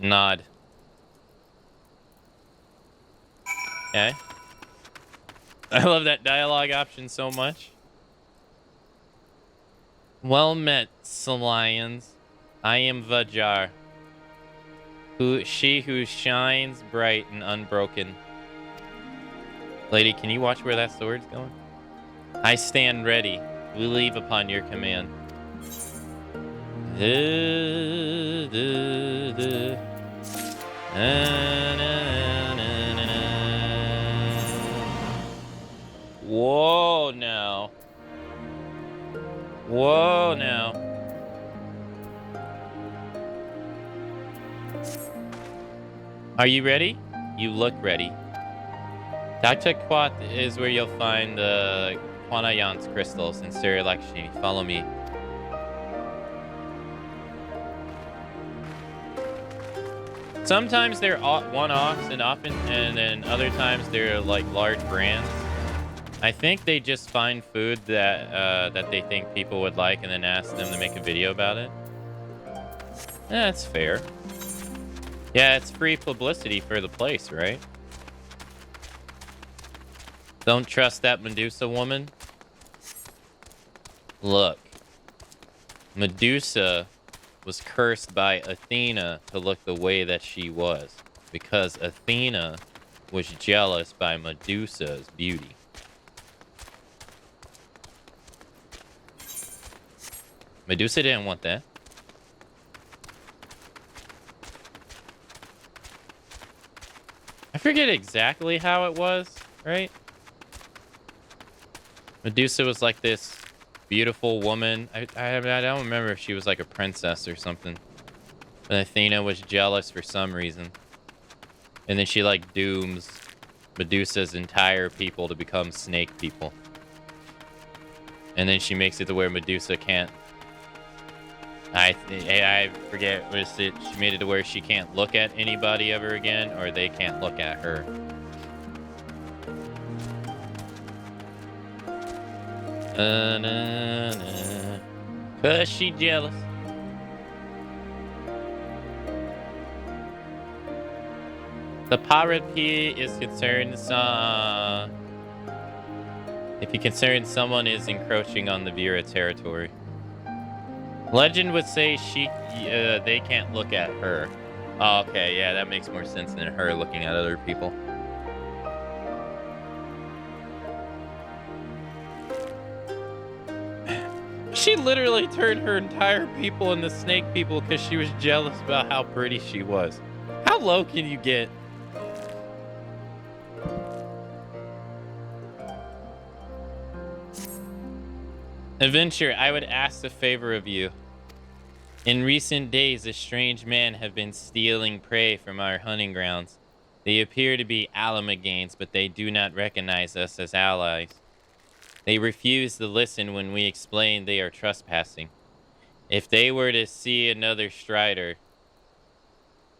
Speaker 1: Nod. Okay. I love that dialogue option so much. Well met, Salians. I am Vajar, she who shines bright and unbroken. Lady, can you watch where that sword's going? I stand ready. We leave upon your command. Whoa, now. Whoa, now. Are you ready? You look ready. Dr. Kwat is where you'll find the Kwanayan's crystals and Siri Lakshmi. Follow me. Sometimes they're one-offs and then other times they're like large brands. I think they just find food that that they think people would like and then ask them to make a video about it. Yeah, that's fair. Yeah, it's free publicity for the place, right? Don't trust that Medusa woman. Look. Medusa was cursed by Athena to look the way that she was, because Athena was jealous by Medusa's beauty. Medusa didn't want that. I forget exactly how it was, right? Medusa was like this beautiful woman. I don't remember if she was like a princess or something. But Athena was jealous for some reason. And then she like dooms Medusa's entire people to become snake people. And then she makes it to where Medusa can't. I forget, was it she made it to where she can't look at anybody ever again, or they can't look at her. Cause she jealous. The pirate P is concerned if he concerned someone is encroaching on the viewer territory. Legend would say they can't look at her. Oh, okay, yeah, that makes more sense than her looking at other people. She literally turned her entire people into snake people because she was jealous about how pretty she was. How low can you get? Adventure, I would ask a favor of you. In recent days, a strange man have been stealing prey from our hunting grounds. They appear to be Alamaganes, but they do not recognize us as allies. They refuse to listen when we explain they are trespassing. If they were to see another Strider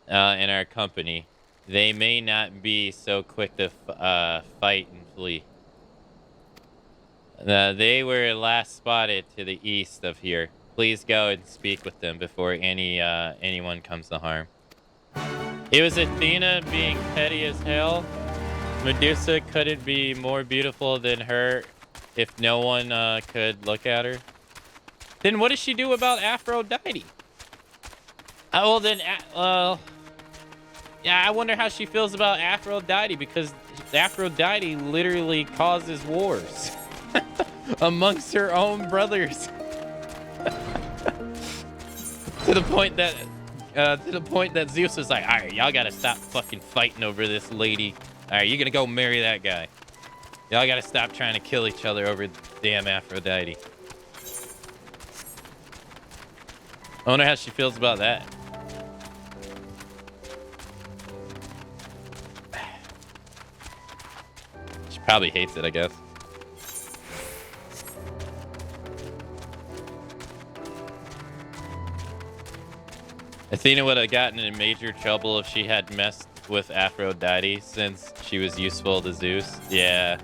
Speaker 1: in our company, they may not be so quick to fight and flee. They were last spotted to the east of here. Please go and speak with them before anyone comes to harm. It was Athena being petty as hell. Medusa couldn't be more beautiful than her if no one could look at her. Then what does she do about Aphrodite? Well, then, yeah, I wonder how she feels about Aphrodite, because Aphrodite literally causes wars amongst her own brothers. to the point that Zeus is like, all right, y'all gotta stop fucking fighting over this lady. All right, you're gonna go marry that guy. Y'all gotta stop trying to kill each other over damn Aphrodite. I wonder how she feels about that. She probably hates it, I guess. Athena would have gotten in major trouble if she had messed with Aphrodite, since she was useful to Zeus. Yeah.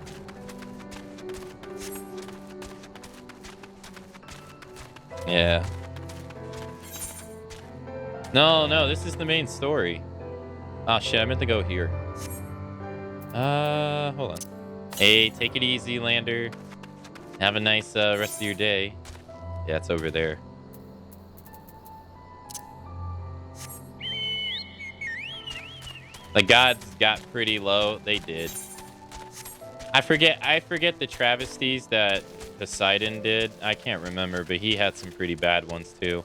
Speaker 1: Yeah. No, this is the main story. Oh shit, I meant to go here. Hold on. Hey, take it easy, Lander. Have a nice rest of your day. Yeah, it's over there. The gods got pretty low. They did. I forget the travesties that Poseidon did. I can't remember, but he had some pretty bad ones too.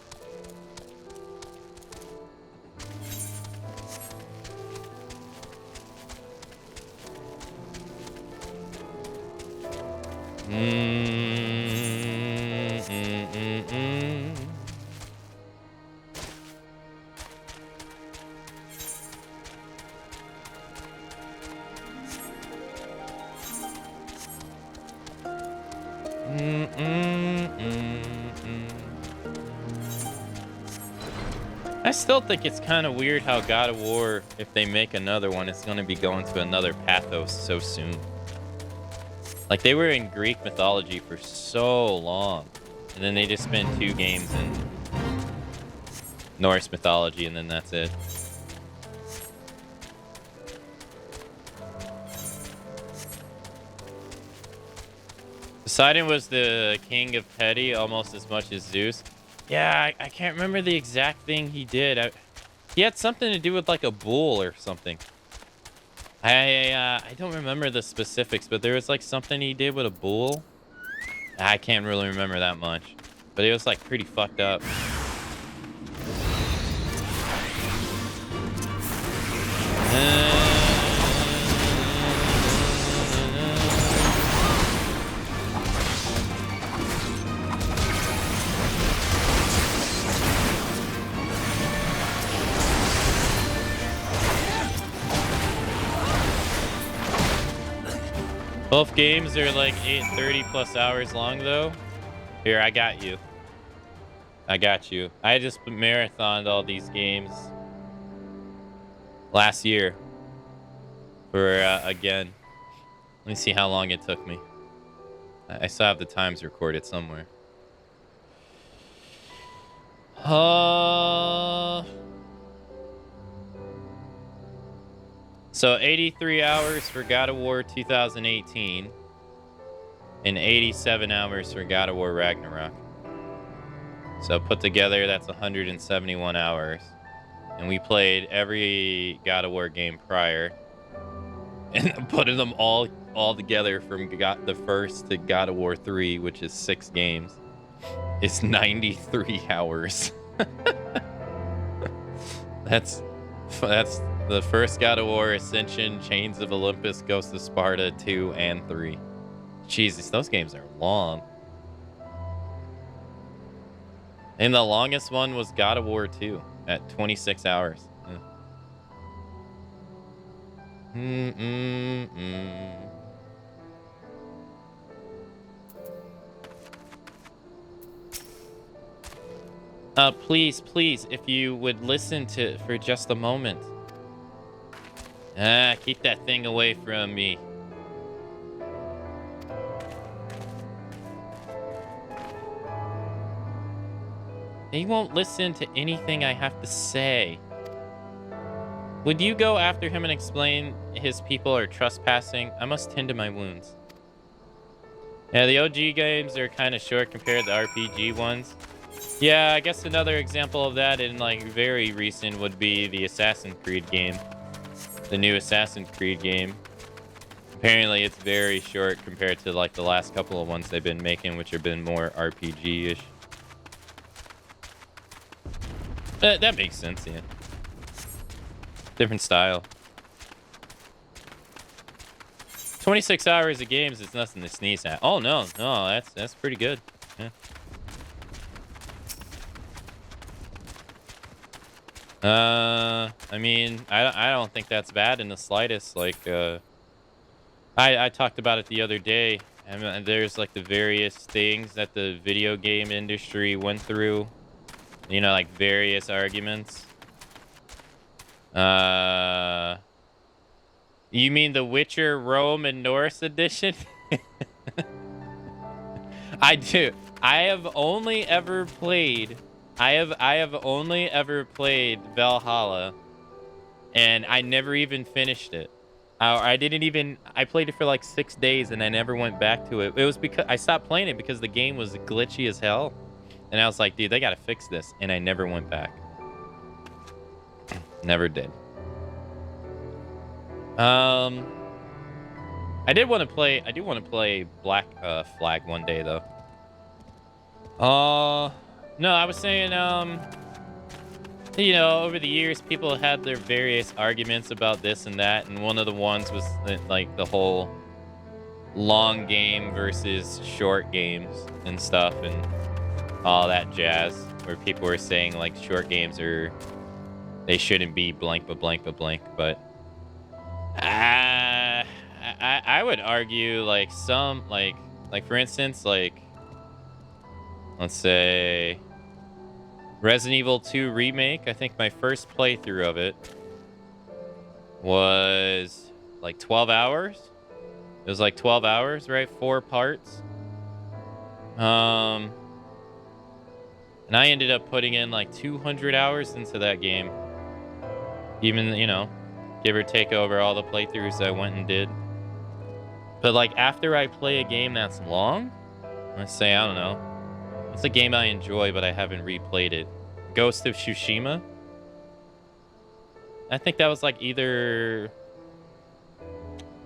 Speaker 1: I still think it's kind of weird how God of War, if they make another one, it's going to be going to another pathos so soon. Like, they were in Greek mythology for so long. And then they just spent 2 games in Norse mythology, and then that's it. Poseidon was the king of petty almost as much as Zeus. Yeah, I can't remember the exact thing he did. He had something to do with like a bull or something. I don't remember the specifics, but there was like something he did with a bull. I can't really remember that much, but it was like pretty fucked up. Both games are like 30 plus hours long though. Here, I got you. I got you. I just marathoned all these games last year for again. Let me see how long it took me. I still have the times recorded somewhere. So 83 hours for God of War 2018 and 87 hours for God of War Ragnarok. So put together, that's 171 hours. And we played every God of War game prior and putting them all together from the first to God of War 3, which is 6 games. It's 93 hours. That's the first God of War, Ascension, Chains of Olympus, Ghost of Sparta 2 and 3. Jesus, those games are long. And the longest one was God of War 2 at 26 hours. Please, if you would listen to for just a moment. Keep that thing away from me. They won't listen to anything I have to say. Would you go after him and explain his people are trespassing? I must tend to my wounds. Yeah, the OG games are kind of short compared to RPG ones. Yeah, I guess another example of that in like very recent would be the Assassin's Creed game. The new Assassin's Creed game. Apparently it's very short compared to like the last couple of ones they've been making, which have been more RPG-ish. That makes sense, yeah. Different style. 26 hours of games is nothing to sneeze at. Oh no, that's pretty good. Yeah. I mean, I don't think that's bad in the slightest. Like, I talked about it the other day, and there's like the various things that the video game industry went through. You know, like various arguments. You mean the Witcher Rome and Norse edition? I do. I have only ever played Valhalla, and I never even finished it. I played it for like 6 days and I never went back to it. It was because I stopped playing it because the game was glitchy as hell. And I was like, dude, they gotta fix this. And I never went back. Never did. I do want to play Black Flag one day though. No, I was saying, you know, over the years, people had their various arguments about this and that, and one of the ones was like the whole long game versus short games and stuff, and all that jazz, where people were saying like short games they shouldn't be blank but blank but blank, but I would argue like some like for instance, like let's say Resident Evil 2 Remake. I think my first playthrough of it was like 12 hours. It was like 12 hours, right? 4 parts. And I ended up putting in like 200 hours into that game. Even, you know, give or take over all the playthroughs I went and did. But like after I play a game that's long, let's say, I don't know, it's a game I enjoy, but I haven't replayed it. Ghost of Tsushima. I think that was like either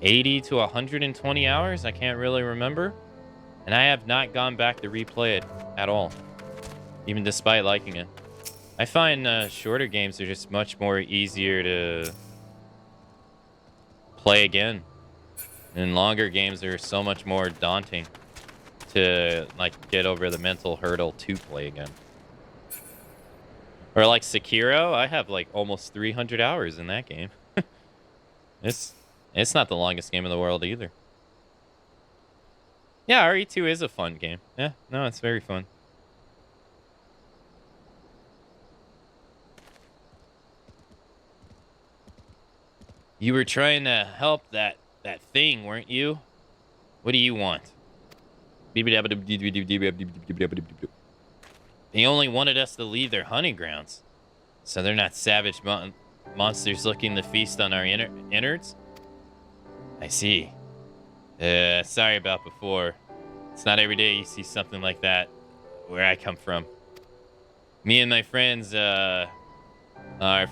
Speaker 1: 80 to 120 hours. I can't really remember. And I have not gone back to replay it at all, even despite liking it. I find shorter games are just much more easier to play again. And longer games are so much more daunting to like get over the mental hurdle to play again. Or like Sekiro, I have like almost 300 hours in that game. It's not the longest game in the world either. Yeah, RE2 is a fun game. Yeah, no, it's very fun. You were trying to help that thing, weren't you? What do you want? They only wanted us to leave their hunting grounds, so they're not savage monsters looking to feast on our innards. I see. Sorry about before. It's not every day you see something like that where I come from. Me and my friends are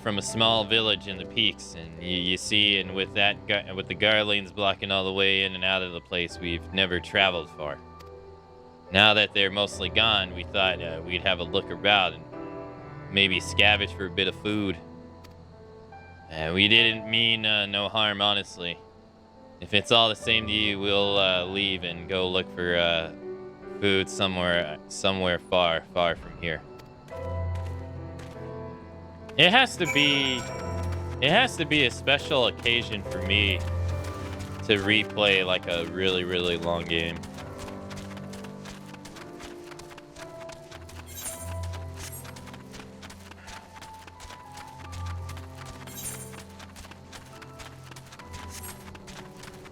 Speaker 1: from a small village in the peaks, and you see, and with the garlands blocking all the way in and out of the place, we've never traveled far. Now that they're mostly gone, we thought we'd have a look around and maybe scavenge for a bit of food. We didn't mean no harm, honestly. If it's all the same to you, we'll leave and go look for food somewhere far from here. It has to be a special occasion for me to replay like a really, really long game.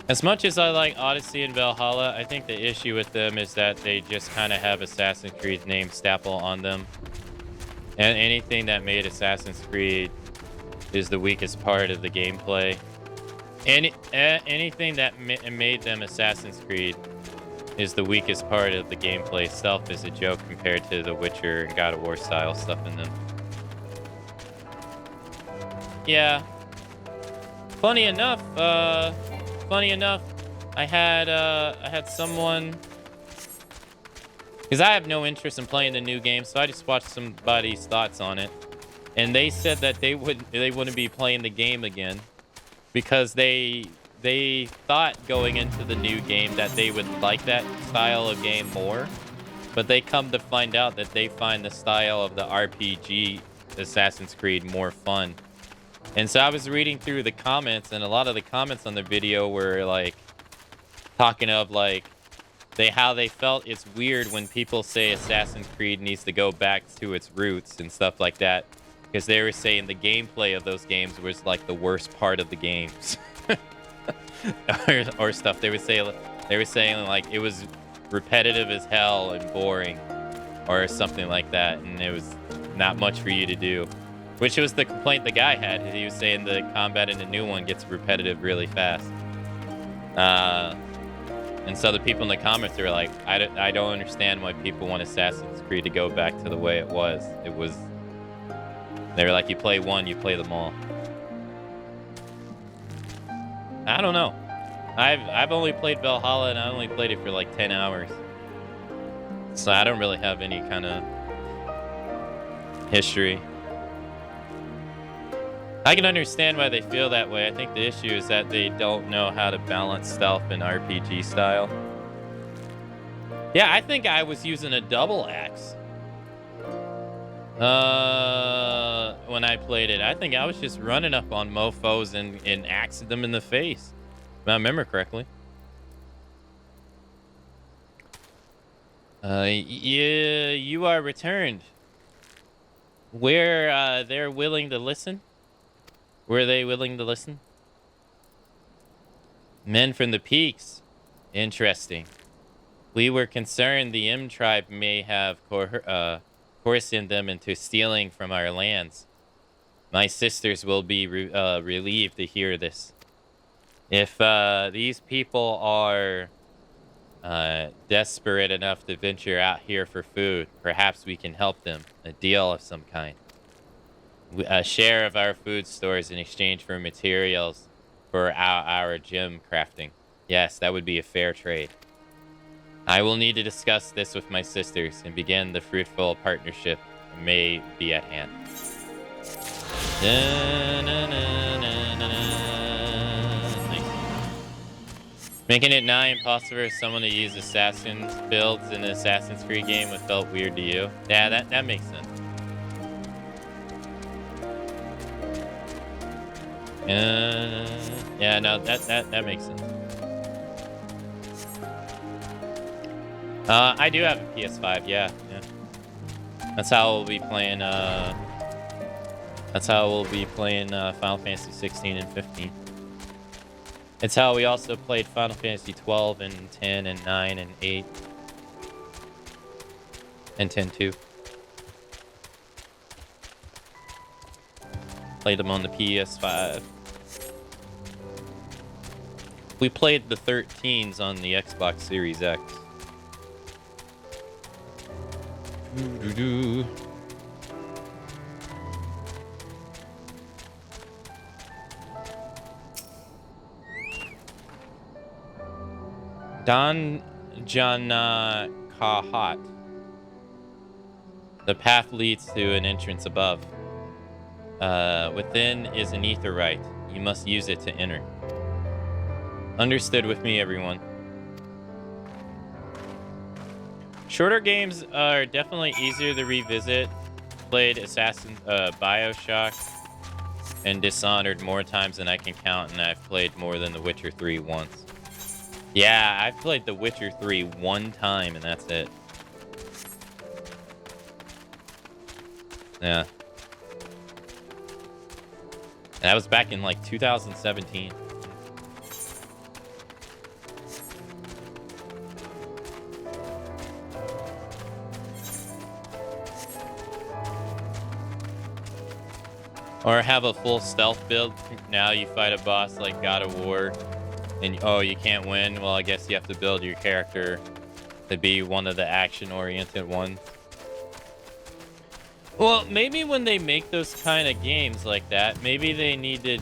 Speaker 1: As much as I like Odyssey and Valhalla, I think the issue with them is that they just kind of have Assassin's Creed name staple on them. And anything that made Assassin's Creed is the weakest part of the gameplay. Anything that made them Assassin's Creed is the weakest part of the gameplay itself is a joke compared to the Witcher and God of War style stuff in them. Yeah. Funny enough, I had someone, because I have no interest in playing the new game, so I just watched somebody's thoughts on it, and they said that they wouldn't be playing the game again because they thought going into the new game that they would like that style of game more, but they come to find out that they find the style of the RPG Assassin's Creed more fun. And so I was reading through the comments, and a lot of the comments on the video were like talking of like how they felt it's weird when people say Assassin's Creed needs to go back to its roots and stuff like that, because they were saying the gameplay of those games was like the worst part of the games. or stuff they were saying like it was repetitive as hell and boring or something like that, and it was not much for you to do. Which was the complaint the guy had. He was saying the combat in the new one gets repetitive really fast. And so the people in the comments were like, I don't understand why people want Assassin's Creed to go back to the way it was. They were like, you play one, you play them all. I don't know. I've only played Valhalla, and I only played it for like 10 hours. So I don't really have any kind of history. I can understand why they feel that way. I think the issue is that they don't know how to balance stealth and RPG style. Yeah, I think I was using a double axe when I played it. I think I was just running up on mofos and axing them in the face, if I remember correctly. Yeah, you are returned. Where they're willing to listen? Were they willing to listen? Men from the peaks. Interesting. We were concerned the M tribe may have coerced them into stealing from our lands. My sisters will be relieved to hear this. If these people are desperate enough to venture out here for food, perhaps we can help them. A deal of some kind. A share of our food stores in exchange for materials for our gem crafting. Yes, that would be a fair trade. I will need to discuss this with my sisters and begin the fruitful partnership may be at hand. Making it nigh impossible for someone to use assassin builds in an Assassin's Creed game would felt weird to you. Yeah, that makes sense. Yeah, no, that makes sense. I do have a PS5, yeah. That's how we'll be playing, Final Fantasy 16 and 15. It's how we also played Final Fantasy 12 and 10 and 9 and 8. And 10 too. Played them on the PS5. We played the 13s on the Xbox Series X. Don Jana Kahat. The path leads to an entrance above. Within is an aetheryte. You must use it to enter. Understood with me, everyone. Shorter games are definitely easier to revisit. Played BioShock and Dishonored more times than I can count, and I've played more than The Witcher 3 once. Yeah, I've played The Witcher 3 one time, and that's it. Yeah. And that was back in, like, 2017. Or have a full stealth build. Now you fight a boss like God of War. And, oh, you can't win? Well, I guess you have to build your character to be one of the action-oriented ones. Well, maybe when they make those kind of games like that, maybe they need to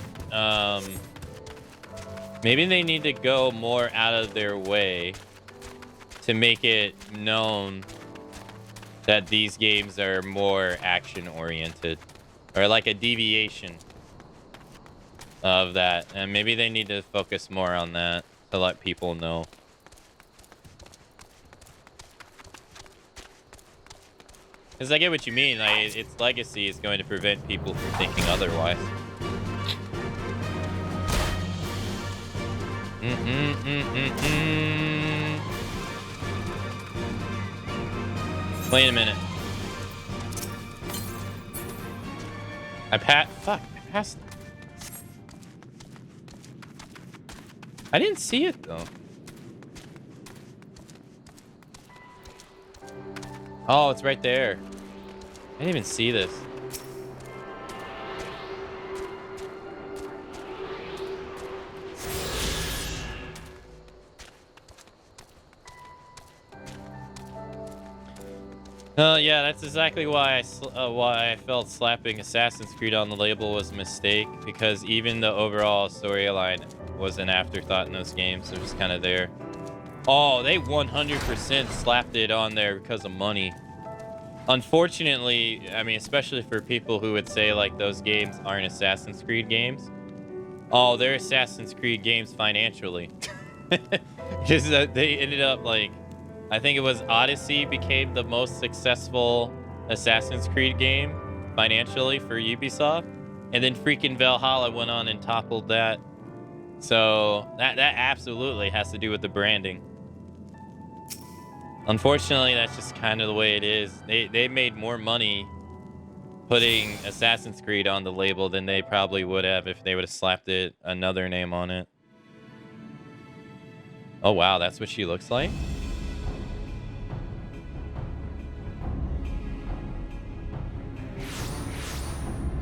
Speaker 1: go more out of their way to make it known that these games are more action-oriented. Or like a deviation of that. And maybe they need to focus more on that to let people know. Because I get what you mean. Like, its legacy is going to prevent people from thinking otherwise. Wait a minute. I passed. I didn't see it though. Oh, it's right there. I didn't even see this. Yeah, that's exactly why I felt slapping Assassin's Creed on the label was a mistake, because even the overall storyline was an afterthought in those games. It was kind of there. Oh, they 100% slapped it on there because of money. Unfortunately, I mean, especially for people who would say like those games aren't Assassin's Creed games. Oh, they're Assassin's Creed games financially. Because they ended up like, I think it was Odyssey became the most successful Assassin's Creed game financially for Ubisoft. And then freaking Valhalla went on and toppled that. So that absolutely has to do with the branding. Unfortunately, that's just kind of the way it is. They made more money putting Assassin's Creed on the label than they probably would have if they would have slapped another name on it. Oh wow, that's what she looks like?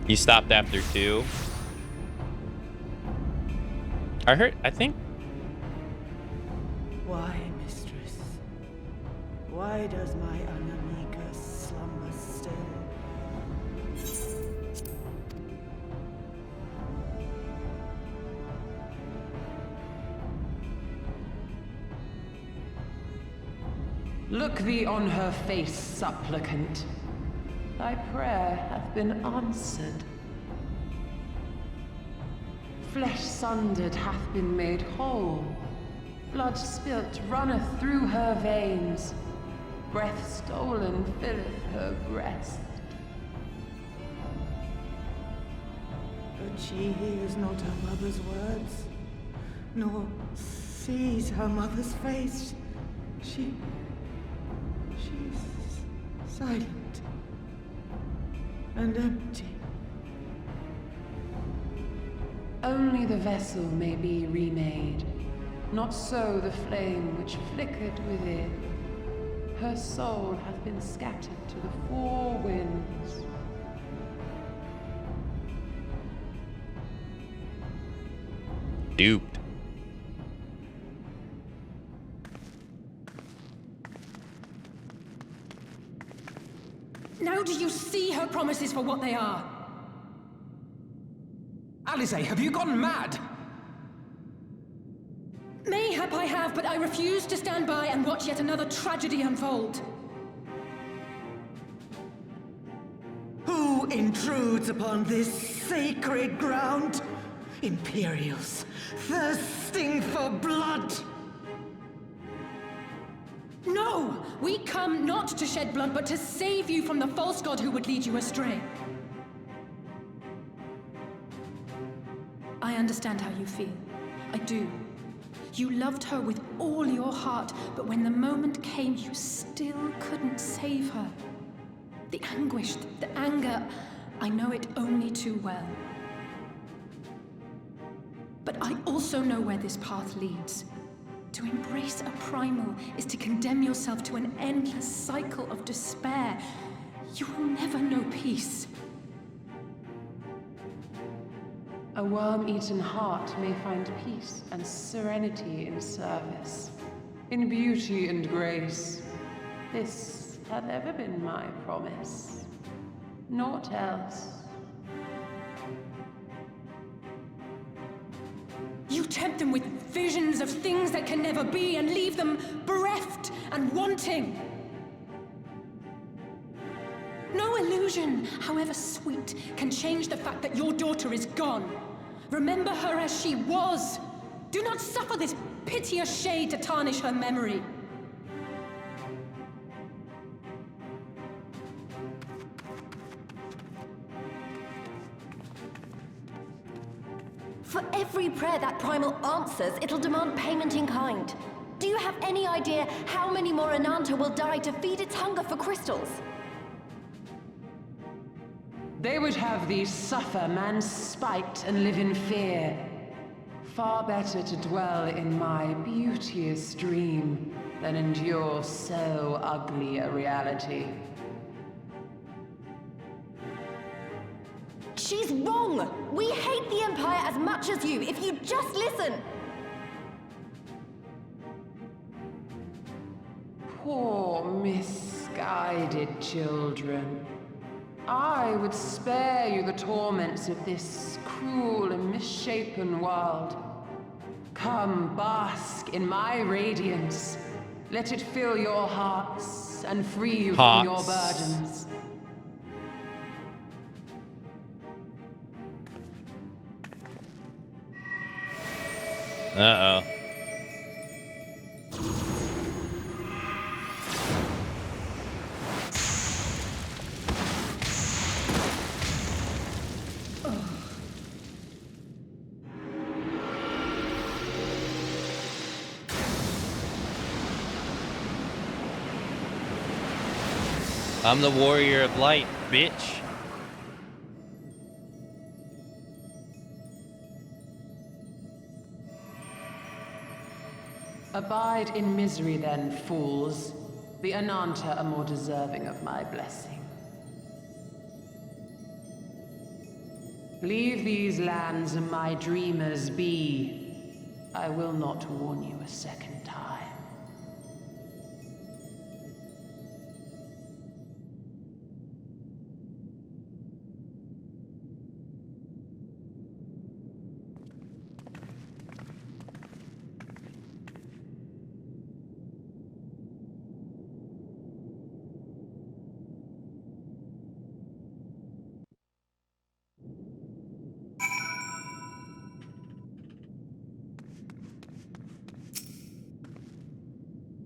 Speaker 1: You stopped after 2? I think...
Speaker 3: Why, mistress? Why does my Anamika slumber still?
Speaker 22: Look thee on her face, supplicant. Thy prayer hath been answered. Flesh sundered hath been made whole. Blood spilt runneth through her veins. Breath stolen filleth her breast.
Speaker 3: But she hears not her mother's words, nor sees her mother's face. She's silent and empty.
Speaker 22: Only the vessel may be remade, not so the flame which flickered within. Her soul hath been scattered to the 4 winds.
Speaker 1: Duped.
Speaker 5: Now do you see her promises for what they are?
Speaker 4: Alice, have you gone mad?
Speaker 5: Mayhap I have, but I refuse to stand by and watch yet another tragedy unfold.
Speaker 3: Who intrudes upon this sacred ground? Imperials, thirsting for blood!
Speaker 5: No! We come not to shed blood, but to save you from the false god who would lead you astray. I understand how you feel. I do. You loved her with all your heart, but when the moment came, you still couldn't save her. The anguish, the anger, I know it only too well. But I also know where this path leads. To embrace a primal is to condemn yourself to an endless cycle of despair. You will never know peace.
Speaker 22: A worm-eaten heart may find peace and serenity in service, in beauty and grace. This hath ever been my promise. Naught else.
Speaker 5: You tempt them with visions of things that can never be and leave them bereft and wanting. No illusion, however sweet, can change the fact that your daughter is gone. Remember her as she was. Do not suffer this piteous shade to tarnish her memory.
Speaker 6: For every prayer that primal answers, it'll demand payment in kind. Do you have any idea how many more Ananta will die to feed its hunger for crystals?
Speaker 22: They would have thee suffer man's spite and live in fear. Far better to dwell in my beauteous dream than endure so ugly a reality.
Speaker 6: She's wrong! We hate the Empire as much as you, if you just listen!
Speaker 22: Poor misguided children. I would spare you the torments of this cruel and misshapen world. Come, bask in my radiance. Let it fill your hearts and free you from your burdens.
Speaker 1: Uh-oh. I'm the warrior of light, bitch.
Speaker 22: Abide in misery then, fools. The Ananta are more deserving of my blessing. Leave these lands and my dreamers be. I will not warn you a second time.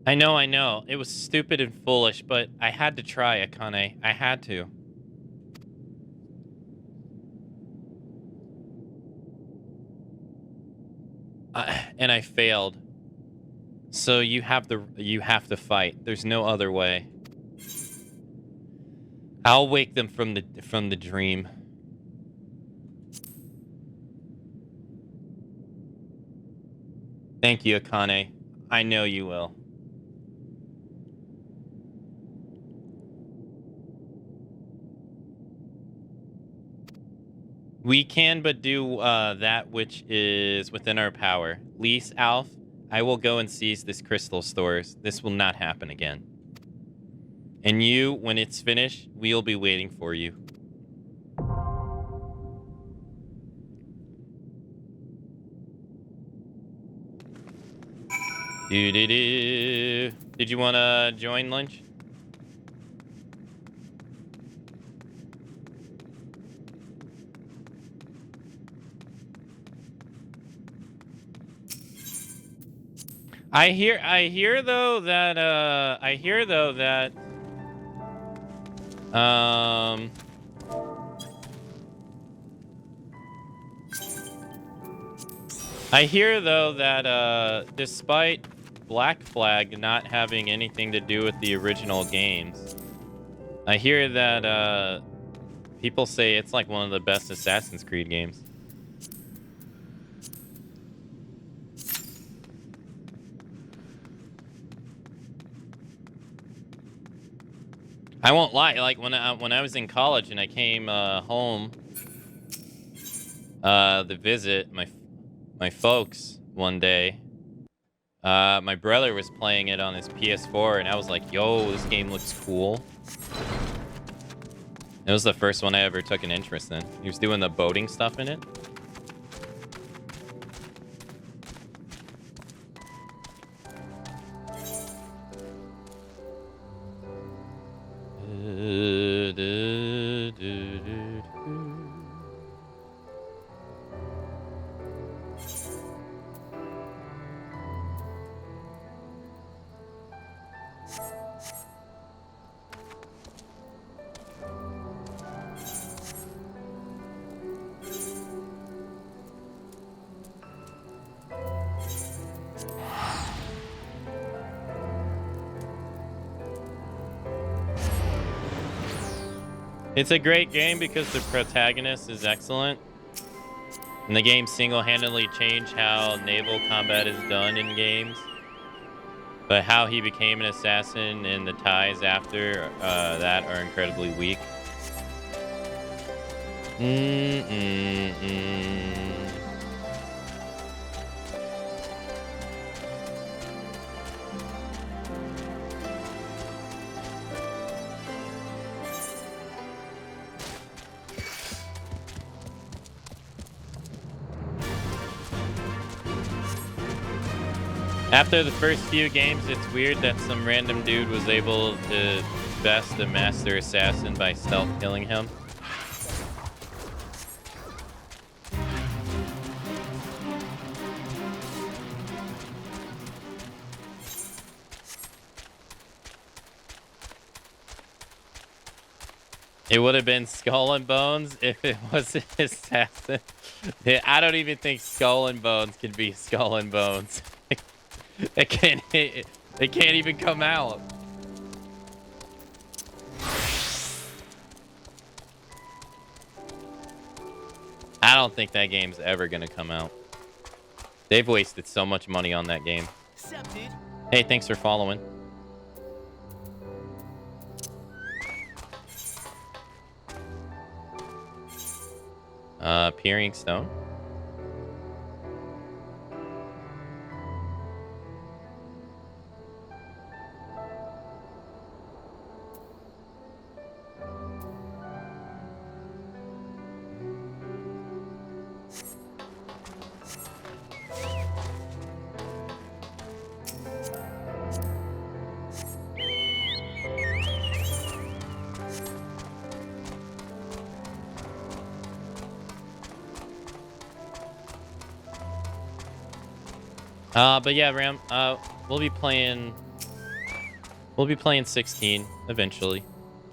Speaker 1: I know. It was stupid and foolish, but I had to try, Akane. I had to. And I failed. So you have to fight. There's no other way. I'll wake them from the dream. Thank you, Akane. I know you will. We can but do that which is within our power. Lise, Alf, I will go and seize this crystal stores. This will not happen again. And you, when it's finished, we'll be waiting for you. Did you want to join lunch? I hear though that despite Black Flag not having anything to do with the original games, I hear that people say it's like one of the best Assassin's Creed games. I won't lie, like when I was in college and I came home to visit my folks one day, my brother was playing it on his PS4 and I was like, yo, this game looks cool. It was the first one I ever took an interest in. He was doing the boating stuff in it. It's a great game because the protagonist is excellent. And the game single-handedly changed how naval combat is done in games. But how he became an assassin and the ties after that are incredibly weak. After the first few games, it's weird that some random dude was able to best a master assassin by stealth killing him. It would have been Skull and Bones if it was an assassin. I don't even think Skull and Bones can be Skull and Bones. It can't even come out. I don't think that game's ever gonna come out. They've wasted so much money on that game.
Speaker 2: accepted.
Speaker 1: Hey, thanks for following. Peering stone. But yeah, Ram, we'll be playing 16 eventually.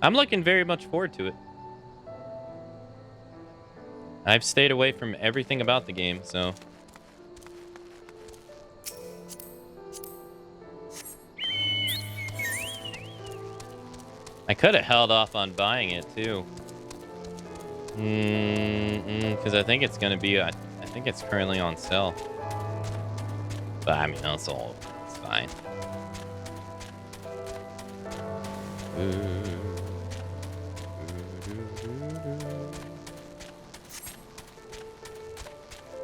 Speaker 1: I'm looking very much forward to it. I've stayed away from everything about the game, so. I could have held off on buying it too. Because I think it's gonna be, I think it's currently on sale. But I mean, it's fine.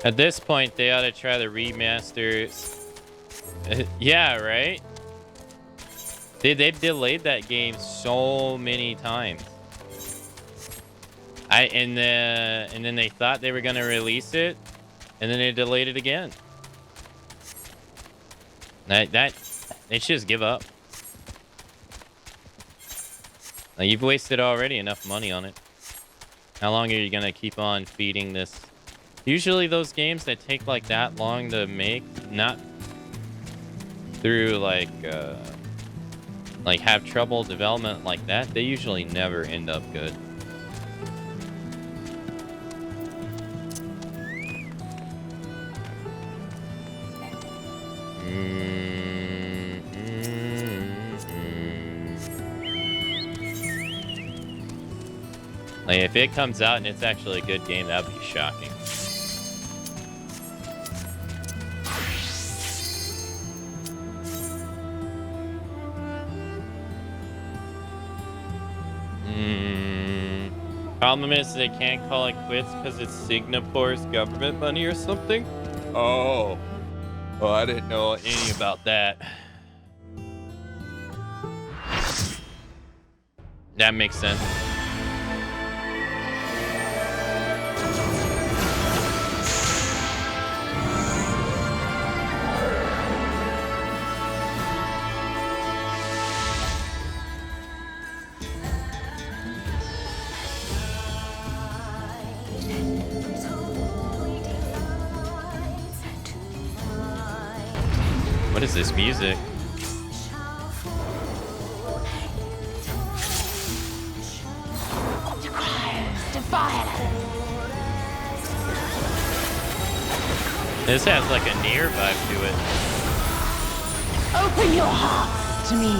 Speaker 1: At this point, they ought to try the remaster. Yeah, right? They've delayed that game so many times. And then they thought they were gonna release it, and then they delayed it again. They should just give up. Now, you've wasted already enough money on it. How long are you gonna keep on feeding this? Usually those games that take like that long to make, not through like have trouble development like that, they usually never end up good. Like, if it comes out and it's actually a good game, that would be shocking. Problem is they can't call it quits because it's Singapore's government money or something. Oh, I didn't know any about that. That makes sense. What is this music? This has like a Nier vibe to it.
Speaker 11: Open your hearts to me.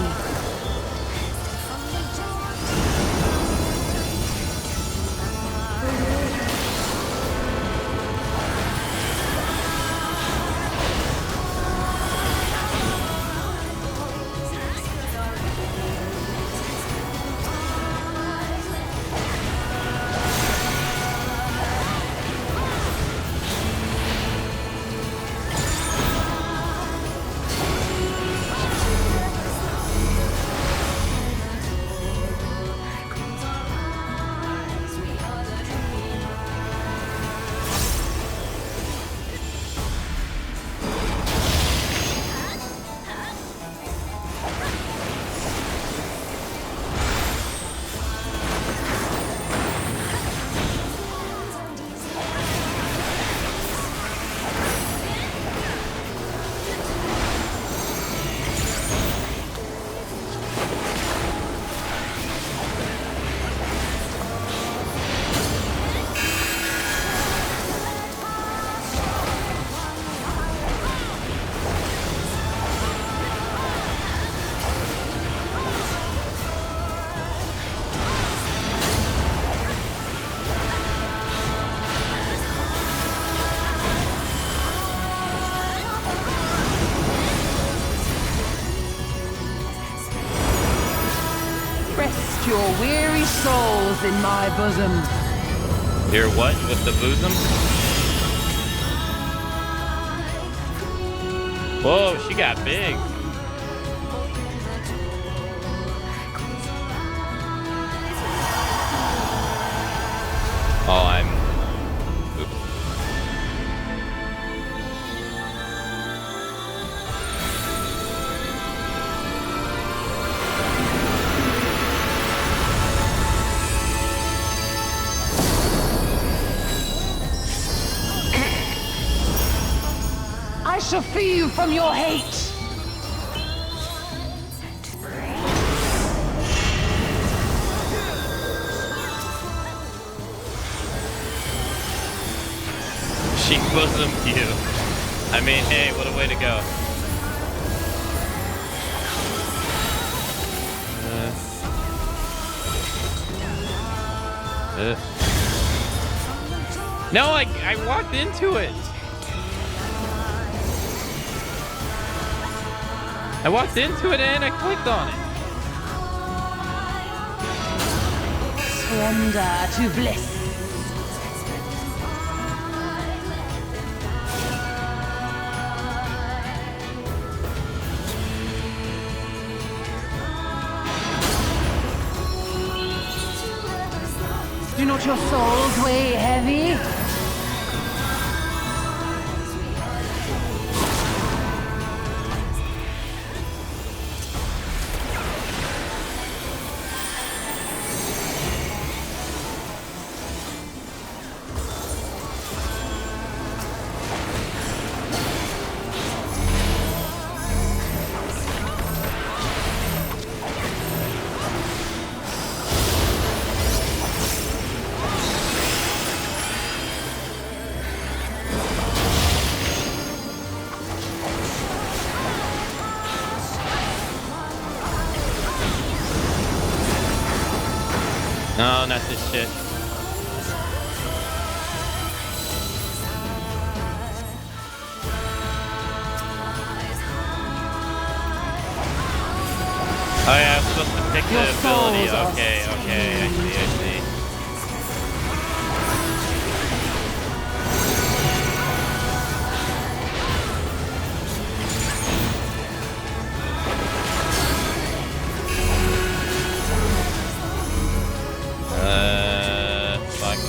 Speaker 22: your weary souls in my bosom.
Speaker 1: You're what with the bosom? Whoa, she got big. Oh, I'm... Oops.
Speaker 22: I shall free you from your hate.
Speaker 1: She bosomed you. I mean, hey, what a way to go. No, I walked into it. I walked into it and I clicked on it.
Speaker 22: Surrender to bliss. Do not your souls weigh heavy?
Speaker 1: No, not this shit. Oh yeah, I'm supposed to pick the ability. Okay, okay, I see, I see. Fuck.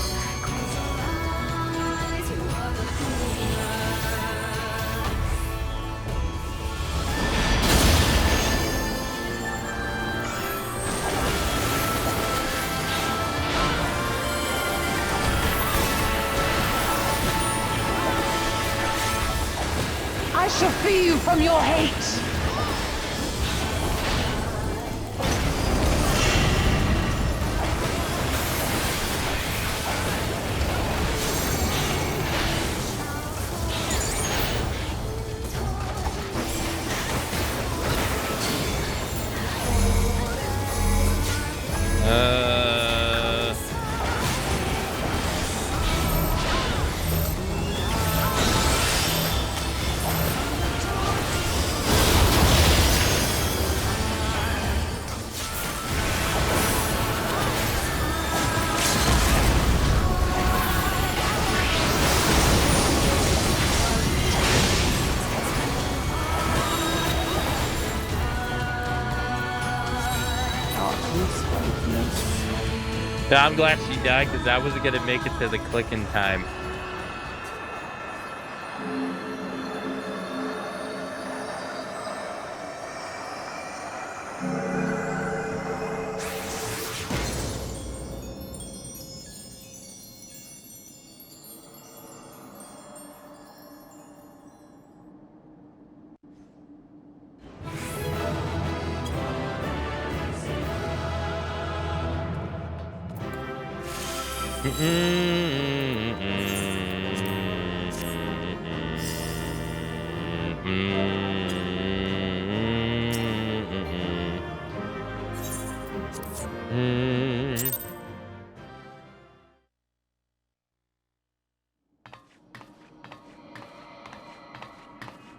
Speaker 22: I shall free you from your hate.
Speaker 1: Yeah, I'm glad she died because I wasn't gonna make it to the click in time.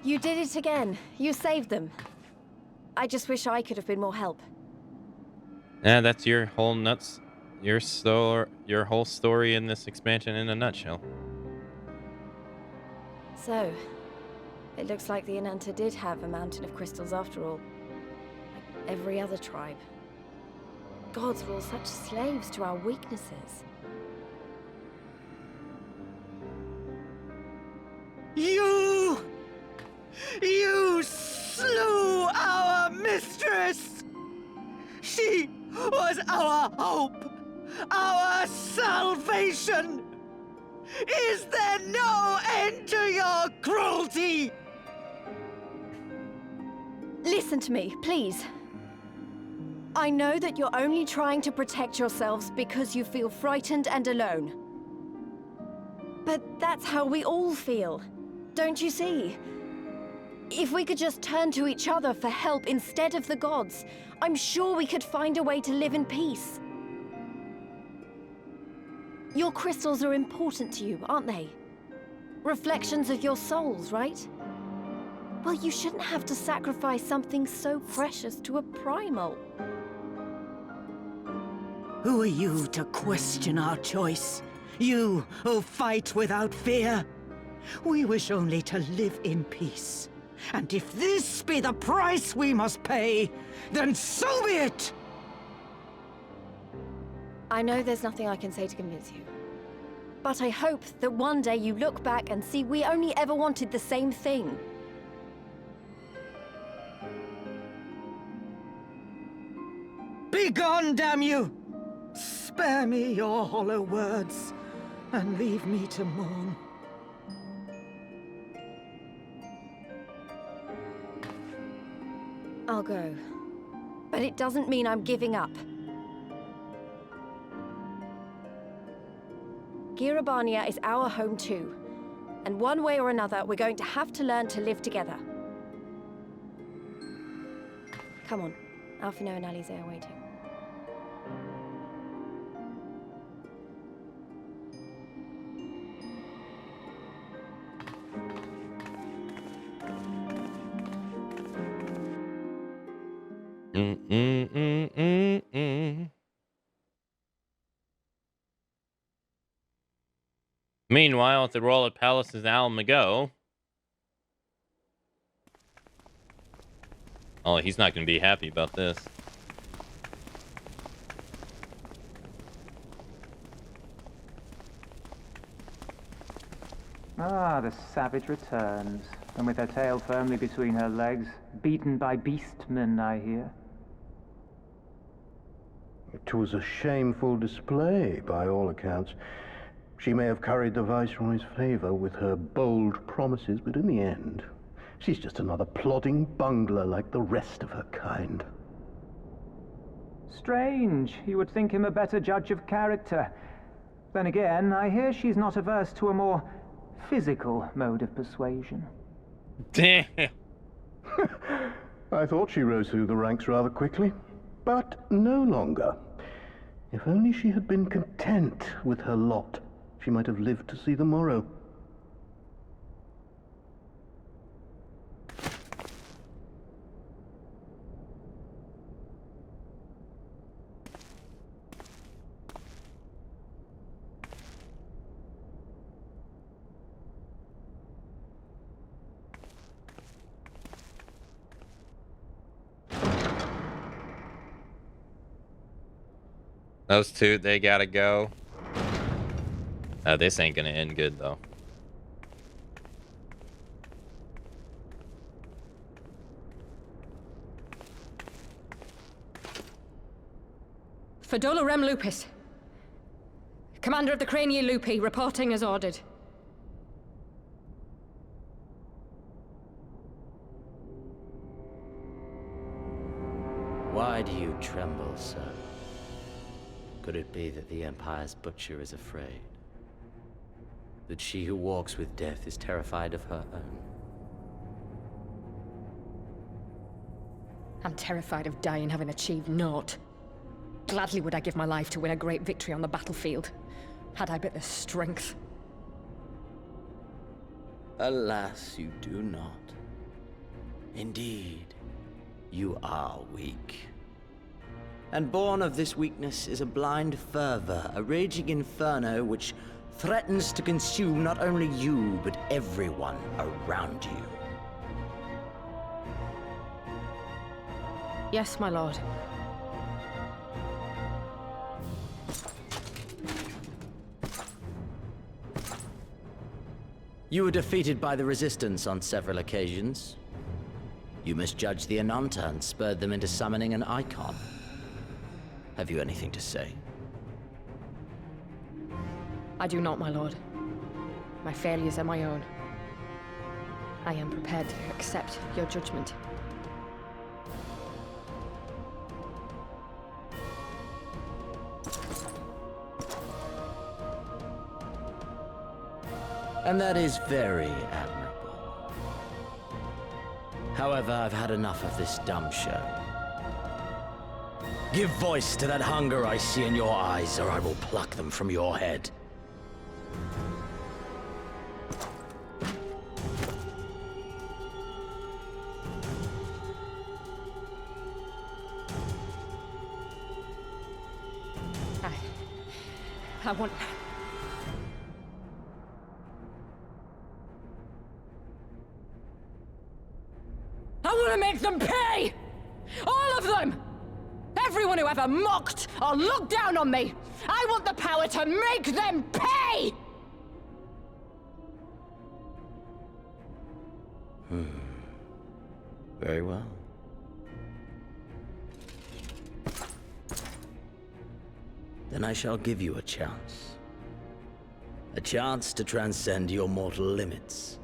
Speaker 6: You did it again. You saved them. I just wish I could have been more help.
Speaker 1: Yeah, that's your whole your whole story in this expansion in a nutshell.
Speaker 6: So, it looks like the Ananta did have a mountain of crystals after all. Like every other tribe. Gods were all such slaves to our weaknesses.
Speaker 3: You slew our mistress! She was our hope, our salvation! Is there no end to your cruelty?
Speaker 6: Listen to me, please. I know that you're only trying to protect yourselves because you feel frightened and alone. But that's how we all feel. Don't you see? If we could just turn to each other for help instead of the gods, I'm sure we could find a way to live in peace. Your crystals are important to you, aren't they? Reflections of your souls, right? Well, you shouldn't have to sacrifice something so precious to a primal.
Speaker 3: Who are you to question our choice? You who fight without fear? We wish only to live in peace. And if this be the price we must pay, then so be it!
Speaker 6: I know there's nothing I can say to convince you. But I hope that one day you look back and see we only ever wanted the same thing.
Speaker 3: Begone, damn you! Spare me your hollow words, and leave me to mourn.
Speaker 6: I'll go. But it doesn't mean I'm giving up. Girabania is our home too. And one way or another, we're going to have to learn to live together. Come on. Alphino and Alize are waiting.
Speaker 1: Meanwhile, at the Royal Palace's Almago. Oh, he's not going to be happy about this.
Speaker 9: Ah, the savage returns, and with her tail firmly between her legs, beaten by beastmen, I hear.
Speaker 2: It was a shameful display, by all accounts. She may have curried the Viceroy's favor with her bold promises, but in the end, she's just another plodding bungler like the rest of her kind.
Speaker 9: Strange. You would think him a better judge of character. Then again, I hear she's not averse to a more physical mode of persuasion.
Speaker 1: Damn.
Speaker 2: I thought she rose through the ranks rather quickly, but no longer. If only she had been content with her lot, she might have lived to see the morrow.
Speaker 1: Those two, they gotta go. This ain't gonna end good, though.
Speaker 17: Fedola Rem Lupus. Commander of the Crania Lupi, reporting as ordered.
Speaker 16: Why do you tremble, sir? Could it be that the Empire's butcher is afraid? That she who walks with death is terrified of her own?
Speaker 17: I'm terrified of dying having achieved naught. Gladly would I give my life to win a great victory on the battlefield, had I but the strength.
Speaker 16: Alas, you do not. Indeed, you are weak. And born of this weakness is a blind fervor, a raging inferno which threatens to consume not only you, but everyone around you.
Speaker 17: Yes, my lord.
Speaker 16: You were defeated by the Resistance on several occasions. You misjudged the Ananta and spurred them into summoning an icon. Have you anything to say?
Speaker 17: I do not, my lord. My failures are my own. I am prepared to accept your judgment.
Speaker 16: And that is very admirable. However, I've had enough of this dumb show. Give voice to that hunger I see in your eyes, or I will pluck them from your head.
Speaker 17: I want... I want to make them pay! All of them! Everyone who ever mocked or looked down on me! I want the power to make them pay!
Speaker 16: Very well. Then I shall give you a chance. A chance to transcend your mortal limits.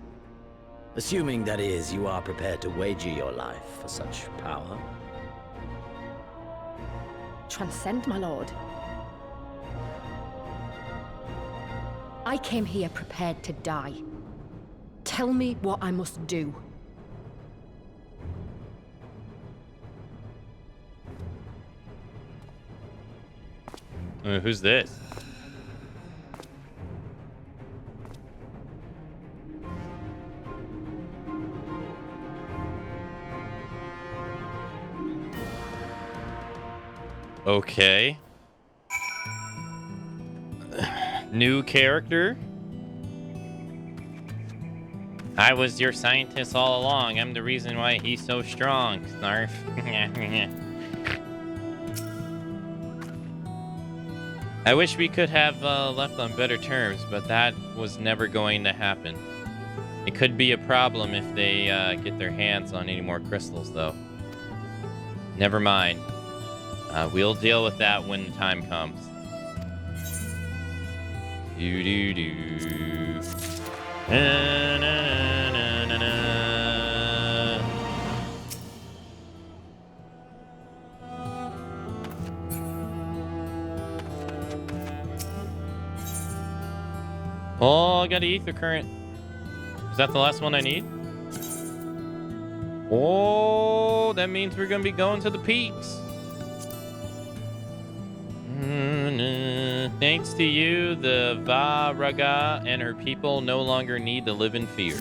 Speaker 16: Assuming, that is, you are prepared to wager your life for such power.
Speaker 17: Transcend, my lord. I came here prepared to die. Tell me what I must do.
Speaker 1: Who's this? Okay. New character? I was your scientist all along. I'm the reason why he's so strong, Snarf. I wish we could have left on better terms, but that was never going to happen. It could be a problem if they get their hands on any more crystals, though. Never mind. We'll deal with that when the time comes. Do-do-do. Na-na-na-na-na-na. Oh, I got an ether current. Is that the last one I need? Oh, that means we're gonna be going to the peaks. Thanks to you, the Varaga and her people no longer need to live in fear.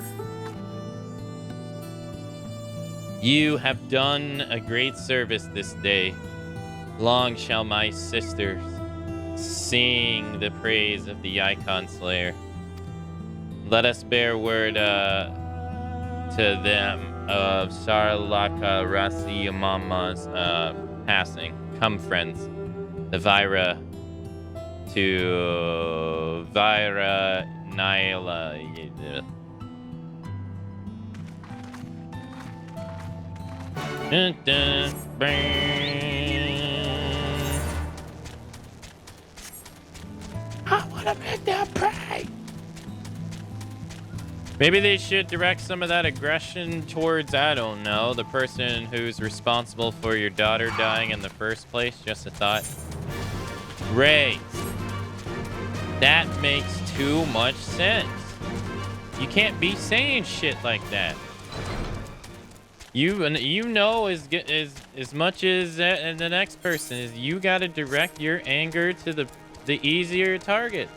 Speaker 1: You have done a great service this day. Long shall my sisters sing the praise of the Icon Slayer. Let us bear word to them of Sarlaka Rasi Mama's passing. Come, friends. The Vyra to Vyra Nyla.
Speaker 11: I want to make them pay.
Speaker 1: Maybe they should direct some of that aggression towards, I don't know, the person who's responsible for your daughter dying in the first place. Just a thought. Ray, that makes too much sense. You can't be saying shit like that. You know as much as the next person is. You got to direct your anger to the easier target.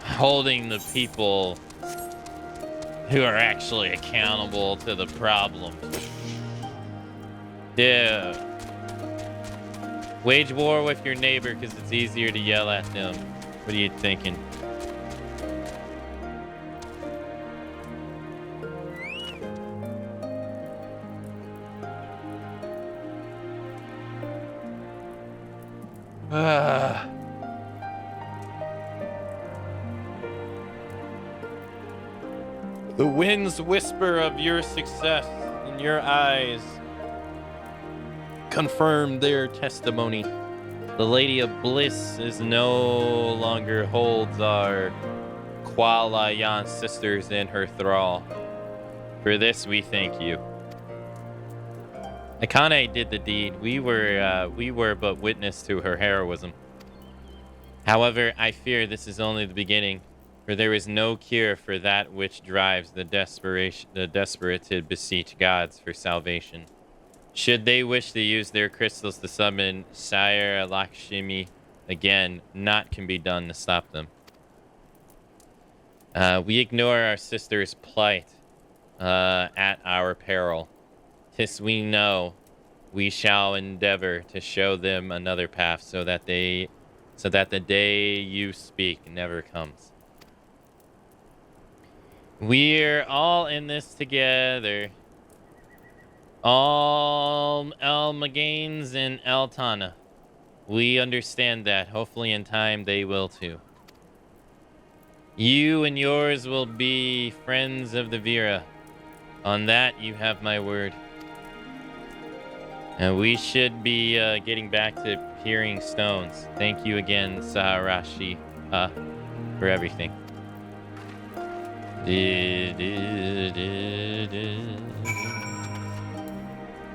Speaker 1: Holding the people who are actually accountable to the problem. Yeah. Wage war with your neighbor because it's easier to yell at them. What are you thinking? The winds whisper of your success in your eyes confirm their testimony. The Lady of Bliss is no longer holds our Kualayan sisters in her thrall. For this we thank you. Akane did the deed. We were but witness to her heroism. However, I fear this is only the beginning, for there is no cure for that which drives the desperate to beseech gods for salvation. Should they wish to use their crystals to summon Sire Lakshmi again, naught can be done to stop them. We ignore our sister's plight at our peril. 'Tis we know we shall endeavor to show them another path so that the day you speak never comes. We're all in this together. All Elmaganes and Eltana. We understand that. Hopefully in time they will too. You and yours will be friends of the Vera. On that you have my word. And we should be getting back to peering stones. Thank you again, Saharashi, for everything.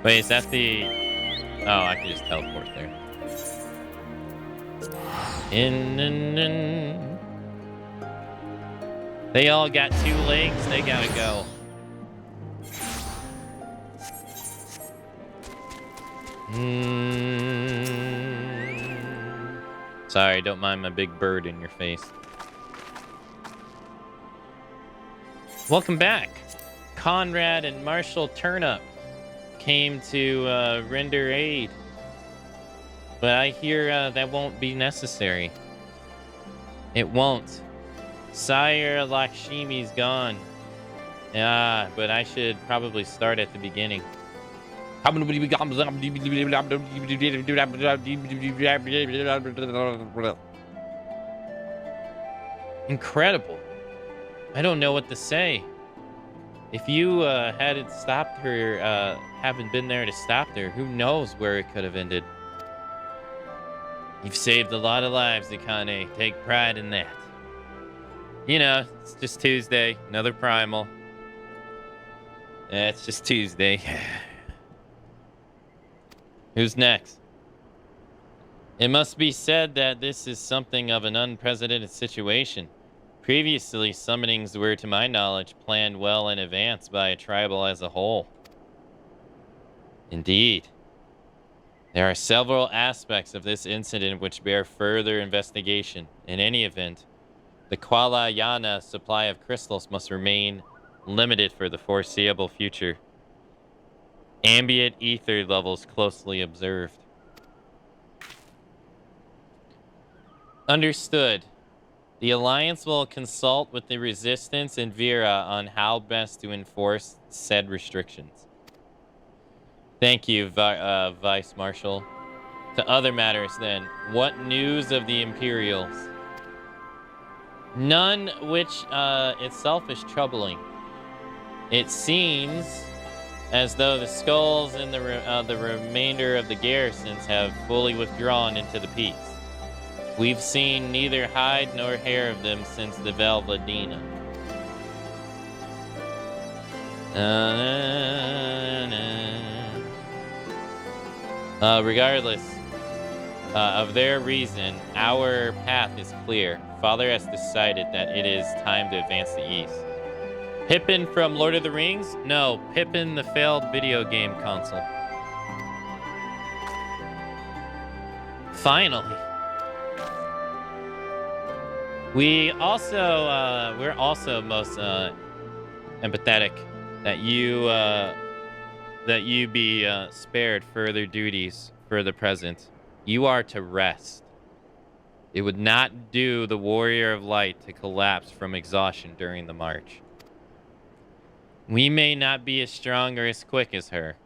Speaker 1: Wait, is that the... Oh, I can just teleport there. They all got 2 legs, they gotta go. Sorry, don't mind my big bird in your face. Welcome back. Conrad and Marshall Turnup came to render aid. But I hear that won't be necessary. It won't. Sire Lakshmi's gone. Yeah, but I should probably start at the beginning. Incredible. I don't know what to say. If you hadn't stopped her, haven't been there to stop her, who knows where it could have ended. You've saved a lot of lives, Akane. Take pride in that. You know, it's just Tuesday. Another primal. Yeah, it's just Tuesday. Who's next? It must be said that this is something of an unprecedented situation. Previously, summonings were, to my knowledge, planned well in advance by a tribal as a whole. Indeed. There are several aspects of this incident which bear further investigation. In any event, the Kualayana supply of crystals must remain limited for the foreseeable future. Ambient ether levels closely observed. Understood. The Alliance will consult with the Resistance and Vera on how best to enforce said restrictions. Thank you, Vice Marshal. To other matters, then. What news of the Imperials? None which itself is troubling. It seems as though the skulls in the remainder of the garrisons have fully withdrawn into the peaks. We've seen neither hide nor hair of them since the Velvedina. Regardless of their reason, our path is clear. Father has decided that it is time to advance the east. Pippin from Lord of the Rings? No, Pippin the failed video game console. Finally. We're also most empathetic that you that you be spared further duties for the present. You are to rest. It would not do the Warrior of Light to collapse from exhaustion during the march. We may not be as strong or as quick as her,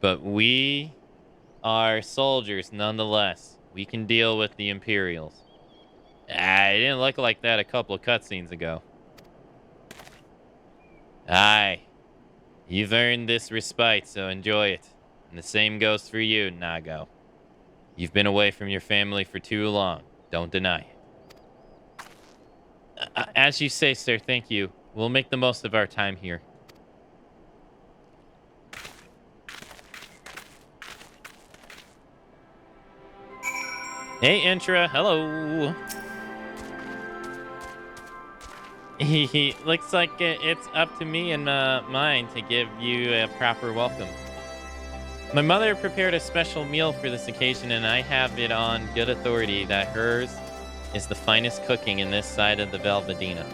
Speaker 1: but we are soldiers nonetheless. We can deal with the Imperials. It didn't look like that a couple of cutscenes ago. Aye. You've earned this respite, so enjoy it. And the same goes for you, Nago. You've been away from your family for too long. Don't deny it. As you say, sir, thank you. We'll make the most of our time here. Hey, Intra. Hello. Looks like it's up to me and mine to give you a proper welcome. My mother prepared a special meal for this occasion, and I have it on good authority that hers is the finest cooking in this side of the Velvedina.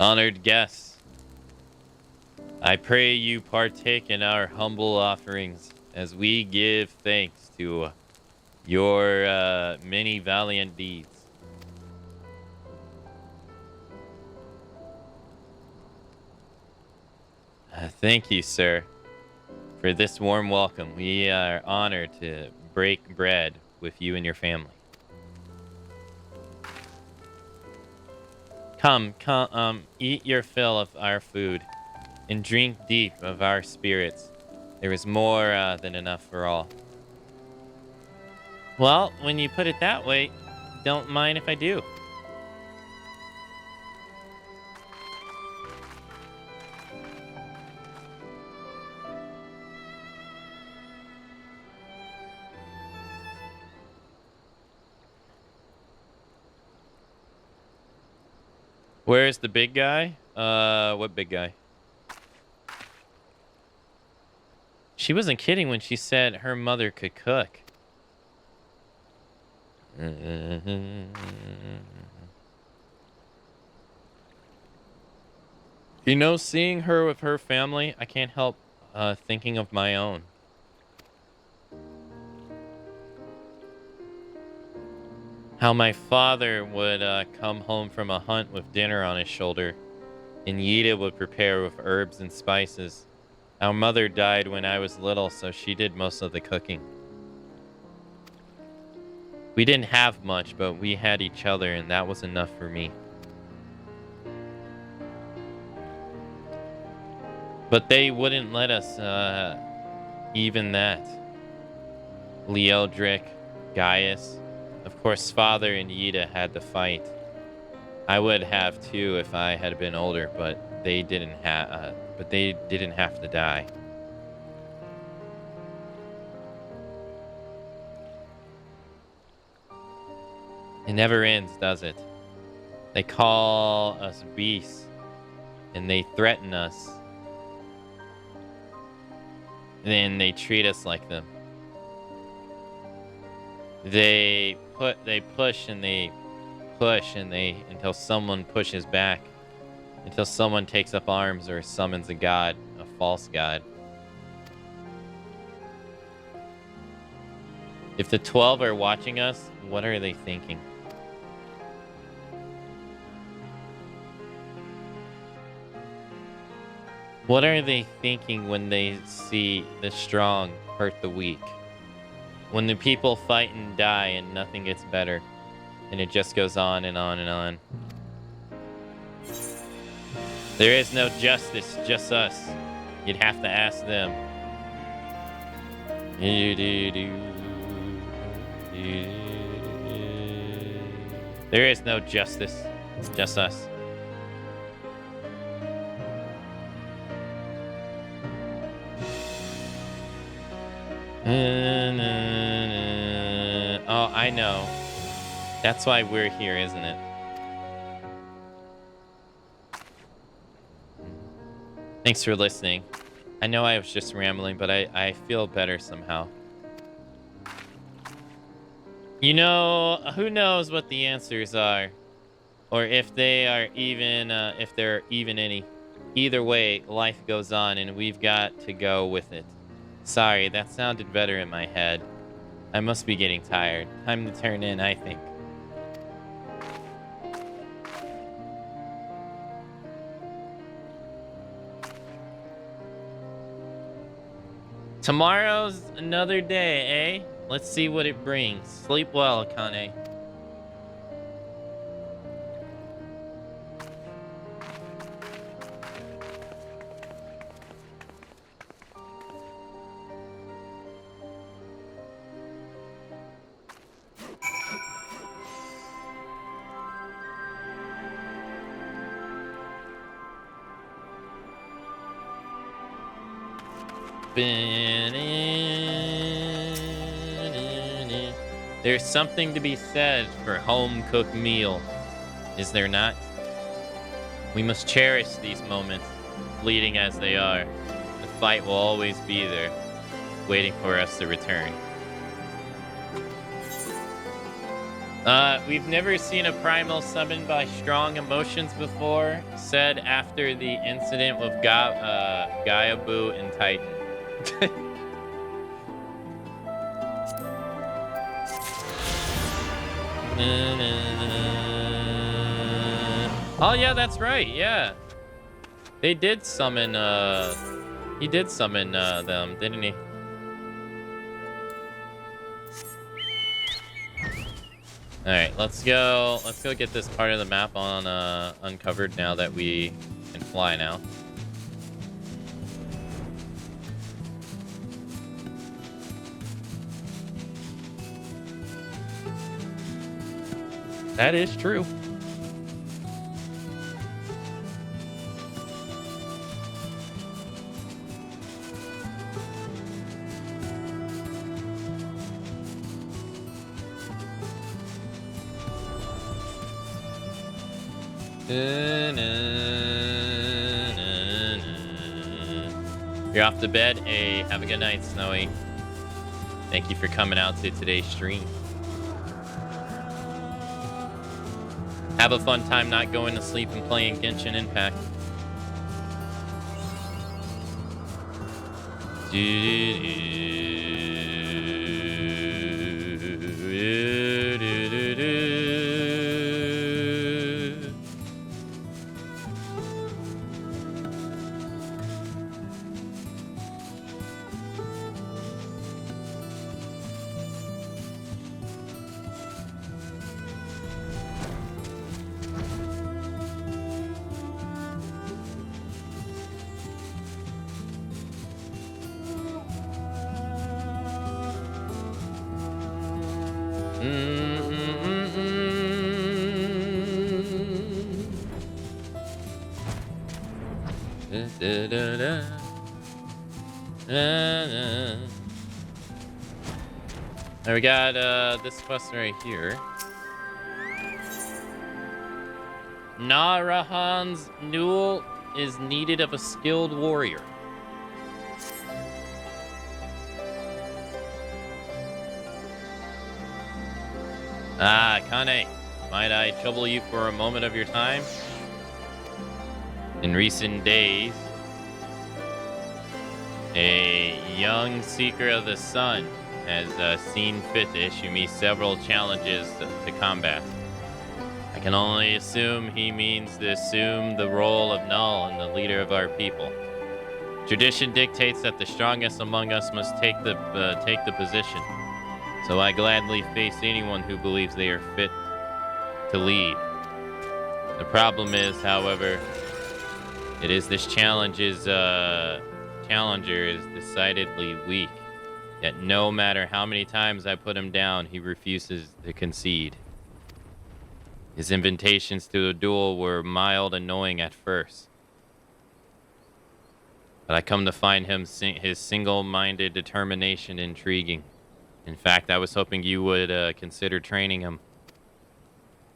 Speaker 1: Honored guests, I pray you partake in our humble offerings as we give thanks to your many valiant deeds. Thank you, sir, for this warm welcome. We are honored to break bread with you and your family. Come, eat your fill of our food and drink deep of our spirits. There is more than enough for all. Well, when you put it that way, don't mind if I do. Where's the big guy? What big guy? She wasn't kidding when she said her mother could cook. You know, seeing her with her family, I can't help thinking of my own. How my father would come home from a hunt with dinner on his shoulder, and Yida would prepare with herbs and spices. Our mother died when I was little, so she did most of the cooking. We didn't have much, but we had each other, and that was enough for me. But they wouldn't let us even that. Leodric, Gaius. Of course, Father and Yida had to fight. I would have too if I had been older, but they didn't have. But they didn't have to die. It never ends, does it? They call us beasts, and they threaten us. Then they treat us like them. They push until someone pushes back, until someone takes up arms or summons a god, a false god. If the 12 are watching us, what are they thinking? What are they thinking when they see the strong hurt the weak? When the people fight and die and nothing gets better, and it just goes on and on and on. There is no justice, just us. You'd have to ask them. There is no justice, just us. Oh, I know. That's why we're here, isn't it? Thanks for listening. I know I was just rambling, but I feel better somehow. You know, who knows what the answers are, or if they are even, if there are even any. Either way, life goes on, and we've got to go with it. Sorry, that sounded better in my head. I must be getting tired. Time to turn in, I think. Tomorrow's another day, eh? Let's see what it brings. Sleep well, Akane. There's something to be said for home-cooked meal, is there not? We must cherish these moments, fleeting as they are. The fight will always be there, waiting for us to return. We've never seen a primal summoned by strong emotions before, said after the incident with Gaiabu and Titan. Oh yeah, that's right. Yeah, they did summon. He did summon them, didn't he? All right, let's go. Let's go get this part of the map on uncovered now that we can fly now. That is true. You're off to bed. Hey, have a good night, Snowy. Thank you for coming out to today's stream. Have a fun time not going to sleep and playing Genshin Impact. Now we got this quest right here. Narahan's Newell is needed of a skilled warrior. Ah, Kane, might I trouble you for a moment of your time? In recent days, a young seeker of the sun has seen fit to issue me several challenges to combat. I can only assume he means to assume the role of Null and the leader of our people. Tradition dictates that the strongest among us must take the position. So I gladly face anyone who believes they are fit to lead. The problem is, however, this challenger is decidedly weak. Yet no matter how many times I put him down, he refuses to concede. His invitations to a duel were mild annoying at first. But I come to find his single-minded determination intriguing. In fact, I was hoping you would consider training him.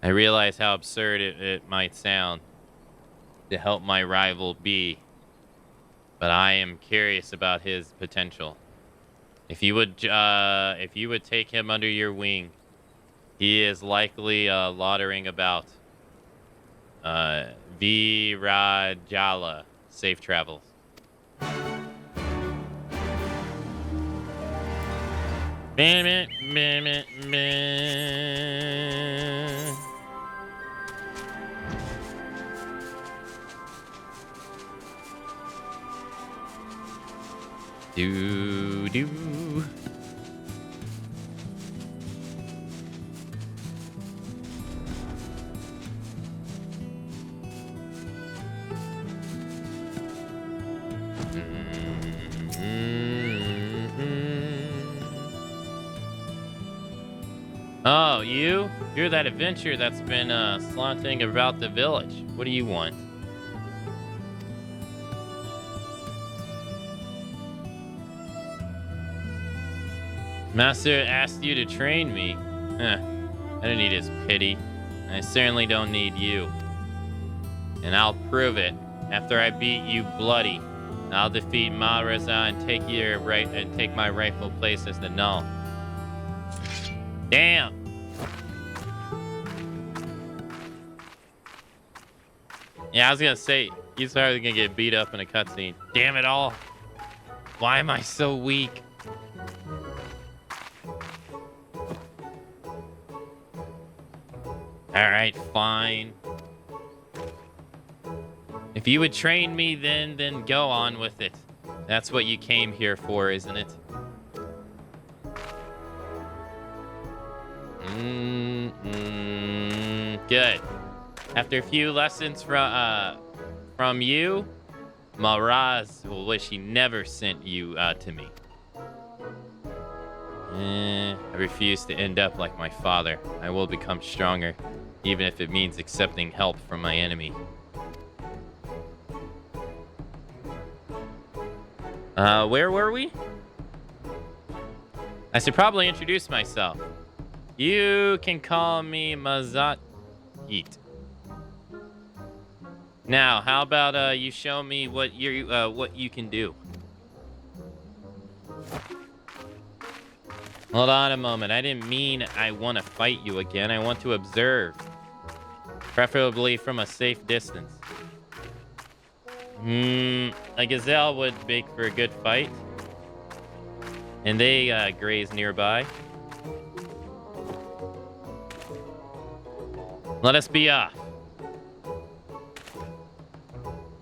Speaker 1: I realize how absurd it might sound to help my rival B, but I am curious about his potential. If you would take him under your wing, he is likely loitering about. Virajala, safe travels. Do do. Oh, you're that adventurer that's been slanting about the village. What do you want? Master asked you to train me. Huh. I don't need his pity. I certainly don't need you. And I'll prove it. After I beat you bloody, I'll defeat Maharaza and take my rightful place as the Null. Damn. Yeah, I was gonna say, he's probably gonna get beat up in a cutscene. Damn it all. Why am I so weak? Alright, fine. If you would train me then go on with it. That's what you came here for, isn't it? Good. After a few lessons from you, Maraz will wish he never sent you to me. I refuse to end up like my father. I will become stronger, even if it means accepting help from my enemy. Where were we? I should probably introduce myself. You can call me Mazat Yeet. Now, how about you show me what you can do? Hold on a moment. I didn't mean I want to fight you again. I want to observe, preferably from a safe distance. A gazelle would make for a good fight, and they graze nearby. Let us be off.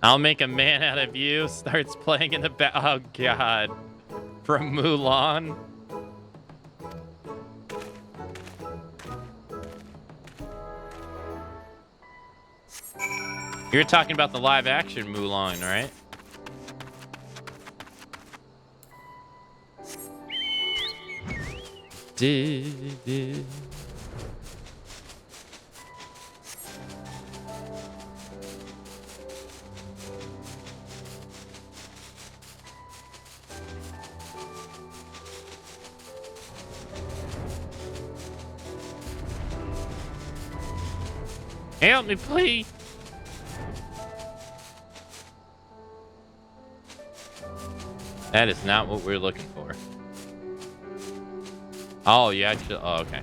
Speaker 1: I'll make a man out of you. Starts playing in the back. Oh, God. From Mulan. You're talking about the live action Mulan, right? Help me, please. That is not what we're looking for. Oh, you actually... Oh, okay.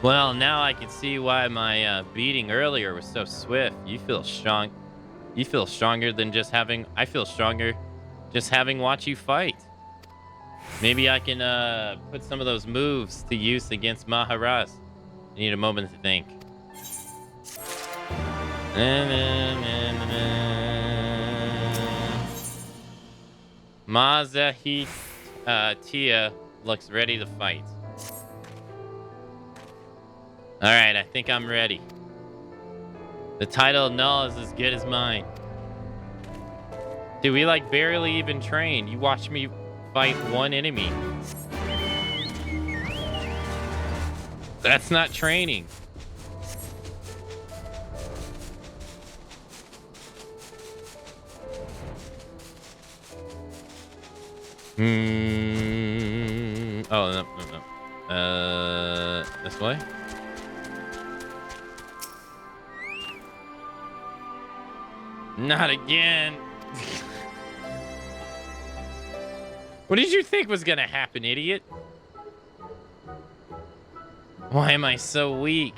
Speaker 1: Well, now I can see why my beating earlier was so swift. You feel strong. You feel stronger than just having... I feel stronger just having watched you fight. Maybe I can put some of those moves to use against Maharaz. Need a moment to think. Mazahit Tia looks ready to fight. Alright, I think I'm ready. The title of Null is as good as mine. Dude, we like barely even trained. You watched me fight one enemy. That's not training. Oh, no. This way? Not again. What did you think was gonna happen, idiot? Why am I so weak?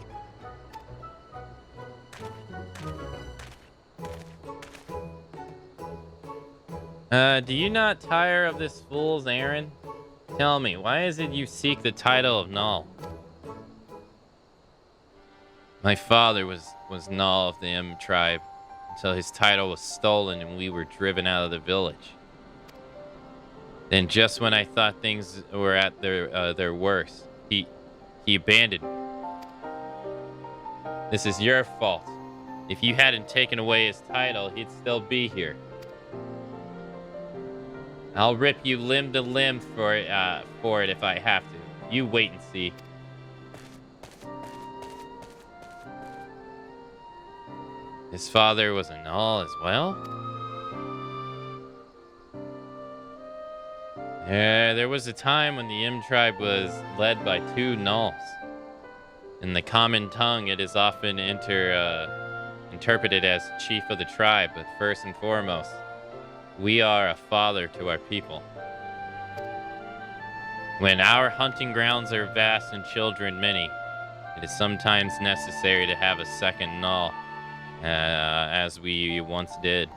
Speaker 1: Do you not tire of this fool's errand? Tell me, why is it you seek the title of Null? My father was Null of the M tribe until his title was stolen and we were driven out of the village. Then just when I thought things were at their worst, he abandoned me. This is your fault. If you hadn't taken away his title, he'd still be here. I'll rip you limb to limb for it if I have to. You wait and see. His father was a Null as well? There was a time when the M tribe was led by 2 Nulls. In the common tongue, it is often interpreted as chief of the tribe, but first and foremost, we are a father to our people. When our hunting grounds are vast and children many, it is sometimes necessary to have a second Null, as we once did.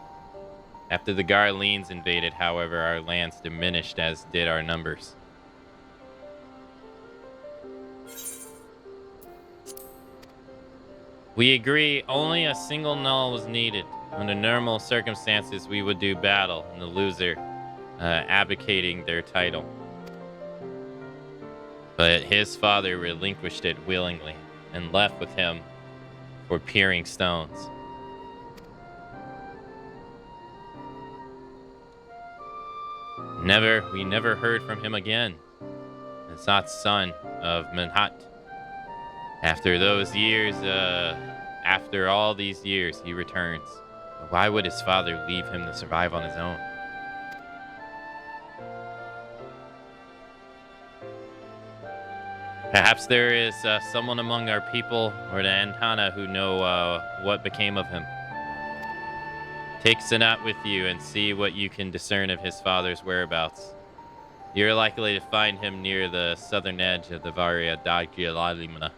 Speaker 1: After the Garleans invaded, however, our lands diminished, as did our numbers. We agree only a single Null was needed. Under normal circumstances, we would do battle, and the loser abdicating their title. But his father relinquished it willingly and left with him for peering stones. We never heard from him again. It's not son of Manhat. After all these years, he returns. Why would his father leave him to survive on his own? Perhaps there is someone among our people or the Antana who know what became of him. Take Sanat with you and see what you can discern of his father's whereabouts. You're likely to find him near the southern edge of the Varia Dagyalimna.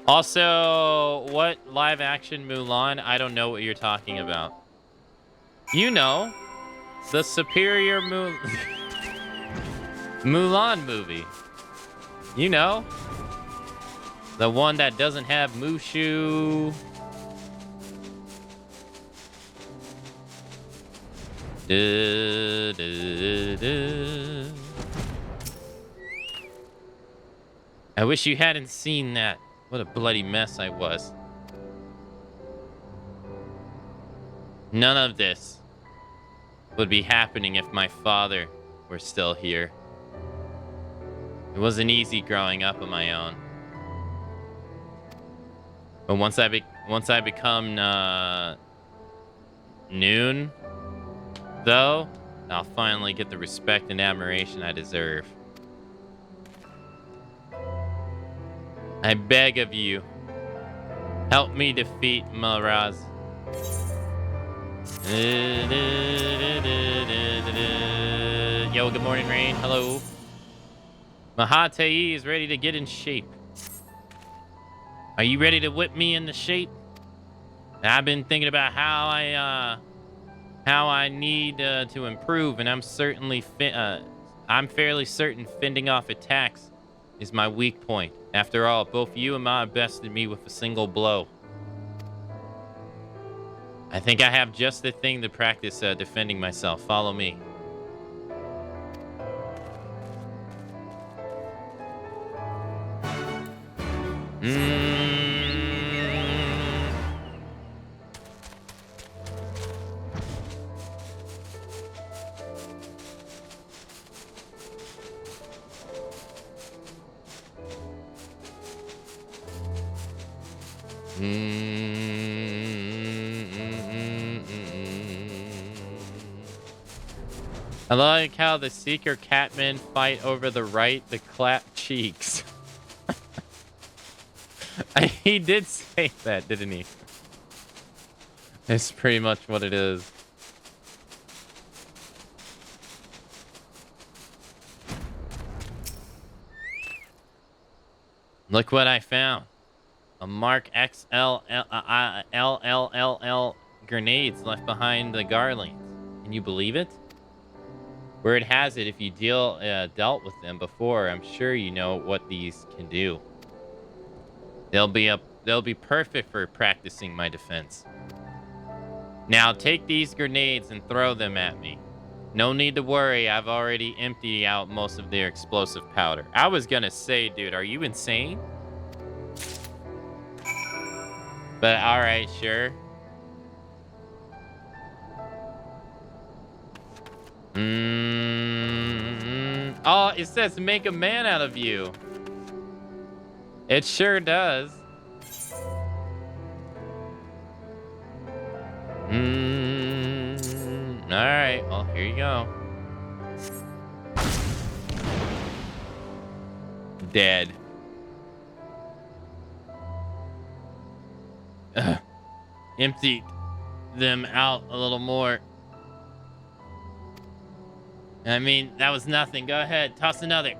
Speaker 1: Also, what live action Mulan? I don't know what you're talking about. You know, the superior Mulan movie. You know, the one that doesn't have Mushu. I wish you hadn't seen that. What a bloody mess I was. None of this would be happening if my father were still here. It wasn't easy growing up on my own. But once I become Noon, though, I'll finally get the respect and admiration I deserve. I beg of you, help me defeat Malraz. Yo, good morning, Rain. Hello. Mahatei is ready to get in shape. Are you ready to whip me into shape? I've been thinking about how I need to improve, and I'm fairly certain fending off attacks is my weak point. After all, both you and Ma bested me with a single blow. I think I have just the thing to practice defending myself. Follow me. I like how the Seeker Catmen fight over the right to clap cheeks. He did say that, didn't he? It's pretty much what it is. Look what I found. A Mark XL LLLL grenades left behind the Garlands. Can you believe it? Word has it, if you dealt with them before, I'm sure you know what these can do. They'll be perfect for practicing my defense. Now take these grenades and throw them at me. No need to worry, I've already emptied out most of their explosive powder. I was gonna say, dude, are you insane? But alright, sure. Oh, it says make a man out of you. It sure does. Alright, well, here you go. Dead. Emptied them out a little more. I mean, that was nothing. Go ahead, toss another.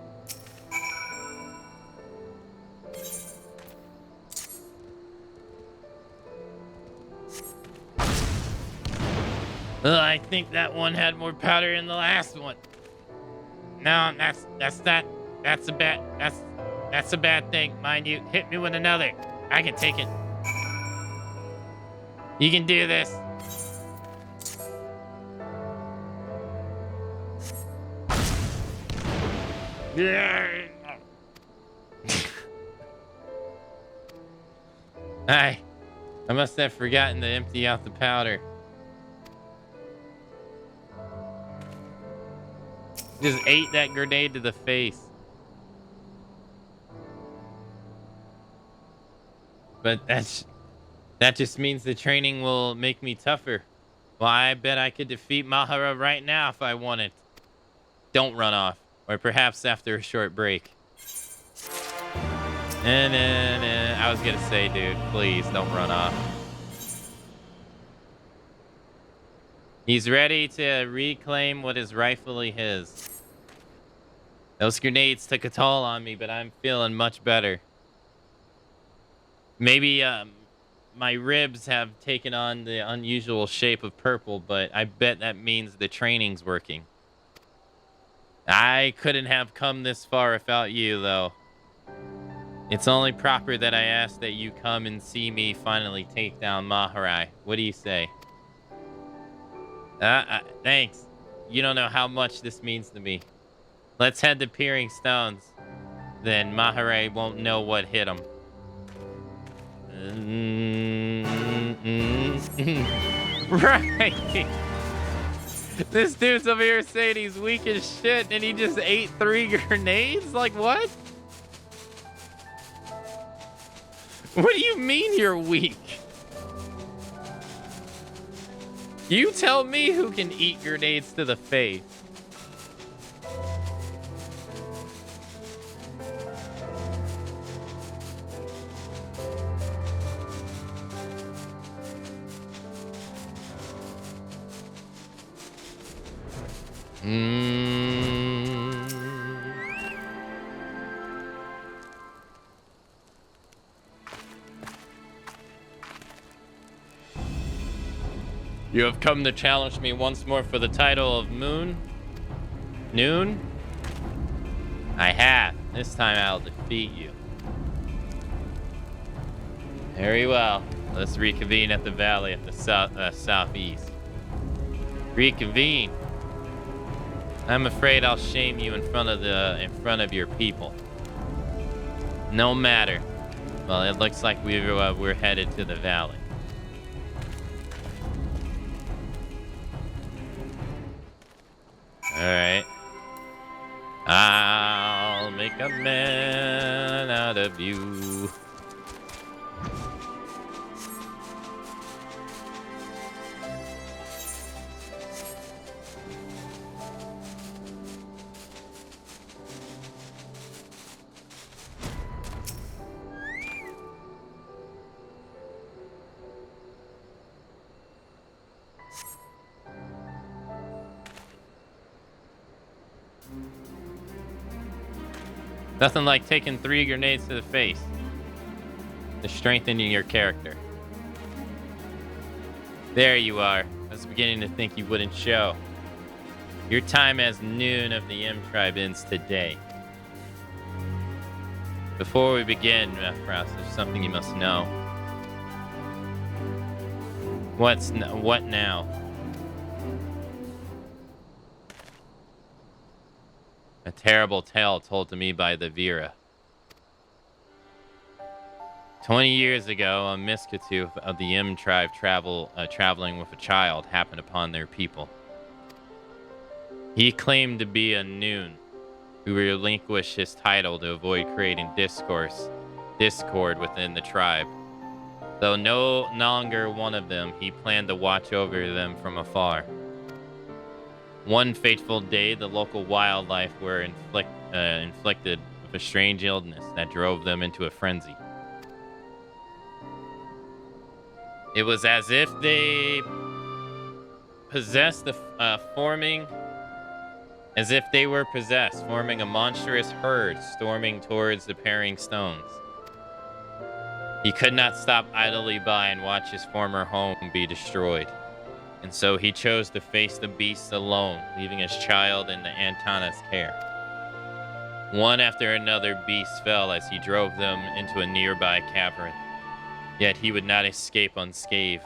Speaker 1: I think that one had more powder in the last one. No, that's a bad thing, mind you. Hit me with another. I can take it. You can do this. Yeah. I must have forgotten to empty out the powder. Just ate that grenade to the face. But that just means the training will make me tougher. Well, I bet I could defeat Mahara right now if I wanted. Don't run off. Or perhaps after a short break. I was gonna say, dude, please don't run off. He's ready to reclaim what is rightfully his. Those grenades took a toll on me, but I'm feeling much better. Maybe my ribs have taken on the unusual shape of purple, but I bet that means the training's working. I couldn't have come this far without you, though. It's only proper that I ask that you come and see me finally take down Maharai. What do you say? Thanks. You don't know how much this means to me. Let's head to Peering Stones. Then Maharai won't know what hit him. Right. This dude's over here saying he's weak as shit and he just ate 3 grenades? Like what? What do you mean you're weak? You tell me who can eat grenades to the face. You have come to challenge me once more for the title of Noon? I have. This time I'll defeat you. Very well. Let's reconvene at the valley at the southeast. Reconvene. I'm afraid I'll shame you in front of your people. No matter. Well, it looks like we're headed to the valley. All right. I'll make a man out of you. Nothing like taking 3 grenades to the face to strengthen your character. There you are. I was beginning to think you wouldn't show. Your time as noon of the M tribe ends today. Before we begin, Frost, there's something you must know. What now? A terrible tale told to me by the Vera. 20 years ago, a Miskatu of the M tribe traveling with a child happened upon their people. He claimed to be a Noon, who relinquished his title to avoid creating discord within the tribe. Though no longer one of them, he planned to watch over them from afar. One fateful day, the local wildlife were inflicted with a strange illness that drove them into a frenzy. It was as if they possessed forming a monstrous herd storming towards the pairing stones. He could not stop idly by and watch his former home be destroyed. And so he chose to face the beasts alone, leaving his child in the Antana's care. One after another beasts fell as he drove them into a nearby cavern. Yet he would not escape unscathed,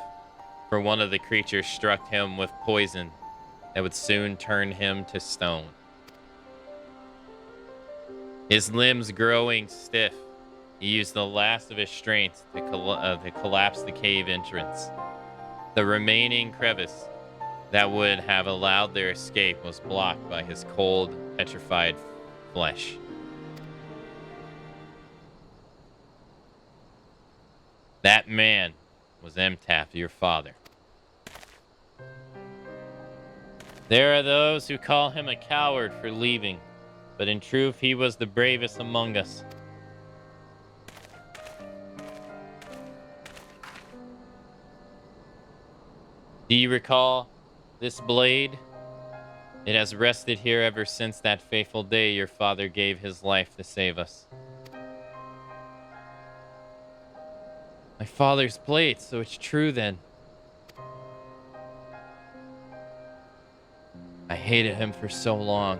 Speaker 1: for one of the creatures struck him with poison that would soon turn him to stone. His limbs growing stiff, he used the last of his strength to collapse the cave entrance. The remaining crevice that would have allowed their escape was blocked by his cold, petrified flesh. That man was Emtaf, your father. There are those who call him a coward for leaving, but in truth, he was the bravest among us. Do you recall this blade? It has rested here ever since that fateful day your father gave his life to save us. My father's blade, so it's true then. I hated him for so long.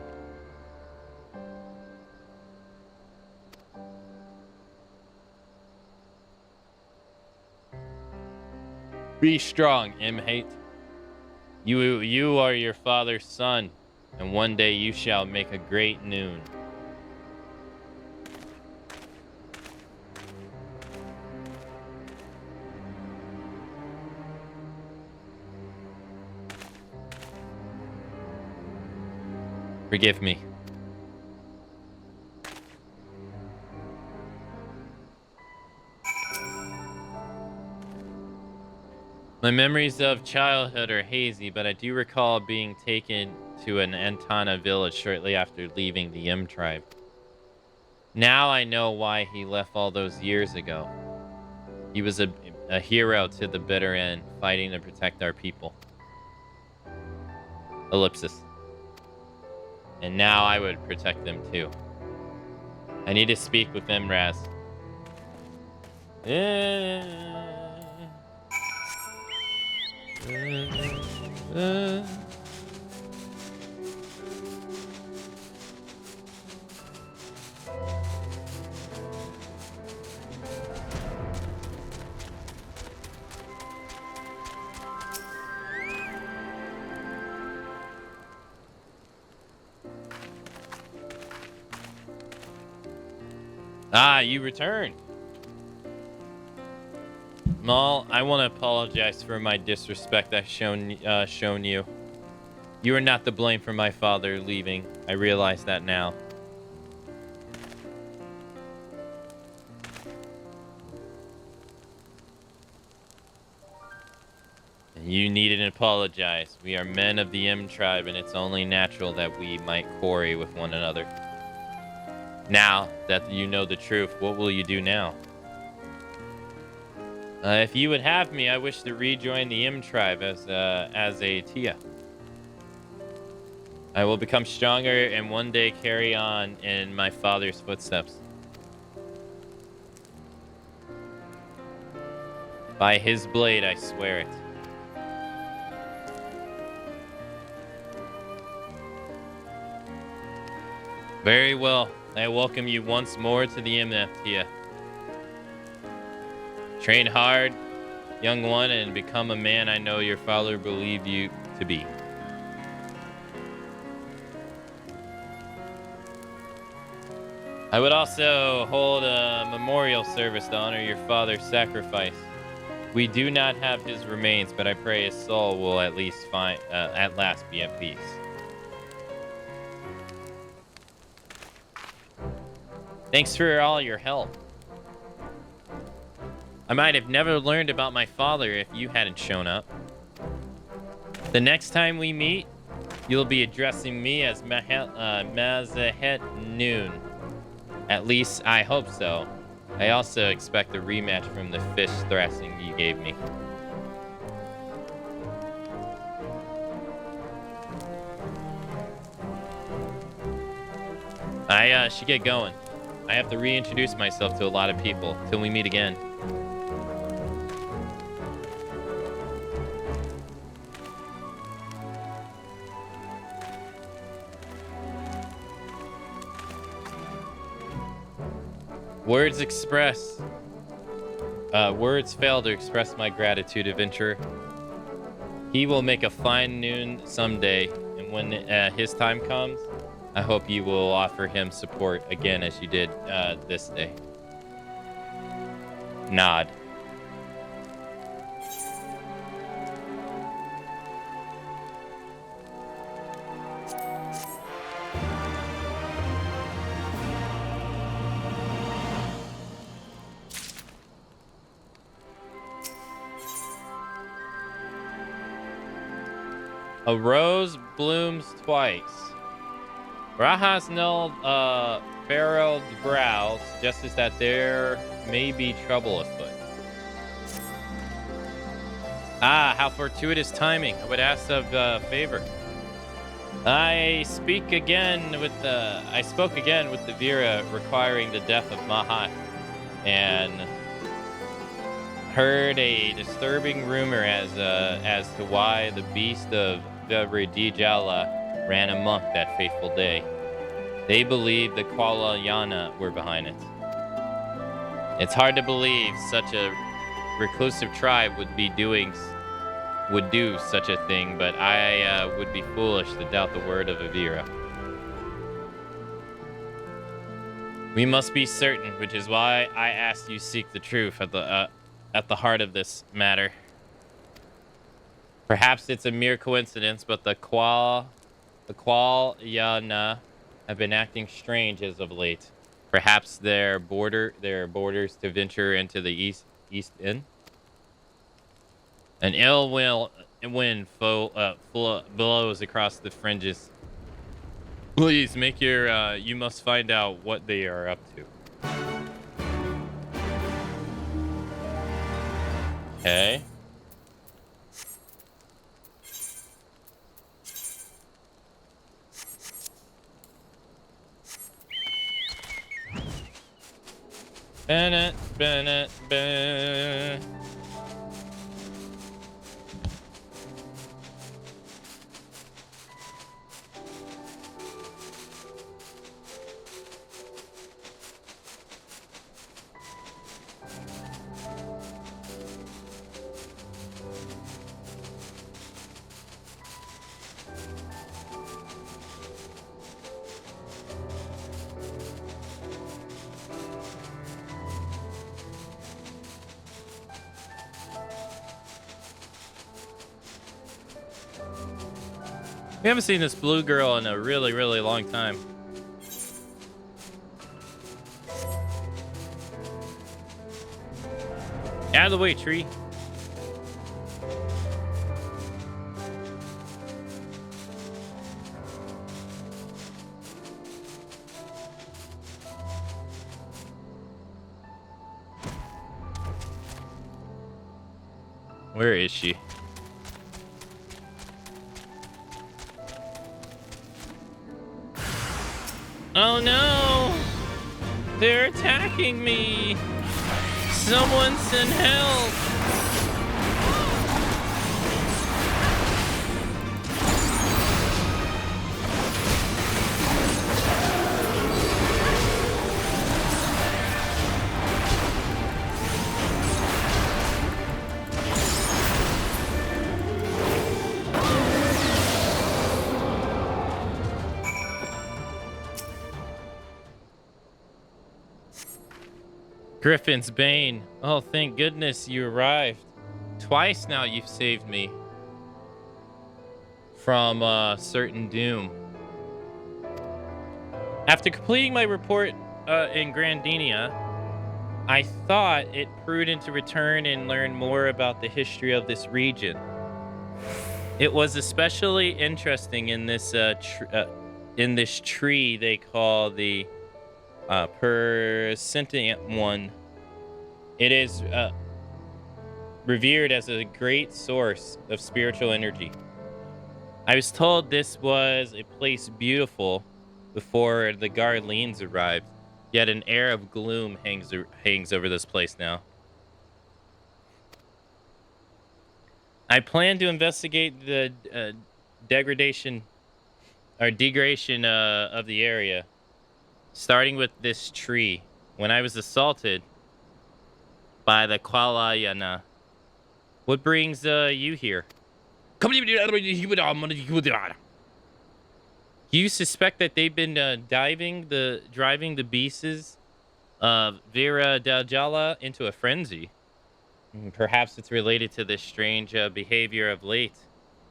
Speaker 1: Be strong, Imhate. You are your father's son, and one day you shall make a great Noon. Forgive me. My memories of childhood are hazy, but I do recall being taken to an Antana village shortly after leaving the M tribe. Now I know why he left all those years ago. He was a hero to the bitter end, fighting to protect our people. Ellipsis. And now I would protect them too. I need to speak with them, Raz. Ah, you return. Maul, I want to apologize for my disrespect I've shown you. You are not to blame for my father leaving. I realize that now. You needn't apologize. We are men of the M tribe, and it's only natural that we might quarry with one another. Now that you know the truth, what will you do now? If you would have me, I wish to rejoin the M tribe as a Tia. I will become stronger and one day carry on in my father's footsteps. By his blade, I swear it. Very well. I welcome you once more to the MF, Tia. Train hard, young one, and become a man I know your father believed you to be. I would also hold a memorial service to honor your father's sacrifice. We do not have his remains, but I pray his soul will at last be at peace. Thanks for all your help. I might have never learned about my father if you hadn't shown up. The next time we meet, you'll be addressing me as Mazahet Noon. At least, I hope so. I also expect a rematch from the fish thrashing you gave me. I should get going. I have to reintroduce myself to a lot of people till we meet again. Words fail to express my gratitude, adventurer. He will make a fine noon someday, and when his time comes, I hope you will offer him support again as you did this day. Nod. A rose blooms twice. Raha's no furrowed brow suggests that there may be trouble afoot. Ah, how fortuitous timing. I would ask of a favor. I spoke again with the Vira requiring the death of Mahat, and heard a disturbing rumor as to why the beast of Vivridijala ran amok that fateful day. They believe the Kuala-Yana were behind it. It's hard to believe such a reclusive tribe would do such a thing, but I would be foolish to doubt the word of Avira. We must be certain, which is why I asked you seek the truth at the heart of this matter. Perhaps it's a mere coincidence, but the Kuala-Yana have been acting strange as of late. Perhaps their borders to venture into the east end. An ill wind blows across the fringes. Please make your. You must find out what they are up to. Okay. Bennett. We haven't seen this blue girl in a really, really long time. Out of the way, tree. Where is she? Oh no! They're attacking me! Someone send help! Griffin's Bane. Oh, thank goodness you arrived. Twice now you've saved me from certain doom. After completing my report in Grandinia, I thought it prudent to return and learn more about the history of this region. It was especially interesting in this tree they call the persentient one. It is revered as a great source of spiritual energy. I was told this was a place beautiful before the Garleans arrived, yet an air of gloom hangs over this place now. I plan to investigate the degradation of the area, starting with this tree. When I was assaulted by the Kwalayana, what brings you here? You suspect that they've been driving the beasts of Vera Daljala into a frenzy. Perhaps it's related to this strange behavior of late.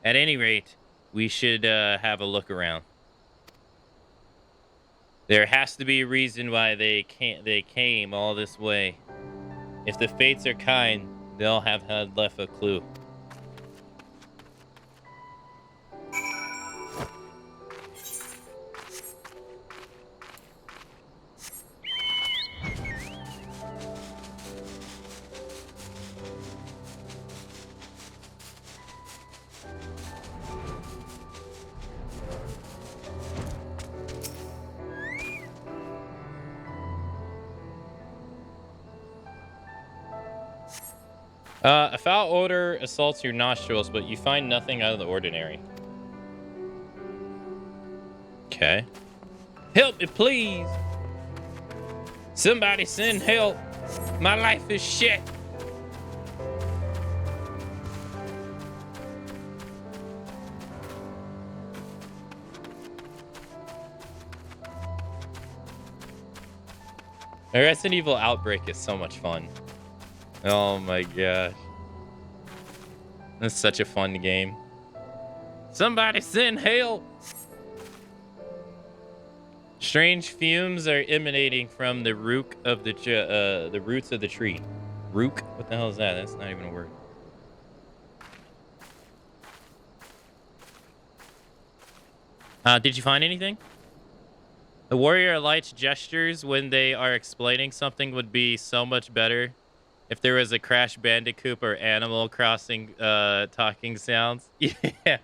Speaker 1: At any rate, we should have a look around. There has to be a reason why they came all this way. If the fates are kind, they'll have left a clue. A foul odor assaults your nostrils, but you find nothing out of the ordinary. Okay. Help me, please. Somebody send help. My life is shit. The Resident Evil Outbreak is so much fun. Oh my gosh. That's such a fun game. Somebody send help! Strange fumes are emanating from the root of the roots of the tree. Rook? What the hell is that? That's not even a word. Did you find anything? The warrior light's gestures when they are explaining something would be so much better if there was a Crash Bandicoot or Animal Crossing talking sounds. Yeah.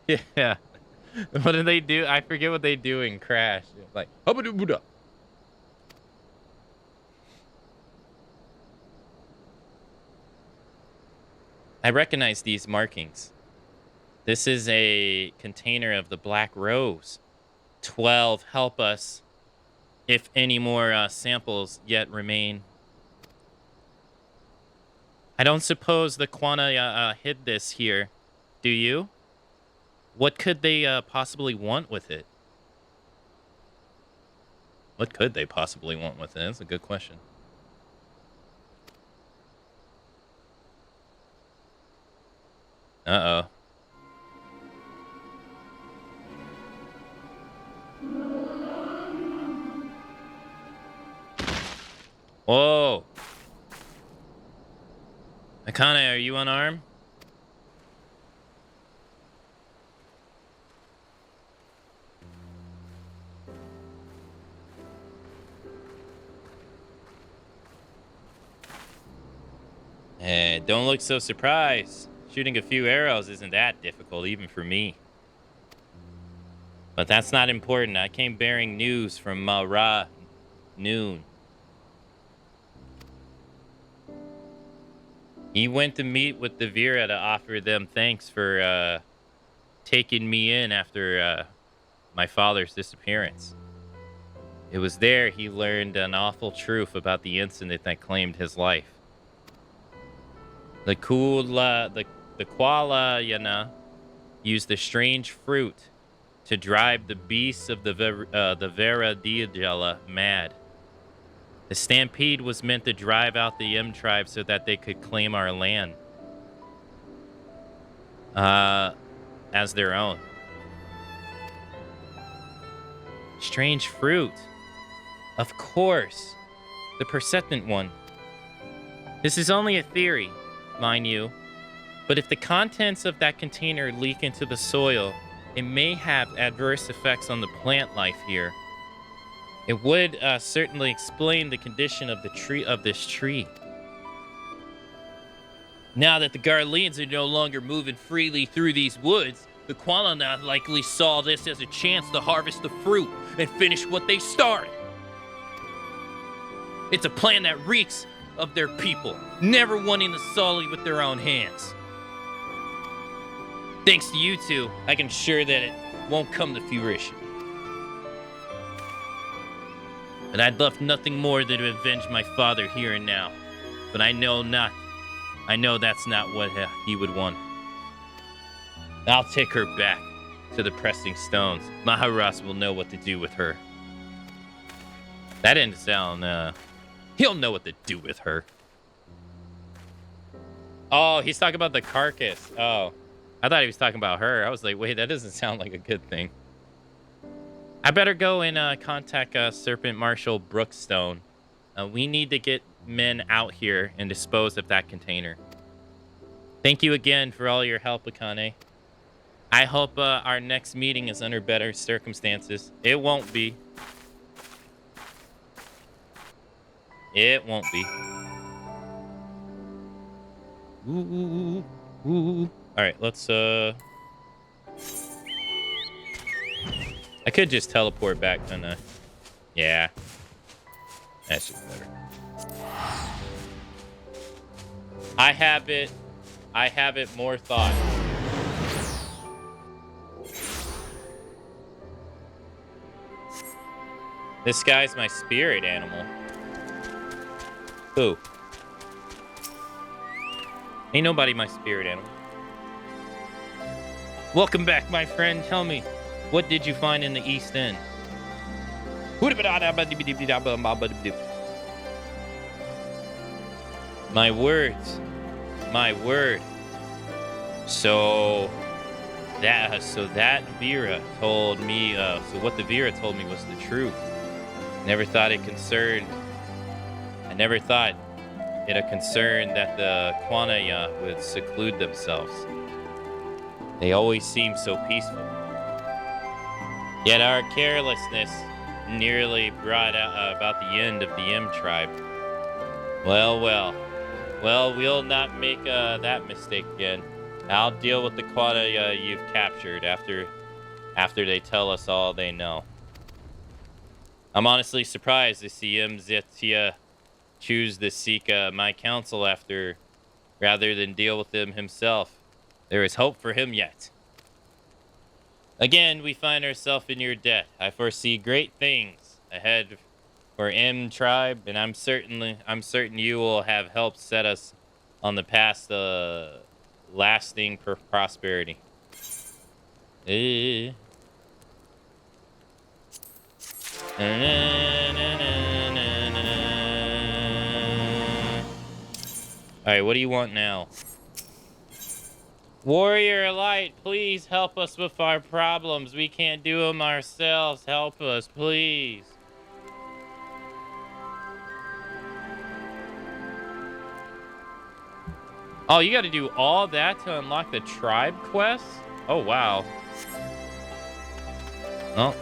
Speaker 1: Yeah. What do they do? I forget what they do in Crash. Like, Buddha. I recognize these markings. This is a container of the Black Rose. 12 help us if any more samples yet remain. I don't suppose the Quana hid this here, do you? What could they possibly want with it? What could they possibly want with it? That's a good question. Uh-oh. Whoa. Akane, are you unarmed? Don't look so surprised. Shooting a few arrows isn't that difficult, even for me. But that's not important. I came bearing news from Ra Noon. He went to meet with the Vera to offer them thanks for taking me in after my father's disappearance. It was there he learned an awful truth about the incident that claimed his life. The Kuala used a strange fruit to drive the beasts of the Vera Diagela mad. The stampede was meant to drive out the M tribe so that they could claim our land as their own. Strange fruit. Of course. The persistent one. This is only a theory, mind you. But if the contents of that container leak into the soil, it may have adverse effects on the plant life here. It would certainly explain the condition of this tree. Now that the Garleans are no longer moving freely through these woods, the Kuala likely saw this as a chance to harvest the fruit and finish what they started. It's a plan that reeks of their people, never wanting to sully with their own hands. Thanks to you two, I can assure that it won't come to fruition. But I'd love nothing more than to avenge my father here and now. But I know that's not what he would want. I'll take her back to the pressing stones. Maharas will know what to do with her. That didn't sound, he'll know what to do with her. Oh, he's talking about the carcass. Oh, I thought he was talking about her. I was like, wait, that doesn't sound like a good thing. I better go and contact Serpent Marshal Brookstone. We need to get men out here and dispose of that container. Thank you again for all your help, Akane. I hope our next meeting is under better circumstances. It won't be. It won't be. Ooh, ooh, ooh. All right, let's I could just teleport back, couldn't I? Yeah. That's just better. I have it more thought. This guy's my spirit animal. Who? Ain't nobody my spirit animal. Welcome back, my friend. Tell me, what did you find in the East End? My words. My word. So that Vera told me, so what the Vera told me was the truth. Never thought it concerned. I never thought it a concern that the Kwanaya would seclude themselves. They always seem so peaceful. Yet our carelessness nearly brought about the end of the M tribe. Well, we'll not make that mistake again. I'll deal with the Kwanaya you've captured after they tell us all they know. I'm honestly surprised to see Mzitia choose to seek my counsel rather than deal with him himself. There is hope for him yet. Again, we find ourselves in your debt. I foresee great things ahead for M tribe, and I'm certain you will have helped set us on the path to lasting prosperity. Alright, what do you want now? Warrior Light, please help us with our problems. We can't do them ourselves. Help us, please. Oh, you got to do all that to unlock the tribe quest? Oh, wow. Oh.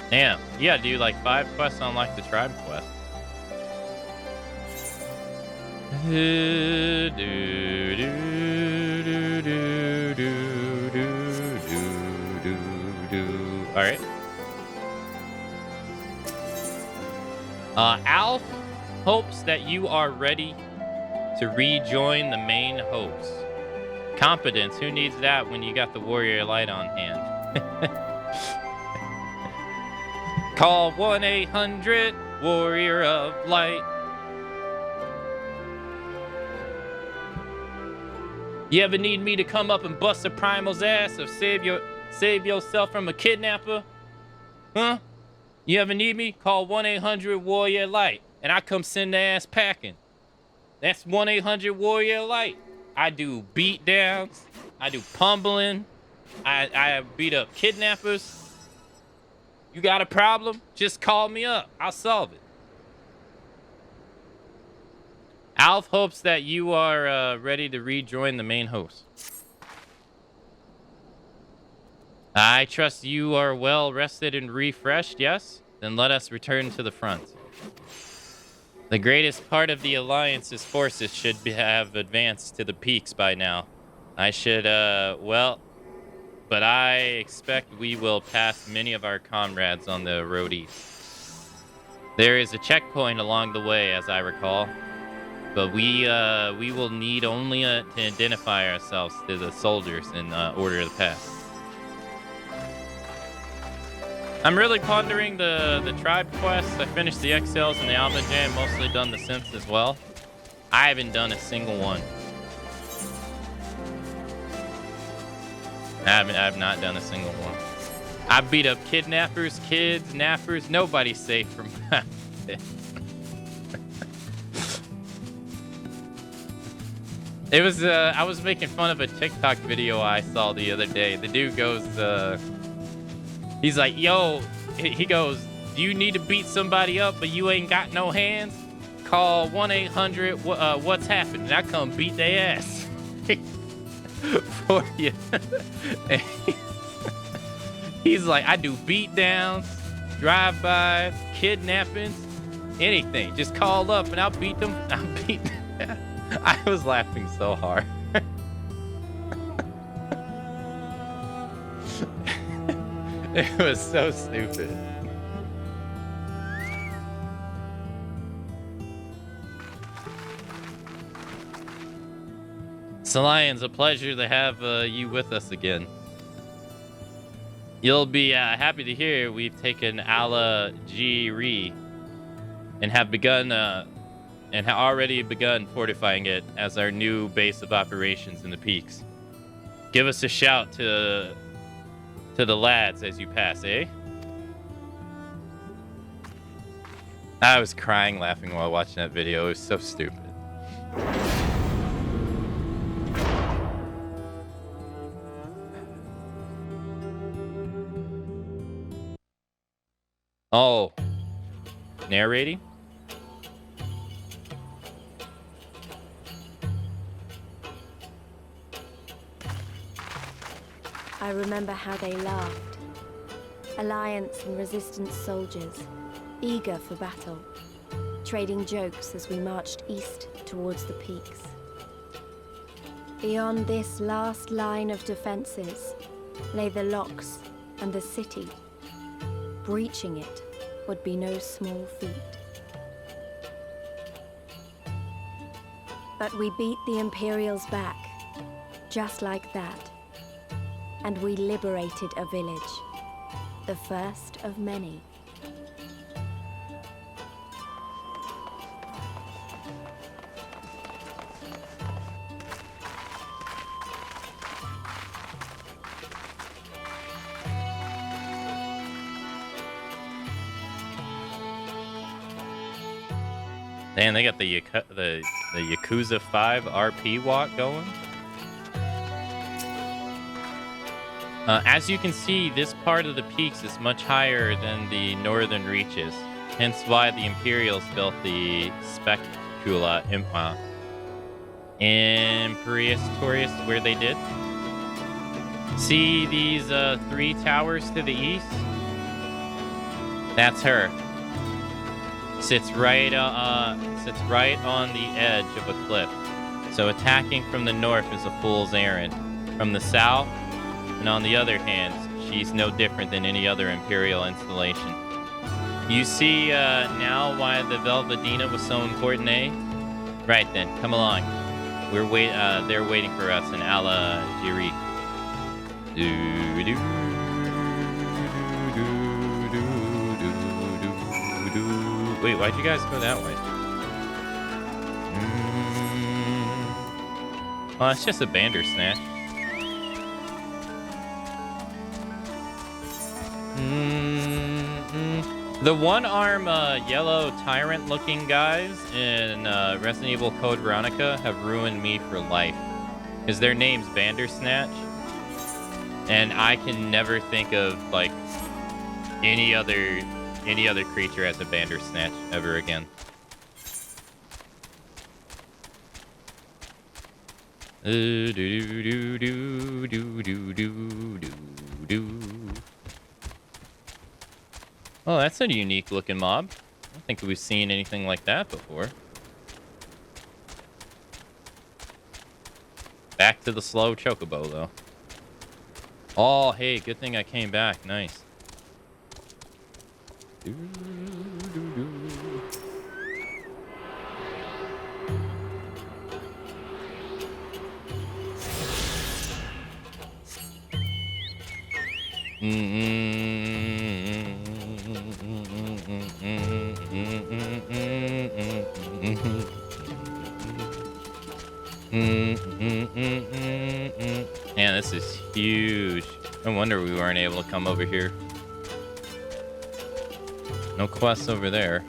Speaker 1: Damn. You got to do like 5 quests to unlock the tribe quest. All right. Alf hopes that you are ready to rejoin the main host. Competence, who needs that when you got the Warrior Light on hand? Call 1-800 Warrior of Light. You ever need me to come up and bust a primal's ass or save yourself from a kidnapper? Huh? You ever need me? Call 1-800 Warrior Light, and I come send the ass packing. That's 1-800 Warrior Light. I do beat downs. I do pummeling. I beat up kidnappers. You got a problem? Just call me up. I'll solve it. Alf hopes that you are ready to rejoin the main host. I trust you are well rested and refreshed, yes? Then let us return to the front. The greatest part of the Alliance's forces should have advanced to the peaks by now. I should, well, but I expect we will pass many of our comrades on the road east. There is a checkpoint along the way, as I recall. But we will need only to identify ourselves to the soldiers in order to pass. I'm really pondering the tribe quests. I finished the Exiles and the Alba Jam, mostly done the synths as well. I haven't done a single one. I have not done a single one. I beat up kidnappers, kids, nappers. Nobody's safe from that. It was, I was making fun of a TikTok video I saw the other day. The dude goes, he's like, yo, he goes, do you need to beat somebody up, but you ain't got no hands? Call 1-800, what's happened? And I come beat their ass for you. He's like, I do beat downs, drive-bys, kidnappings, anything. Just call up and I'll beat them. I'll beat them. I was laughing so hard. It was so stupid. Lions, a pleasure to have you with us again. You'll be happy to hear we've taken Ala G-Re and have begun already begun fortifying it as our new base of operations in the peaks. Give us a shout to the lads as you pass, eh? I was crying laughing while watching that video. It was so stupid. Oh, narrating?
Speaker 6: I remember how they laughed. Alliance and Resistance soldiers, eager for battle, trading jokes as we marched east towards the peaks. Beyond this last line of defenses lay the locks and the city. Breaching it would be no small feat. But we beat the Imperials back, just like that. And we liberated a village, the first of many.
Speaker 1: Damn, they got the Yakuza 5 RP walk going. As you can see, this part of the peaks is much higher than the northern reaches, hence why the Imperials built the Spectacula Imperatorius where they did. See these 3 towers to the east? That's her. Sits right on the edge of a cliff. So attacking from the north is a fool's errand. From the south, and on the other hand, she's no different than any other Imperial installation. You see now why the Velvedina was so important, eh? Right then, come along. They're waiting for us in Ala Jiri. Wait, why'd you guys go that way? Oh, it's just a Bandersnatch. The one-arm yellow tyrant-looking guys in Resident Evil Code Veronica have ruined me for life. Because their name's Bandersnatch. And I can never think of, like, any other creature as a Bandersnatch ever again. Oh, that's a unique looking mob. I don't think we've seen anything like that before. Back to the slow chocobo, though. Oh, hey, good thing I came back. Nice. Man, this is huge. No wonder we weren't able to come over here. No quests over there.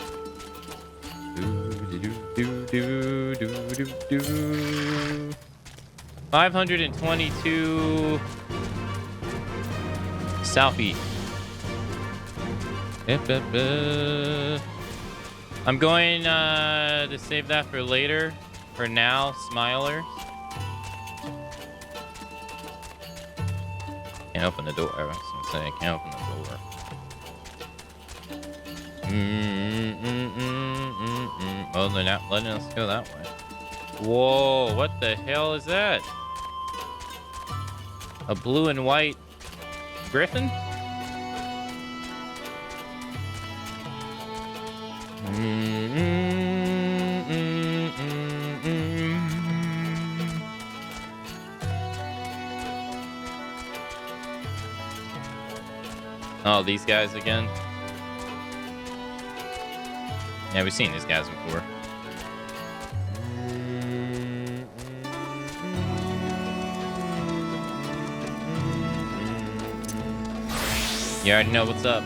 Speaker 1: 522 southeast. I'm going to save that for later. For now, Smiler. Can't open the door. I was gonna say I can't open the door. Oh, they're not letting us go that way. Whoa, what the hell is that? A blue and white griffin? Oh, these guys again? Yeah, we've seen these guys before. You already know what's up.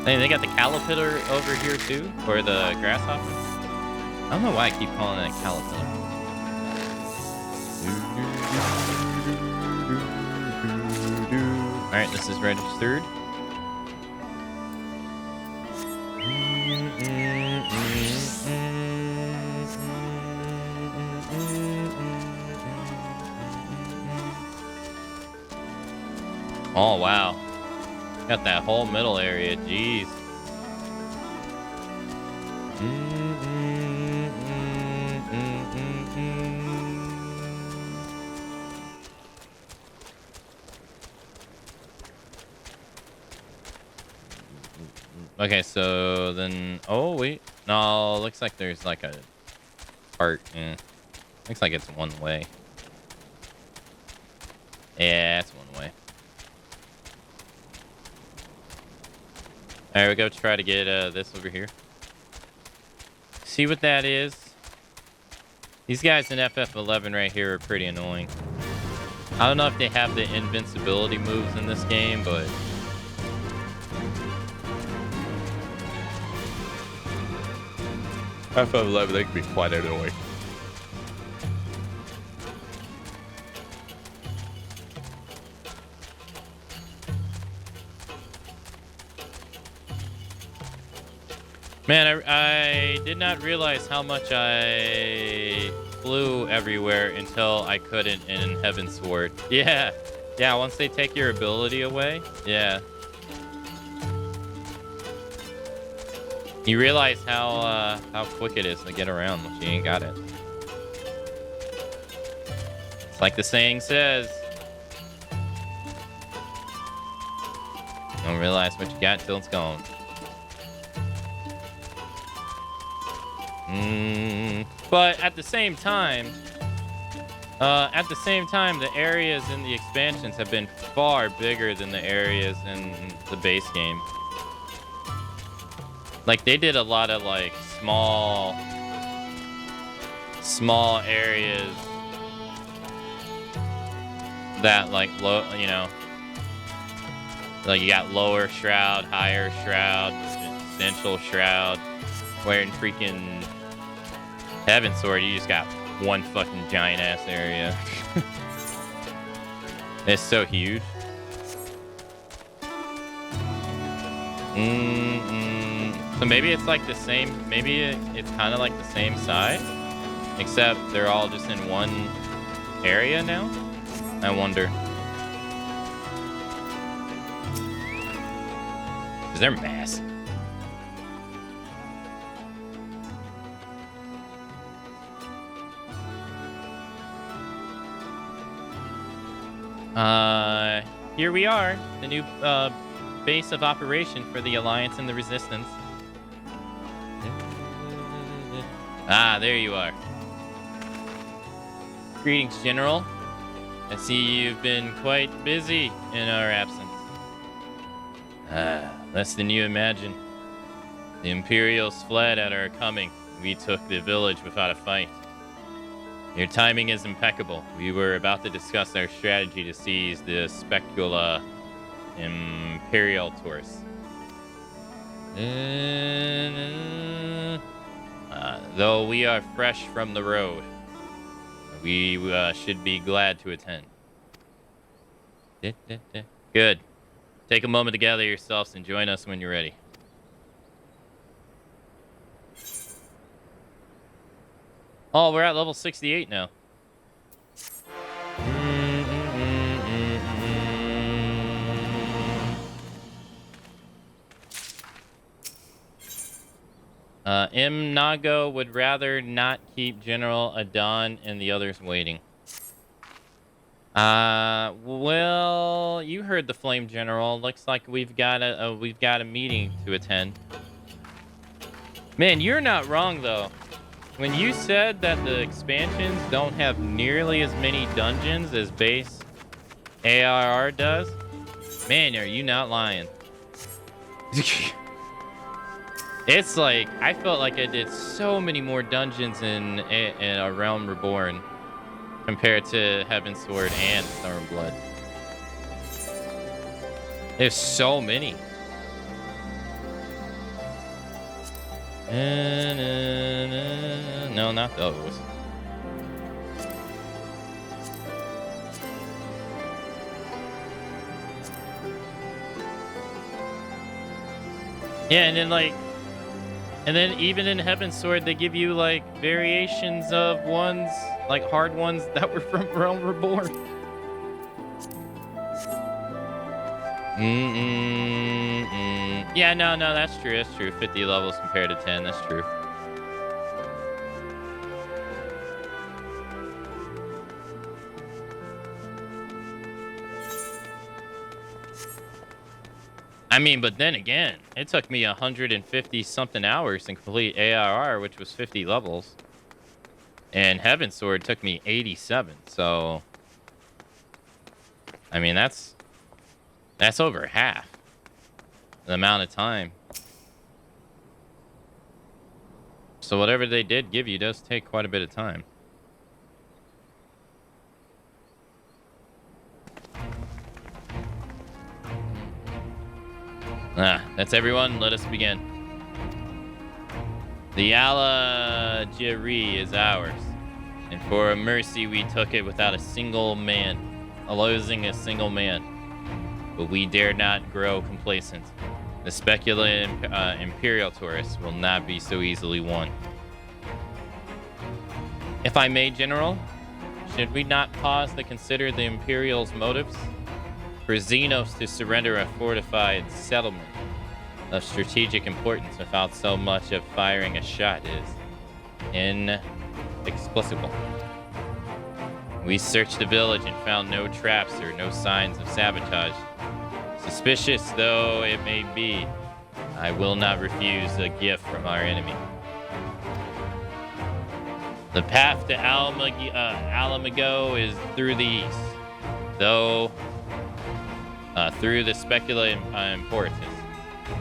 Speaker 1: Hey, they got the caterpillar over here too, or the grasshopper. I don't know why I keep calling it a caterpillar. All right, this is registered. Oh wow. Got that whole middle area, jeez. Okay, so then, oh wait, no, looks like there's like a part. Looks like it's one way. Yeah, it's one way. All right, we go try to get this over here. see what that is? These guys in FF11 right here are pretty annoying. I don't know if they have the invincibility moves in this game, but... FF11, they can be quite annoying. Man, I did not realize how much I flew everywhere until I couldn't in Heavensward. Yeah. Yeah, once they take your ability away. Yeah. You realize how quick it is to get around once you ain't got it. It's like the saying says. Don't realize what you got till it's gone. But at the same time, the areas in the expansions have been far bigger than the areas in the base game. Like, they did a lot of, like, small areas that, like, you know, like, you got lower shroud, higher shroud, central shroud, where in freaking Heavensward, you just got one fucking giant ass area. It's so huge. So maybe it's like the same. Maybe it's kind of like the same size, except they're all just in one area now. I wonder. 'Cause they're massive. Here we are, the new base of operation for the Alliance and the Resistance. Ah, there you are. Greetings, General. I see you've been quite busy in our absence. Less than you imagine. The Imperials fled at our coming. We took the village without a fight. Your timing is impeccable. We were about to discuss our strategy to seize the Specula Imperial Tours. Though we are fresh from the road, we should be glad to attend. Good. Take a moment to gather yourselves and join us when you're ready. Oh, we're at level 68 now. M. Nago would rather not keep General Adon and the others waiting. Well, you heard the Flame General. Looks like we've got a meeting to attend. Man, you're not wrong though. When you said that the expansions don't have nearly as many dungeons as base ARR does, man, are you not lying? It's like, I felt like I did so many more dungeons in A Realm Reborn compared to Heavensward and Stormblood. There's so many. No, not those. Yeah, and then even in Heavensward, they give you like variations of ones, like hard ones that were from Realm Reborn. Yeah, no, that's true. That's true. 50 levels compared to 10. That's true. I mean, but then again, it took me 150 something hours to complete ARR, which was 50 levels. And Heavensward took me 87. So, I mean, that's over half the amount of time. So whatever they did give you does take quite a bit of time. That's everyone. Let us begin. The Alajiri is ours, and for a mercy we took it without losing a single man. But we dare not grow complacent. The speculative Imperial tourists will not be so easily won. If I may, General, should we not pause to consider the Imperial's motives? For Xenos to surrender a fortified settlement of strategic importance without so much of firing a shot is inexplicable. We searched the village and found no traps or no signs of sabotage. Suspicious though it may be, I will not refuse a gift from our enemy. The path to Alamago is through the east, though through the speculative importance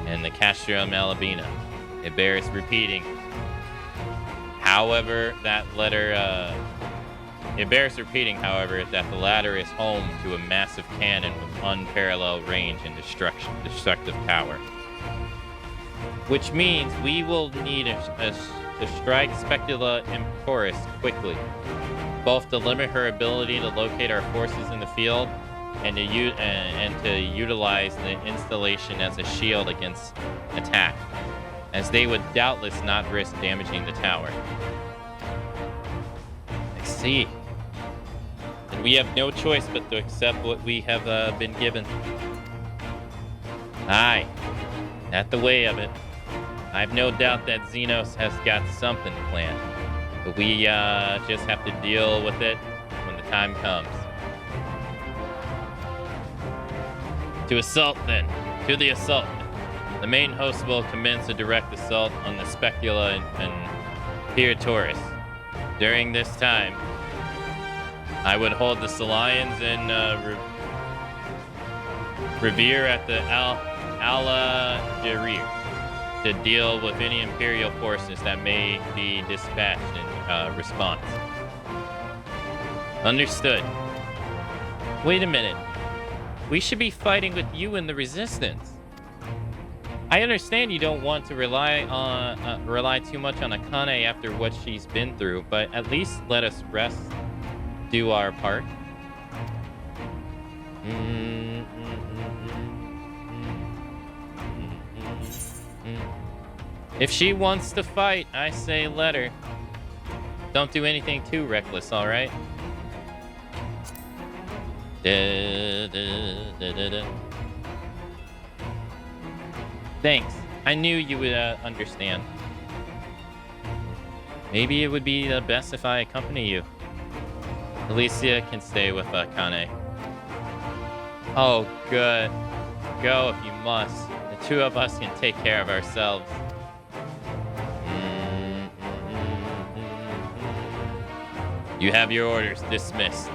Speaker 1: and the Castro Malabina. It bears repeating. However, that the latter is home to a massive cannon with unparalleled range and destructive power. Which means we will need to strike Specula Emporis quickly, both to limit her ability to locate our forces in the field and to utilize the installation as a shield against attack, as they would doubtless not risk damaging the tower. I see. And we have no choice but to accept what we have been given. Aye, not the way of it. I've no doubt that Xenos has got something planned, but we just have to deal with it when the time comes. To assault, then. To the assault. The main host will commence a direct assault on the Specula and Piratoris. During this time, I would hold the Salians in Revere at the Alajarir to deal with any Imperial forces that may be dispatched in response. Understood. Wait a minute. We should be fighting with you and the Resistance. I understand you don't want to rely too much on Akane after what she's been through, but at least let us rest, do our part. If she wants to fight, I say let her. Don't do anything too reckless, all right? Thanks. I knew you would understand. Maybe it would be the best if I accompany you. Alicia can stay with Akane. Oh, good. Go if you must. The two of us can take care of ourselves. You have your orders. Dismissed.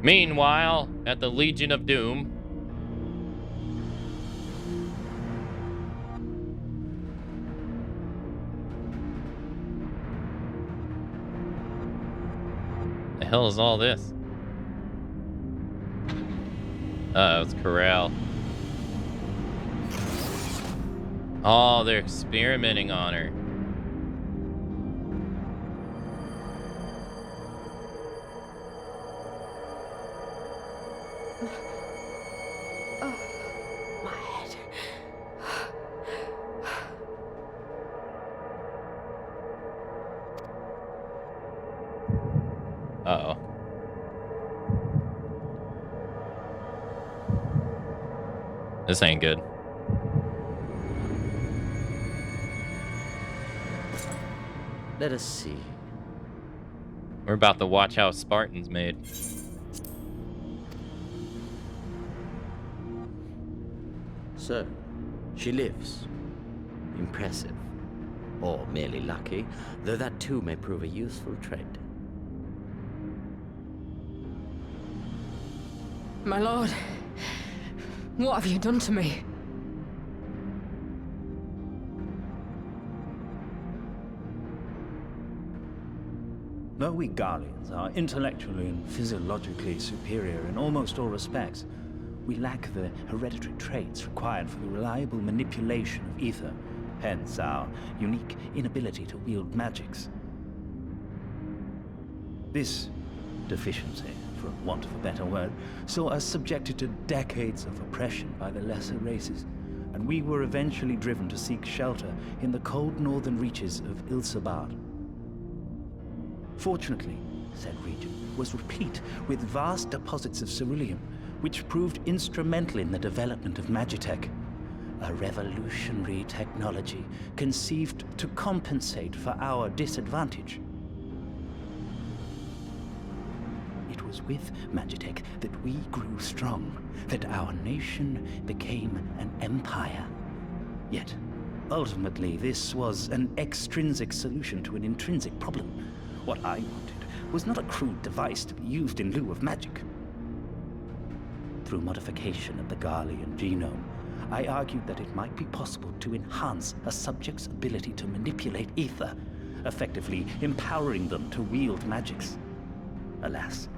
Speaker 1: Meanwhile, at the Legion of Doom, the hell is all this? It's Corral. Oh, they're experimenting on her.
Speaker 6: Oh, my head.
Speaker 1: Uh-oh. This ain't good.
Speaker 16: Let us see.
Speaker 1: We're about to watch how Spartan's made.
Speaker 16: So, she lives. Impressive. Or merely lucky, though that too may prove a useful trait.
Speaker 17: My lord, what have you done to me?
Speaker 9: Though we Garleans are intellectually and physiologically superior in almost all respects, we lack the hereditary traits required for the reliable manipulation of ether, hence our unique inability to wield magics. This deficiency, for want of a better word, saw us subjected to decades of oppression by the lesser races, and we were eventually driven to seek shelter in the cold northern reaches of Ilsabard. Fortunately, said region was replete with vast deposits of ceruleum, which proved instrumental in the development of Magitech, a revolutionary technology conceived to compensate for our disadvantage. It was with Magitech that we grew strong, that our nation became an empire. Yet, ultimately, this was an extrinsic solution to an intrinsic problem. What I wanted was not a crude device to be used in lieu of magic. Through modification of the Garlean genome, I argued that it might be possible to enhance a subject's ability to manipulate ether, effectively empowering them to wield magics. Alas,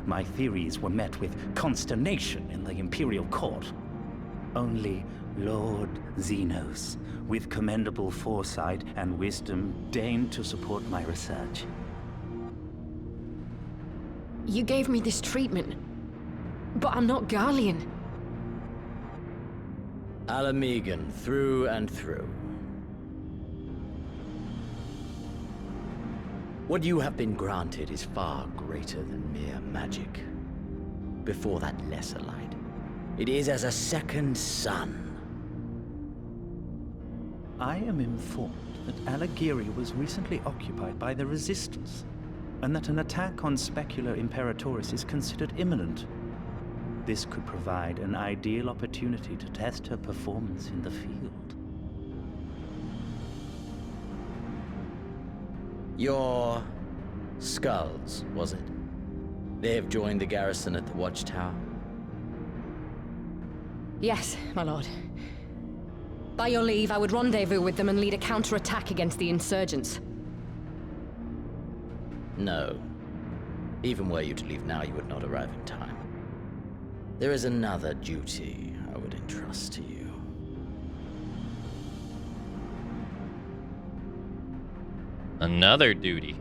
Speaker 9: my theories were met with consternation in the Imperial Court. Only Lord Xenos, with commendable foresight and wisdom, deigned to support my research.
Speaker 17: You gave me this treatment, but I'm not Garlean.
Speaker 16: Alamegan, through and through. What you have been granted is far greater than mere magic. Before that lesser light, it is as a second sun.
Speaker 9: I am informed that Alagiri was recently occupied by the Resistance, and that an attack on Specula Imperatoris is considered imminent. This could provide an ideal opportunity to test her performance in the field.
Speaker 16: Your skulls, was it? They have joined the garrison at the Watchtower?
Speaker 17: Yes, my lord. By your leave, I would rendezvous with them and lead a counterattack against the insurgents.
Speaker 16: No. Even were you to leave now, you would not arrive in time. There is another duty I would entrust to you.
Speaker 1: Another duty?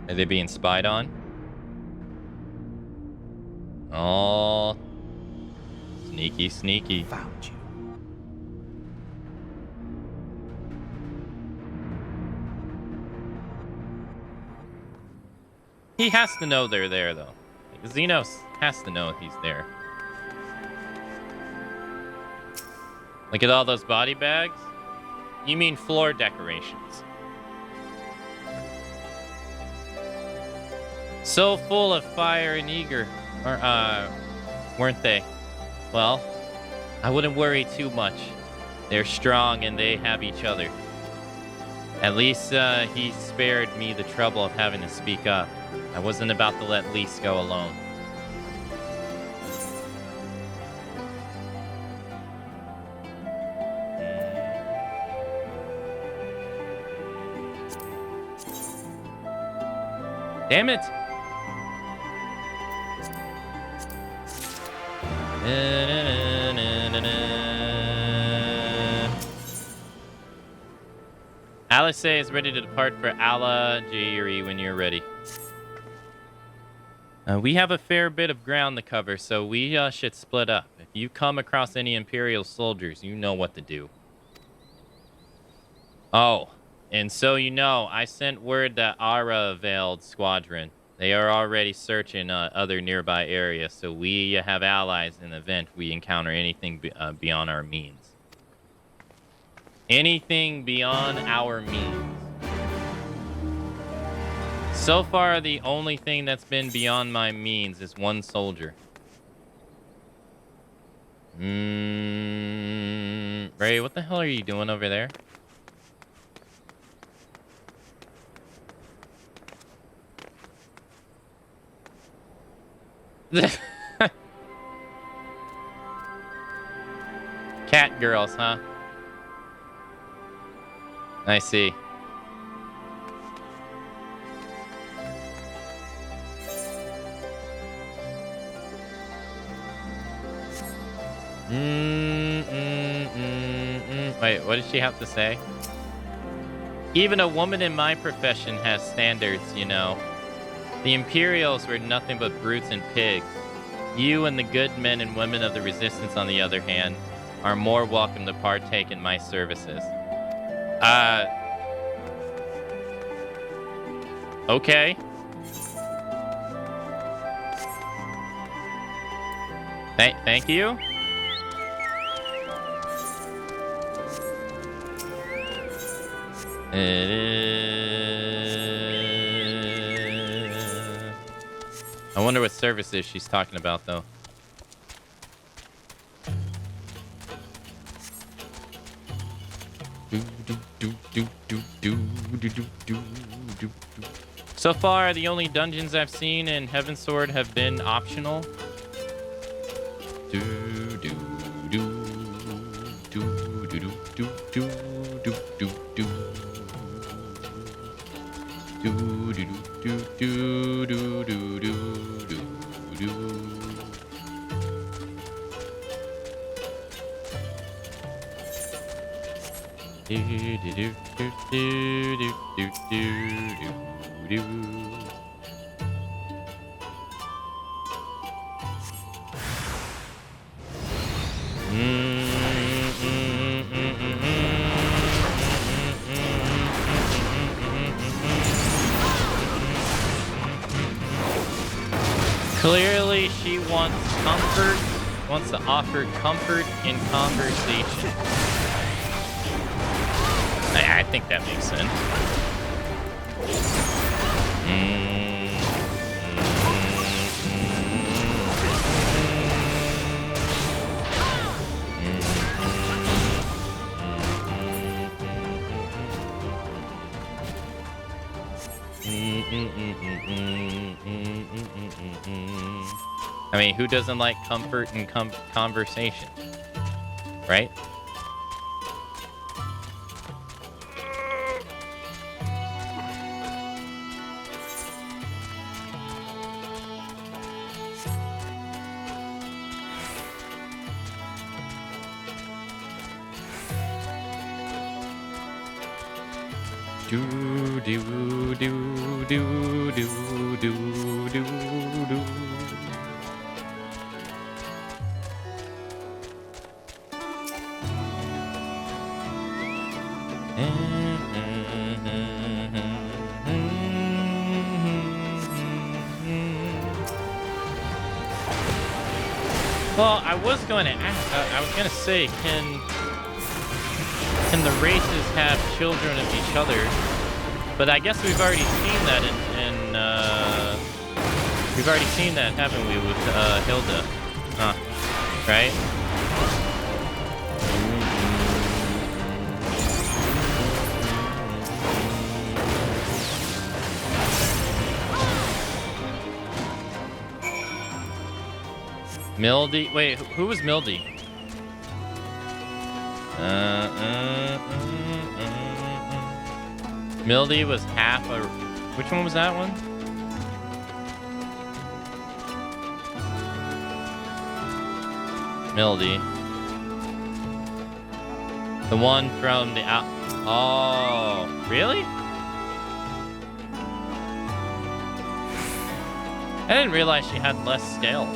Speaker 1: Are they being spied on? Oh, sneaky, sneaky.
Speaker 9: Found you.
Speaker 1: He has to know they're there, though. Like, Xenos has to know he's there. Look at all those body bags. You mean floor decorations. So full of fire and eager. Or, weren't they? Well, I wouldn't worry too much. They're strong and they have each other. At least, he spared me the trouble of having to speak up. I wasn't about to let Lise go alone. Damn it! Alice is ready to depart for Alagiri when you're ready. We have a fair bit of ground to cover, so we should split up. If you come across any Imperial soldiers, you know what to do. Oh, and so you know, I sent word to Ara-Veiled Squadron. They are already searching other nearby areas, so we have allies in the event we encounter anything beyond our means. Anything beyond our means. So far, the only thing that's been beyond my means is one soldier. Ray, what the hell are you doing over there? Cat girls, huh? I see. Wait, what did she have to say? Even a woman in my profession has standards, you know. The Imperials were nothing but brutes and pigs. You and the good men and women of the Resistance, on the other hand, are more welcome to partake in my services. Okay. Thank you. I wonder what services she's talking about, though. So far, the only dungeons I've seen in Heavensward have been optional. Clearly, she wants comfort, wants to offer comfort in conversation. I think that makes sense. I mean, who doesn't like comfort and conversation, right? Do do do do do do do do. Well, I was going to ask. I was going to say, can the races have children of each other? But I guess we've already seen that we've already seen that, haven't we, with Hilda? Huh? Right? Mildy? Wait, who was Mildy? Mildy was half a... Which one was that one? Mildy. The one from the out... Oh, really? I didn't realize she had less scale.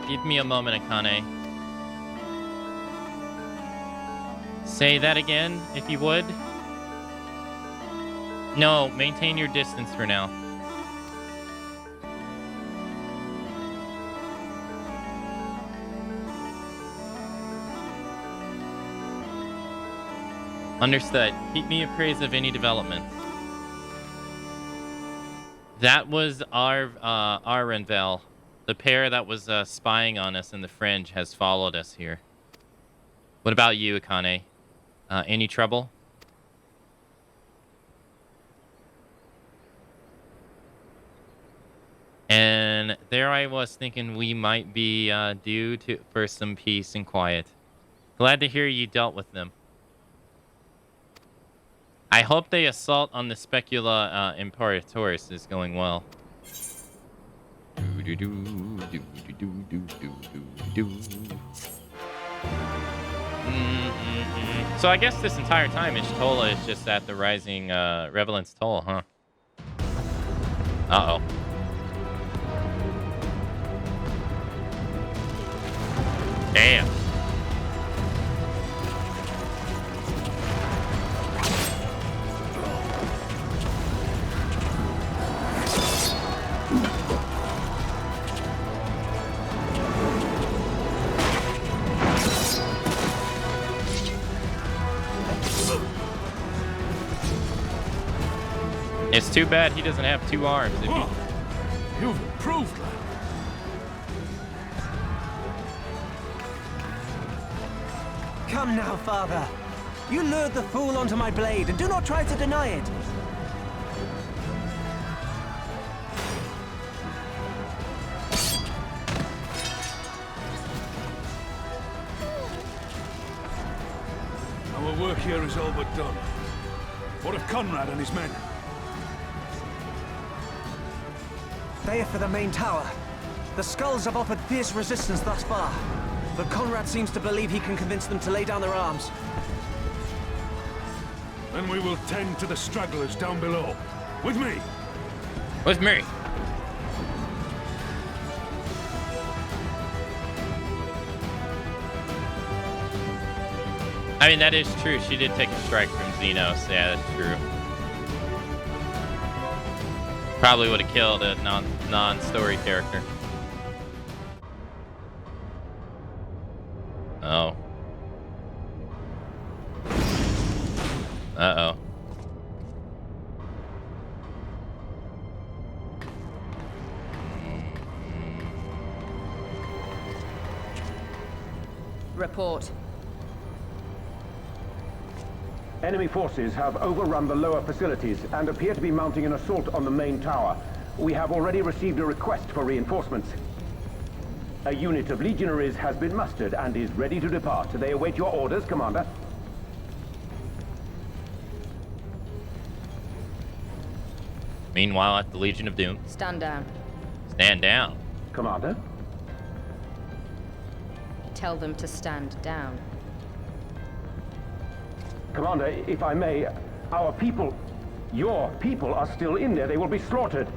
Speaker 1: Give me a moment, Akane. Say that again, if you would. No, maintain your distance for now. Understood. Keep me appraised of any developments. That was our Renvel. The pair that was spying on us in the fringe has followed us here. What about you, Akane? Any trouble? And there I was thinking we might be due for some peace and quiet. Glad to hear you dealt with them. I hope the assault on the Specula Imperatoris is going well. So I guess this entire time Ishtola is just at the rising Revelant's Toll, huh? Uh-oh. Damn. It's too bad he doesn't have two arms. If he...
Speaker 13: You've improved, lad.
Speaker 10: Come now, father. You lured the fool onto my blade, and do not try to deny it.
Speaker 13: Our work here is all but done. What of Conrad and his men?
Speaker 10: They are for the main tower. The skulls have offered fierce resistance thus far, but Conrad seems to believe he can convince them to lay down their arms.
Speaker 13: Then we will tend to the stragglers down below. With me!
Speaker 1: With me! I mean, that is true. She did take a strike from Xenos. Yeah, that's true. Probably would have killed a non-story character. Oh. Uh-oh.
Speaker 17: Report.
Speaker 18: Enemy forces have overrun the lower facilities and appear to be mounting an assault on the main tower. We have already received a request for reinforcements. A unit of legionaries has been mustered and is ready to depart. They await your orders, Commander.
Speaker 1: Meanwhile, at the Legion of Doom.
Speaker 17: Stand down.
Speaker 1: Stand down.
Speaker 18: Commander?
Speaker 17: Tell them to stand down.
Speaker 18: Commander, if I may, our people, your people are still in there. They will be slaughtered.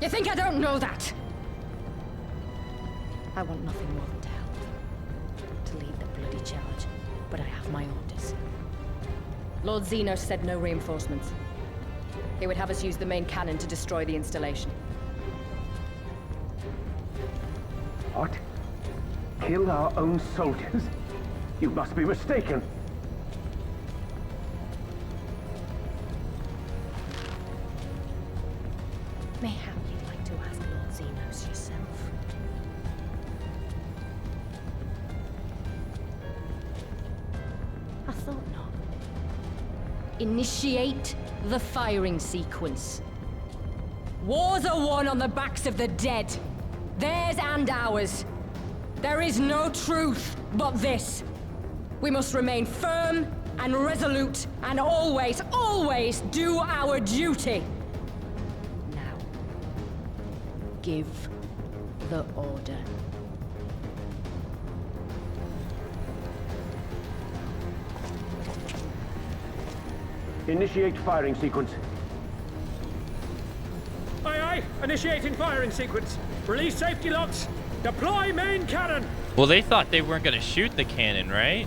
Speaker 17: You think I don't know that?
Speaker 23: I want nothing more than to help them, to lead the bloody charge, but I have my orders.
Speaker 17: Lord Xenos said no reinforcements. He would have us use the main cannon to destroy the installation.
Speaker 18: What? Kill our own soldiers? You must be mistaken.
Speaker 23: Mayhap you'd like to ask Lord Xenos yourself. I thought not.
Speaker 17: Initiate the firing sequence. Wars are won on the backs of the dead. Theirs and ours. There is no truth but this. We must remain firm and resolute and always, always do our duty.
Speaker 23: Now, give the order.
Speaker 18: Initiate firing sequence.
Speaker 21: Aye, aye. Initiating firing sequence. Release safety locks. Deploy main cannon.
Speaker 1: Well, they thought they weren't going to shoot the cannon, right?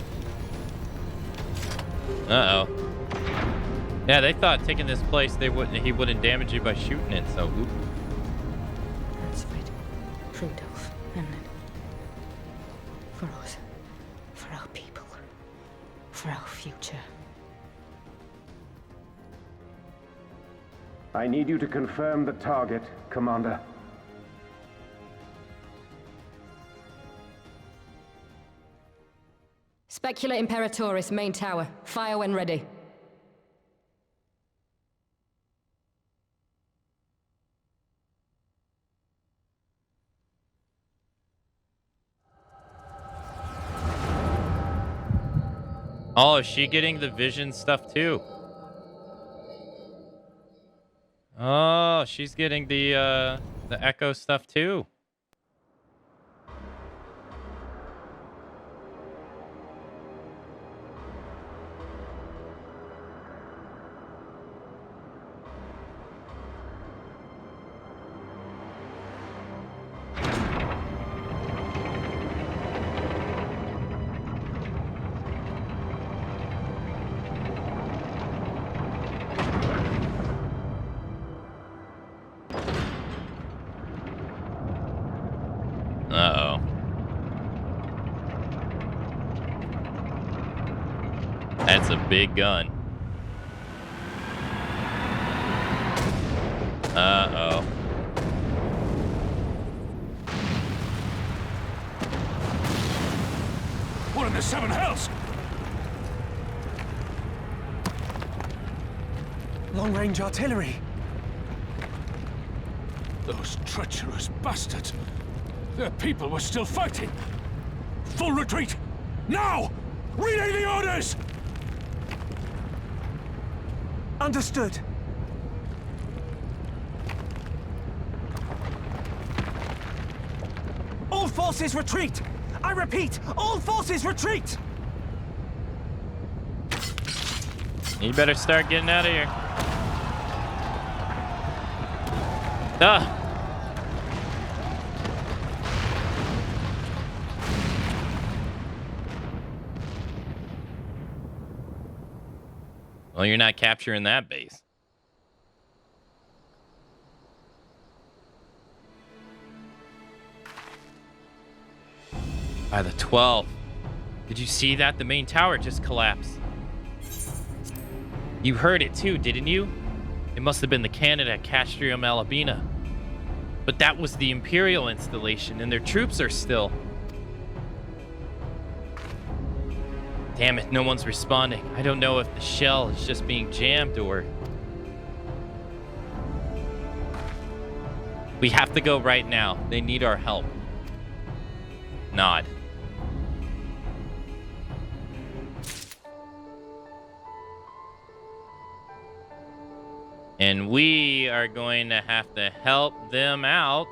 Speaker 1: Uh-oh. Yeah, they thought taking this place, he wouldn't damage it by shooting it, so oop.
Speaker 23: That's right. Rudolph, and for us, for our people. for our future.
Speaker 18: I need you to confirm the target, Commander.
Speaker 17: Specula Imperatoris, main tower. Fire when ready.
Speaker 1: Oh, is she getting the vision stuff too? Oh, she's getting the echo stuff too. Uh-oh. That's a big gun. Uh-oh.
Speaker 13: What in the seven hells?
Speaker 10: Long-range artillery.
Speaker 13: Those treacherous bastards. Their people were still fighting. Full retreat! Now! Relay the orders!
Speaker 10: Understood. All forces retreat! I repeat, all forces retreat!
Speaker 1: You better start getting out of here. Duh. Well, you're not capturing that base. By the 12th. Did you see that? The main tower just collapsed. You heard it too, didn't you? It must have been the cannon at Castrium Alabina. But that was the Imperial installation, and their troops are still... Damn it, no one's responding. I don't know if the shell is just being jammed or... We have to go right now. They need our help. Nod. And we are going to have to help them out.